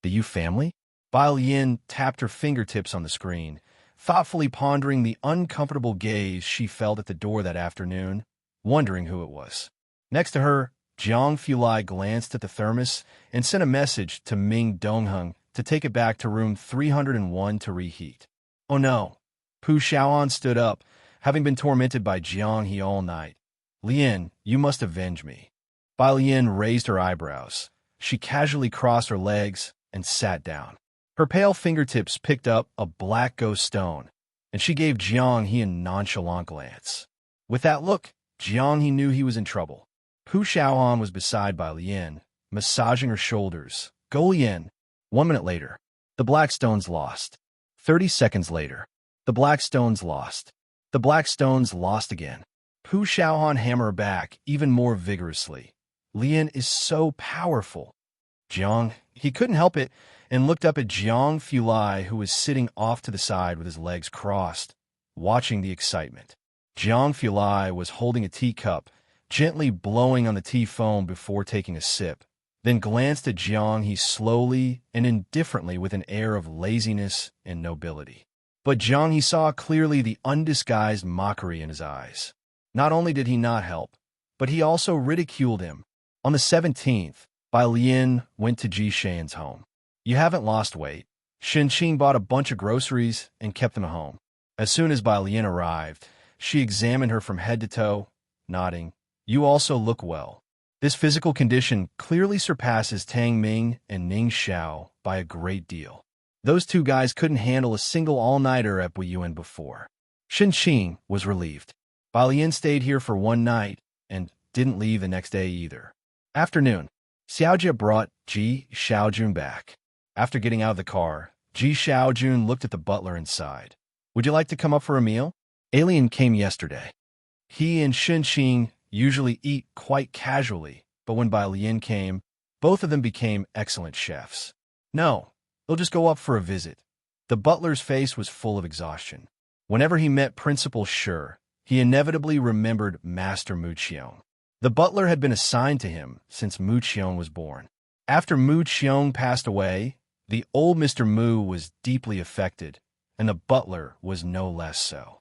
The Yu family? Bai Lian tapped her fingertips on the screen, thoughtfully pondering the uncomfortable gaze she felt at the door that afternoon, wondering who it was. Next to her, Jiang Fulai glanced at the thermos and sent a message to Ming Dongheng to take it back to room 301 to reheat. Oh no. Pu Xiaoan stood up, having been tormented by Jiang He all night. Lian, you must avenge me. Bai Lian raised her eyebrows. She casually crossed her legs and sat down. Her pale fingertips picked up a black ghost stone, and she gave Jiang He a nonchalant glance. With that look, Jiang He knew he was in trouble. Pu Xiaoan was beside Bai Lian, massaging her shoulders. Go Lian. 1 minute later, the black stone's lost. 30 seconds later, the black stone's lost. The black stone's lost again. Pu Xiaoan hammered back even more vigorously. Lian is so powerful. Jiang, he couldn't help it, and looked up at Jiang Fulai, who was sitting off to the side with his legs crossed, watching the excitement. Jiang Fulai was holding a teacup, gently blowing on the tea foam before taking a sip, then glanced at Jiang He slowly and indifferently with an air of laziness and nobility. But Jiang He saw clearly the undisguised mockery in his eyes. Not only did he not help, but he also ridiculed him. On the 17th, Bai Lian went to Ji Shan's home. You haven't lost weight. Shen Qing bought a bunch of groceries and kept them at home. As soon as Bai Lian arrived, she examined her from head to toe, nodding. You also look well. This physical condition clearly surpasses Tang Ming and Ning Xiao by a great deal. Those two guys couldn't handle a single all-nighter at Buyuan before. Shen Qing was relieved. Bai Lian stayed here for one night and didn't leave the next day either. Afternoon, Xiaojia brought Ji Xiaojun back. After getting out of the car, Ji Xiaojun looked at the butler inside. Would you like to come up for a meal? Alien came yesterday. He and Shen Qing usually eat quite casually, but when Bai Lian came, both of them became excellent chefs. No, they'll just go up for a visit. The butler's face was full of exhaustion. Whenever he met Principal Shi, he inevitably remembered Master Mu Qiong. The butler had been assigned to him since Mu Qiong was born. After Mu Qiong passed away, the old Mr. Mu was deeply affected, and the butler was no less so.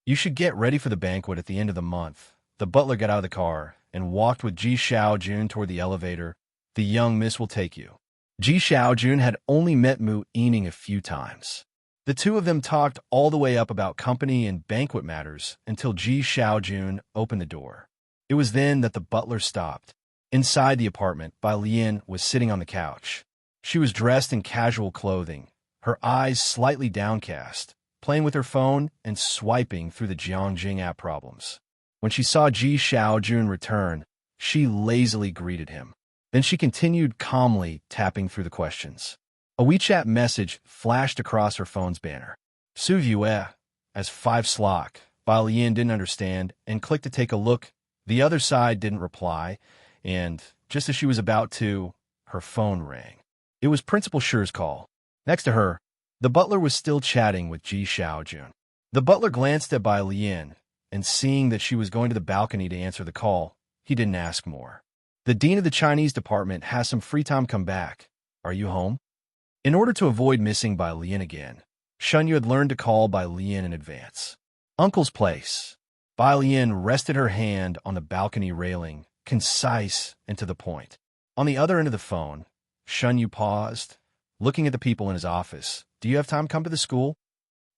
You should get ready for the banquet at the end of the month. The butler got out of the car and walked with Ji Xiaojun toward the elevator. The young miss will take you. Ji Xiaojun had only met Mu Yining a few times. The two of them talked all the way up about company and banquet matters until Ji Xiaojun opened the door. It was then that the butler stopped. Inside the apartment, Bai Lian was sitting on the couch. She was dressed in casual clothing, her eyes slightly downcast, playing with her phone and swiping through the Jiangjing app problems. When she saw Ji Xiaojun return, she lazily greeted him. Then she continued calmly tapping through the questions. A WeChat message flashed across her phone's banner. Su Yue, as 5 Slock. Bai Lian didn't understand and clicked to take a look. The other side didn't reply, and just as she was about to, her phone rang. It was Principal Shi's call. Next to her, The butler was still chatting with Ji Xiaojun. The butler glanced at Bai Lian, and seeing that she was going to the balcony to answer the call, he didn't ask more. The dean of the Chinese department has some free time. Come back. Are you home? In order to avoid missing Bai Lian again, Shunyu had learned to call Bai Lian in advance. Uncle's place. Bai Lian rested her hand on the balcony railing, concise and to the point. On the other end of the phone, Shunyu paused, looking at the people in his office. Do you have time to come to the school?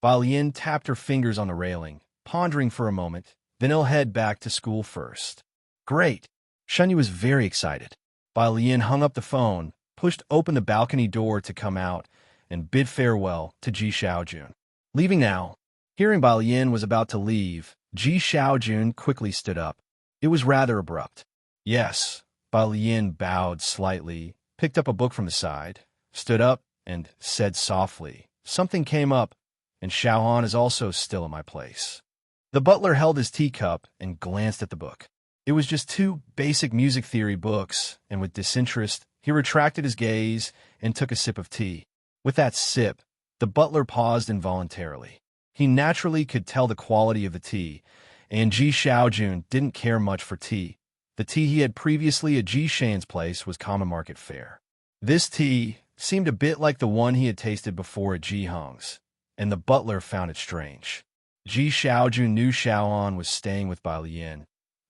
Bai Lian tapped her fingers on the railing, pondering for a moment. Then he'll head back to school first. Great. Shunyu was very excited. Bai Lian hung up the phone, pushed open the balcony door to come out, and bid farewell to Ji Xiaojun. Leaving now. Hearing Bai Lian was about to leave, Ji Xiaojun quickly stood up. It was rather abrupt. Yes. Bai Lian bowed slightly, picked up a book from the side, stood up, and said softly, Something came up, and Xiaohan is also still at my place. The butler held his teacup and glanced at the book. It was just 2 basic music theory books, and with disinterest, he retracted his gaze and took a sip of tea. With that sip, the butler paused involuntarily. He naturally could tell the quality of the tea, and Ji Xiaojun didn't care much for tea. The tea he had previously at Ji Shan's place was common market fare. This tea seemed a bit like the one he had tasted before at Ji Hong's, and the butler found it strange. Ji Xiaojun knew Xiaoan was staying with Bai Lian.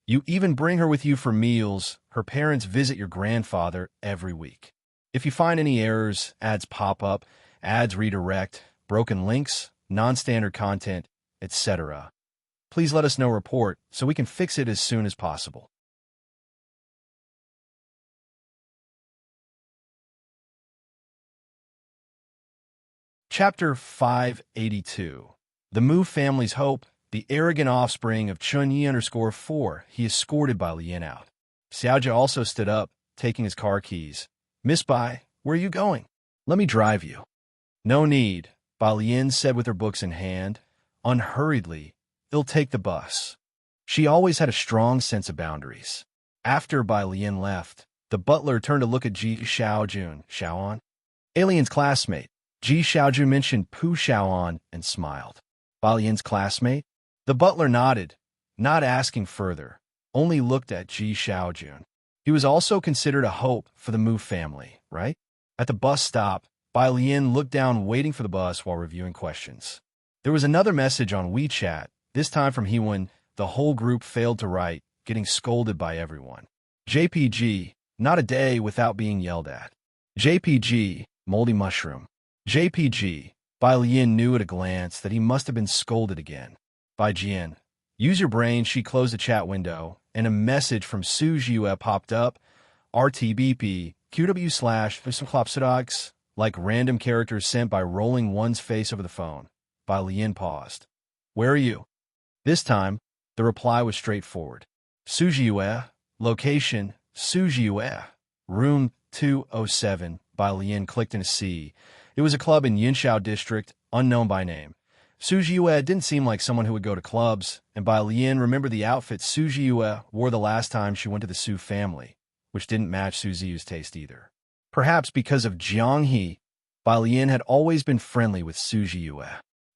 You even bring her with you for meals. Her parents visit your grandfather every week. If you find any errors, ads pop up, ads redirect, broken links, non-standard content, etc., please let us know report so we can fix it as soon as possible. Chapter 582. The Mu family's hope, the arrogant offspring of Chunyi_4, he escorted Bai Lian out. Xiaojia also stood up, taking his car keys. Miss Bai, where are you going? Let me drive you. No need, Bai Lian said with her books in hand. Unhurriedly, he'll take the bus. She always had a strong sense of boundaries. After Bai Lian left, the butler turned to look at Ji Xiaojun. Xiaoan? Alien's classmate. Ji Xiaojun mentioned Pu Xiaoan and smiled. Bai Lian's classmate? The butler nodded, not asking further, only looked at Ji Xiaojun. He was also considered a hope for the Mu family, right? At the bus stop, Bai Lian looked down waiting for the bus while reviewing questions. There was another message on WeChat, this time from Hewen. The whole group failed to write, getting scolded by everyone. JPG, not a day without being yelled at. JPG, moldy mushroom. JPG, Bai Lian knew at a glance that he must have been scolded again. Bai Jian, use your brain. She closed the chat window, and a message from Su Jiue popped up. RTBP, QW/, like random characters sent by rolling one's face over the phone. Bai Lian paused. Where are you? This time, the reply was straightforward. Su Jiue, location, Su Jiue, room 207. Bai Lian clicked in a C. It was a club in Yinxiao district, unknown by name. Su Jiue didn't seem like someone who would go to clubs, and Bai Lian remembered the outfit Su Jiue wore the last time she went to the Su family, which didn't match Su Ziyu's taste either. Perhaps because of Jianghe, Bai Lian had always been friendly with Su Jiue.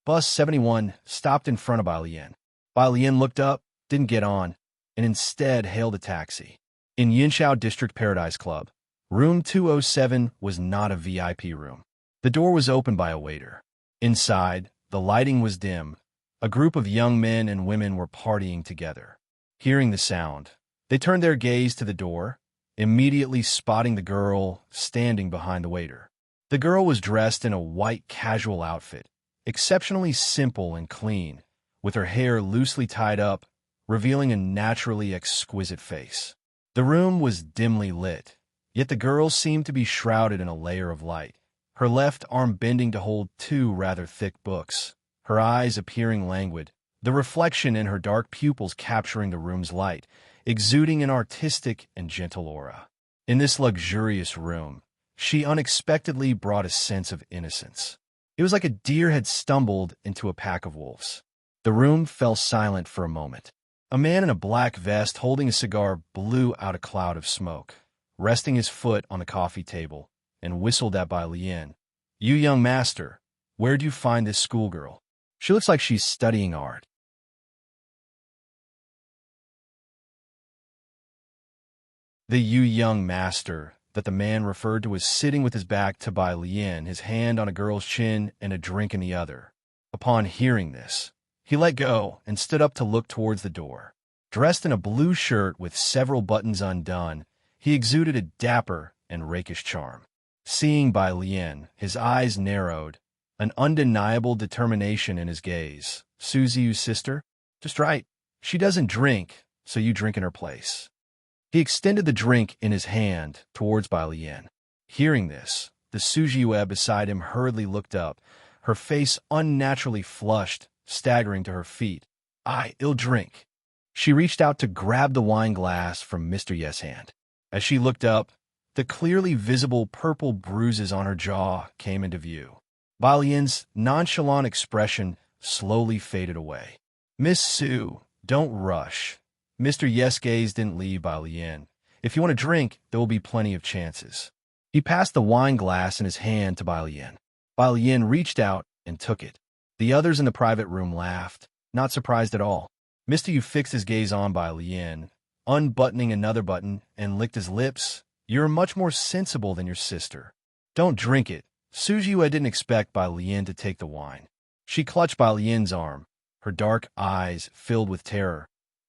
Bus 71 stopped in front of Bai Lian. Bai Lian looked up, didn't get on, and instead hailed a taxi. In Yinxiao District Paradise Club, room 207 was not a VIP room. The door was opened by a waiter. Inside, the lighting was dim. A group of young men and women were partying together. Hearing the sound, they turned their gaze to the door, immediately spotting the girl standing behind the waiter. The girl was dressed in a white casual outfit, exceptionally simple and clean, with her hair loosely tied up, revealing a naturally exquisite face. The room was dimly lit, yet the girl seemed to be shrouded in a layer of light, her left arm bending to hold 2 rather thick books, her eyes appearing languid, the reflection in her dark pupils capturing the room's light, exuding an artistic and gentle aura. In this luxurious room, she unexpectedly brought a sense of innocence. It was like a deer had stumbled into a pack of wolves. The room fell silent for a moment. A man in a black vest holding a cigar blew out a cloud of smoke, resting his foot on the coffee table, and whistled at Bai Lian. You young master, Where'd you find this schoolgirl? She looks like she's studying art. The young master that the man referred to was sitting with his back to Bai Lian, his hand on a girl's chin and a drink in the other. Upon hearing this, he let go and stood up to look towards the door. Dressed in a blue shirt with several buttons undone, he exuded a dapper and rakish charm. Seeing Bai Lian, his eyes narrowed, an undeniable determination in his gaze. Suziu's sister? Just right. She doesn't drink, so you drink in her place. He extended the drink in his hand towards Bai Lian. Hearing this, the Sujiue beside him hurriedly looked up, her face unnaturally flushed, staggering to her feet. I'll drink. She reached out to grab the wine glass from Mr. Yes' hand. As she looked up, the clearly visible purple bruises on her jaw came into view. Bai Lian's nonchalant expression slowly faded away. Miss Su, don't rush. Mr. Yes' gaze didn't leave Bai Lian. If you want to drink, there will be plenty of chances. He passed the wine glass in his hand to Bai Lian. Bai Lian reached out and took it. The others in the private room laughed, not surprised at all. Mr. Yu fixed his gaze on Bai Lian, unbuttoning another button, and licked his lips. You're much more sensible than your sister. Don't drink it. Sujiue didn't expect Bai Lian to take the wine. She clutched Bai Lian's arm, her dark eyes filled with terror.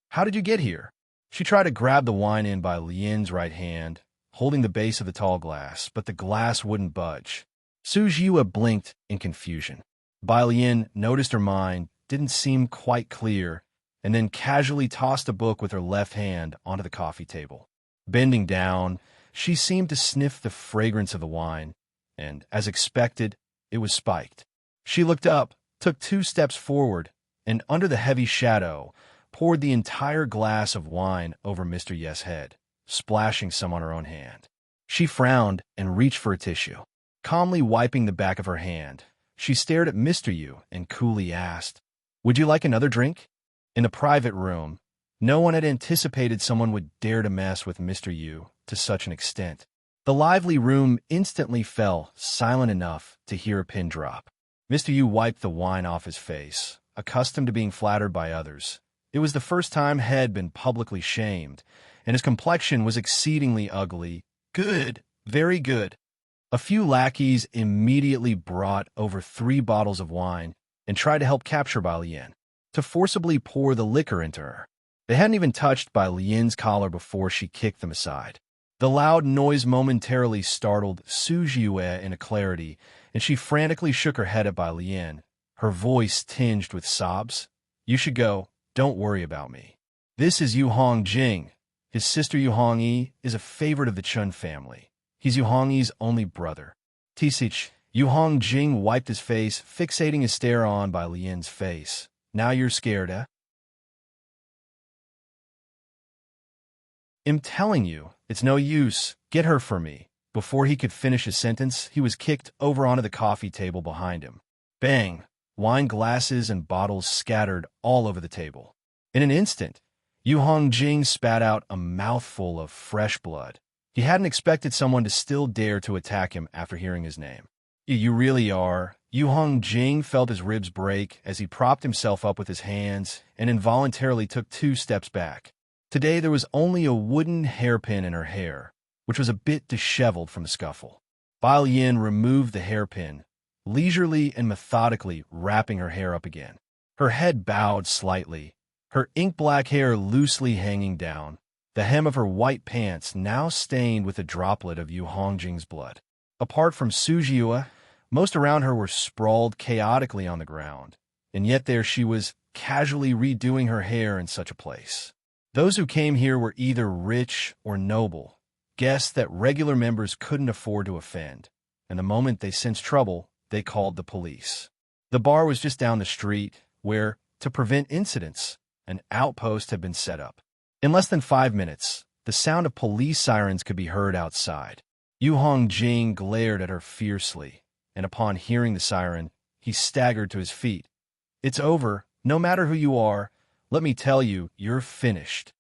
How did you get here? She tried to grab the wine in Bai Lian's right hand, holding the base of the tall glass, but the glass wouldn't budge. Sujiue blinked in confusion. Bai Lian noticed her mind didn't seem quite clear, and then casually tossed a book with her left hand onto the coffee table. Bending down, she seemed to sniff the fragrance of the wine, and, as expected, it was spiked. She looked up, took 2 steps forward, and under the heavy shadow, poured the entire glass of wine over Mr. Yes' head, splashing some on her own hand. She frowned and reached for a tissue. Calmly wiping the back of her hand, she stared at Mr. Yu and coolly asked, Would you like another drink? In the private room, no one had anticipated someone would dare to mess with Mr. Yu to such an extent. The lively room instantly fell silent enough to hear a pin drop. Mr. Yu wiped the wine off his face, accustomed to being flattered by others. It was the first time he had been publicly shamed, and his complexion was exceedingly ugly. Good, very good. A few lackeys immediately brought over 3 bottles of wine and tried to help capture Bai Lian, to forcibly pour the liquor into her. They hadn't even touched Bai Lian's collar before she kicked them aside. The loud noise momentarily startled Sujiue into clarity, and she frantically shook her head at Bai Lian, her voice tinged with sobs. You should go. Don't worry about me. This is Yu Hongjing. His sister Yu Hongyi is a favorite of the Chun family. He's Yu Hongyi's only brother. Tisich, Yu Hongjing wiped his face, fixating his stare on Bai Lian's face. Now you're scared, eh? I'm telling you, it's no use. Get her for me. Before he could finish his sentence, he was kicked over onto the coffee table behind him. Bang! Wine glasses and bottles scattered all over the table. In an instant, Yu Hongjing spat out a mouthful of fresh blood. He hadn't expected someone to still dare to attack him after hearing his name. You really are. Yu Hongjing felt his ribs break as he propped himself up with his hands and involuntarily took 2 steps back. Today there was only a wooden hairpin in her hair, which was a bit disheveled from the scuffle. Bai Lian removed the hairpin, leisurely and methodically wrapping her hair up again. Her head bowed slightly, her ink-black hair loosely hanging down, the hem of her white pants now stained with a droplet of Yu Hongjing's blood. Apart from Sujiue, most around her were sprawled chaotically on the ground, and yet there she was, casually redoing her hair in such a place. Those who came here were either rich or noble, guests that regular members couldn't afford to offend, and the moment they sensed trouble, they called the police. The bar was just down the street, where, to prevent incidents, an outpost had been set up. In less than 5 minutes, the sound of police sirens could be heard outside. Yu Hongjing glared at her fiercely, and upon hearing the siren, he staggered to his feet. It's over. No matter who you are, let me tell you, you're finished.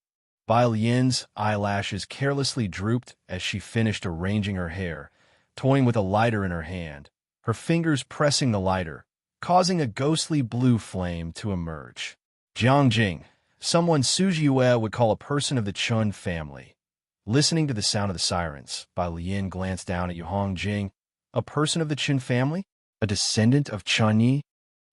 Bai Lian's eyelashes carelessly drooped as she finished arranging her hair, toying with a lighter in her hand, her fingers pressing the lighter, causing a ghostly blue flame to emerge. Jiangjing, someone Su Jue would call a person of the Chun family. Listening to the sound of the sirens, Bai Lian glanced down at Yu Hongjing. A person of the Chun family? A descendant of Chun Yi?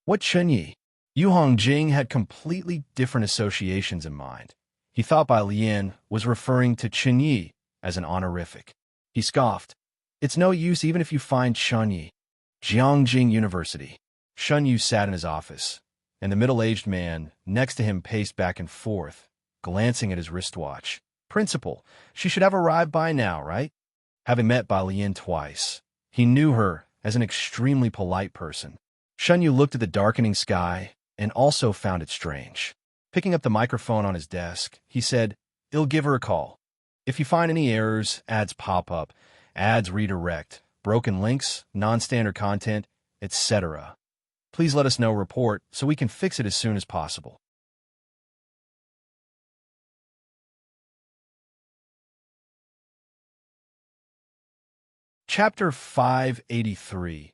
What Chun Yi? Yu Hongjing had completely different associations in mind. He thought Bai Lian was referring to Chun Yi as an honorific. He scoffed. It's no use even if you find Chun Yi. Jiangjing University. Shun Yu sat in his office, and the middle-aged man next to him paced back and forth, glancing at his wristwatch. Principal, she should have arrived by now, right? Having met Bai Lian twice, he knew her as an extremely polite person. Shun Yu looked at the darkening sky and also found it strange. Picking up the microphone on his desk, he said, "I'll give her a call. If you find any errors, ads pop up, ads redirect, broken links, non-standard content, etc. Please let us know report so we can fix it as soon as possible." Chapter 583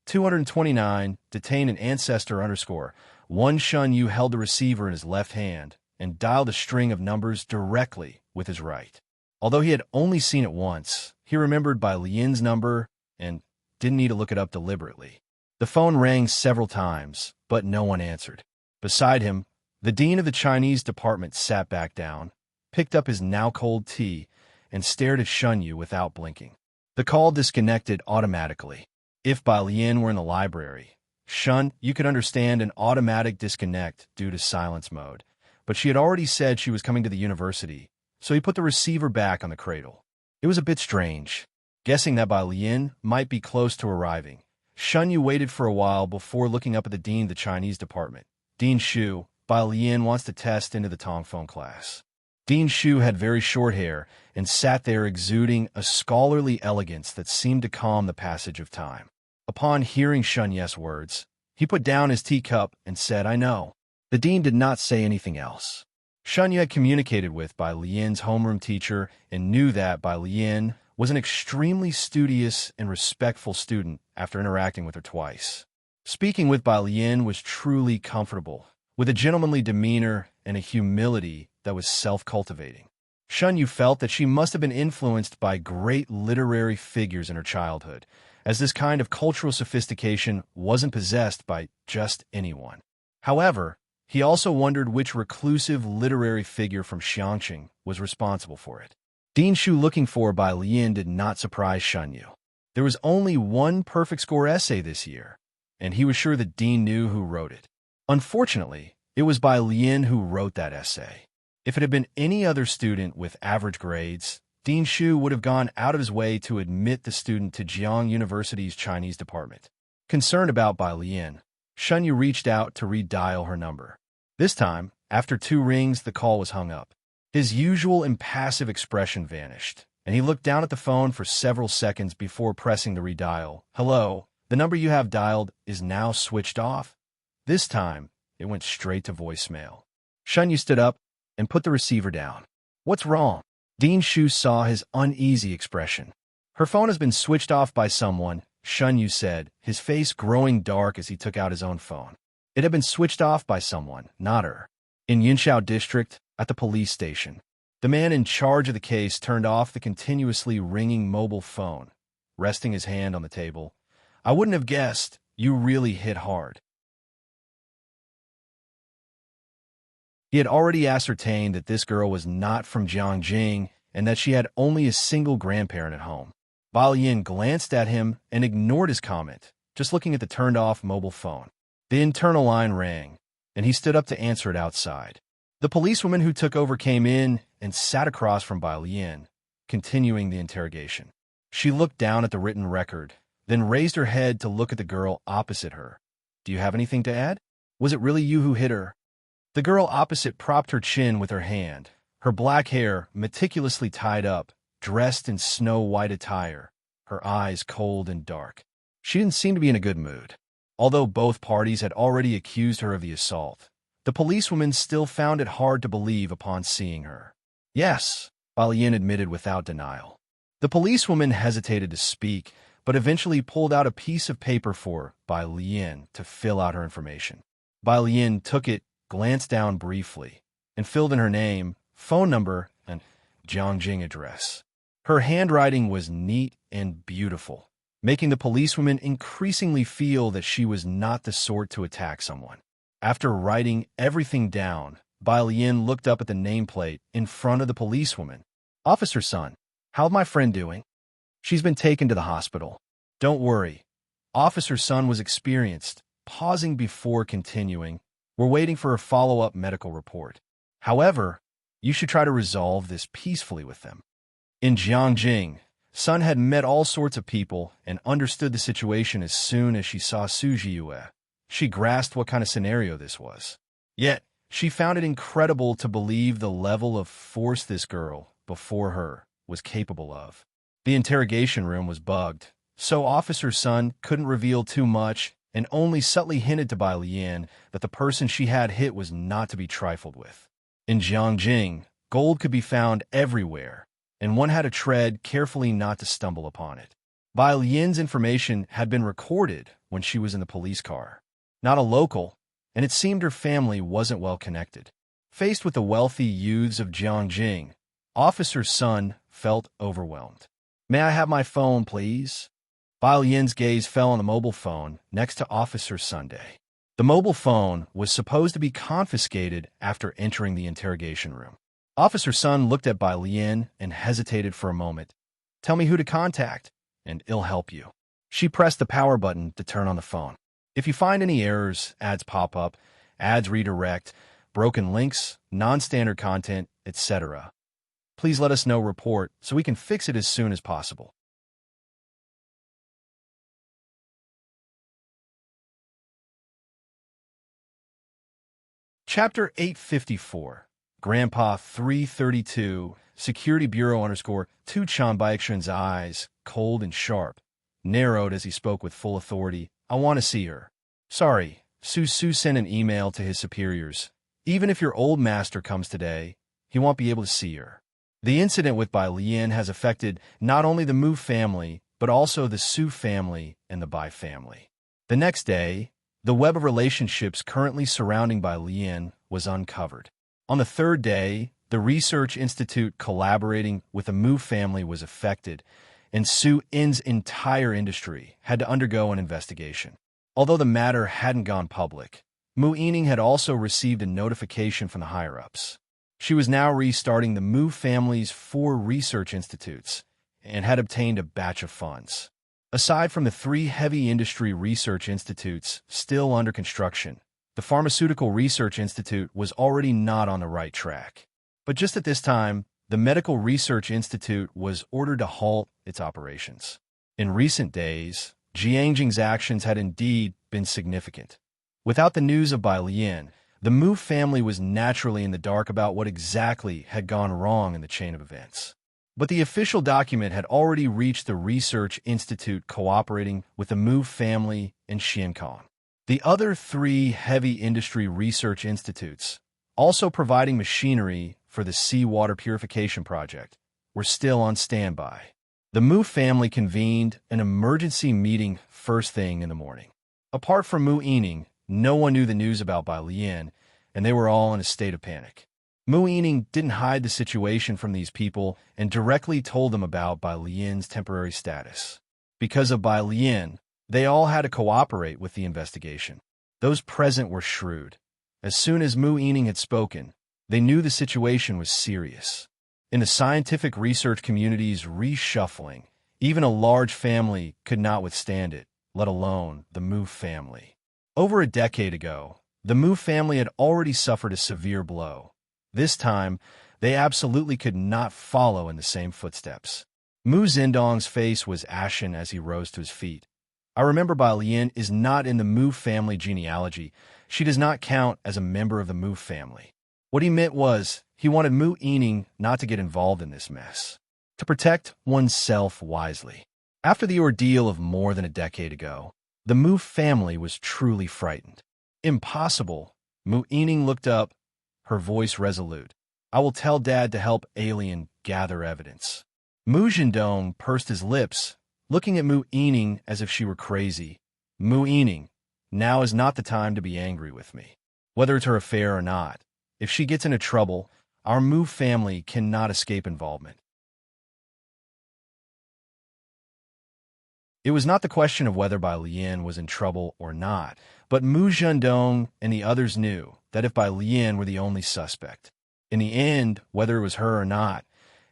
229 Detain an ancestor _ 1 Shun Yu held the receiver in his left hand and dialed a string of numbers directly with his right. Although he had only seen it once, he remembered Bai Lian's number and didn't need to look it up deliberately. The phone rang several times, but no one answered. Beside him, the dean of the Chinese department sat back down, picked up his now-cold tea, and stared at Shun Yu without blinking. The call disconnected automatically. If Bai Lian were in the library, Shun Yu could understand an automatic disconnect due to silence mode, but she had already said she was coming to the university, so he put the receiver back on the cradle. It was a bit strange. Guessing that Bai Lian might be close to arriving, Shun Yu waited for a while before looking up at the dean of the Chinese department. "Dean Shu, Bai Lian wants to test into the Tongfeng class." Dean Shu had very short hair and sat there exuding a scholarly elegance that seemed to calm the passage of time. Upon hearing Shun Yu's words, he put down his teacup and said, "I know." The dean did not say anything else. Shun Yu had communicated with Bai Lian's homeroom teacher and knew that Bai Lian was an extremely studious and respectful student after interacting with her twice. Speaking with Bai Lian was truly comfortable, with a gentlemanly demeanor and a humility that was self-cultivating. Shun Yu felt that she must have been influenced by great literary figures in her childhood, as this kind of cultural sophistication wasn't possessed by just anyone. However, he also wondered which reclusive literary figure from Xiangqing was responsible for it. Dean Shu looking for Bai Lian did not surprise Shun Yu. There was only one perfect score essay this year, and he was sure that Dean knew who wrote it. Unfortunately, it was Bai Lian who wrote that essay. If it had been any other student with average grades, Dean Shu would have gone out of his way to admit the student to Jiang University's Chinese department. Concerned about Bai Lian, Shun Yu reached out to redial her number. This time, after 2 rings, the call was hung up. His usual impassive expression vanished, and he looked down at the phone for several seconds before pressing the redial. "Hello, the number you have dialed is now switched off." This time, it went straight to voicemail. Shun Yu stood up and put the receiver down. "What's wrong?" Dean Shu saw his uneasy expression. "Her phone has been switched off by someone," Shun Yu said, his face growing dark as he took out his own phone. It had been switched off by someone, not her. In Yunshao District, at the police station, the man in charge of the case turned off the continuously ringing mobile phone, resting his hand on the table. "I wouldn't have guessed. You really hit hard." He had already ascertained that this girl was not from Jiangjing and that she had only a single grandparent at home. Bai Lian glanced at him and ignored his comment, just looking at the turned-off mobile phone. The internal line rang, and he stood up to answer it outside. The policewoman who took over came in and sat across from Bai Lian, continuing the interrogation. She looked down at the written record, then raised her head to look at the girl opposite her. "Do you have anything to add? Was it really you who hit her?" The girl opposite propped her chin with her hand, her black hair meticulously tied up, dressed in snow-white attire, her eyes cold and dark. She didn't seem to be in a good mood. Although both parties had already accused her of the assault, the policewoman still found it hard to believe upon seeing her. "Yes," Bai Lian admitted without denial. The policewoman hesitated to speak, but eventually pulled out a piece of paper for Bai Lian to fill out her information. Bai Lian took it, glanced down briefly, and filled in her name, phone number, and Jiangjing address. Her handwriting was neat and beautiful, making the policewoman increasingly feel that she was not the sort to attack someone. After writing everything down, Bai Lian looked up at the nameplate in front of the policewoman. "Officer Sun, how's my friend doing?" "She's been taken to the hospital." "Don't worry." Officer Sun was experienced, pausing before continuing. "We're waiting for a follow-up medical report. However, you should try to resolve this peacefully with them." In Jiangjing, Sun had met all sorts of people and understood the situation as soon as she saw Su Jiyue. She grasped what kind of scenario this was. Yet, she found it incredible to believe the level of force this girl, before her, was capable of. The interrogation room was bugged, so Officer Sun couldn't reveal too much and only subtly hinted to Bai Lian that the person she had hit was not to be trifled with. In Jiangjing, gold could be found everywhere, and one had to tread carefully not to stumble upon it. Bai Lian's information had been recorded when she was in the police car. Not a local, and it seemed her family wasn't well connected. Faced with the wealthy youths of Jiangjing, Officer Sun felt overwhelmed. "May I have my phone, please?" Bai Lian's gaze fell on the mobile phone next to Officer Sunday. The mobile phone was supposed to be confiscated after entering the interrogation room. Officer Sun looked at Bai Lian and hesitated for a moment. "Tell me who to contact, and it'll help you." She pressed the power button to turn on the phone. "If you find any errors, ads pop up, ads redirect, broken links, non-standard content, etc., please let us know report so we can fix it as soon as possible." Chapter 854, Grandpa 332, Security Bureau _ 2 Chan Baixun's eyes, cold and sharp, narrowed as he spoke with full authority. "I want to see her." "Sorry," Su sent an email to his superiors. "Even if your old master comes today, he won't be able to see her." The incident with Bai Lian has affected not only the Mu family, but also the Su family and the Bai family. The next day, the web of relationships currently surrounding Bai Lian was uncovered. On the third day, the research institute collaborating with the Mu family was affected, and Su In's entire industry had to undergo an investigation. Although the matter hadn't gone public, Mu Yining had also received a notification from the higher-ups. She was now restarting the Mu family's 4 research institutes and had obtained a batch of funds. Aside from the 3 heavy industry research institutes still under construction, the Pharmaceutical Research Institute was already not on the right track. But just at this time, the Medical Research Institute was ordered to halt its operations. In recent days, Jiangjing's actions had indeed been significant. Without the news of Bai Lian, the Mu family was naturally in the dark about what exactly had gone wrong in the chain of events. But the official document had already reached the Research Institute cooperating with the Mu family and Xiankong. The other 3 heavy industry research institutes, also providing machinery for the seawater purification project, were still on standby. The Mu family convened an emergency meeting first thing in the morning. Apart from Mu Yining, no one knew the news about Bai Lian, and they were all in a state of panic. Mu Yining didn't hide the situation from these people and directly told them about Bai Lian's temporary status. Because of Bai Lian, they all had to cooperate with the investigation. Those present were shrewd. As soon as Mu Yining had spoken, they knew the situation was serious. In the scientific research community's reshuffling, even a large family could not withstand it, let alone the Mu family. Over a decade ago, the Mu family had already suffered a severe blow. This time, they absolutely could not follow in the same footsteps. Mu Zindong's face was ashen as he rose to his feet. "I remember Bai Lian is not in the Mu family genealogy. She does not count as a member of the Mu family." What he meant was, he wanted Mu Yining not to get involved in this mess. To protect oneself wisely. After the ordeal of more than a decade ago, the Mu family was truly frightened. "Impossible." Mu Yining looked up, her voice resolute. "I will tell Dad to help Alien gather evidence." Mu Zhendong pursed his lips, looking at Mu Yining as if she were crazy. Mu Yining, now is not the time to be angry with me. Whether it's her affair or not, if she gets into trouble, our Mu family cannot escape involvement. It was not the question of whether Bai Lian was in trouble or not, but Mu Zhendong and the others knew that if Bai Lian were the only suspect, in the end, whether it was her or not,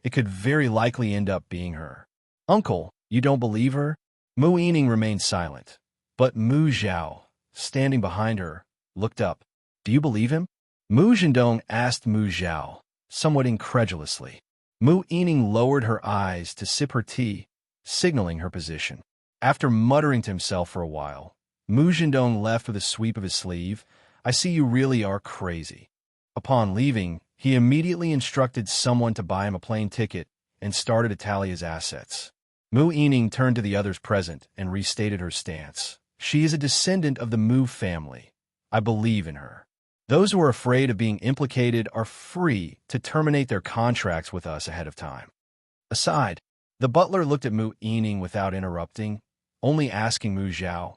it could very likely end up being her. Uncle, you don't believe her? Mu Yining remained silent, but Mu Zhao, standing behind her, looked up. Do you believe him? Mu Zhendong asked Mu Zhao, somewhat incredulously. Mu Yining lowered her eyes to sip her tea, signaling her position. After muttering to himself for a while, Mu Zhendong left with a sweep of his sleeve. I see you really are crazy. Upon leaving, he immediately instructed someone to buy him a plane ticket and started to tally his assets. Mu Yining turned to the others present and restated her stance. She is a descendant of the Mu family. I believe in her. Those who are afraid of being implicated are free to terminate their contracts with us ahead of time. Aside, the butler looked at Mu Yining without interrupting, only asking Mu Zhao,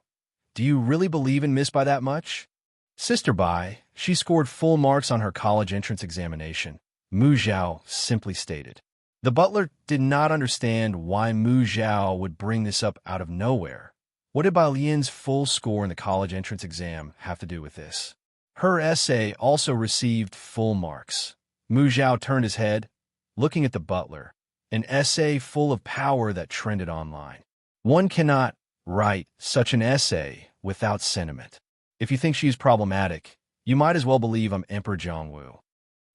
do you really believe in Miss Bai that much? Sister Bai, she scored full marks on her college entrance examination, Mu Zhao simply stated. The butler did not understand why Mu Zhao would bring this up out of nowhere. What did Bai Lian's full score in the college entrance exam have to do with this? Her essay also received full marks. Mu Zhao turned his head, looking at the butler, an essay full of power that trended online. One cannot write such an essay without sentiment. If you think she's problematic, you might as well believe I'm Emperor Zhongwu.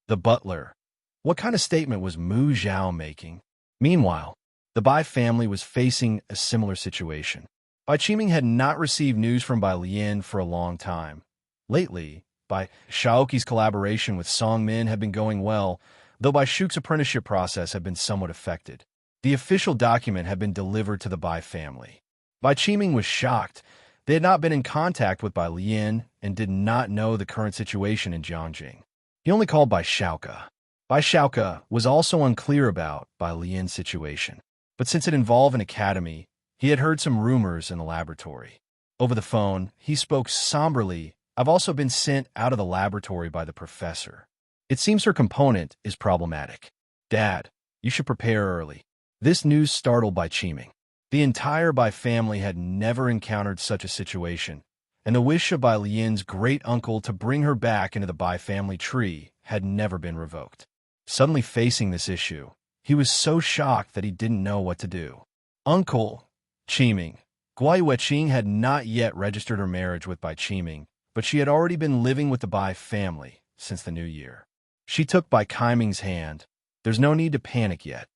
The butler. What kind of statement was Mu Zhao making? Meanwhile, the Bai family was facing a similar situation. Bai Qiming had not received news from Bai Lian for a long time. Lately, Bai Shaoqi's collaboration with Song Min had been going well, though Bai Shuk's apprenticeship process had been somewhat affected. The official document had been delivered to the Bai family. Bai Qiming was shocked. They had not been in contact with Bai Lian and did not know the current situation in Jiangjing. He only called Bai Shaoqi. Bai Shaoqi was also unclear about Bai Lian's situation, but since it involved an academy, he had heard some rumors in the laboratory. Over the phone, he spoke somberly. I've also been sent out of the laboratory by the professor. It seems her component is problematic. Dad, you should prepare early. This news startled Bai Qiming. The entire Bai family had never encountered such a situation, and the wish of Bai Lian's great-uncle to bring her back into the Bai family tree had never been revoked. Suddenly facing this issue, he was so shocked that he didn't know what to do. Uncle Qiming. Guai Yueqing had not yet registered her marriage with Bai Qiming, but she had already been living with the Bai family since the new year. She took Bai Qiming's hand. There's no need to panic yet.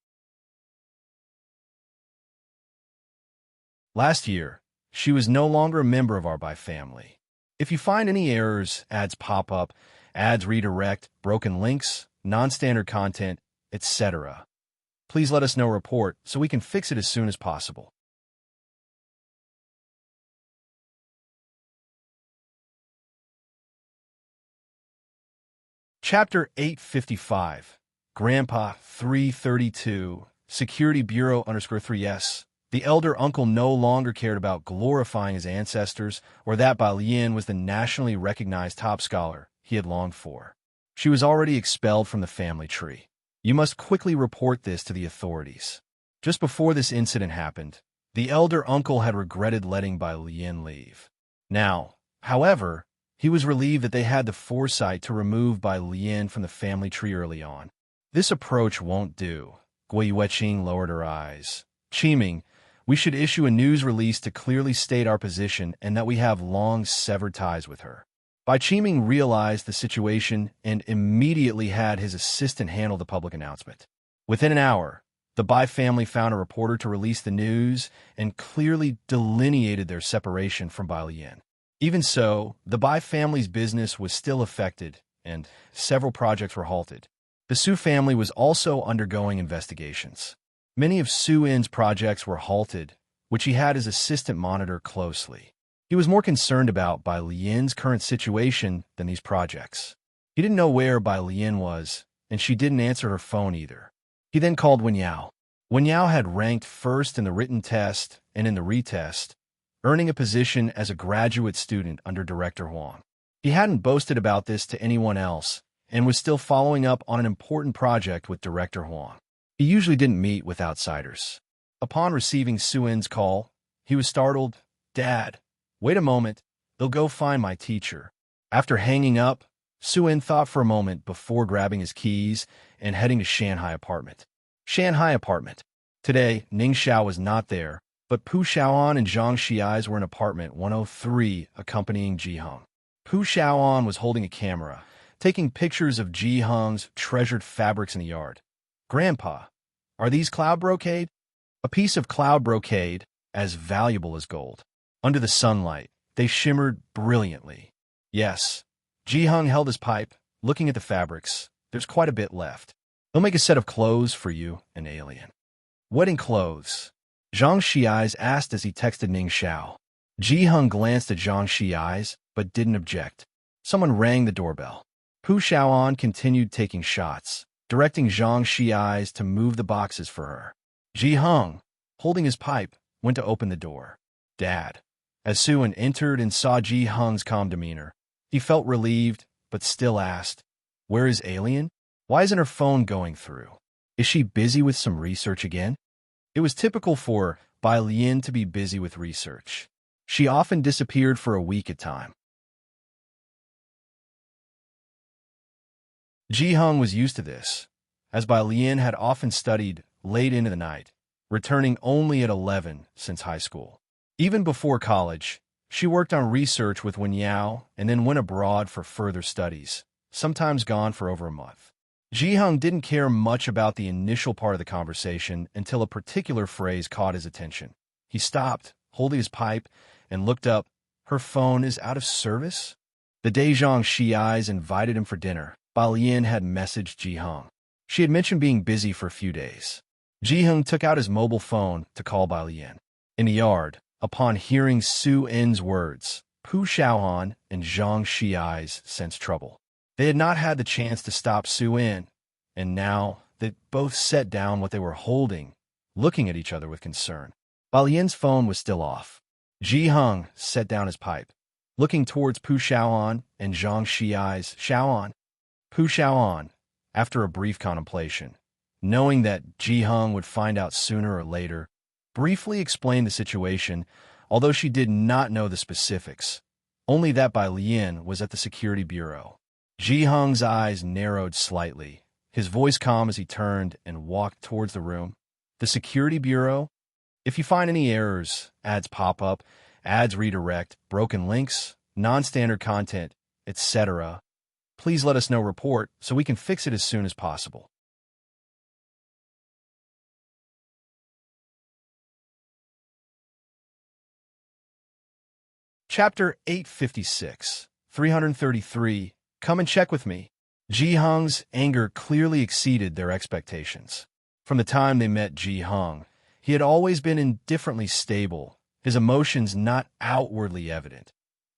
Last year, she was no longer a member of our Bai family. If you find any errors, ads pop up, ads redirect, broken links, non-standard content, etc., please let us know report so we can fix it as soon as possible. Chapter 855, Grandpa 332, Security Bureau _3S. The elder uncle no longer cared about glorifying his ancestors or that Bai Lian was the nationally recognized top scholar he had longed for. She was already expelled from the family tree. You must quickly report this to the authorities. Just before this incident happened, the elder uncle had regretted letting Bai Lian leave. Now, however, he was relieved that they had the foresight to remove Bai Lian from the family tree early on. This approach won't do. Guai Yueqing lowered her eyes. Qiming, we should issue a news release to clearly state our position and that we have long severed ties with her. Bai Qiming realized the situation and immediately had his assistant handle the public announcement. Within an hour, the Bai family found a reporter to release the news and clearly delineated their separation from Bai Lian. Even so, the Bai family's business was still affected and several projects were halted. The Su family was also undergoing investigations. Many of Su In's projects were halted, which he had his assistant monitor closely. He was more concerned about Bai Lian's current situation than these projects. He didn't know where Bai Lian was, and she didn't answer her phone either. He then called Wen Yao. Wen Yao had ranked first in the written test and in the retest, earning a position as a graduate student under Director Huang. He hadn't boasted about this to anyone else and was still following up on an important project with Director Huang. He usually didn't meet with outsiders. Upon receiving Su-En's call, he was startled. "Dad, wait a moment, they'll go find my teacher." After hanging up, Su-En thought for a moment before grabbing his keys and heading to Shanghai apartment. Shanghai apartment. Today, Ning Xiao was not there, but Pu Xiaoan and Zhang Xiais were in apartment 103 accompanying Ji Heng. Pu Xiaoan was holding a camera, taking pictures of Ji Heng's treasured fabrics in the yard. "Grandpa, are these cloud brocade?" A piece of cloud brocade, as valuable as gold. Under the sunlight, they shimmered brilliantly. "Yes." Ji Heng held his pipe, looking at the fabrics. "There's quite a bit left. They'll make a set of clothes for you, an alien." "Wedding clothes?" Zhang Xiais asked as he texted Ning Xiao. Ji Heng glanced at Zhang Xiais, but didn't object. Someone rang the doorbell. Pu Xiaoan continued taking shots, directing Zhang Xiais to move the boxes for her. Ji Heng, holding his pipe, went to open the door. "Dad." As Su-En entered and saw Ji Heng's calm demeanor, he felt relieved, but still asked, "Where is Alien? Why isn't her phone going through? Is she busy with some research again?" It was typical for Bai Lian to be busy with research. She often disappeared for a week at a time. Ji Heng was used to this, as Bai Lian had often studied late into the night, returning only at 11 since high school. Even before college, she worked on research with Wen Yao and then went abroad for further studies, sometimes gone for over a month. Ji Heng didn't care much about the initial part of the conversation until a particular phrase caught his attention. He stopped, holding his pipe, and looked up. "Her phone is out of service?" The day Zhang Xiais invited him for dinner, Bai Lian had messaged Ji Heng. She had mentioned being busy for a few days. Ji Heng took out his mobile phone to call Bai Lian. In the yard, upon hearing Su-En's words, Pu Xiaohan and Zhang Xiais sensed trouble. They had not had the chance to stop Su-En, and now they both set down what they were holding, looking at each other with concern. Bai Lian's phone was still off. Ji Heng set down his pipe, looking towards Pu Xiaohan and Zhang Xiais. "Xiaohan." Pu Xiaohan, after a brief contemplation, knowing that Ji Heng would find out sooner or later, briefly explained the situation, although she did not know the specifics, only that Bai Lian was at the security bureau. Ji Heng's eyes narrowed slightly, his voice calm as he turned and walked towards the room. "The security bureau? If you find any errors, ads pop up, ads redirect, broken links, non-standard content, etc., please let us know. Report so we can fix it as soon as possible." Chapter 856, 333, Come and check with me. Ji Heng's anger clearly exceeded their expectations. From the time they met Ji Heng, he had always been indifferently stable, his emotions not outwardly evident.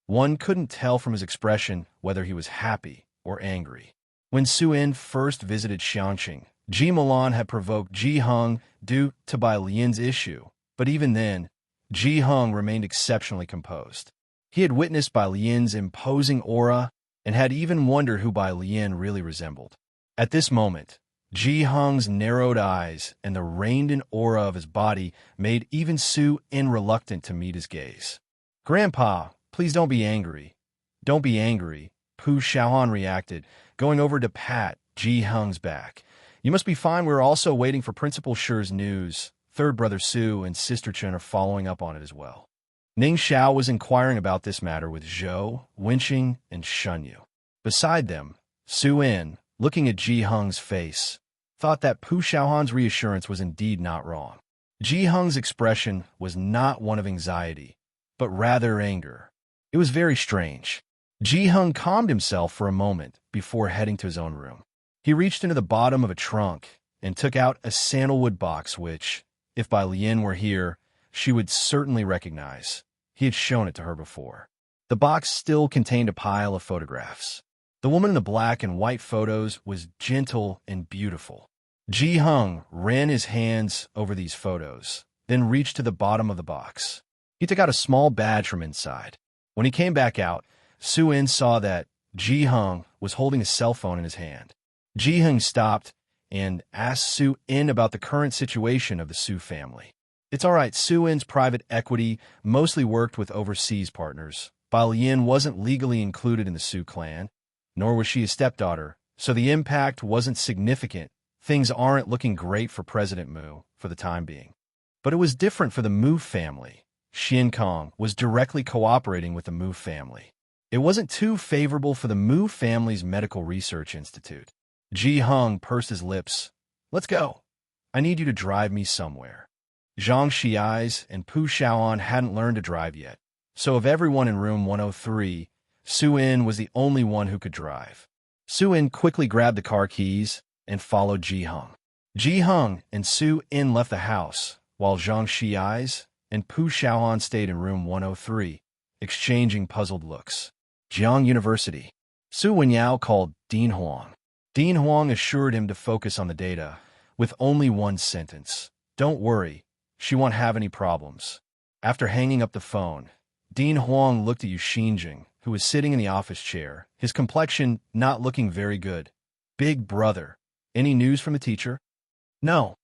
One couldn't tell from his expression whether he was happy or angry. When Su-En first visited Xiangqing, Ji Milan had provoked Ji Heng due to Bai Lian's issue, but even then, Ji Heng remained exceptionally composed. He had witnessed Bai Lian's imposing aura and had even wondered who Bai Lian really resembled. At this moment, Ji Heng's narrowed eyes and the reined-in aura of his body made even Su-En reluctant to meet his gaze. "Grandpa, please don't be angry." "Don't be angry," Pu Xiaohan reacted, going over to pat Ji Heng's back. "You must be fine. We're also waiting for Principal Shi's news. Third brother Su and sister Chen are following up on it as well." Ning Xiao was inquiring about this matter with Zhou, Wenqing, and Shunyu. Beside them, Su-En, looking at Ji Heng's face, thought that Pu Xiaohan's reassurance was indeed not wrong. Ji Heng's expression was not one of anxiety, but rather anger. It was very strange. Ji Heng calmed himself for a moment before heading to his own room. He reached into the bottom of a trunk and took out a sandalwood box which, if Bai Lian were here, she would certainly recognize. He had shown it to her before. The box still contained a pile of photographs. The woman in the black and white photos was gentle and beautiful. Ji Hung ran his hands over these photos, then reached to the bottom of the box. He took out a small badge from inside. When he came back out, Su-in saw that Ji Hung was holding a cell phone in his hand. Ji Hung stopped and asked Su-in about the current situation of the Su family. It's all right, Su-in's private equity mostly worked with overseas partners. Bai Lian wasn't legally included in the Su clan, nor was she a stepdaughter, so the impact wasn't significant. Things aren't looking great for President Mu for the time being. But it was different for the Mu family. Xin Kong was directly cooperating with the Mu family. It wasn't too favorable for the Mu family's medical research institute. Ji Hung pursed his lips. Let's go. I need you to drive me somewhere. Zhang Xiais and Pu Xiaoan hadn't learned to drive yet, so of everyone in room 103, Su-in was the only one who could drive. Su-in quickly grabbed the car keys and followed Ji Hung. Ji Hung and Su-in left the house, while Zhang Xiais and Pu Xiaoan stayed in room 103, exchanging puzzled looks. Jiang University. Su Wenyao called Dean Huang. Dean Huang assured him to focus on the data, with only one sentence. Don't worry, she won't have any problems. After hanging up the phone, Dean Huang looked at Yu Xinjing, who was sitting in the office chair, his complexion not looking very good. Big brother, any news from the teacher? No.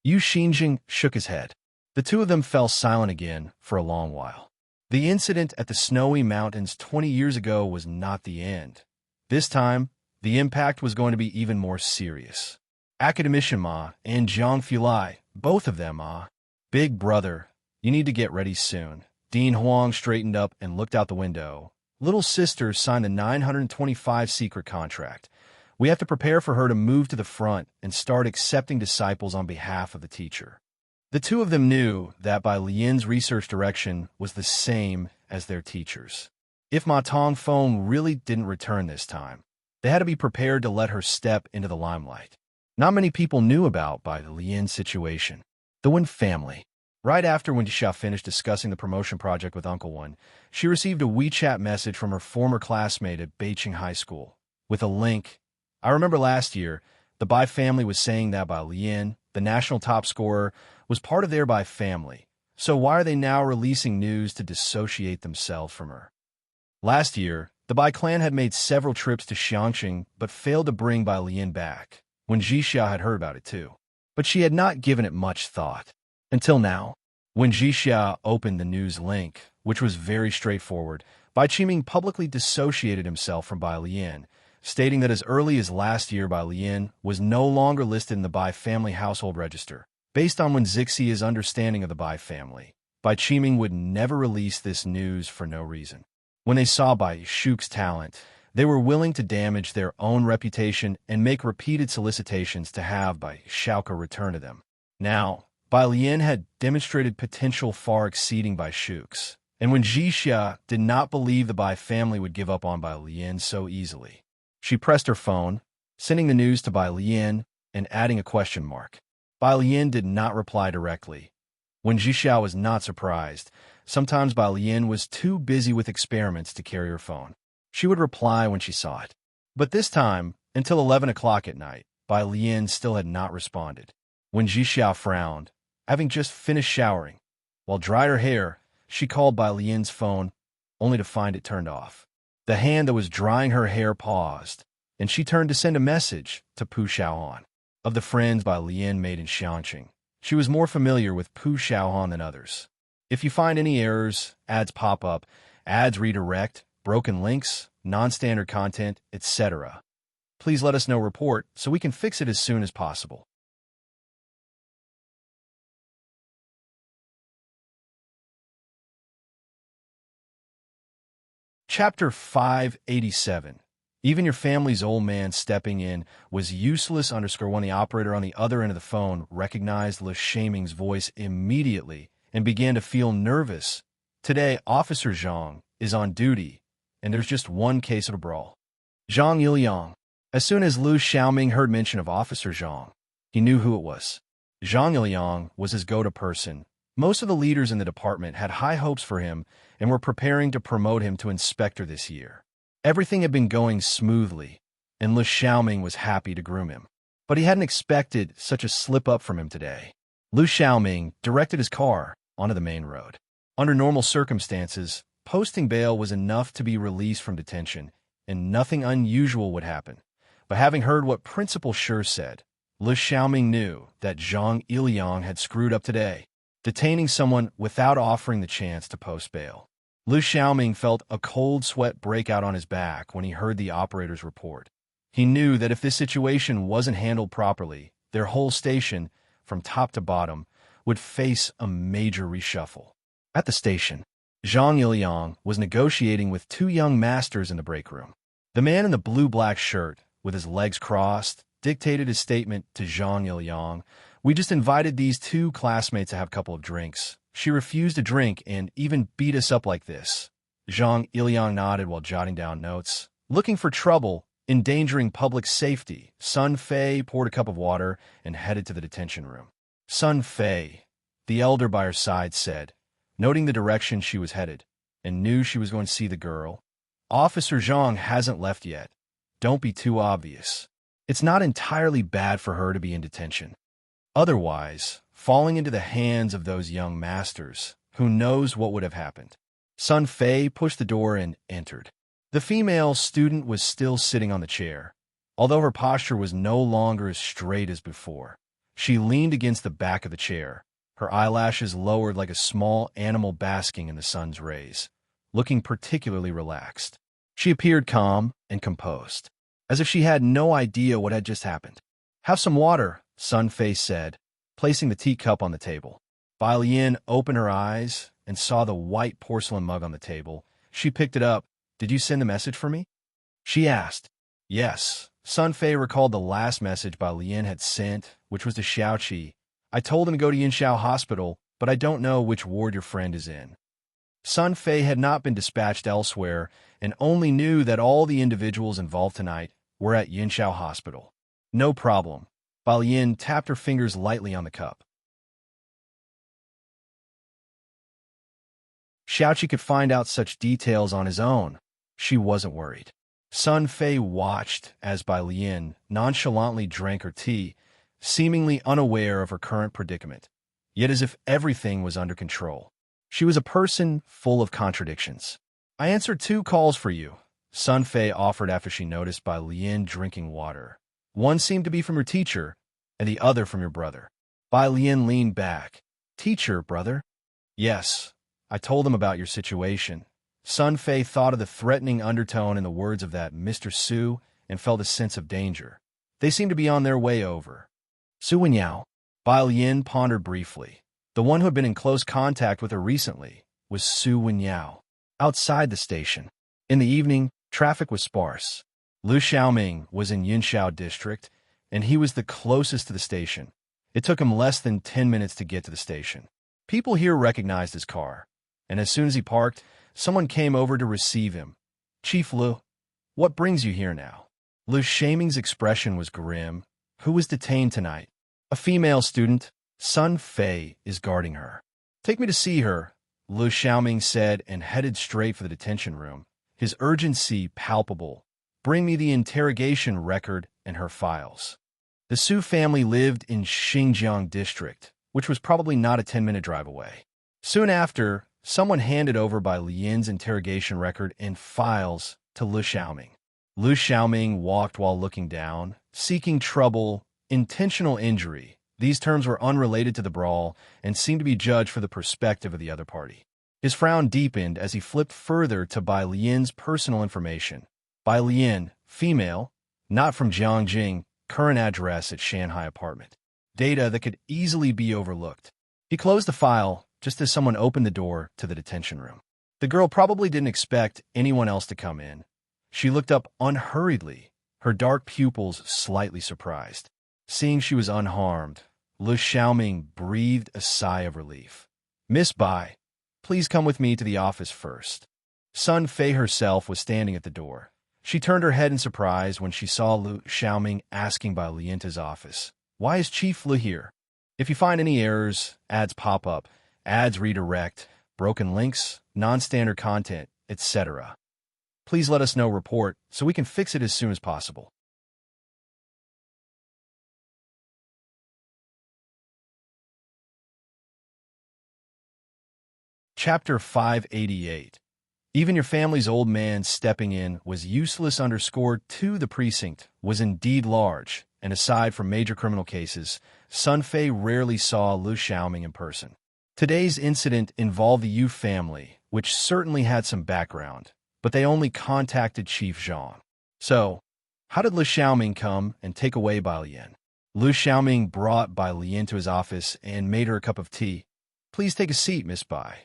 Yu Xinjing shook his head. The two of them fell silent again for a long while. The incident at the snowy mountains 20 years ago was not the end. This time, the impact was going to be even more serious. Academician Ma and Jiang Fulai, both of them, Big brother, you need to get ready soon. Dean Huang straightened up and looked out the window. Little sister signed the 925 secret contract. We have to prepare for her to move to the front and start accepting disciples on behalf of the teacher. The two of them knew that Bai Lian's research direction was the same as their teacher's. If Ma Tongfeng really didn't return this time, they had to be prepared to let her step into the limelight. Not many people knew about Bai Lian's situation. The Wen family. Right after Wen Jixia finished discussing the promotion project with Uncle Wen, she received a WeChat message from her former classmate at Beijing High School, with a link. I remember last year, the Bai family was saying that Bai Lian, the national top scorer, was part of their Bai family, so why are they now releasing news to dissociate themselves from her? Last year, the Bai clan had made several trips to Xiangqing but failed to bring Bai Lian back, when Jixia had heard about it too. But she had not given it much thought. Until now, when Jixia opened the news link, which was very straightforward, Bai Qiming publicly dissociated himself from Bai Lian, stating that as early as last year Bai Lian was no longer listed in the Bai family household register. Based on Wen Zixia's understanding of the Bai family, Bai Qiming would never release this news for no reason. When they saw Bai Shuk's talent, they were willing to damage their own reputation and make repeated solicitations to have Bai Xiaoke return to them. Now, Bai Lian had demonstrated potential far exceeding Bai Shuk's, and when Jixia did not believe the Bai family would give up on Bai Lian so easily, she pressed her phone, sending the news to Bai Lian and adding a question mark. Bai Lian did not reply directly. When Jixia was not surprised, sometimes Bai Lian was too busy with experiments to carry her phone. She would reply when she saw it. But this time, until 11 o'clock at night, Bai Lian still had not responded. When Jixia frowned, having just finished showering, while dried her hair, she called Bai Lian's phone, only to find it turned off. The hand that was drying her hair paused, and she turned to send a message to Pu Xiaohan. Of the friends Bai Lian made in Xiangqing, she was more familiar with Pu Xiaohan than others. If you find any errors, ads pop up, ads redirect, broken links, non-standard content, etc., please let us know report so we can fix it as soon as possible. Chapter 587. Even your family's old man stepping in was useless when the operator on the other end of the phone recognized Le Shaming's voice immediately and began to feel nervous. Today, Officer Zhang is on duty, and there's just one case of a brawl. Zhang Yilyang. As soon as Lu Xiaoming heard mention of Officer Zhang, he knew who it was. Zhang Yilyang was his go-to person. Most of the leaders in the department had high hopes for him and were preparing to promote him to inspector this year. Everything had been going smoothly, and Lu Xiaoming was happy to groom him. But he hadn't expected such a slip-up from him today. Lu Xiaoming directed his car onto the main road. Under normal circumstances, posting bail was enough to be released from detention, and nothing unusual would happen. But having heard what Principal Shi said, Lu Xiaoming knew that Zhang Iliang had screwed up today, detaining someone without offering the chance to post bail. Lu Xiaoming felt a cold sweat break out on his back when he heard the operator's report. He knew that if this situation wasn't handled properly, their whole station, from top to bottom, would face a major reshuffle. At the station, Zhang Iliang was negotiating with two young masters in the break room. The man in the blue-black shirt, with his legs crossed, dictated his statement to Zhang Iliang. "We just invited these two classmates to have a couple of drinks. She refused to drink and even beat us up like this." Zhang Iliang nodded while jotting down notes. Looking for trouble, endangering public safety, Sun Fei poured a cup of water and headed to the detention room. Sun Fei, the elder by her side, said, noting the direction she was headed, and knew she was going to see the girl. "Officer Zhang hasn't left yet. Don't be too obvious. It's not entirely bad for her to be in detention. Otherwise, falling into the hands of those young masters, who knows what would have happened." Sun Fei pushed the door and entered. The female student was still sitting on the chair, although her posture was no longer as straight as before. She leaned against the back of the chair, her eyelashes lowered like a small animal basking in the sun's rays, looking particularly relaxed. She appeared calm and composed, as if she had no idea what had just happened. "Have some water," Sun Fei said, placing the teacup on the table. Bai Lian opened her eyes and saw the white porcelain mug on the table. She picked it up. "Did you send a message for me?" she asked. "Yes." Sun Fei recalled the last message Bai Lian had sent, which was to Xiaoqi. "I told him to go to Yinshao Hospital, but I don't know which ward your friend is in." Sun Fei had not been dispatched elsewhere and only knew that all the individuals involved tonight were at Yinshao Hospital. "No problem." Bai Lian tapped her fingers lightly on the cup. Xiaoqi could find out such details on his own. She wasn't worried. Sun Fei watched as Bai Lian nonchalantly drank her tea, seemingly unaware of her current predicament, yet as if everything was under control. She was a person full of contradictions. "I answered 2 calls for you," Sun Fei offered after she noticed Bai Lian drinking water. "One seemed to be from your teacher, and the other from your brother." Bai Lian leaned back. "Teacher, brother?" "Yes. I told him about your situation." Sun Fei thought of the threatening undertone in the words of that Mr. Su and felt a sense of danger. They seemed to be on their way over. "Su Wenyao?" Bai Lian pondered briefly. The one who had been in close contact with her recently was Su Wenyao. Outside the station, in the evening, traffic was sparse. Lu Xiaoming was in Yinshao District, and he was the closest to the station. It took him less than 10 minutes to get to the station. People here recognized his car, and as soon as he parked, someone came over to receive him. "Chief Lu, what brings you here now?" Lu Xiaoming's expression was grim. "Who was detained tonight?" "A female student. Sun Fei is guarding her." "Take me to see her," Lu Xiaoming said and headed straight for the detention room, his urgency palpable. "Bring me the interrogation record and her files." The Su family lived in Xinjiang District, which was probably not a 10-minute drive away. Soon after, someone handed over Bai Lian's interrogation record and files to Lu Xiaoming. Lu Xiaoming walked while looking down, seeking trouble, intentional injury. These terms were unrelated to the brawl and seemed to be judged for the perspective of the other party. His frown deepened as he flipped further to Bai Lian's personal information. Bai Lian, female, not from Jiangjing, current address at Shanghai apartment. Data that could easily be overlooked. He closed the file just as someone opened the door to the detention room. The girl probably didn't expect anyone else to come in. She looked up unhurriedly, her dark pupils slightly surprised. Seeing she was unharmed, Lu Xiaoming breathed a sigh of relief. "Miss Bai, please come with me to the office first." Sun Fei herself was standing at the door. She turned her head in surprise when she saw Lu Xiaoming asking Bai Lian to his office. "Why is Chief Lu here?" "If you find any errors, ads pop up, ads redirect, broken links, non-standard content, etc. Please let us know report so we can fix it as soon as possible." Chapter 588. Even your family's old man stepping in was useless. _2 The precinct was indeed large, and aside from major criminal cases, Sun Fei rarely saw Lu Xiaoming in person. Today's incident involved the Yu family, which certainly had some background, but they only contacted Chief Zhang. So, how did Lu Xiaoming come and take away Bai Lian? Lu Xiaoming brought Bai Lian to his office and made her a cup of tea. "Please take a seat, Miss Bai."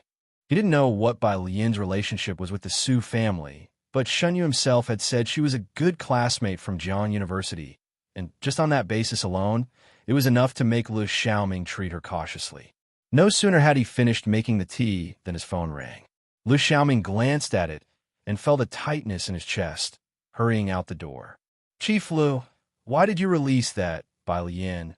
He didn't know what Bai Lian's relationship was with the Su family, but Shenyu himself had said she was a good classmate from Jiang University, and just on that basis alone, it was enough to make Lu Xiaoming treat her cautiously. No sooner had he finished making the tea than his phone rang. Lu Xiaoming glanced at it and felt a tightness in his chest, hurrying out the door. "Chief Lu, why did you release that Bai Lian?"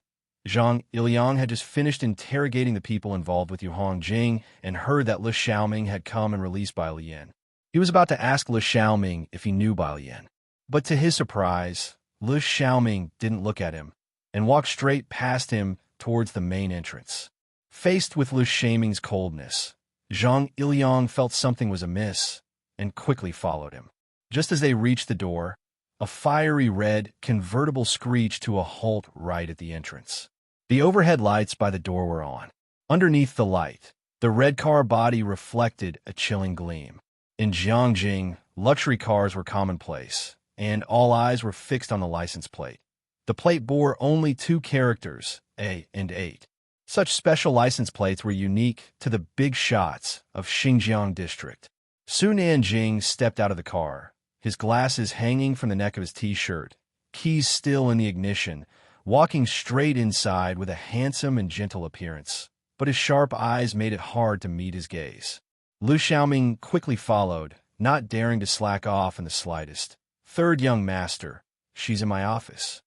Zhang Iliang had just finished interrogating the people involved with Yu Hongjing and heard that Lu Xiaoming had come and released Bai Lian. He was about to ask Lu Xiaoming if he knew Bai Lian, but to his surprise, Lu Xiaoming didn't look at him and walked straight past him towards the main entrance. Faced with Lu Xiaoming's coldness, Zhang Iliang felt something was amiss and quickly followed him. Just as they reached the door, a fiery red convertible screeched to a halt right at the entrance. The overhead lights by the door were on. Underneath the light, the red car body reflected a chilling gleam. In Jiangjing, luxury cars were commonplace, and all eyes were fixed on the license plate. The plate bore only 2 characters, A and 8. Such special license plates were unique to the big shots of Xinjiang district. Su Nanjing stepped out of the car, his glasses hanging from the neck of his t-shirt, keys still in the ignition, walking straight inside with a handsome and gentle appearance, but his sharp eyes made it hard to meet his gaze. Lu Xiaoming quickly followed, not daring to slack off in the slightest. "Third young master, she's in my office."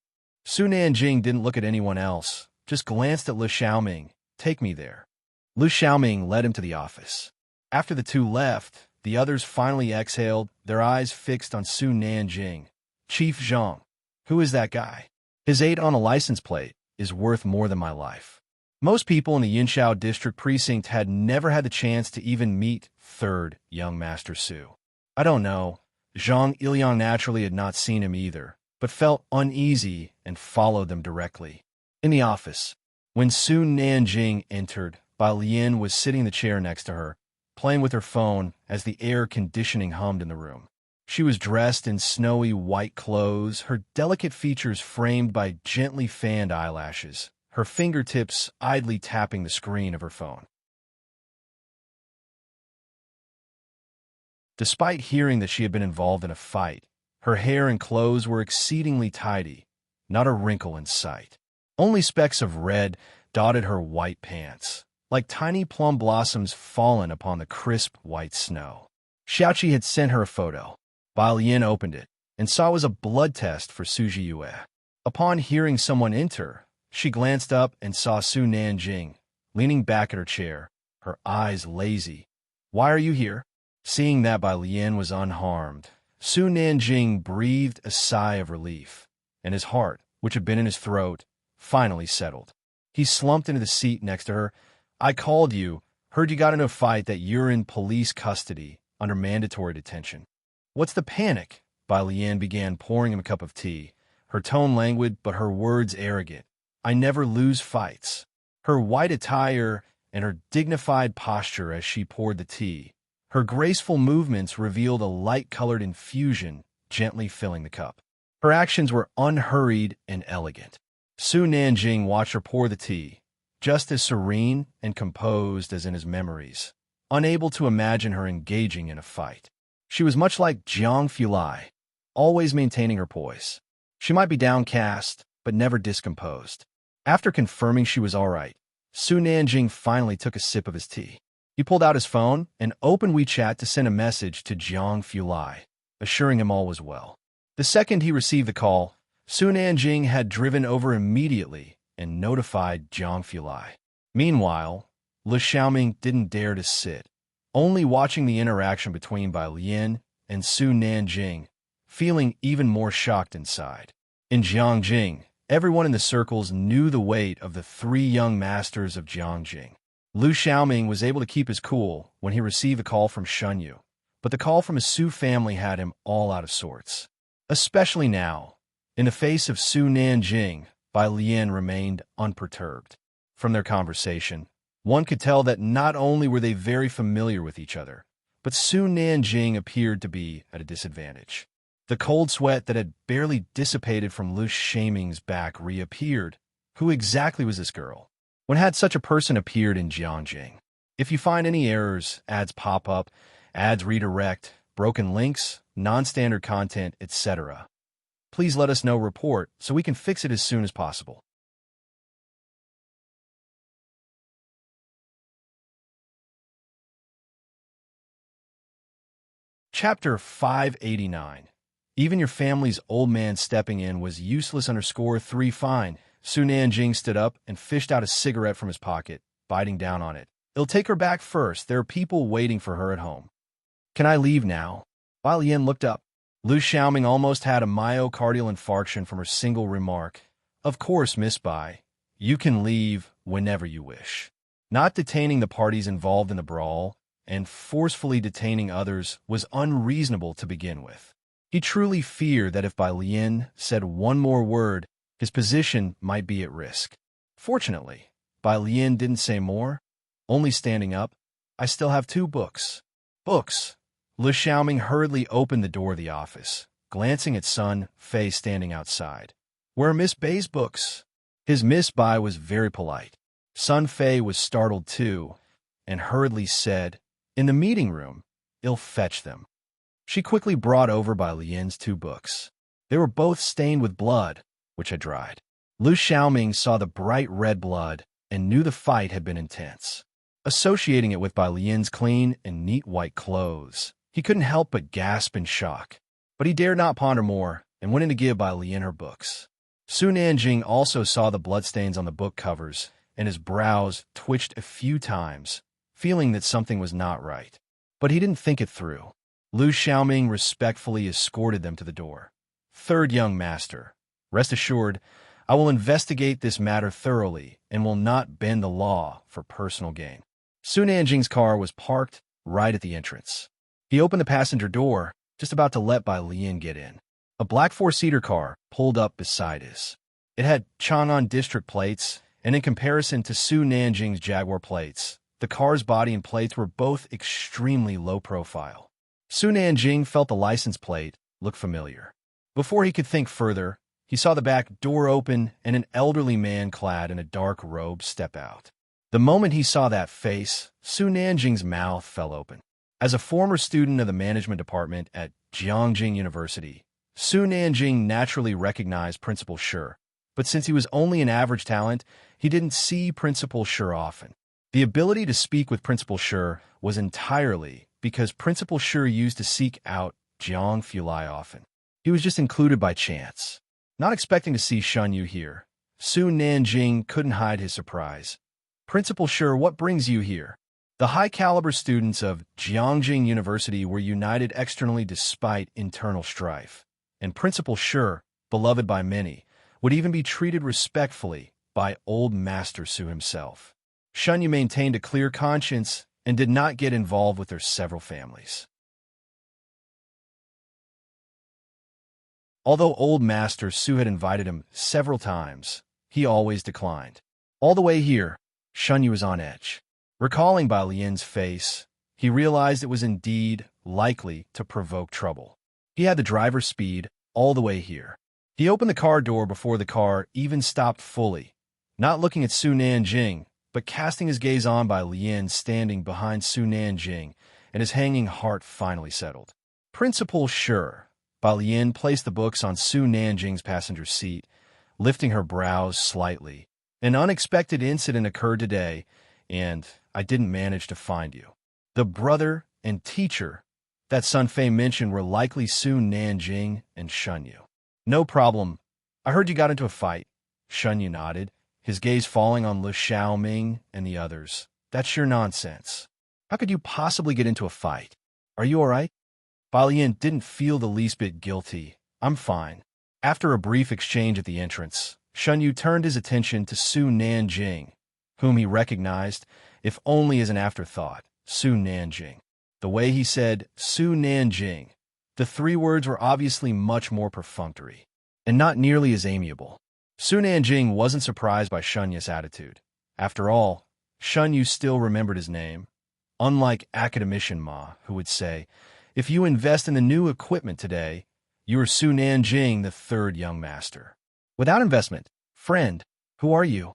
Su Nanjing didn't look at anyone else, just glanced at Lu Xiaoming. "Take me there." Lu Xiaoming led him to the office. After the two left, the others finally exhaled, their eyes fixed on Su Nanjing. "Chief Zhang, who is that guy? His 8 on a license plate is worth more than my life." Most people in the Yinshao district precinct had never had the chance to even meet third young Master Su. "I don't know." Zhang Iliang naturally had not seen him either, but felt uneasy and followed them directly. In the office, when Su Nanjing entered, Bai Lian was sitting in the chair next to her, playing with her phone as the air conditioning hummed in the room. She was dressed in snowy white clothes, her delicate features framed by gently fanned eyelashes, her fingertips idly tapping the screen of her phone. Despite hearing that she had been involved in a fight, her hair and clothes were exceedingly tidy, not a wrinkle in sight. Only specks of red dotted her white pants, like tiny plum blossoms fallen upon the crisp white snow. Xiaoqi had sent her a photo. Bai Lian opened it and saw it was a blood test for Su Jiyue. Upon hearing someone enter, she glanced up and saw Su Nanjing, leaning back in her chair, her eyes lazy. "Why are you here?" Seeing that Bai Lian was unharmed, Su Nanjing breathed a sigh of relief, and his heart, which had been in his throat, finally settled. He slumped into the seat next to her. "I called you, heard you got into a fight, that you're in police custody, under mandatory detention." "What's the panic?" Bai Lian began pouring him a cup of tea, her tone languid but her words arrogant. "I never lose fights." Her white attire and her dignified posture as she poured the tea, her graceful movements revealed a light-colored infusion gently filling the cup. Her actions were unhurried and elegant. Su Nanjing watched her pour the tea, just as serene and composed as in his memories, unable to imagine her engaging in a fight. She was much like Jiang Fulai, always maintaining her poise. She might be downcast, but never discomposed. After confirming she was all right, Su Nanjing finally took a sip of his tea. He pulled out his phone and opened WeChat to send a message to Jiang Fulai, assuring him all was well. The second he received the call, Su Nanjing had driven over immediately and notified Jiang Fulai. Meanwhile, Lu Xiaoming didn't dare to sit, only watching the interaction between Bai Lian and Su Nanjing, feeling even more shocked inside. In Jiangjing, everyone in the circles knew the weight of the 3 young masters of Jiangjing. Lu Xiaoming was able to keep his cool when he received a call from Shun Yu, but the call from his Su family had him all out of sorts. Especially now, in the face of Su Nanjing, Bai Lian remained unperturbed. From their conversation, one could tell that not only were they very familiar with each other, but Su Nanjing appeared to be at a disadvantage. The cold sweat that had barely dissipated from Lu Xiaoming's back reappeared. Who exactly was this girl? When had such a person appeared in Jiangjing? If you find any errors, ads pop up, ads redirect, broken links, non-standard content, etc., please let us know. Report so we can fix it as soon as possible. Chapter 589. Even your family's old man stepping in was useless. _3 fine. Su Nanjing stood up and fished out a cigarette from his pocket, biting down on it. It'll take her back first. There are people waiting for her at home. Can I leave now? Bai Lian looked up. Lu Xiaoming almost had a myocardial infarction from her single remark. Of course, Miss Bai. You can leave whenever you wish. Not detaining the parties involved in the brawl and forcefully detaining others was unreasonable to begin with. He truly feared that if Bai Lian said one more word, his position might be at risk. Fortunately, Bai Lian didn't say more, only standing up. I still have 2 books. Books. Lu Xiaoming hurriedly opened the door of the office, glancing at Sun Fei standing outside. Where are Miss Bai's books? His Miss Bai was very polite. Sun Fei was startled too, and hurriedly said, in the meeting room, I'll fetch them. She quickly brought over Bai Lian's 2 books. They were both stained with blood, which had dried. Lu Xiaoming saw the bright red blood and knew the fight had been intense. Associating it with Bai Lian's clean and neat white clothes, he couldn't help but gasp in shock. But he dared not ponder more and went in to give Bai Lian her books. Su Nanjing also saw the bloodstains on the book covers, and his brows twitched a few times, feeling that something was not right. But he didn't think it through. Lu Xiaoming respectfully escorted them to the door. Third young master, rest assured, I will investigate this matter thoroughly and will not bend the law for personal gain. Su Nanjing's car was parked right at the entrance. He opened the passenger door, just about to let Bai Lian get in. A black 4-seater car pulled up beside his. It had Chang'an district plates, and in comparison to Su Nanjing's Jaguar plates, the car's body and plates were both extremely low profile. Su Nanjing felt the license plate look familiar. Before he could think further, he saw the back door open and an elderly man clad in a dark robe step out. The moment he saw that face, Su Nanjing's mouth fell open. As a former student of the management department at Jiangjing University, Su Nanjing naturally recognized Principal Shi, but since he was only an average talent, he didn't see Principal Shi often. The ability to speak with Principal Shi was entirely because Principal Shi used to seek out Jiang Fulai often. He was just included by chance. Not expecting to see Shun Yu here, Su Nanjing couldn't hide his surprise. Principal Shi, what brings you here? The high-caliber students of Jiangjing University were united externally despite internal strife, and Principal Shi, beloved by many, would even be treated respectfully by old Master Su himself. Shun Yu maintained a clear conscience and did not get involved with their several families. Although old Master Su had invited him several times, he always declined. All the way here, Shun Yu was on edge. Recalling Bai Lian's face, he realized it was indeed likely to provoke trouble. He had the driver's speed all the way here. He opened the car door before the car even stopped fully, not looking at Su Nanjing, but casting his gaze on Bai Lian standing behind Su Nanjing, and his hanging heart finally settled. Principal Shi, Bai Lian placed the books on Su Nanjing's passenger seat, lifting her brows slightly. An unexpected incident occurred today, and I didn't manage to find you. The brother and teacher that Sun Fei mentioned were likely Su Nanjing and Shun Yu. No problem. I heard you got into a fight. Shun Yu nodded, his gaze falling on Lu Xiaoming and the others. That's sheer nonsense. How could you possibly get into a fight? Are you all right? Bai Lian didn't feel the least bit guilty. I'm fine. After a brief exchange at the entrance, Shun Yu turned his attention to Su Nanjing, whom he recognized, if only as an afterthought, Su Nanjing. The way he said Su Nanjing, the three words were obviously much more perfunctory, and not nearly as amiable. Su Nanjing wasn't surprised by Shunyu's attitude. After all, Shunyu still remembered his name, unlike Academician Ma, who would say, "If you invest in the new equipment today, you are Su Nanjing, the third young master." Without investment, friend, who are you?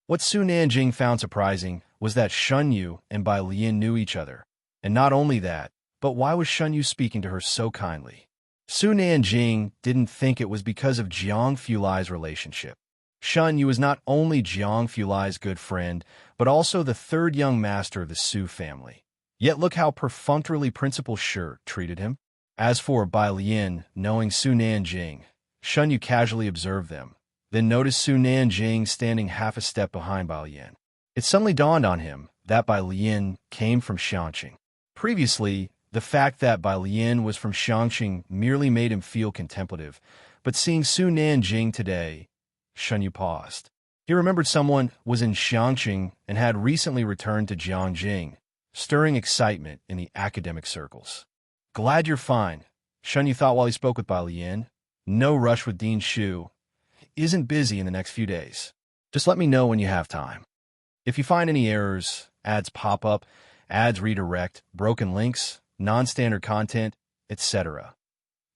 What Su Nanjing found surprising was that Shunyu and Bai Lian knew each other. And not only that, but why was Shunyu speaking to her so kindly? Su Nanjing didn't think it was because of Jiang Fulai's relationship. Shunyu was not only Jiang Fulai's good friend, but also the third young master of the Su family. Yet look how perfunctorily Principal Shi treated him. As for Bai Lian, knowing Su Nanjing, Shunyu casually observed them, then noticed Su Nanjing standing half a step behind Bai Lian. It suddenly dawned on him that Bai Lian came from Xiangqing. Previously, the fact that Bai Lian was from Xiangqing merely made him feel contemplative, but seeing Su Nanjing today, Shunyu paused. He remembered someone was in Xiangqing and had recently returned to Jiangjing, stirring excitement in the academic circles. "Glad you're fine," Shunyu thought while he spoke with Bai Lian. "No rush with Dean Shu. Isn't busy in the next few days. Just let me know when you have time. If you find any errors, ads pop up, ads redirect, broken links, non-standard content, etc.,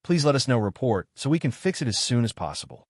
please let us know report so we can fix it as soon as possible."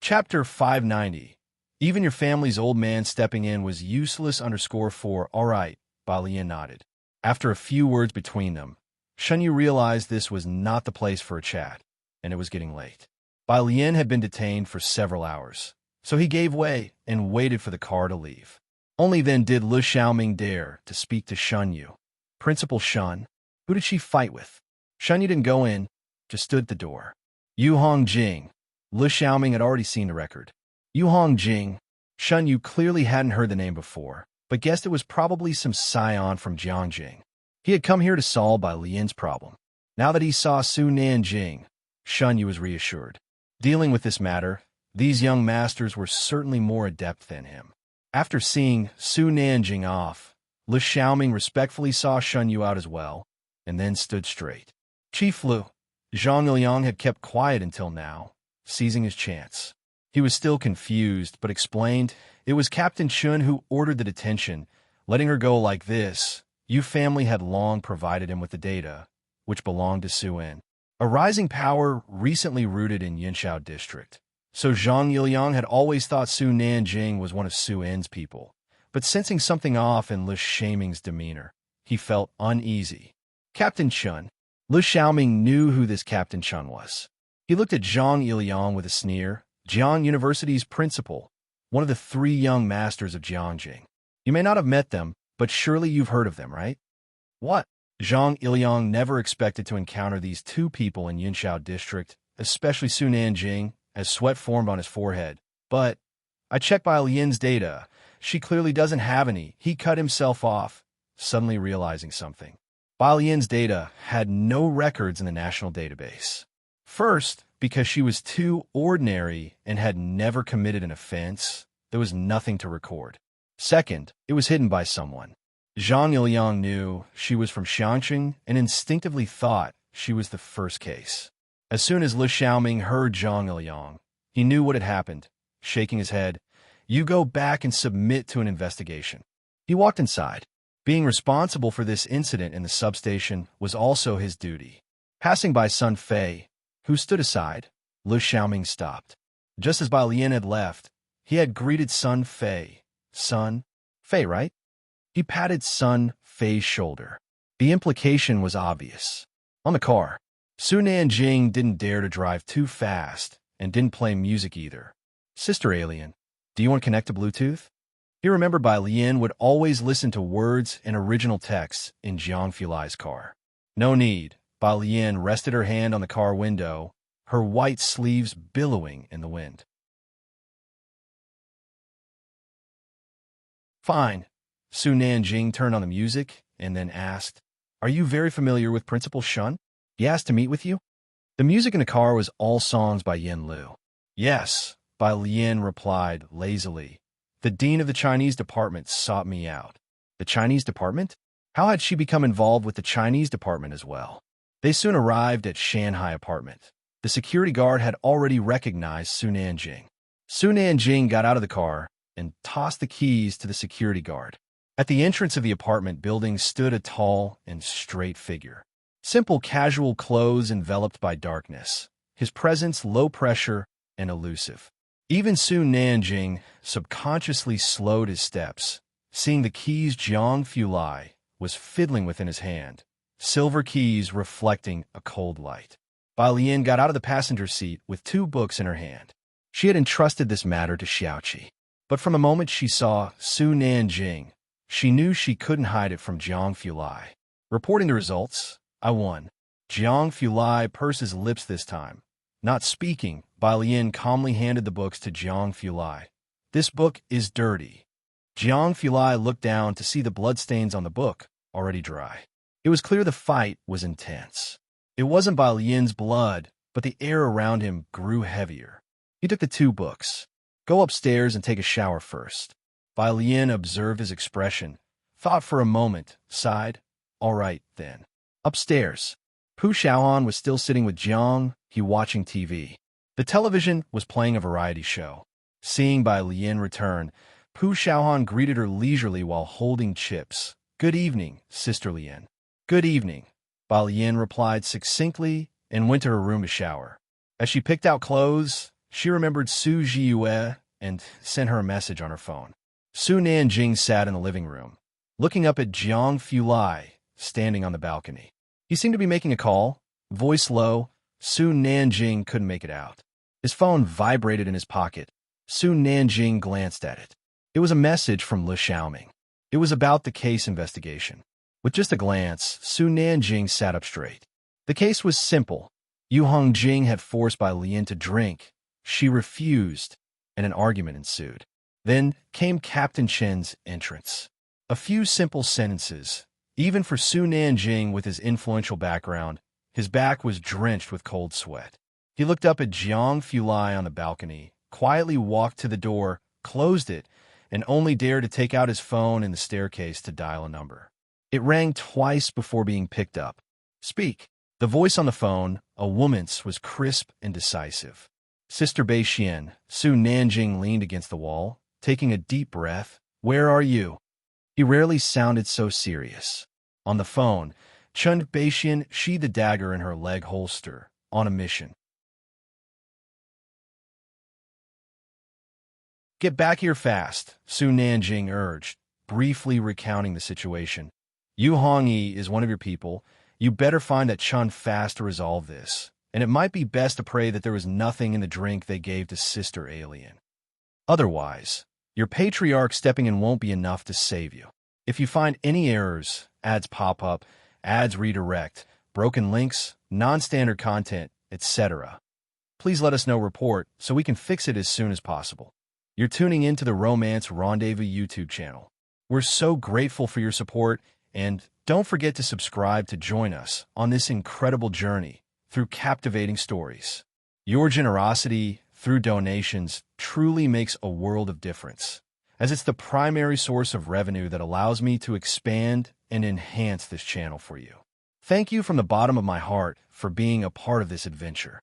Chapter 590. Even your family's old man stepping in was useless _4. All right, Bai Lian nodded. After a few words between them, Shunyu realized this was not the place for a chat, and it was getting late. Bai Lian had been detained for several hours, so he gave way and waited for the car to leave. Only then did Lu Xiaoming dare to speak to Shunyu. "Principal Shun, who did she fight with?" Shunyu didn't go in, just stood at the door. "Yu Hongjing." Lu Xiaoming had already seen the record. Yu Hongjing. Shunyu clearly hadn't heard the name before, but guessed it was probably some scion from Jiangjing. He had come here to solve Bai Lian's problem. Now that he saw Su Nanjing, Shunyu was reassured. Dealing with this matter, these young masters were certainly more adept than him. After seeing Su Nanjing off, Lu Xiaoming respectfully saw Shunyu out as well, and then stood straight. Chief Lu. Zhang Liang had kept quiet until now, seizing his chance. He was still confused, but explained it was Captain Chun who ordered the detention, letting her go like this. Yu family had long provided him with the data, which belonged to Su En, a rising power recently rooted in Yinshao district. So Zhang Yiliang had always thought Su Nanjing was one of Su En's people, but sensing something off in Lu Xiaoming's demeanor, he felt uneasy. Captain Chun. Lu Xiaoming knew who this Captain Chun was. He looked at Zhang Yiliang with a sneer. Jiang University's principal, one of the three young masters of Jiangjing. You may not have met them, but surely you've heard of them, right? What? Zhang Yiliang never expected to encounter these two people in Yinshao district, especially Su Nanjing, as sweat formed on his forehead. But I checked Bai Lian's data. She clearly doesn't have any. He cut himself off, suddenly realizing something. Bai Lian's data had no records in the national database. First, because she was too ordinary and had never committed an offense, there was nothing to record. Second, it was hidden by someone. Zhang Yiliang knew she was from Xiangqing and instinctively thought she was the first case. As soon as Lu Xiaoming heard Zhang Yiliang, he knew what had happened. Shaking his head, "You go back and submit to an investigation." He walked inside. Being responsible for this incident in the substation was also his duty. Passing by Sun Fei, who stood aside, Lu Xiaoming stopped. Just as Bai Lian had left, he had greeted Sun Fei. "Sun Fei, right?" He patted Sun Fei's shoulder. The implication was obvious. On the car, Su Nanjing didn't dare to drive too fast and didn't play music either. "Sister Alien, do you want to connect to Bluetooth?" He remembered Bai Lian would always listen to words and original texts in Jiang Fulai's car. No need. Bai Lian rested her hand on the car window, her white sleeves billowing in the wind. "Fine." Su Nanjing turned on the music and then asked, "Are you very familiar with Principal Shun? He asked to meet with you." The music in the car was all songs by Yin Lu. Yes, Bai Lian replied lazily. The dean of the Chinese department sought me out. The Chinese department? How had she become involved with the Chinese department as well? They soon arrived at Shanghai apartment. The security guard had already recognized Su Nanjing. Su Nanjing got out of the car and tossed the keys to the security guard. At the entrance of the apartment building stood a tall and straight figure. Simple casual clothes enveloped by darkness. His presence low pressure and elusive. Even Su Nanjing subconsciously slowed his steps, seeing the keys Jiang Fulai was fiddling with in his hand, silver keys reflecting a cold light. Bai Lian got out of the passenger seat with 2 books in her hand. She had entrusted this matter to Xiaoqi. But from the moment she saw Su Nanjing, she knew she couldn't hide it from Jiang Fulai. Reporting the results, I won. Jiang Fulai pursed his lips this time. Not speaking, Bai Lian calmly handed the books to Jiang Fulai. This book is dirty. Jiang Fulai looked down to see the bloodstains on the book, already dry. It was clear the fight was intense. It wasn't Bai Lian's blood, but the air around him grew heavier. He took the 2 books. Go upstairs and take a shower first. Bai Lian observed his expression, thought for a moment, sighed. All right, then. Upstairs. Pu Xiaohan was still sitting with Jiang, he watching TV. The television was playing a variety show. Seeing Bai Lian return, Pu Xiaohan greeted her leisurely while holding chips. Good evening, Sister Lian. Good evening. Bai Lian replied succinctly and went to her room to shower. As she picked out clothes, she remembered Su Jiyue and sent her a message on her phone. Su Nanjing sat in the living room, looking up at Jiang Fulai, standing on the balcony. He seemed to be making a call, voice low. Su Nanjing couldn't make it out. His phone vibrated in his pocket. Su Nanjing glanced at it. It was a message from Li Xiaoming. It was about the case investigation. With just a glance, Su Nanjing sat up straight. The case was simple. Yu Hongjing had forced Bai Lian to drink. She refused, and an argument ensued. Then came Captain Chen's entrance. A few simple sentences. Even for Su Nanjing with his influential background, his back was drenched with cold sweat. He looked up at Jiang Fulai on the balcony, quietly walked to the door, closed it, and only dared to take out his phone in the staircase to dial a number. It rang twice before being picked up. Speak. The voice on the phone, a woman's, was crisp and decisive. Sister Bei Xian. Su Nanjing leaned against the wall, taking a deep breath. Where are you? He rarely sounded so serious. On the phone, Chun Beixian sheathed the dagger in her leg holster, on a mission. Get back here fast, Su Nanjing urged, briefly recounting the situation. Yu Hongyi is one of your people. You better find that Chun fast to resolve this, and it might be best to pray that there was nothing in the drink they gave to Sister Alien. Otherwise, your patriarch stepping in won't be enough to save you. If you find any errors, ads pop up, ads redirect, broken links, non-standard content, etc., please let us know. Report so we can fix it as soon as possible. You're tuning into the Romance Rendezvous YouTube channel. We're so grateful for your support, and don't forget to subscribe to join us on this incredible journey through captivating stories. Your generosity through donations truly makes a world of difference, as it's the primary source of revenue that allows me to expand and enhance this channel for you. Thank you from the bottom of my heart for being a part of this adventure.